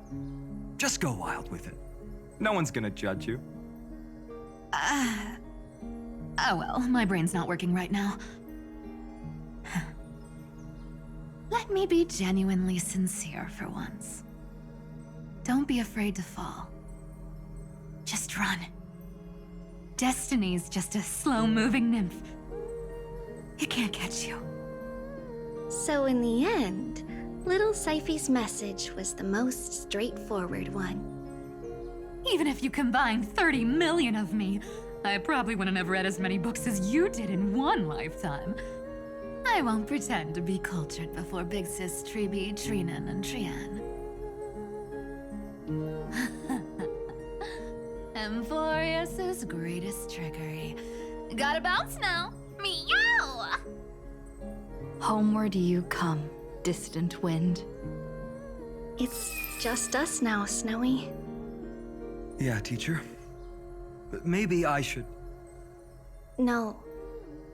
Just go wild with it. No one's gonna judge you. Oh well, my brain's not working right now. Let me be genuinely sincere for once. Don't be afraid to fall. Just run. Destiny's just a slow-moving nymph. It can't catch you. So in the end, little Cyphy's message was the most straightforward one. Even if you combined 30 million of me, I probably wouldn't have read as many books as you did in one lifetime. I won't pretend to be cultured before Big Sis Treeby, Trinan, and Trian. Amphoreus' greatest trickery. Gotta bounce now. Meow! Homeward you come, distant wind. It's just us now, Snowy. Yeah, teacher. But maybe I should... No,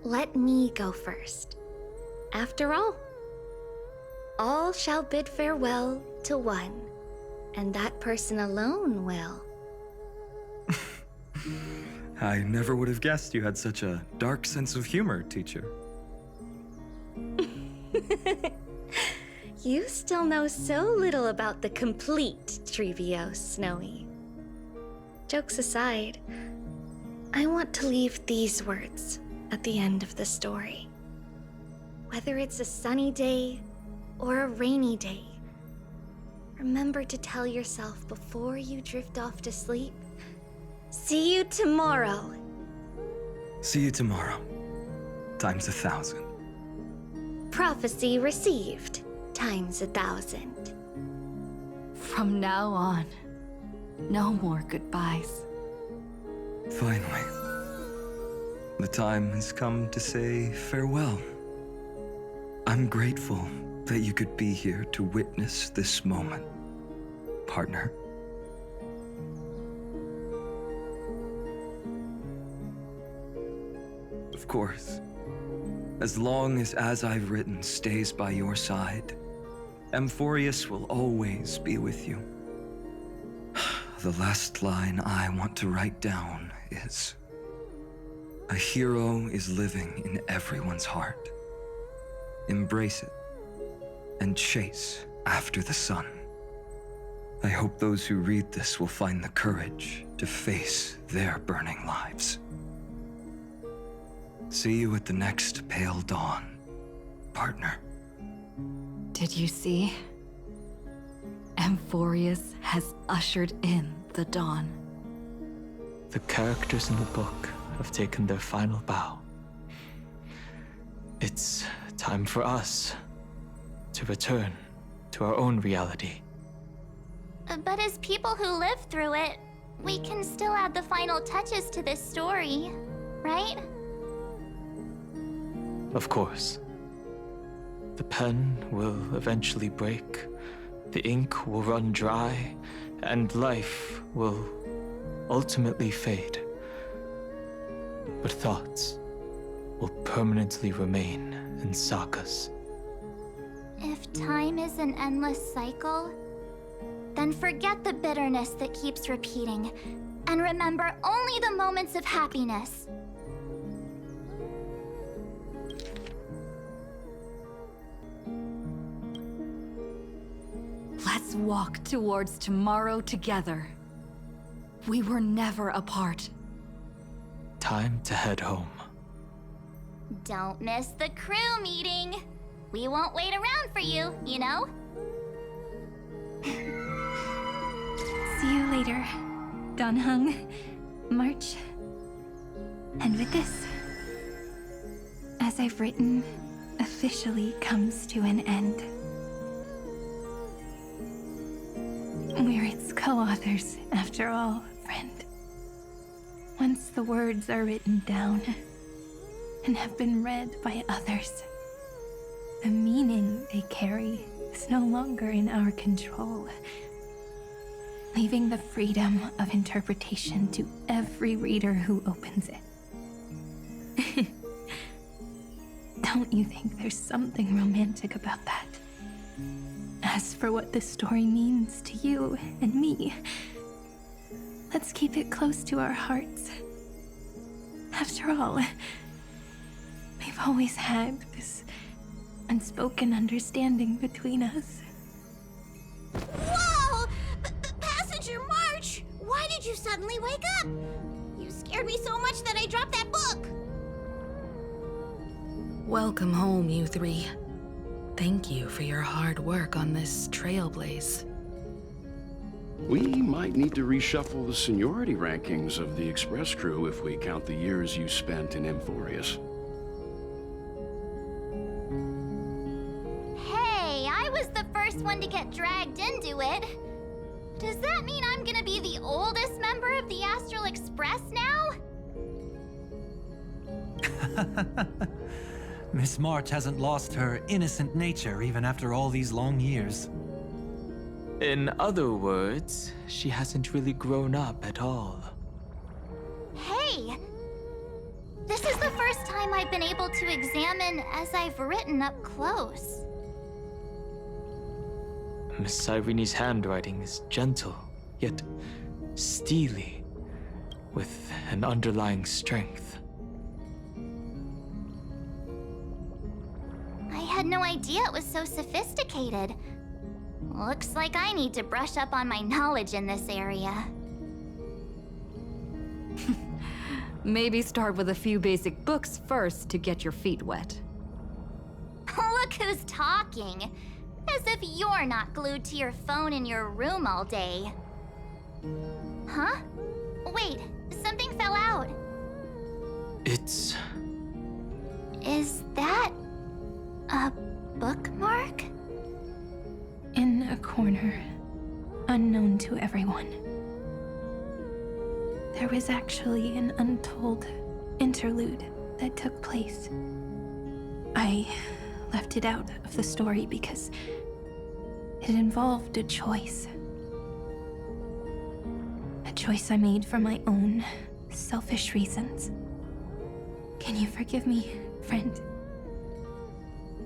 let me go first. After all shall bid farewell to one, and that person alone will. I never would have guessed you had such a dark sense of humor, teacher. You still know so little about the complete Treebios, Snowy. Jokes aside, I want to leave these words at the end of the story. Whether it's a sunny day or a rainy day, remember to tell yourself before you drift off to sleep, see you tomorrow. See you tomorrow. Times 1,000. Prophecy received. Times 1,000. From now on, no more goodbyes. Finally. The time has come to say farewell. I'm grateful that you could be here to witness this moment, partner. Of course, as long as I've written stays by your side, Amphoreus will always be with you. The last line I want to write down is, a hero is living in everyone's heart. Embrace it and chase after the sun. I hope those who read this will find the courage to face their burning lives. See you at the next pale dawn, partner. Did you see? Amphoreus has ushered in the dawn. The characters in the book have taken their final bow. It's time for us to return to our own reality. But as people who lived through it, we can still add the final touches to this story, right? Of course. The pen will eventually break, the ink will run dry, and life will ultimately fade. But thoughts will permanently remain in sagas. If time is an endless cycle, then forget the bitterness that keeps repeating, and remember only the moments of happiness. Let's walk towards tomorrow together. We were never apart. Time to head home. Don't miss the crew meeting. We won't wait around for you, you know? See you later, Donhung, March. And with this, as I've written, officially comes to an end. We're its co-authors, after all, friend. Once the words are written down and have been read by others, the meaning they carry is no longer in our control, leaving the freedom of interpretation to every reader who opens it. Don't you think there's something romantic about that? As for what this story means to you and me, let's keep it close to our hearts. After all, we've always had this unspoken understanding between us. Whoa! Passenger March! Why did you suddenly wake up? You scared me so much that I dropped that book! Welcome home, you three. Thank you for your hard work on this Trailblaze. We might need to reshuffle the seniority rankings of the Express crew if we count the years you spent in Amphoreus. Hey, I was the first one to get dragged into it. Does that mean I'm gonna be the oldest member of the Astral Express now? Miss March hasn't lost her innocent nature even after all these long years. In other words, she hasn't really grown up at all. Hey! This is the first time I've been able to examine as I've written up close. Miss Irene's handwriting is gentle, yet steely, with an underlying strength. I had no idea it was so sophisticated. Looks like I need to brush up on my knowledge in this area. Maybe start with a few basic books first to get your feet wet. Look who's talking. As if you're not glued to your phone in your room all day. Huh? Wait, something fell out. It's... Is that a bookmark? In a corner, unknown to everyone. There was actually an untold interlude that took place. I left it out of the story because it involved a choice. A choice I made for my own selfish reasons. Can you forgive me, friend?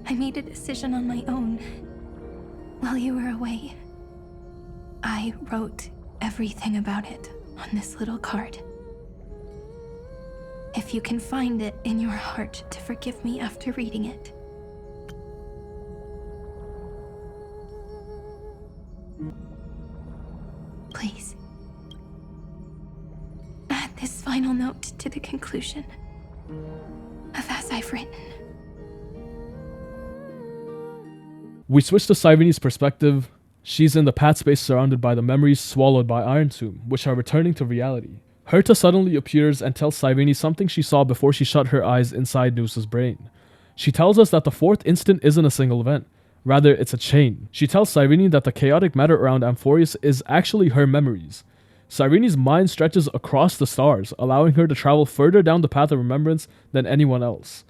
I made a decision on my own while you were away. I wrote everything about it on this little card. If you can find it in your heart to forgive me after reading it. Please. final note to the conclusion of As I've Written. We switch to Cyreni's perspective. She's in the path space surrounded by the memories swallowed by Iron Tomb, which are returning to reality. Herta suddenly appears and tells Cyrene something she saw before she shut her eyes inside Noose's brain. She tells us that the fourth instant isn't a single event. Rather, it's a chain. She tells Cyrene that the chaotic matter around Amphoreus is actually her memories. Cyrene's mind stretches across the stars, allowing her to travel further down the path of remembrance than anyone else.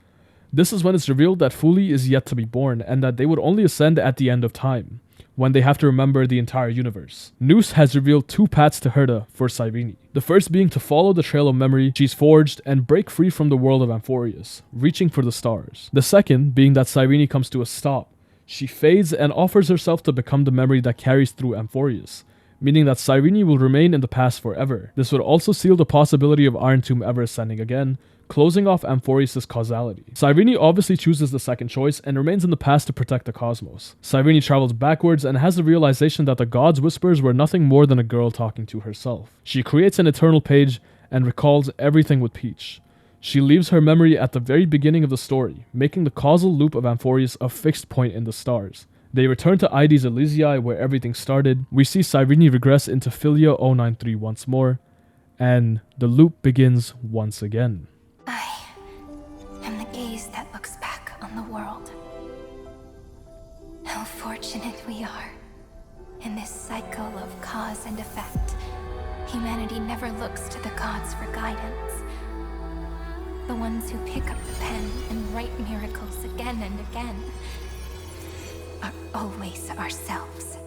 This is when it's revealed that Fuli is yet to be born, and that they would only ascend at the end of time, when they have to remember the entire universe. Noose has revealed two paths to Herta for Cyrene. The first being to follow the trail of memory she's forged and break free from the world of Amphoreus, reaching for the stars. The second being that Cyrene comes to a stop. She fades and offers herself to become the memory that carries through Amphoreus, meaning that Cyrene will remain in the past forever. This would also seal the possibility of Iron Tomb ever ascending again, closing off Amphoreus' causality. Cyrene obviously chooses the second choice and remains in the past to protect the cosmos. Cyrene travels backwards and has the realization that the gods' whispers were nothing more than a girl talking to herself. She creates an eternal page and recalls everything with Peach. She leaves her memory at the very beginning of the story, making the causal loop of Amphoreus a fixed point in the stars. They return to Ides Elysiae where everything started. We see Cyrene regress into Philia 093 once more, and the loop begins once again. I am the gaze that looks back on the world. How fortunate we are. In this cycle of cause and effect, humanity never looks to the gods for guidance. The ones who pick up the pen and write miracles again and again are always ourselves.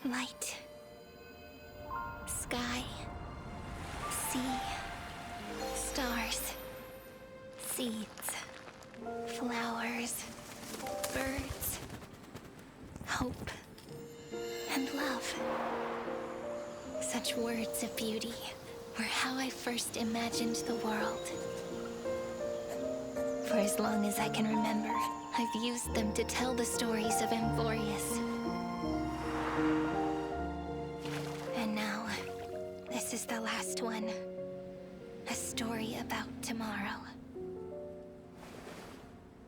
Light, sky, sea, stars, seeds, flowers, birds, hope, and love. Such words of beauty were how I first imagined the world. For as long as I can remember, I've used them to tell the stories of Amphoreus. And now, this is the last one. A story about tomorrow.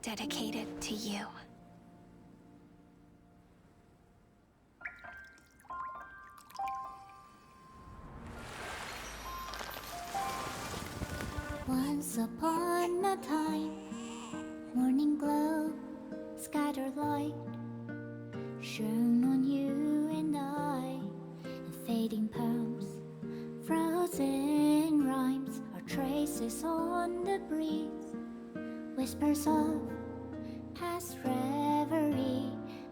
Dedicated to you. Once upon a time, morning glow, scattered light, shone on you and I, and fading poems, frozen rhymes, or traces on the breeze, whispers of past reverie.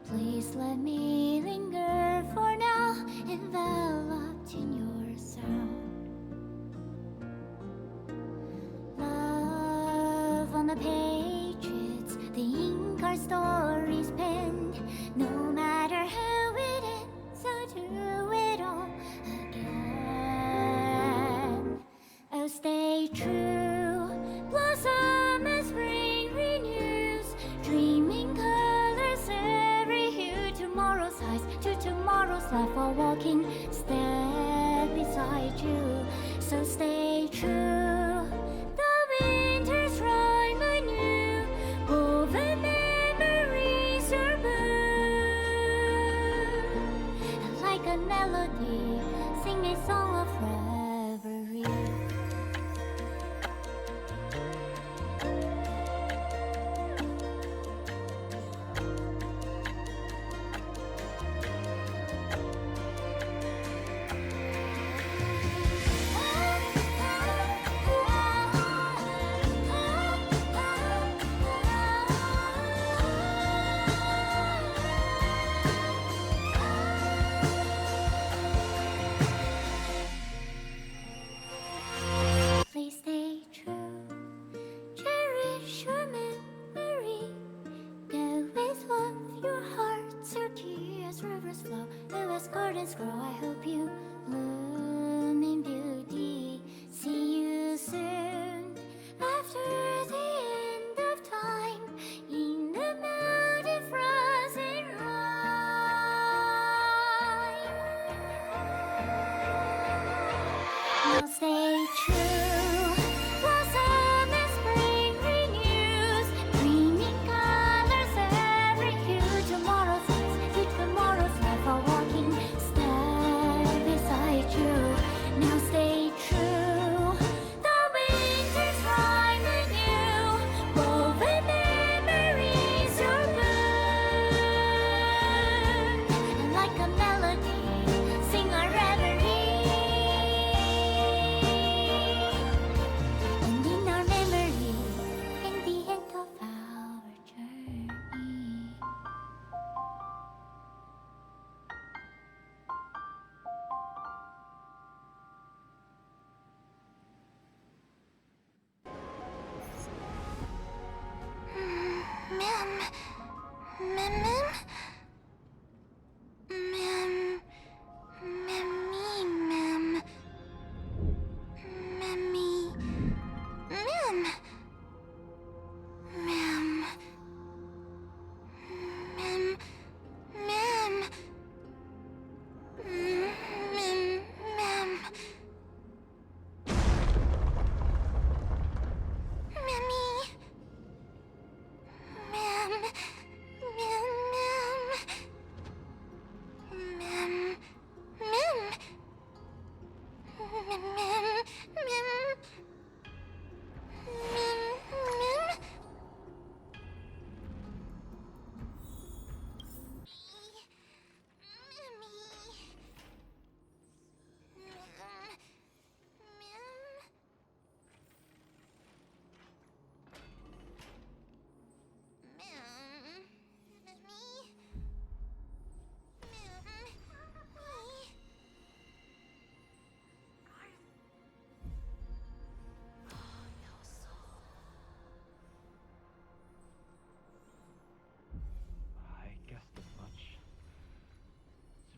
Please let me linger for now, enveloped in your sound. Love on the pages, the ink our stories penned. No matter how it ends, I'll do it all again. Oh, stay true, blossom as spring renews, dreaming colors every hue. Tomorrow's eyes to tomorrow's life, while walking step beside you. So stay true. A melody, sing a song of reverie. Please stay true, cherish your memory. Go with love, your heart's your key as rivers flow, as gardens grow. I hope you bloom in beauty. See you soon after the end of time.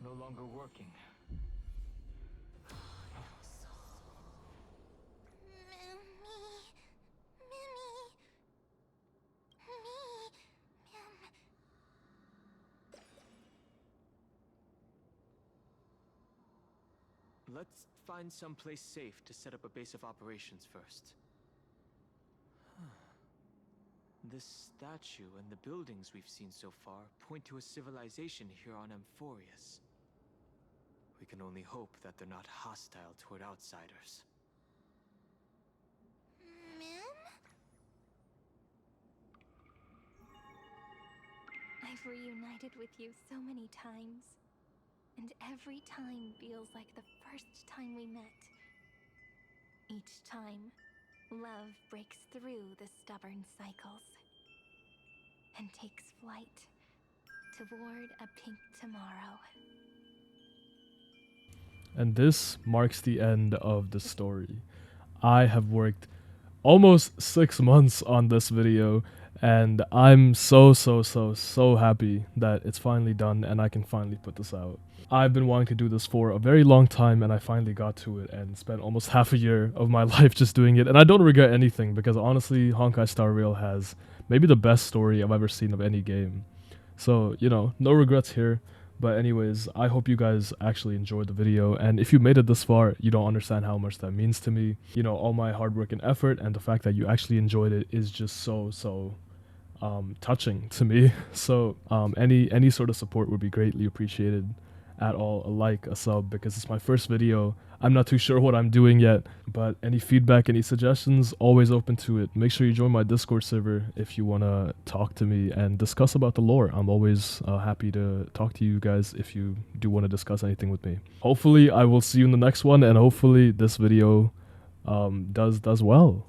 no longer working. Let's find someplace safe to set up a base of operations first. This statue and the buildings we've seen so far point to a civilization here on Amphoreus. We can only hope that they're not hostile toward outsiders. I've reunited with you so many times, and every time feels like the first time we met. Each time, love breaks through the stubborn cycles and takes flight toward a pink tomorrow. And this marks the end of the story. I have worked almost 6 months on this video, and I'm so happy that it's finally done and I can finally put this out. I've been wanting to do this for a very long time, and I finally got to it and spent almost half a year of my life just doing it, and I don't regret anything because honestly, Honkai Star Rail has maybe the best story I've ever seen of any game. So, you know, no regrets here. But anyways, I hope you guys actually enjoyed the video, and if you made it this far, you don't understand how much that means to me. You know, all my hard work and effort, and the fact that you actually enjoyed it is just so touching to me. So any sort of support would be greatly appreciated. At all, a like, a sub, because it's my first video. I'm not too sure what I'm doing yet, but any feedback, any suggestions, always open to it. Make sure you join my Discord server if you want to talk to me and discuss about the lore. I'm always happy to talk to you guys if you do want to discuss anything with me. Hopefully I will see you in the next one, and hopefully this video does well.